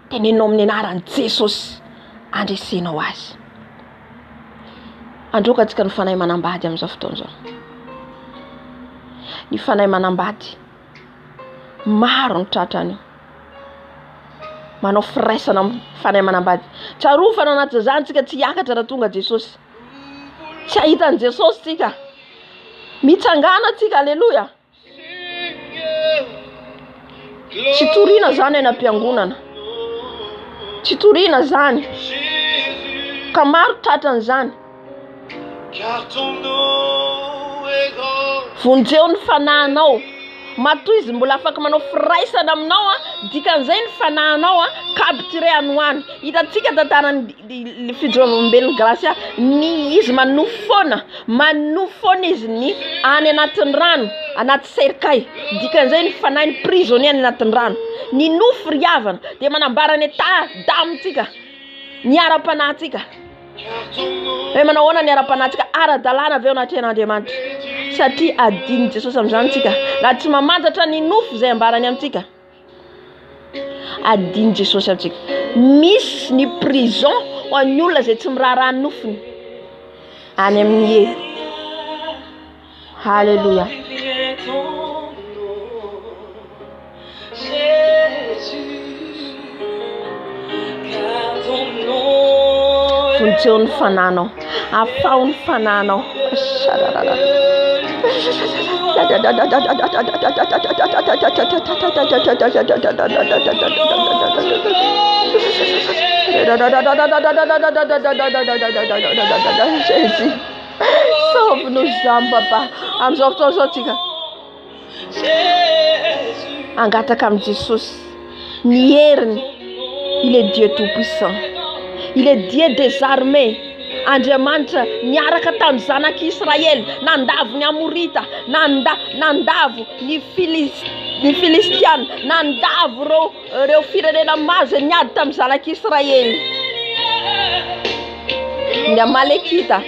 Tenenao amin'ny anaran'i Jesosy. Andresenao azy. Androka antsika ny fanahy manambady amin'izao fotoana izao. Ny fanahy manambady. Maro ny tratrany. Manao firaisana amin'ny fanahy manambady. Tsarofana anaty zany tsika tsy hiakatra raha tonga Jesosy. Tsy ahitan'i Jesosy tsika. Mitsangana tsika, alleluja. Tsy toriana zany any am-piangonana. Tsy toriana zany. Ka maro tratrany zany. Vonjeo ny fanahinao. Matoy izy mbola afaka manao firaisana aminao dikan'izay ny fanahinao capturé anoany. Hitatsika tantarany fijorovam-belon'ny gracia ny izy manofona izy ny any anatin'ny rano, anaty cercueil. Dikan'izay ny fanahiny prisonnier any anatin'ny rano. Ny nofo riavana dia manambara ny état d'âme-tsika, ny ara-panahintsika. Manao ahoana ny ara-panahintsika? Ara-dalàna avy ao anaty an'Andriamanitra. Satria adiny Jesosy amin'izany tsika. Raha tsy mamantatra ny nofo izay ambarany amintsika, adiny Jesosy amintsika. Misy ny prison ho an'ny olona izay tsy miraharaha ny nofony any amin'ny hery. Halleluja. Vonjeo ny fananao. Afao ny fananao. Jésus. Sauve-nous, papa. Amin'izao fotoana izao tsika. Angataka amin'i Jesosy. Ny heriny. Il est Dieu tout-puissant. Il est Dieu des armées. Andriamanitra niaraka tamin'ny zanak'Israely, nandavo ny Amorita, nandavo ny Filistiana, nandavo reo firenena mazy niady tamin'ny zanak'Israely. Ny Amalekita.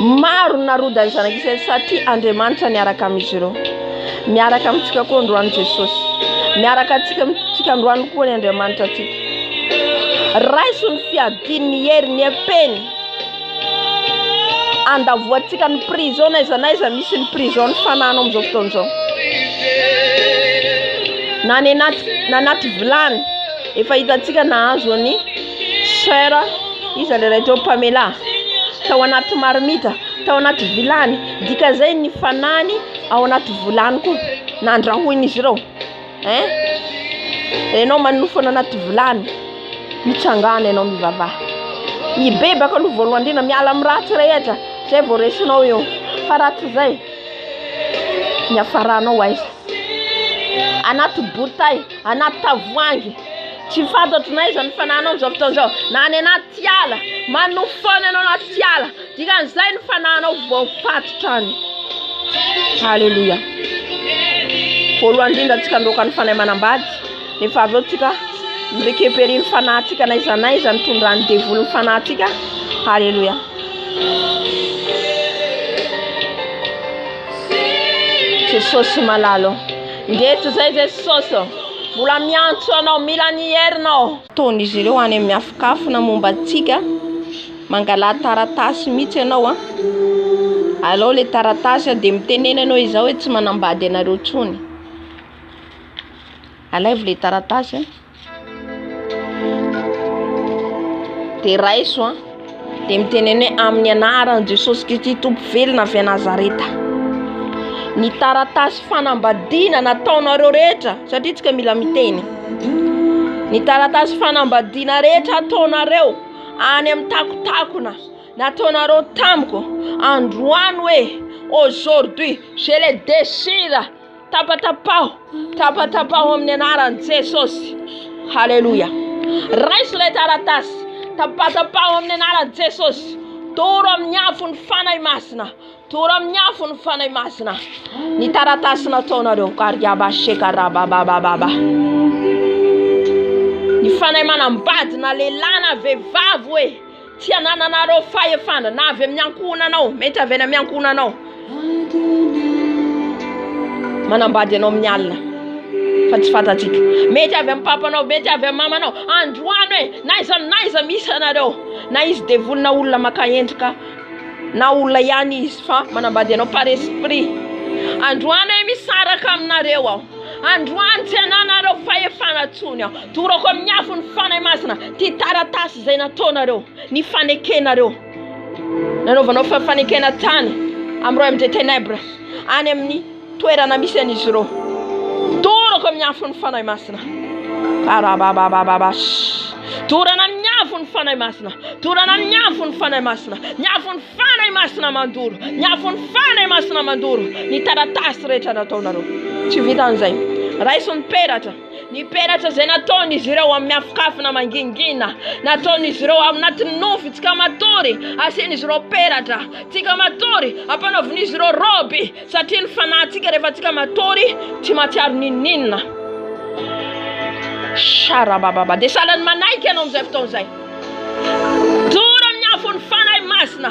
Maro narodany zanak'Israely satria Andriamanitra niaraka amin'izy ireo. Miaraka amintsika koa androany Jesosy. Miaraka antsika androany koa ny Andriamanitra atsika. Raiso ny fiadiny ny hery ny epeny. Andavoantsika ny prison n'aiza misy ny prison ny fananao amin'izao fotoana izao. Na anaty vilany efa hitantsika nahazo ny sœur iza le raiteo Pamela. Tao anaty marmita, tao anaty vilany. Dikan'izay ny fanany ao anaty vilany koa. Nandrahoin'izy ireo. Ianao manofana anaty vilany. Mitsangana ianao mivavaha. Mibebaka aloha voalohany indrindra miala amin'ny ratsy rehetra. Zay vao resinao eo. Fa ratsy zay niafaranao aiza. Anaty botay, anaty tavoahangy. Tsy fantatro na aiza ny fananao amin'izao fotoana izao. Na any anaty ala, manofana ianao anaty ala. Dikan'izay ny fananao voafatotrany. Halleluja. Voalohany indrindra antsika andoaka ny fanahy manambady. Nefa avy eo tsika mirekepery ny fanahintsika n'aiza ny tondrany devoly ny fanahintsika. Halleluja. Jesosy malalo. Ndeto zay Jesosy. Mbola miantso anao, mila ny herinao. Taon'izy ireo any amin'ny afokafona momba antsika. Mangala taratasy mihitsy ianao alao le taratasy dia mitenena ianao izao hoe tsy manambady anareo tsony. Alaivo le taratasy. dia raiso dia miteneny hoe amin'ny anaran'i Jesosy Kristy tompo velona avy a Nazareta, ny taratasy fanambadiana nataonareo rehetra, satria tsika mila miteny, ny taratasy fanambadiana rehetra ataonareo any amin'ny takotakona nataonareo tamiko androany hoe aujourd'hui je les déchire, tapatapaho amin'ny anaran'i Jesosy. Halleluja. Raiso ilay taratasy, tapatapaho amin'ny anaran'i Jesosy. Toro amin'ny afony fanahy masina, toro amin'ny afony fanahy masina ny taratasy nataonareo kariabashekarababababa. Ny fanahy manambadina lehilahy na vehivavy hoe tsy anananareo fahefana na avy amin'ny ankohonanao, mety avy any amin'ny ankohonanao, manambady anao amin'ny alina fa tsy fantatsika, mety avy amin'ny papanao, mety avy amin'ny mamanao, androany hoe naiza misy anareo, na izy devolina olona makaendrika na olona ihany izy fa manambady anao par esprit. Androany hoe misaraka aminareo aho, androany tsy ananareo fahefana tsony aho, torako amin'ny afony fanahy masina ty taratasy izay nataonareo, ny fanekenareo nanaovanao fanekena tany amin'ny royaume des ténèbres any amin'ny toerana misy an'izy ireo, torako amin'ny afony fanahy masina karababababa. Torana amin'ny afony fanahy masina, torana amin'ny afony fanahy masina, ny afony fanahy masina mandoro, ny afony fanahy masina mandoro ny taratasy rehetra nataonareo. Tsy vita an'izay, raiso ny peratra izay nataon'izy ireo amin'ny afokafona mangingina, nataon'izy ireo anatin'ny nofy tsika matory, asian'izy ireo peratra, tsika matory ampanaovon'izy ireo roby, satria ny fanahintsika rehefa tsika matory tsy mahatsiaro ninninna. Sharabababa. Dia salan'ny manaiky ianao amin'izay fotoana izay. Toro amin'ny afony fanahy masina,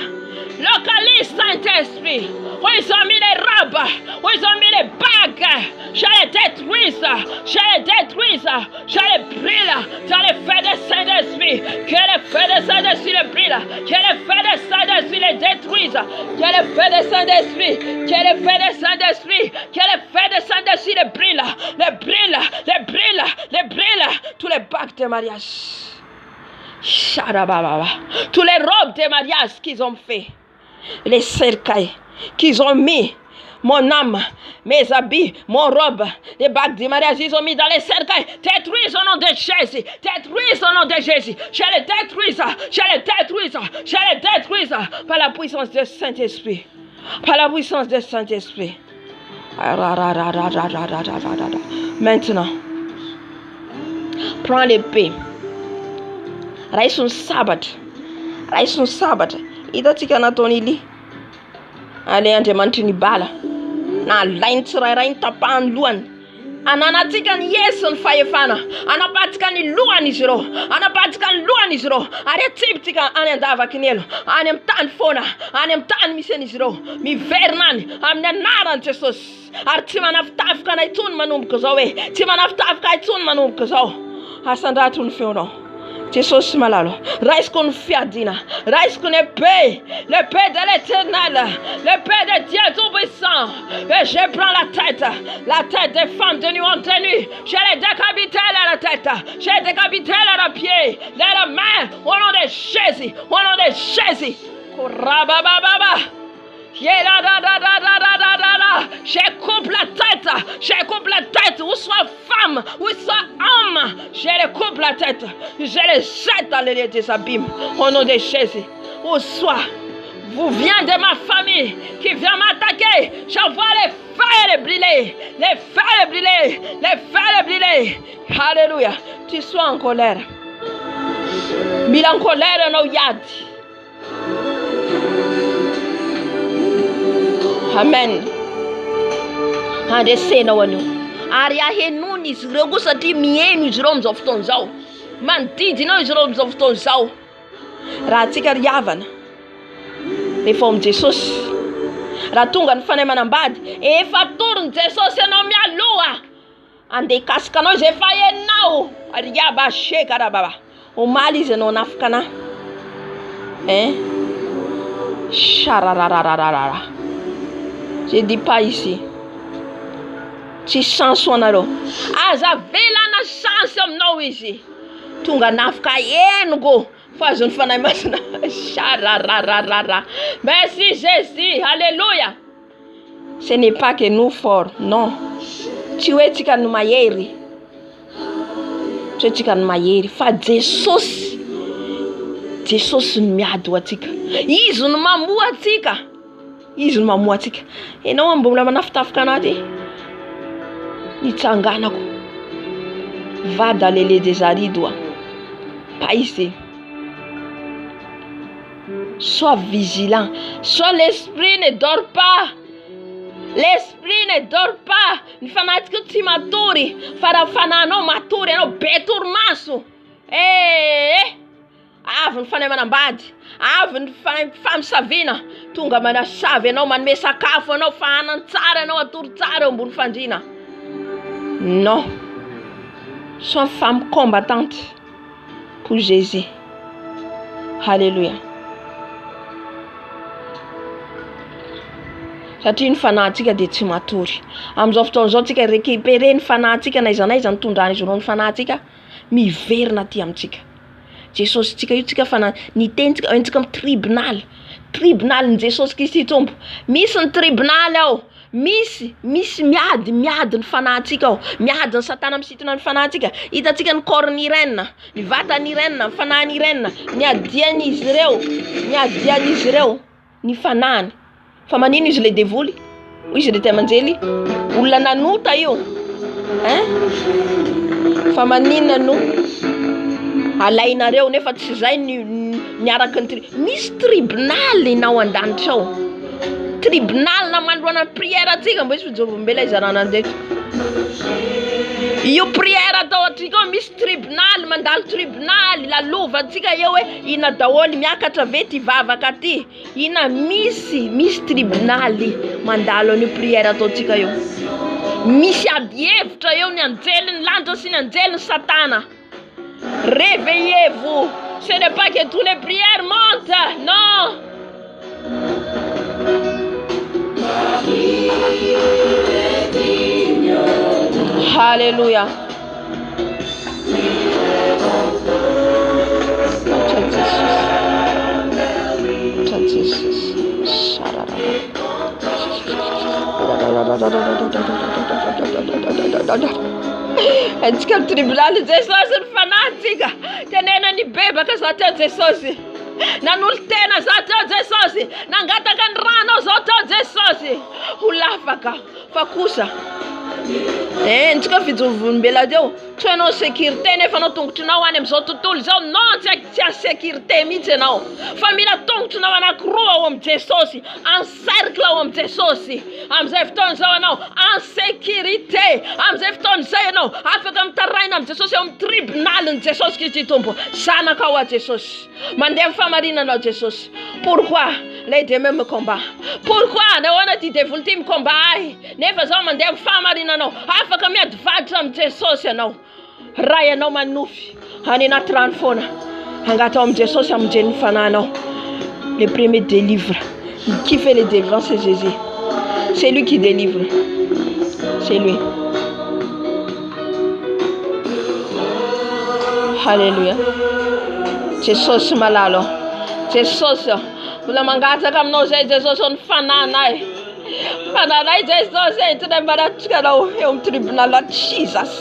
localise Saint-Esprit, où ils ont mis les robes, où ils ont mis les bagues, je les détruise, je les détruise, je les brûle dans le feu de Saint-Esprit, que le feu de Saint-Esprit les brûle, que le feu de Saint-Esprit les détruise, que le feu de Saint-Esprit, que le feu de Saint-Esprit, que le feu de Saint-Esprit les brûle, les brûle, les brûle, les brûle, tous les bagues de mariage. Tous les robes de mariage qu'ils ont fait, les cercueils qu'ils ont mis, mon âme, mes habits, mon robe, les bagues de mariage, ils ont mis dans les cercueils. Détruis au nom de Jésus, détruis au nom de Jésus. Je les détruis, je les détruis, je les détruis par la puissance du Saint-Esprit, par la puissance du Saint-Esprit. Maintenant, prends l'épée. Raiso ny sabatra, hitatsika nataony ili ale Andriamanitry ny bala na lainy tsirairay ny tapahany lohany, ananatsika ny Yesu ny fahefana, anapatsika ny lohany izy ireo, anapatsika ny lohany izy ireo, ary atsipitsika any andavaky ny elo, any amin'ny tany foana, any amin'ny tany misy an'izy ireo, miverina any amin'ny anaran'i Jesosy. Ary tsy manafitafika na itsony manomboka zao hoe, tsy manafitafika itsony manomboka zao, asandrato ny feonao. Jesosy malalo, raisiko ny fiadina, raisiko ny épée, l'épée de l'Éternel, l'épée de Dieu Tout-Puissant. Et je prends la tête des femmes de nuit en tenue, je les décapite la tête, je les décapite leurs pieds, leurs mains, au nom de Jésus, au nom de Jésus. Je coupe la tête, ou soit femme, ou soit homme, je les coupe la tête, je les jette dans les lieux des abîmes, au nom de Jésus. Ou soit, vous venez de ma famille qui vient m'attaquer, j'envoie les feux les brûler, les feux les brûler, les feux les brûler. Alléluia. Tu sois en colère. Mais en colère, no yad. Amen. Andesena wanu. Ary ahenony izy ireo koa satria mihaino izy ireo amin'izao fotoana izao. Manodidina izy ireo amin'izao fotoana izao. Raha antsika ry havana rehefa ao amin'i Jesosy, raha tonga ny fanahy manambady, efa torony Jesosy ianao mialoha. Andeha hikasika anao izy efa hainao. Ry haba shekarababa. Omaly izy ianao anafika anahy. Charararararara. Je dis pas ici. Tsy chance anareo. Aza velana chance aminao izy. Tonga nafika eniko Fazon fanay masina. Chararararara. Merci Jésus. Alléluia. Ce n'est pas que nous forts, non. Tu es tika no mahery. Tu es tika no mahery. Fa Jesosy. Jesosy no miady atsika. Izy no mamoa atsika. Izy no mamoa atsika. Enao mbola manafitafika anaty. Nitsanganako. Va dans les lits des aridois. Pas ici. Sois vigilant. Sois l'esprit ne dort pas. L'esprit ne dort pas. Ny fanatika tsy matory. Farafananao matory anao be torimaso. Avy ny fanay manambady. Avy ny famisavina. Tonga manasavy anao manome sakafo anao fahanan tsara anao atory tsara eo ambony fandrina. Non. Sois une femme combattante pour Jésus. Alléluia. Satria ny fanahintsika dia tsy matory. Amin'izao fotoana izao tsika récupérer ny fanahintsika na aiza ny tondrany izy ireo ny fanahintsika miverina aty amintsika. Jesosy tsika io tsika fanahy ny tenitsika entsika amin'ny tribunal. Tribunal ny Jesosy Kristy tompo. Misy ny tribunal ao. Misy miady ny fanahintsika ao. Miady ny satana misitona ny fanahintsika. Hitantsika ny corps-ny reine, ny vatany reine, ny fanahin'ny reine, miadian'izy ireo ny fanahiny. Fa manino izy le devoly? Izy le temanjely? Olona nanota io. Fa manino no alainareo nefa tsy zay niaraka ny misy tribunal inao an-danitra ao. Tribunal na mandroana prière atsika mbo isy fijovombela izarana ndraiky. Io prière atao atsika misy tribunal, mandalo tribunal, lalova atsika eo hoe ina daholy miakatra vety vavaka aty. Ina misy tribunal mandalo an'io prière atao atsika eo. Misy adievitra eo ny anjeliny lanitra sy ny anjeliny satana. Réveillez-vous. Ce n'est pas que tous les prières montent, non. Alléluia. Antsika tribunal Jesosy ny fanahintsika. Tenena ny bebaka za teo Jesosy. Nanolo tena za teo Jesosy. Nangataka ny rano za teo Jesosy. Ho lafaka fa kosa ntsika fijorombela teo. Tsy anao sécurité nefa anao tongotrinao any amin'izao tontolo izao. Non, tsy a sécurité mihitsy anao. Fa mila tongotrinao anankiroa ao amin'ny Jesosy. En cercle ao amin'ny Jesosy. Amin'izay fotoana izao anao en sécurité. Amin'izay fotoana izay anao afaka mitaraina amin'ny Jesosy ao amin'ny tribunaliny Jesosy Kristy tompo. Zanaka ao a Jesosy. Mandeha amin'ny famarinanao Jesosy. Pourquoi les démons me combat? Pourquoi nahoana ty devoly ty mikomba ahy? Nefa zao mandeha amin'ny famarinanao. Afaka miady vaditra amin'ny Jesosy anao. Raha anao manofy any anaty rano foana. Angatao amin'ny Jesosy amin'jeny ny fananao. Le premier délivre. Qui fait les délivrances, c'est Jésus. C'est lui qui délivre. C'est lui. Alléluia. Jesosy malalo. Jesosy. Mbola mangataka aminao zay Jesosy ny fananay. Fananay Jesosy entinay manatrika anao eo amin'ny tribunal Jesus.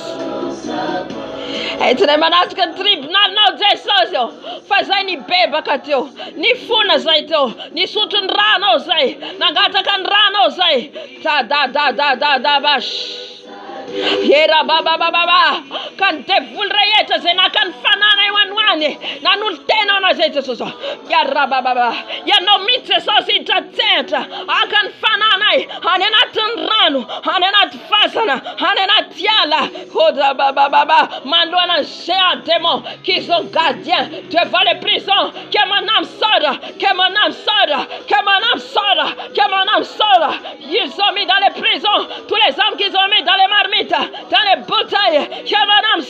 Entinay manatrika ny tribunal nao Jesosy. Fa zay ny bebaka teo. Ny fona zay teo. Ny sotro ny rano zay. Nangataka ny rano zay. Da bash. Yera baba kan devoly rehetra zay naka ny fanana eo anoany nanolo tena anao zay Jesosy. Yara baba ianao mihitsy Jesosy hitratsehatra aka ny fananay any anatin'ny rano, any anaty fasana, any anaty ala. Oda baba manoloana ny géant démon qui sont gardiens devant les prisons. Que mon âme sorte. Ils sont mis dans les prisons. Tous les hommes qu'ils ont mis dans les marmites, dans les bouteilles. Que mon âme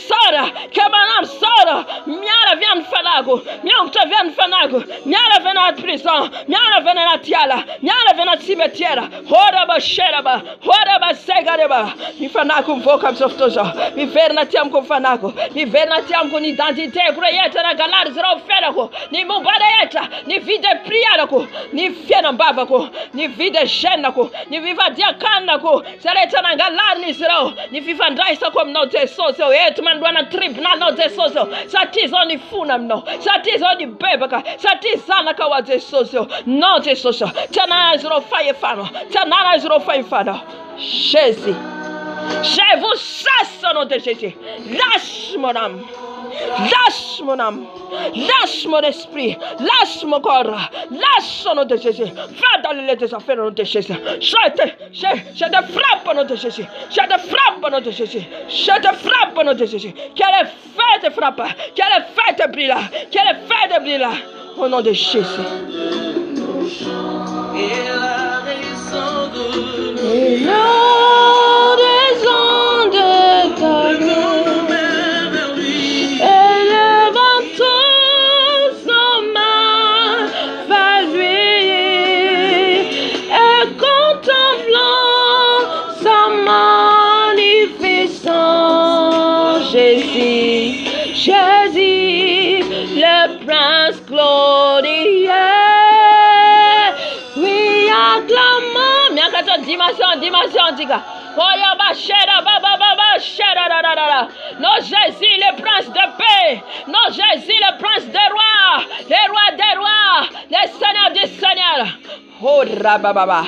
sorte. Miala viens fanago. Miala viens fanago. Miala viens à prison. Miala viens à tiala. Miala viens à cimetière. Ora Yaraba Sheraba, Waraba Segareba, Mifanakum Vocam Softosa, Mivernatiam Confanaco, Mivernatiam con identité, Grayeta, Galar, Zroferaco, ni Mubareeta, ni vide Priaraco, ni Fianambavaco, ni vide Shenaco, ni viva Diacanaco, Sareta Galar Nisro, ni Vivandaisa comme note socio, Etman Duana Tribunal note socio, Satizo ni Funamno, Satizo ni Bebaka, Satizanaka was a socio, not a socio, Tana is no fire fano, Tana is no fire fano, Chesi, Chevo Sassono de Chesi, lâche mon âme. Lâche mon âme, lâche mon esprit, lâche mon corps, lâche au nom de Jésus. Va dans les affaires au nom de Jésus. Je te frappe au nom de Jésus. Je te frappe au nom de Jésus. Je te frappe au nom de Jésus. Quel effet te frappe, quel effet te brille, quel effet te brille au nom de Jésus. Et la raison de ta gloire. Jésus, le prince glorieux. Oui, acclamons. Miakato dimension, diga. Oyaba shera, baba, shera, non, Jésus, le prince de paix. Non, Jésus, le prince des rois. Les rois des rois. Les seigneurs des seigneurs. Oh, rababa.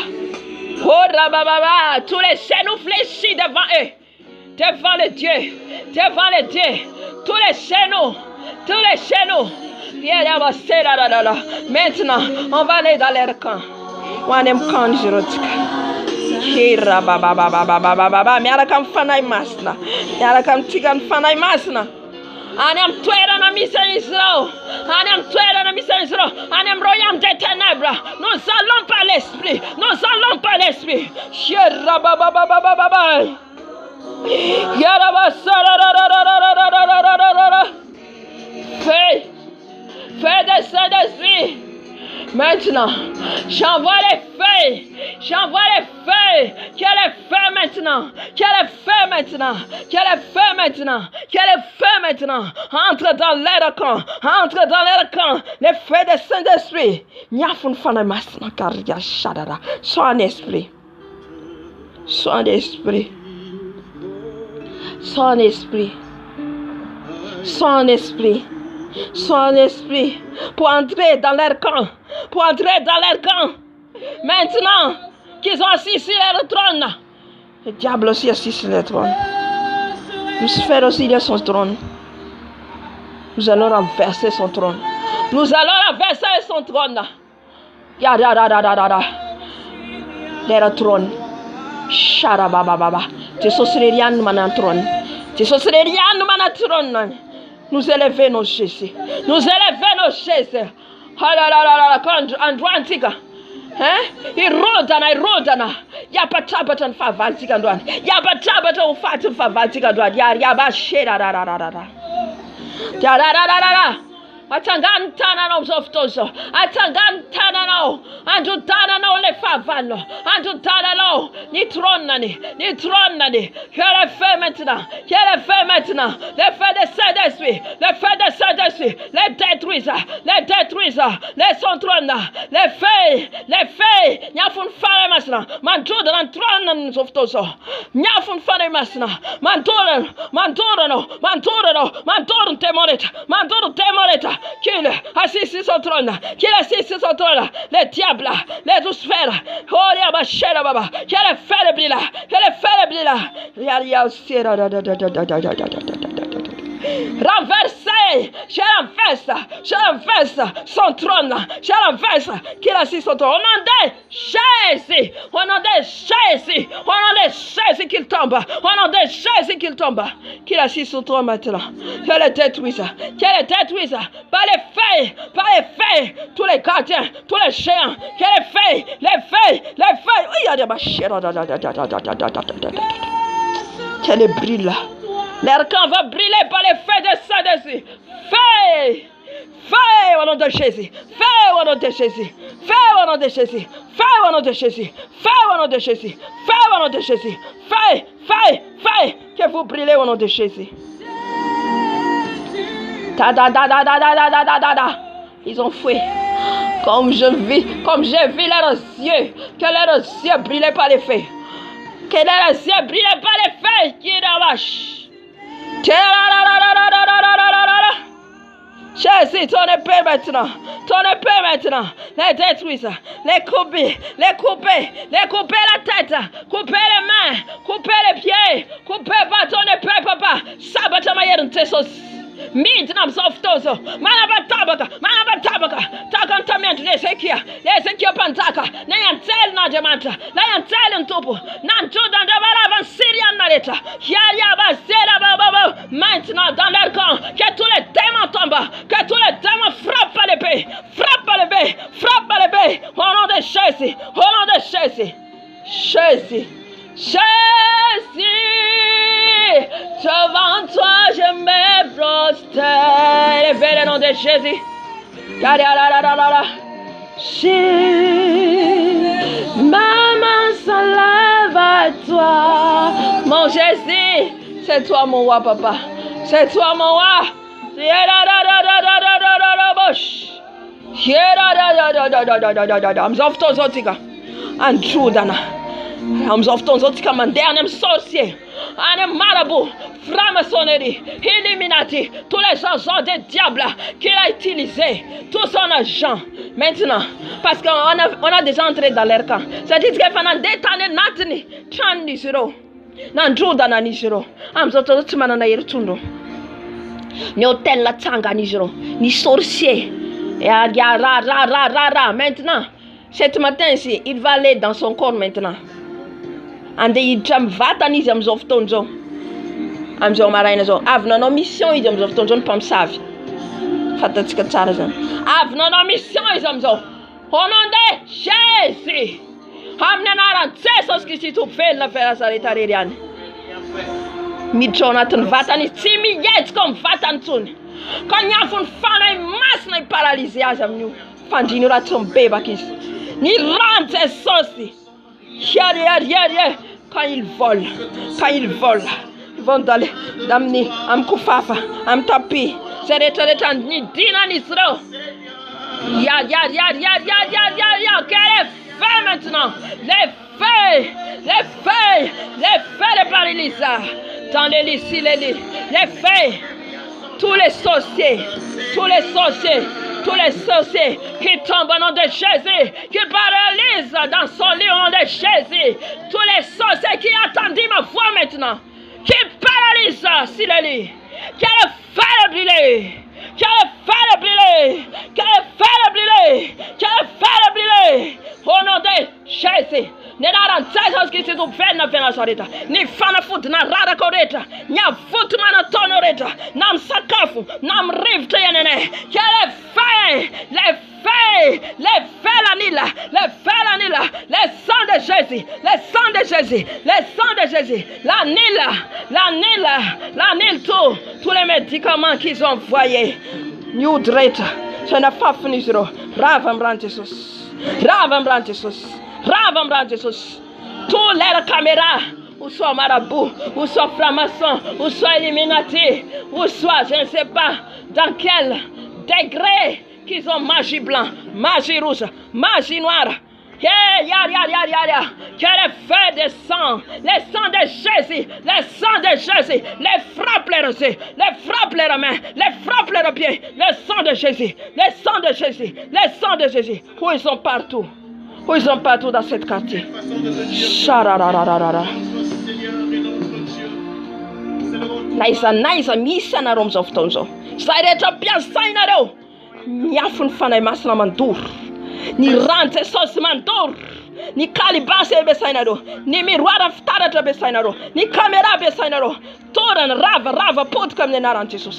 Oh, rababa. Tous les genoux fléchis devant eux. Devant les dieux, tous les genoux. Maintenant, on va aller dans leur camp. Wanem camp jirotika. Hira baba. Miara kam fanay masna. Miara kam tigan fanay masna. Anem tuera na mission Israël. Anem royaume des ténèbres. Nous allons par l'esprit. Hira baba. Fais des Saint-Esprit. Maintenant, j'envoie les feuilles. Quel est feu maintenant. Entre dans leur camp. Les feux des Saint-Esprit. Nyafun fana masna karya shadara. Sois un esprit. Pour entrer dans leur camp. Maintenant qu'ils ont assis sur leur trône. Le diable aussi assis sur le trône. Lucifer aussi il a son trône. Nous allons renverser son trône. Leur trône. Sharababa. Tu sorcerais rien de mon trône. Nous élever nos chaises. Quand Android antiga. Irodana. Yapatabatan favantiga ndwan. Yapatabatan fatin favantiga ndwan. Yabashera. Atangantana no zoftozo. Atangantana no. Andutana no le favano. Andutana no. Ni tronani. Quel est fait maintenant. Le feu de Saint-Esprit. Les détruisent. Les son trône. Les feuilles. Nyafun fare masna. Mantoda nan tronan zoftozo. Nyafun fare masna. Mantoron temoreta. Qu'il assis sur son trône. Les diables, les douze sphères. Oh, Yabashera Baba. Quel est fait le blis là. Renverser, je renverse son trône, qu'il assis son trône. Au nom de Jésus, qu'il tombe, qu'il assis son trône maintenant, qu'elle est détruise, par les feuilles, tous les gardiens, tous les géants, les feuilles, il y a des machines, qu'elle brille là. Leur camp va brûler par les feux de Saint-Esprit. Feu au nom de Jésus. Fais au nom de Jésus. Fais au nom de Jésus. Fais au nom de Jésus. Fais au nom de Jésus. Fais. Que vous brûlez au nom de Jésus. Ils ont fouillé. Comme j'ai vu leurs yeux, que leurs yeux brillaient par les feux. Que leurs yeux brillaient par les feux. Qui rabâche. Jésus, ton épée maintenant. Les détruire, les couper la tête, couper les mains, couper les pieds, couper par ton épée, papa. Sabatamayer tes sauces. Midnam softoso, manabatabaka, takantamento Ezekia pantaka, nayantel na jamanta, nayantel ntopo, nantuda ndabaravan Syrian nareta, Yaria basera baba, maintenant dans leur camp, que tous les démons tombent, que tous les démons frappent à l'épée, au nom de Jésus, devant toi je me prosterne. Levez le nom de Jésus. Maman s'enlève à toi. Mon Jésus, c'est toi mon roi, papa. C'est toi mon roi. Mon dernier sorcier, un marabout, franc-maçonnerie, Illuminati, tous les agents des diables qu'il a utilisés, tout son argent. Maintenant, parce qu'on a déjà entré dans leur camp. C'est-à-dire que pendant des années, Natani, 30 euros, Nandrudana Nijero, Amzoto Tumana Yertundo, ni hôtel la Tanga Nijero, ni sorcier, et rara. Maintenant, ce matin ici, il va aller dans son corps maintenant. Ande idram vatany izy amizao fotoan'izao. Amizao maraina zao. Avy nanao mission izy amizao fotoan'izao ny mpamosavy. Fatatsika tsara zany. Avy nanao mission izy amizao. Au nom de Jésus. Amin'ny anaran'i Jesosy Kristy Tompo velona Nazareta rery any. Miditra ao anatin'ny vatany izy tsy mihetsika amin'ny vatany intsony. Ka niafony fanahy masina iparalysé azy amin'io. Fandriny ratsy mibebaka izy. Ny ran'ny Jesosy. Quand ils volent, ils vont d'aller d'amener am kufafa, am tapi. C'est retraité ni dina ni sro. Ya. Quel est fait maintenant? Les feux de Paris-Lisa. Dans les lits, les feux. Tous les sorciers qui tombent au nom de Jésus, qui paralysent dans son lit au nom de Jésus, tous les sorciers qui attendent ma voix maintenant, qui paralysent sur le lit, qu'elle fait brûler, au nom de Jésus. Nenaran Jesosy Kristy Tompo velona Nazareta. Ny fanafody na raraka rehetra, ny avoto manataona rehetra, na misakafo, na mirivotra iananay. Que les feux l'anila, le sang de Jésus, l'anile tous les médicaments qu'ils ont envoyés. New dreta, je n'ai pas fini zéro. Rava Jesus. Tous les caméras, ou soit marabout, ou soit franc-maçon, ou soit Illuminati, ou soit je ne sais pas dans quel degré qu'ils ont magie blanche, magie rouge, magie noire. Que les feux de sang, les sangs de Jésus, les frappe les yeux, les frappe les mains, les frappe les pieds, le sang de Jésus. Où ils sont partout. Dans cette quartier. Naisa misa na romzo fotonzo. Saireta piasaina reo. Miafun fanay masna mandur. Ni rante sos mandur. Ni kalibase besaina ro. Ni miroir fitaratra besaina ro. Ni caméra besaina ro. Toran rava pod comme les naran Jesus.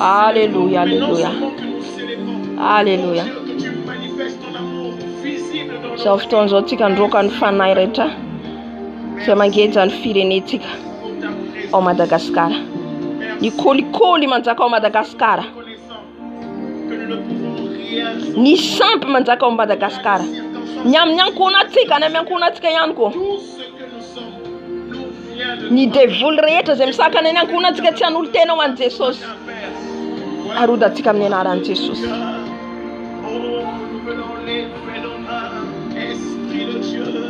Alléluia. Zao fotoan'izao tsika androaka ny fanahy rehetra izay mangeja ny firenetsika ao Madagasikara. Ny kolikoly manjaka ao Madagasikara. Ny sampy manjaka ao Madagasikara. Ny amin'ny ankohonantsika, ny amin'ny ankohonantsika ihany koa. Ny devoly rehetra izay misakana ny ankohonantsika tsy hanolo tena ho an'i Jesosy. Arodantsika amin'ny anaran'i Jesosy.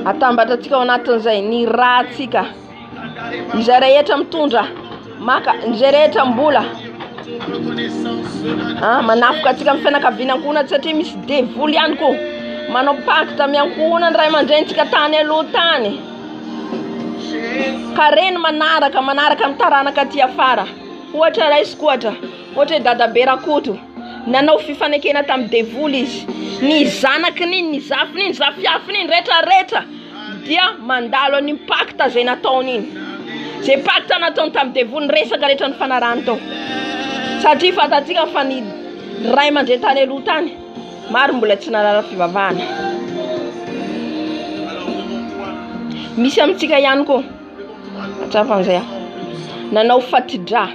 Atambatratsika ao anatin'izay ny ratsika. Izay rehetra mitondra maka, izay rehetra mbola manafoka atsika amin'ny fianakaviana ankohonana satria misy devoly ihany koa. Manao pacte miankohona ny ray aman-drentsika tany aloha tany. Ka reny manaraka mitaranaka aty afara. Ohatra raisiko ohatra. Ohatra dadabe Rakoto. Nanao fifanekena tamin'ny devoly izy. Ny zanakiny, ny zafiny, ny zafiafiny, ny rehetra dia mandalo any pacte zay nataony iny. Zay pacte nataony tamin'ny devoly ny resaka rehetra ny fanarahany tao. Satria fatatsika fa ny ray aman-dreny tany aloha tany maro mbola tsy narara fivavahana. Misy amintsika ihany koa. Atsafan'izay. Nanao fatidra.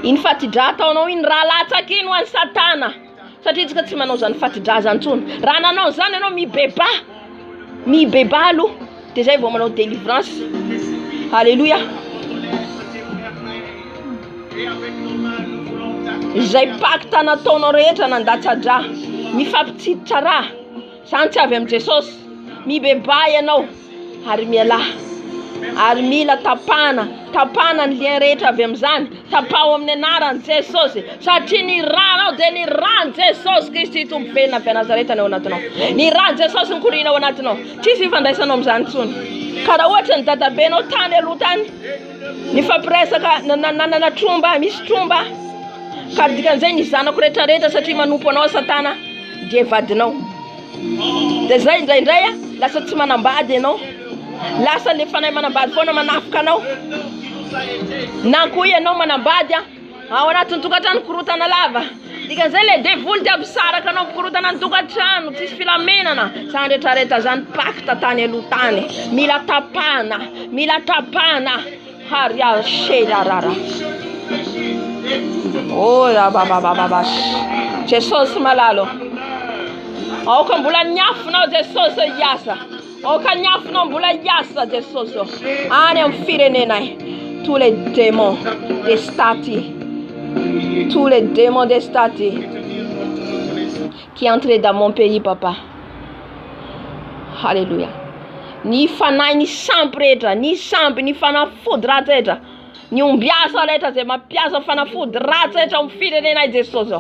Iny fatidra ataonao iny raha latsaka iny ho an'ny Satana. Satria tsika tsy manao zany fatidra zany tsony. Raha nanao zany ianao mibeba aloha. Dia zay vao manao délivrance. Alléluia. Izay pacte nataonao rehetra nandatsadra. Mifampitsiditra raha. Zany tsy avy amin'ny Jesosy. Mibeba ianao ary miala. Ary mila tapana ny lien rehetra avy amin'izany. Tapao amin'ny anaran'i Jesosy. Satria ny ranao dia ny ran Jesosy Kristy tompo velona avy Nazareta ao anatinao. Ny ran Jesosy nikorina ao anatinao. Tsisy ifandraisanao amin'izany tsony. Ka raha ohatra ny dadabenao tany aloha tany. Ny fampiresaka nanana tromba, misy tromba. Ka dikan'izay ny zanako rehetra satria manompo anao Satana dia vadinao. Dia zay indraindray lasa tsy manambady ianao. Lasa le fanahy manambady foana manafoka anao. Na koa ianao manambady ao anatin'ny tokantrano korotana lava. Dikan'izay le devoly dia abisaraka anao korotana ny tokantrano, tsisy filamenana. Zany rehetrarehetra zany pacte tany aloha tany. Mila tapana. Haria shedarara. Oh baba. Jesosy malalo. Aoka mbola niafinao Jesosy iasa. Aoka niafinao mbola iasa Jesosy. Any amin'ny firenenay. Tous les démons des stati. Tous les démons des stati qui entrent dans mon pays, papa. Alléluia. Ni fanahy ny sampy rehetra, ny sampy, ny fanafody ratsy rehetra. Ny ombiasa rehetra zay mampiasa fanafody ratsy rehetra amin'ny firenenay Jesosy.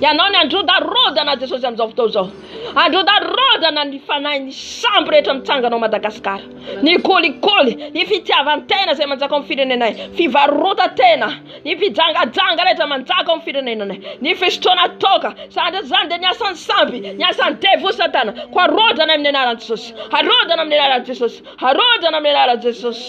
Ianao ny androdarodana Jesosy amin'izao fotoana izao. Androdarodana ny fanahy ny sampy rehetra mitsanganao Madagasikara. Ny kolikoly, ny fitiavan-tena zay manjaka amin'ny firenenay. Fivarota-tena, ny fijangajanga rehetra manjaka amin'ny firenenay. Ny fisotroana toka, zany dia ny asan'ny sampy, ny asan'ny devoly Satana. Ko arodana amin'ny anaran'i Jesosy. Arodana amin'ny anaran'i Jesosy. Arodana amin'ny anaran'i Jesosy.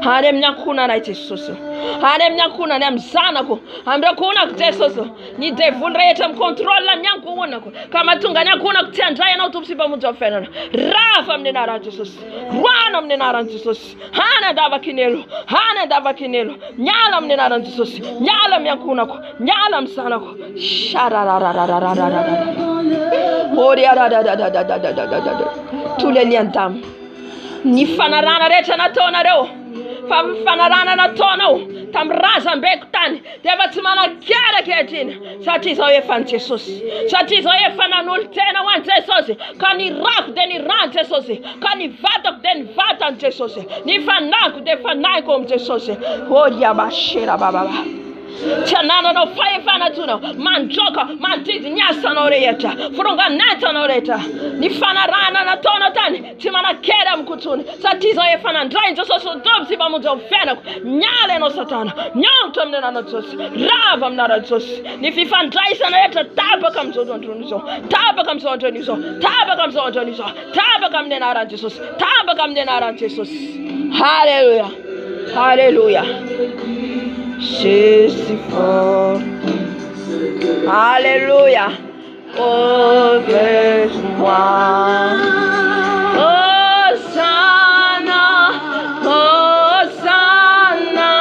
Any amin'ny ankohonanay Jesosy. Any amin'ny ankohonanay amin'ny zanako, amin'ny ankohonako Jesosy. Ny devoly rehetra mikontrola ny ankohonako. Ka mahatonga ny ankohonako tsy handray ianao tompo sy mpamonjy amin'ny fiainana. Rafa amin'ny anaran'i Jesosy. Roana amin'ny anaran'i Jesosy. Hany andavakinelo. Miala amin'ny anaran'i Jesosy. Miala amin'ny ankohonako. Miala amin'ny zanako. Tous les liens d'âme. Ny fanarana rehetra nataonareo. Fa fanarana nataonao tamin'ny razam-beko tany dia efa tsy manakera ankehitriny satria izao efa ny Jesosy. Satria izao efa nanolo tena ho an'i Jesosy. Ka ny rako dia ny rany Jesosy. Ka ny vatako dia ny vatany Jesosy. Ny fanahiko dia fanahiko amin'ny Jesosy. Oriabashera bababa. Tsy anananao fahefanatsoanao, mandroka, mandidy ny asanao rehetra, firongan'entanao rehetra. Ny fanarahana nataonao tany tsy manakera amin'nkotsony satria izao efa nandray ny Jesosy dobo sy mpamonjy amin'ny fiainako. Miala ianao Satana, miongotra amin'ny anaran'i Jesosy, rava amin'ny anaran'i Jesosy. Ny fifandraisana rehetra tapaka amin'izao androany izao, tapaka amin'izao androany izao, tapaka amin'izao androany izao, tapaka amin'ny anaran'i Jesosy, tapaka amin'ny anaran'i Jesosy. Alléluia. Alléluia. Je suis fort. Alléluia. Oh, vers-moi. Hosanna. Hosanna.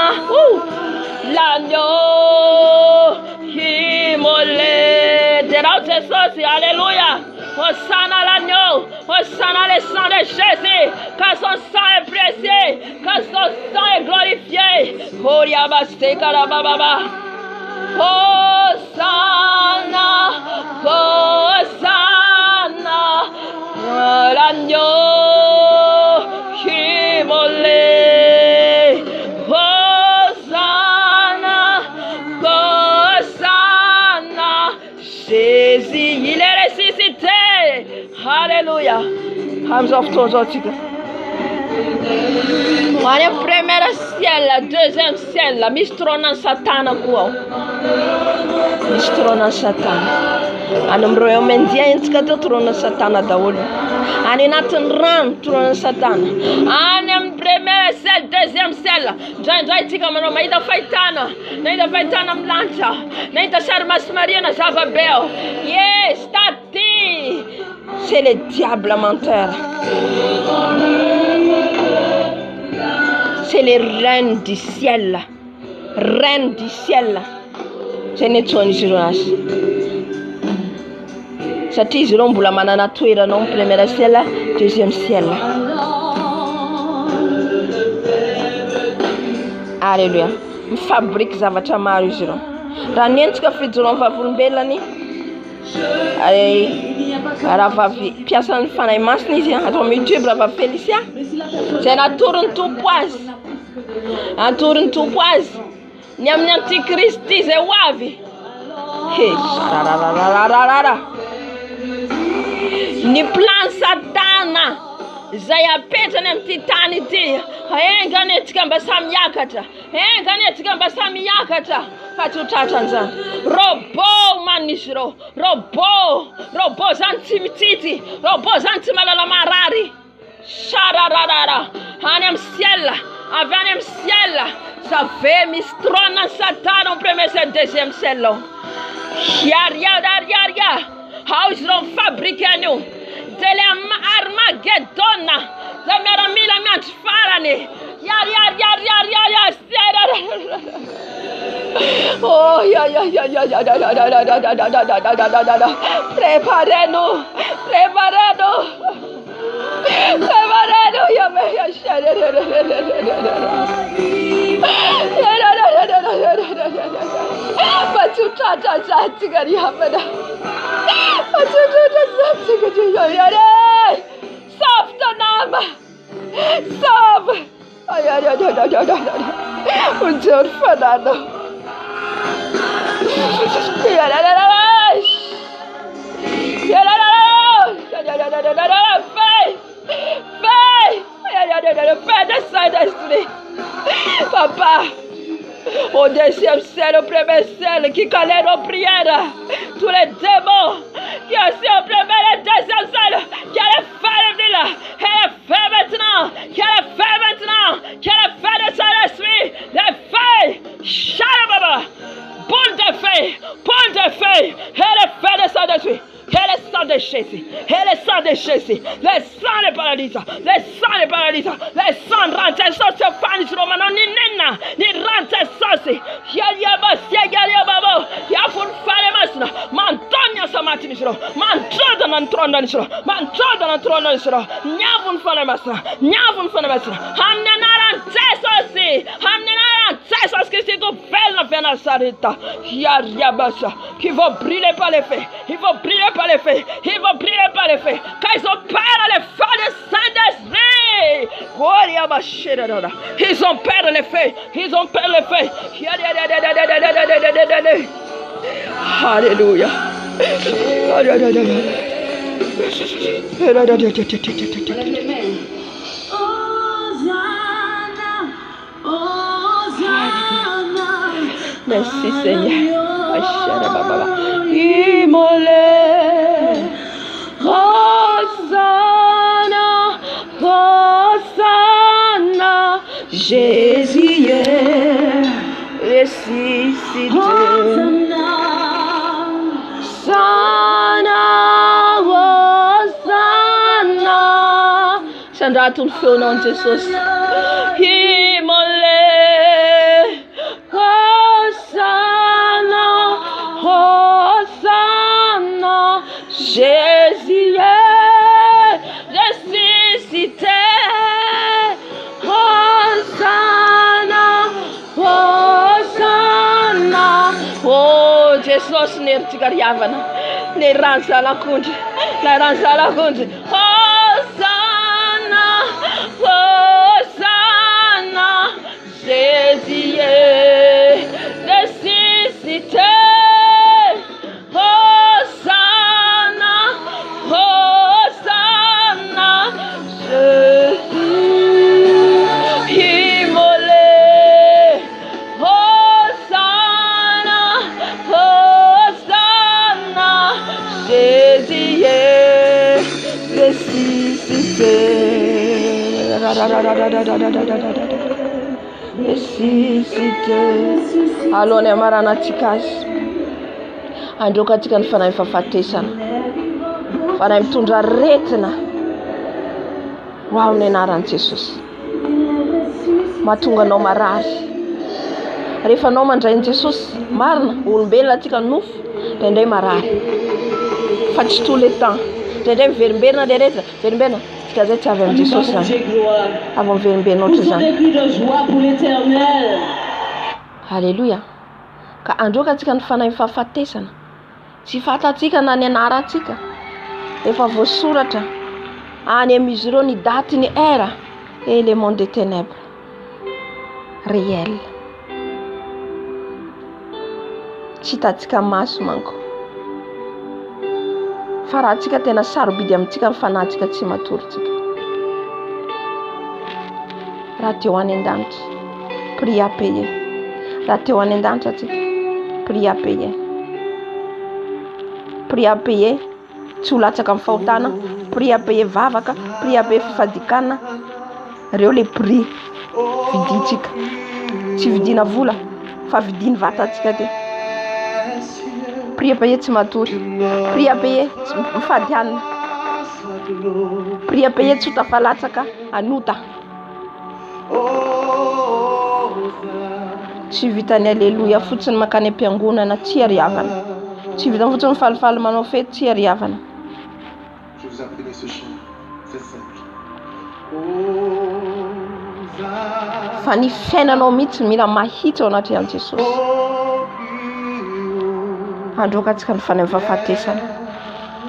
Alléluia. Hosanna à l'agneau. Hosanna le sang de Jésus. Car son sang est précieux. Car son sang est glorifié. Oriabaste karababa. Hosanna. Hosanna. L'agneau qui volait. Hosanna. Hosanna. Jésus, il est ressuscité. Alléluia. Hands off towards Otika. Olha a primeira cela, deuxième cela, mistrona satana kuo. Mistrona satana. Ano mroyo mendia entika to trona satana daolo. Ani natin ran trona satana. Ani primeira cela, deuxième cela. Jai tika mano maida faitana. Naida faitana mlancha. Naida charmas marina javabel. Yes, tati. C'est le diable menteur. C'est les reines du ciel. Reines du ciel. C'est nettoyé Jonas. Ça tise l'ombre la manana tuera non première ciel, deuxième ciel. Alléluia. Me fabrique zavatra maro izy ireo. Raha nentsika fijoron vavolombelany. Raha vavy piasan'ny fanahy masina izy atao YouTube raha vavy Felicia. Zay natorony tompo azy. Natorony tompo azy. Ny amin'ny antikristy zay ho avy. Rarararararara. Ny plan satana zay apetrany amin'ity tany ity. Enganetsika mba samy hiakatra. Enganetsika mba samy hiakatra. Fa tsy ho tratran'izany. Robot manisy ireo. Robot zany tsy mitsitsy. Robot zany tsy malala marary. Sarararara. Any amin'ny ciel. Avy any amin'ny ciel. Ça fait misy trône satana au premier et deuxième ciel. Yaria. How is l'on fabriqué nous? Dele Armageddon. La mera mila mianti farani. Yaria. Oh, ya. Preparez-nous. Ya me ya Fais de Saint-Esprit. Papa, au deuxième ciel, au premier ciel, qui connaît nos prières, tous les démons qui ont aussi au premier et deuxième ciel, qui allait faire venir là, elle fait maintenant, qui allait faire maintenant, qui allait faire de Saint-Esprit, les feuilles, Shalababa, boule de feuilles, elle fait de Saint-Esprit. Et le sang de Jésus, le sang de paralysés, le sang de rentrent sorti panis romano ni rentre sorti. Yaliaba, yafun fare masna, mantonia samati misro, mantroda nan tronda nisro, nyavun fare masna, hamnenaran tesosi, Christi tu belle na sarita, yariabasa, qui va brûler par les feux, il va brûler par les feux, car ils ont peur les feux de Saint-Esprit. Ils ont peur les feux, Alléluia. Merci Seigneur. Immolé. Hosanna, Jésus est ressuscité. Hosanna. Sandra, tout le feu au nom de Jésus. Immolé. Hosanna, Jésus est ressuscité. Hosanna, Hosanna. Oh, Jesus nertigariavana. Ne ranzala kunji. La ranzala kunji. Hosanna, Hosanna. Jésus est ressuscité. Hosanna, Hosanna. Jésus immolé. Hosanna, Hosanna. Jésus est ressuscité. Ressuscité. Alone maranatikaz. Andro katika ny fanahy fahafatesana. Fanahy mitondra aretina. Ho amin'ny anaran'i Jesosy. Mahatonga anao marary. Rehefa anao mandray an'i Jesosy, marina, olombelona tika nofo, indray marary. Fa tsy tous les temps. Indray miverimberina le rehetra, verimberina. Tika zay tsy avy amin'ny Jesosy zany. Avy miverimberina ohatry zany. Alléluia. Ka androka antsika ny fanahy fahafatesana. Tsy fantatsika na ny anarantsika. Efa voasoratra any amin'ny izy ireo ny daty ny era et le monde des ténèbres réel. Tsy hitantsika maso manko. Fa raha tsika tena sarobidy amintsika ny fanahintsika tsy matorytsika. Raha teo any an-danitra, prix à payer. Raha teo any an-danitra tsika, prix à payer. Prix à payer, tsy ho latsaka amin'ny fahotana, prix à payer vavaka, prix à payer fifadikana. Reo le prix vidintsika. Tsy vidina vola, fa vidiny vatantsika te. Prix à payer tsy matory, prix à payer tsy mifady hanina, prix à payer tsy ho tafalatsaka anota. Tsy vitany alléluia fotsiny makany am-piangonana tsy ariavana. Tsy vitany fotsiny mifalifaly manao fety tsy ariavana. Je vous appelle ce chant, c'est simple. Fa ny fiainanao mihitsy mila mahitsy ao anatin'i Jesosy. Androkantsika ny fanahy fahafatesana.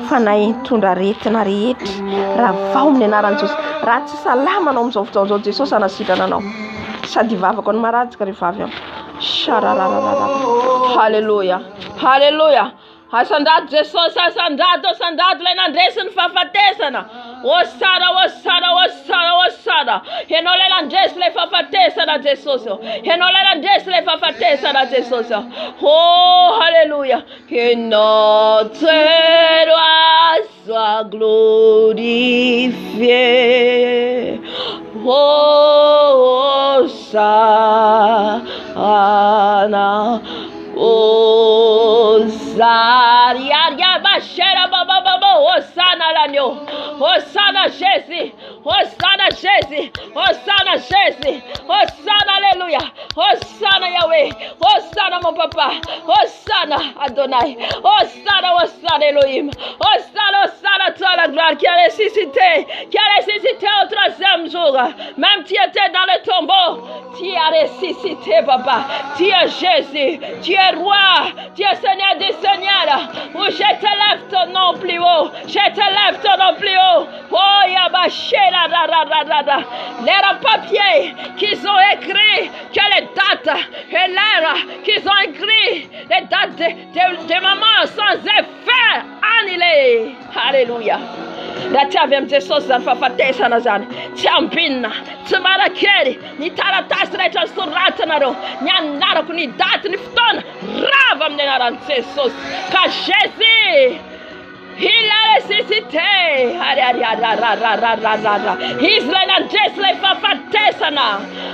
Fanahy tondra aretina rehetra. Raha vao amin'ny anaran'i Jesosy. Raha tsy salama anao amin'izao fotoan'izao Jesosy anasitrana anao. Sady vavaka ny maratsika rehefa avy amiko. Shararararara. Halleluja. Halleluja. Asandrato Jesosy, asandrato ilay nandresy ny fahafatesana. Osana, osana, osana, osana. Ianao ilay nandresy ilay fahafatesana Jesosy. Ianao ilay nandresy ilay fahafatesana Jesosy. Oh, halleluja. Que notre roi soit glorifié. Hosanna, Hosanna, bashera baba baba, Hosanna l'agneau, Hosanna Jésus, Hosanna Jésus, Hosanna Jésus, Hosanna alléluia, Hosanna Yahweh, Hosanna mon papa, Hosanna Adonai, Hosanna, Hosanna Elohim, Hosanna, Hosanna toi la gloire qui a ressuscité au troisième jour, même tu étais dans le tombeau, tu as ressuscité papa, tu es Jésus, tu es roi, tu es Seigneur des Seigneurs, où je t'élève ton nom plus haut, je t'élève ton nom plus haut, oh Yabashera da. Les papiers qu'ils ont écrit, que les dates et l'heure qu'ils ont écrit, les dates de maman sans effet annulées. Alléluia. Da tsy avy amin'ny Jesosy zany fahafatesana zany. Tsy ambinina, tsy marakery, ny taratasy rehetra soratanareo, ny anarako ny daty ny fotoana, rava amin'ny anaran'i Jesosy. Ka Jésus, il a ressuscité. Izy ilay nandresy ilay fahafatesana.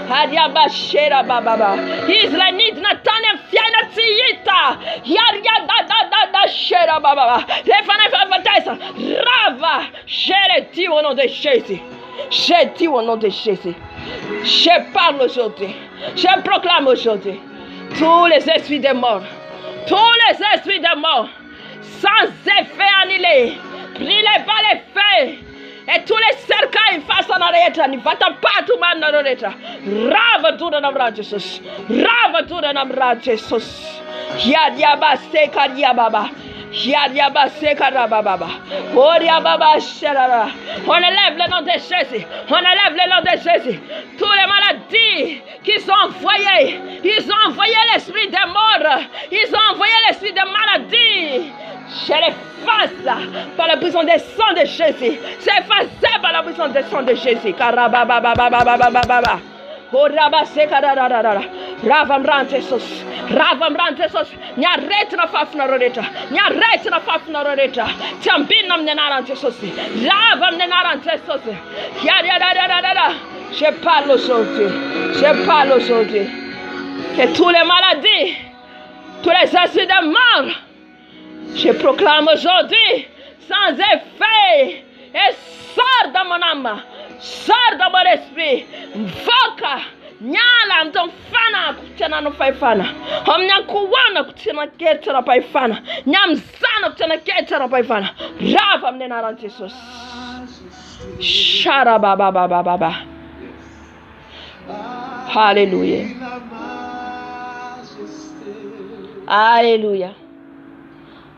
Ariabashera bababa. Izy ilay nidina tany amin'ny fiaina tsy hita. Shera bababa. Rehefa nay fahafatesana, rava. Je le dis au nom de Jésus. Je dis au nom de Jésus. Je parle aujourd'hui. Je proclame aujourd'hui. Tous les esprits des morts. Tous les esprits des morts sans effet annulé, brûlé par les feux. Et tous les cercueils face à la retra, ni vata patu man na retra. Rava tu na bra Jesus. Rava tu na bra Jesus. Ya diaba seka diababa. Ya diaba seka rababa. Oria baba sharara. On élève le nom de Jésus. On élève le nom de Jésus. Tous les maladies qui sont envoyées, ils ont envoyé l'esprit des morts. Ils ont envoyé l'esprit des maladies. Je l'efface par la puissance des sangs de Jésus. C'est effacé par la puissance des sangs de Jésus. Karababababababababa. Ravam rantesos. Ravam rantesos. Nyarete na fafna roreta. Nyarete na fafna roreta. Tambina mnenarantesos. Ravam mnenarantesos. Yadadadadada. Je parle aujourd'hui. Je parle aujourd'hui. Que tous les maladies, tous les esprits de mort, je proclame aujourd'hui, sans effet, et sors dans mon âme, sors dans mon esprit, voka, nyala mton fana kuchana no faifana, omnya kuwana kuchana ketara paifana, nyamzana kuchana ketara paifana, rava mnena rantesos, shara baba baba baba, hallelujah, hallelujah.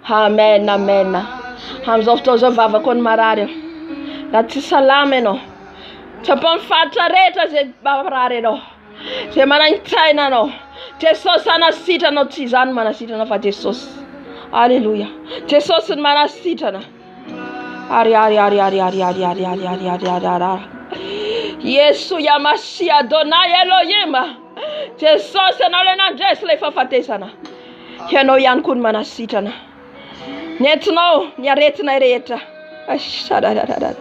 Amen, amen. Hamzoftozo vava kon marare. La tisalame no. Chapon fatareta ze babarare no. Se manantaina no. Jesus anasita no tizan manasita no fa Jesus. Hallelujah. Jesus manasita na. Ari. Yesu ya Mashia Donai Elohim. Jesus na le na jesle fa fatesana. Yeno yankun manasita na. Netno nyaretna reta ashadadada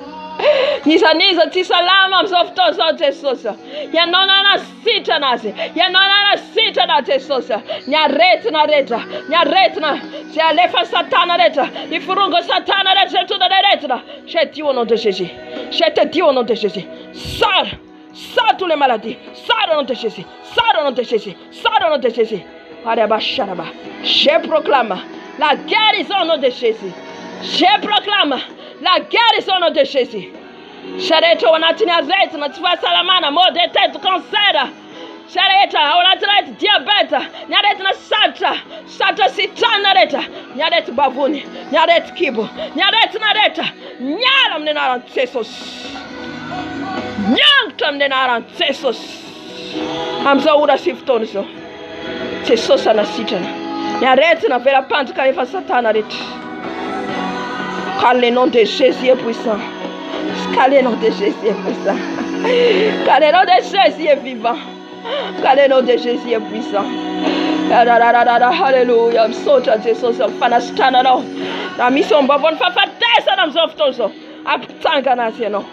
niza tisalama mzoftozo Jesus ya nona na sita nase ya nona na sita na Jesus nyaretna c'est alefa satana reta ifurungo satana reta tout de reta je dis au nom de Jésus je te dis au nom de Jésus sors toutes les maladies sors au nom de Jésus sors au nom de Jésus sors au nom de Jésus je proclame la guérison au nom de Jésus. Je proclame la guérison au nom de Jésus. Shareta wanatina zeta na tifa salamana mode tête cancer. Shareta wanatina diabète. Nyareta na sata sitana reta. Nyareta bavuni, nyareta kibo, nyareta na reta. Nyala mnena Jesus. Nyanta mnena Jesus. Hamza ura siftonso. Jesus anasitana. Nyarete na vera pante kalifa satana rete. Car le nom de Jésus est puissant. Car le nom de Jésus est puissant. Car le nom de Jésus est vivant. Car le nom de Jésus est puissant. Hallelujah. Msota Jesus mfana stana no. Na mission babon fa fatesa na mzoftozo. Aptanga na zeno.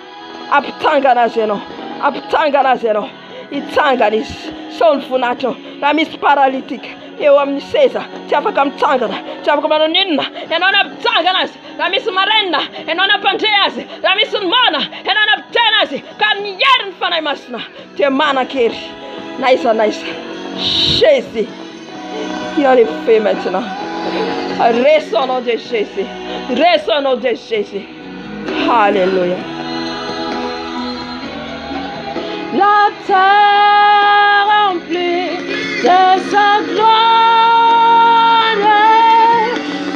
Aptanga na zeno. Aptanga na zeno. Itanga nis. Son funato. Na mis paralytique. Eu amniseza, tiava kamtangana, tiava kamanonina, enona ptanganas, la miss marenda, enona panteas, la miss mana, enona ptenas, kan yern fanai masna, te mana keri, nice. Jésus, il a les fait maintenant. Reste au nom de Jésus, reste au nom de Jésus. Alléluia. La terre remplie de sa gloire,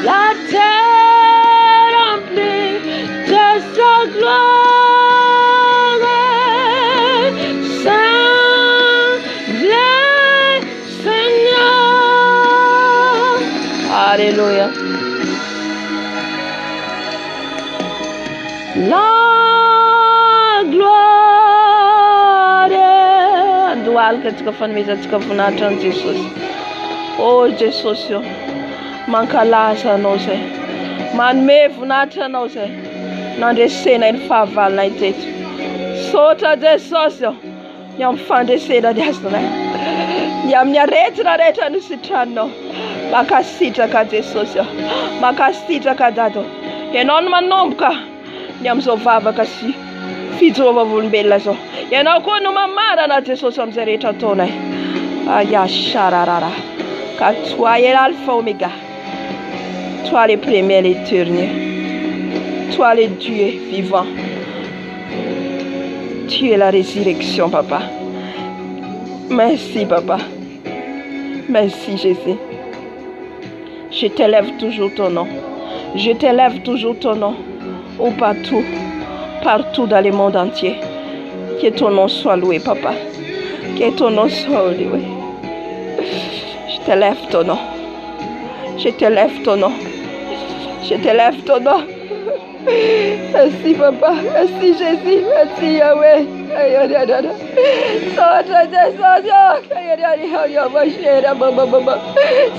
la terre remplie de sa gloire, Saint le Seigneur. Alléluia. La gloire. Que tu fais mes actes Jesus. Oh Jesus yo. Mankalasa no se. Man me funata no se. Nan de sena in faval na itet. Sota Jesus yo. Nyam fan de seda desna. Nyam nya reta no sitrano. Makasita ka Jesus yo. Makasita ka dato. Enon manomka. Nyam so vava kasi. Fizova vulbella so. Yana kono mamara na Jesus amzereta tona. Aya shararara. Katwa yel alfa omega. Toi le premier, l'éternel. Toi le Dieu vivant. Tu es la résurrection, papa. Merci, papa. Merci, Jésus. Je t'élève toujours ton nom. Je t'élève toujours ton nom. Ou partout, partout dans le monde entier. Que ton nom soit loué, papa. Que ton nom soit loué. Je t'élève ton nom. Je t'élève ton nom. Je t'élève ton nom. Merci, papa. Merci, Jésus. Merci, Yahweh.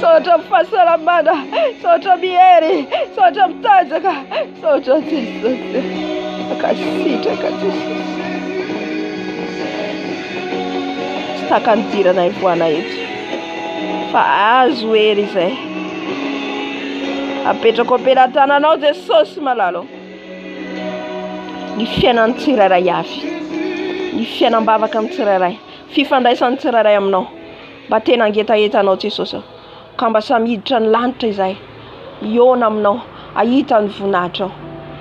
Soto fasala manda, soto bieri, soto mtajaka, soto Jesus. Akasita katika. Stakantira na Bwana yetu. Faazu erize. Apetra kopera tana nao Jesus malalo. Ny fiainan'ny tsirairay avy. Ny fiainam-bavaka amin'ny tsirairay. Fifandraisan'ny tsirairay aminao. Mba tena angetahetanao Jesosy. Ka mba samiditra ny lanitra izay. Iona aminao. Ahita ny voninahitra.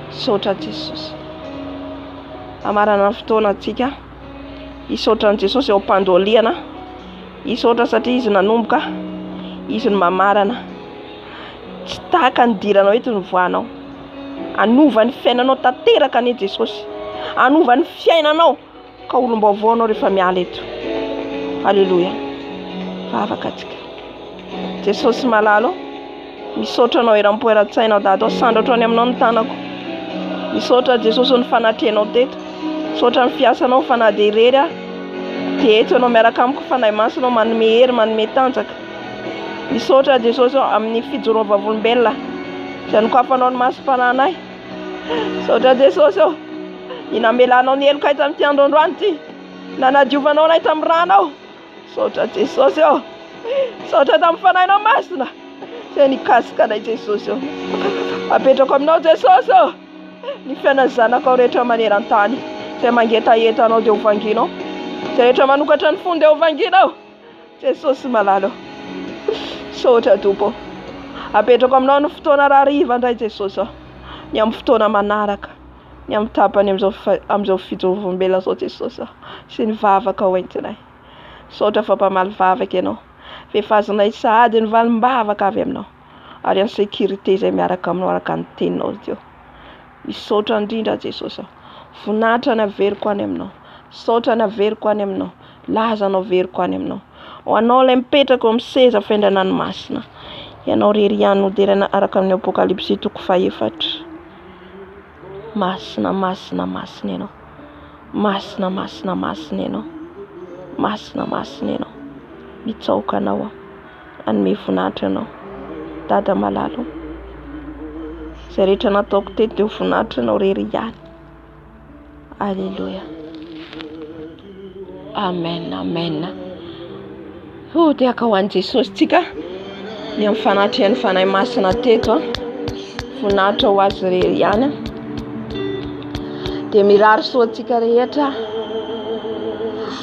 Saotra Jesosy. Amarana ny fotoana antsika. Isaotra ny Jesosy eo am-pandoliana. Isaotra satria izy nanomboka. Izy ny mamarana. Tsy tahaka ny diranao eto ny voanao. Anova ny fiainanao tanteraka ny Jesosy. Anova ny fiainanao ka olom-baovao anao rehefa miala eto. Halleluja. Vavaka atsika. Jesosy malalo. Misaotra anao eram-poeran-tsainao dado. Sandratra any aminao ny tanako. Misaotra Jesosy ny fanatrehanao teto. Misaotra ny fiasanao fanade irery a. Dia eto anao miaraka amiko fanahy masinao manome hery manome tanjaka. Misaotra Jesosy amin'ny fijorovavolombelona. Izany koafanao ny masom-pananay. Saotra Jesosy inamelanao ny heloka ita amin'ity androandroany ity. Nanadiovanao anay tamin'ny ranao. Saotra Jesosy saotra tamin'ny fanahinao masina. Izay nikasika anay Jesosy apetrako aminao Jesosy ny fiainan'ny zanakao rehetra maneran-tany. Izay mangetahetanao dia ovanginao. Izay rehetra manokatra ny fony dia ovanginao. Jesosy malalo. Saotra Tompo. Apetrako aminao ny fotoana rariva indray Jesosy ny amin'ny fotoana manaraka. Ny amin'ny tapany amin'izao fijorovolombelona zao Jesosy. Sy ny vavaka ho entinay. Saotra fampamaly vavaka ianao. Vehivazanay sahady ny valim-bavaka avy aminao. Ary ny sécurité izay miaraka aminao araka ny teninao teo. Misaotra indrindra Jesosy. Voninahitra ny averiko any aminao. Saotra ny averiko any aminao. Lazanao averiko any aminao. Ho anao ilay mipetraka amin'ny seza fiandrianany masina. Ianao rery ihany noderana araka amin'ny Apokalipsy toko 4. Masina, masina, masina ianao. Masina, masina, masina ianao. Masina, masina ianao. Mitsaoka anao anome voninahitra anao. Dada malalo. Izay rehetra nataoko teto dia voninahitra anao rery ihany. Alléluia. Amen, amen. Dia ka ho an'i Jesosy tsika. Ny amin'ny fanatrehan'ny fanahy masina teto voninahitra ho azy rery ihany. Dia mirary soa antsika rehetra.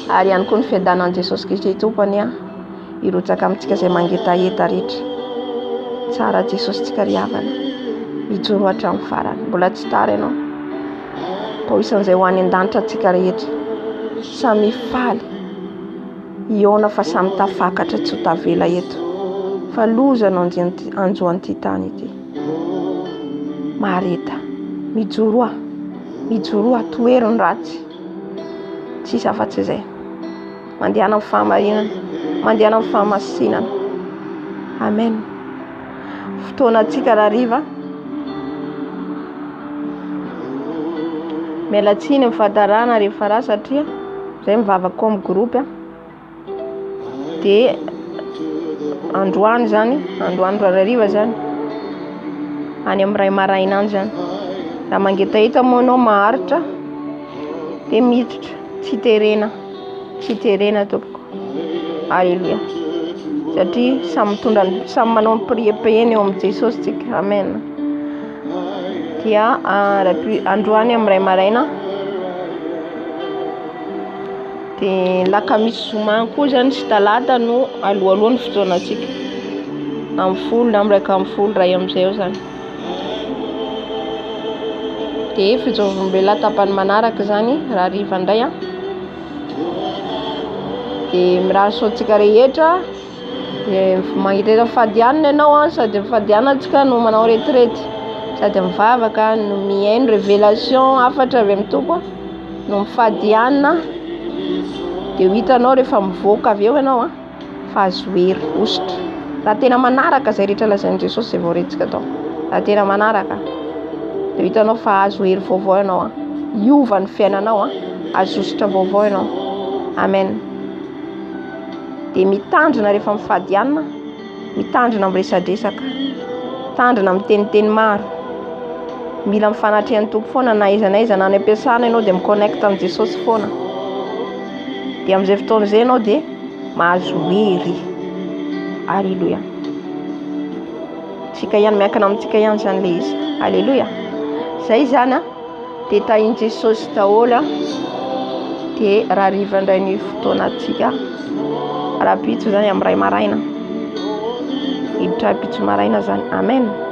Ary ihany koa ny fiadanan'i Jesosy Kristy Tompony irotsaka amintsika izay mangetaheta rehetra. Tsara Jesosy tsika ry havana. Mijoro hatramin'ny farany. Mbola tsy tara ianao. Paoisan'izay ho any an-danitra tsika rehetra. Samy faly. Iona fa samy tafakatra tsy ho tavela eto. Fa loza no anjoan'ity tany ity. Mareta. Mijoroa toeriny ratsy. Tsisy afa-tsy izay. Mandehana amin'ny fahamarinana. Mandehana amin'ny fahamasinana. Amen. Fotoana antsika rariva. Mialatsiny amin'ny fahatarana rehefa raha satria izay mivavaka amin'ny groupe dia androany zany, androany rariva zany. Any amin'ny ray maraina any zany. Raha mangetaheta moa anao maharitra dia miditra. Tsy terena tompoko. Alléluia. Satria samy manao ny prier-païen eo amin'ny Jesosy tsika. Amen. Dia androany amin'ny ray maraina. Dia lakamisy zoma koa zany sy talata no alohan'ny fotoana tsika. amin'ny folo na amin'ny raika amin'ny folo ray amin'izay eo zany. Dia fijoroam-belona tapany manaraka zany raha hariva indray dia mirary saotsika rehetra magneteza fadianina ianao sady mifadiana antsika no manao retraite sady mivavaka no mihaino révélation afatra avy amin'ny tompo no mifadiana dia ho hitanao rehefa mivoaka avy eo ianao fa azo hery ositra raha tena manaraka zay rehetra lazain'i Jesosy zay voarentsika tao. Raha tena manaraka dia hitanao fa azo hery vaovao ianao hiova ny fiainanao azo ositra vaovao ianao. Amen. Dia mitandrina rehefa mifadiana, mitandrina amin'ny resadresaka, mitandrina amin'ny teniteny maro, mila mifanatrehan'ny tompo foana na aiza na aiza na any am-piasana ianao dia miconnecte amin'ny Jesosy foana. Dia amin'izay fotoana izay ianao dia mahazo hery. Alleluia. Tsika ihany miankina amintsika ihany zany ilay izy. Alleluia. Zay zany dia tahiany Jesosy daholo dia raha hariva indray ny fotoanatsika raha pitso zany amin'ny ray maraina, hiditra pitso maraina zany. Amen.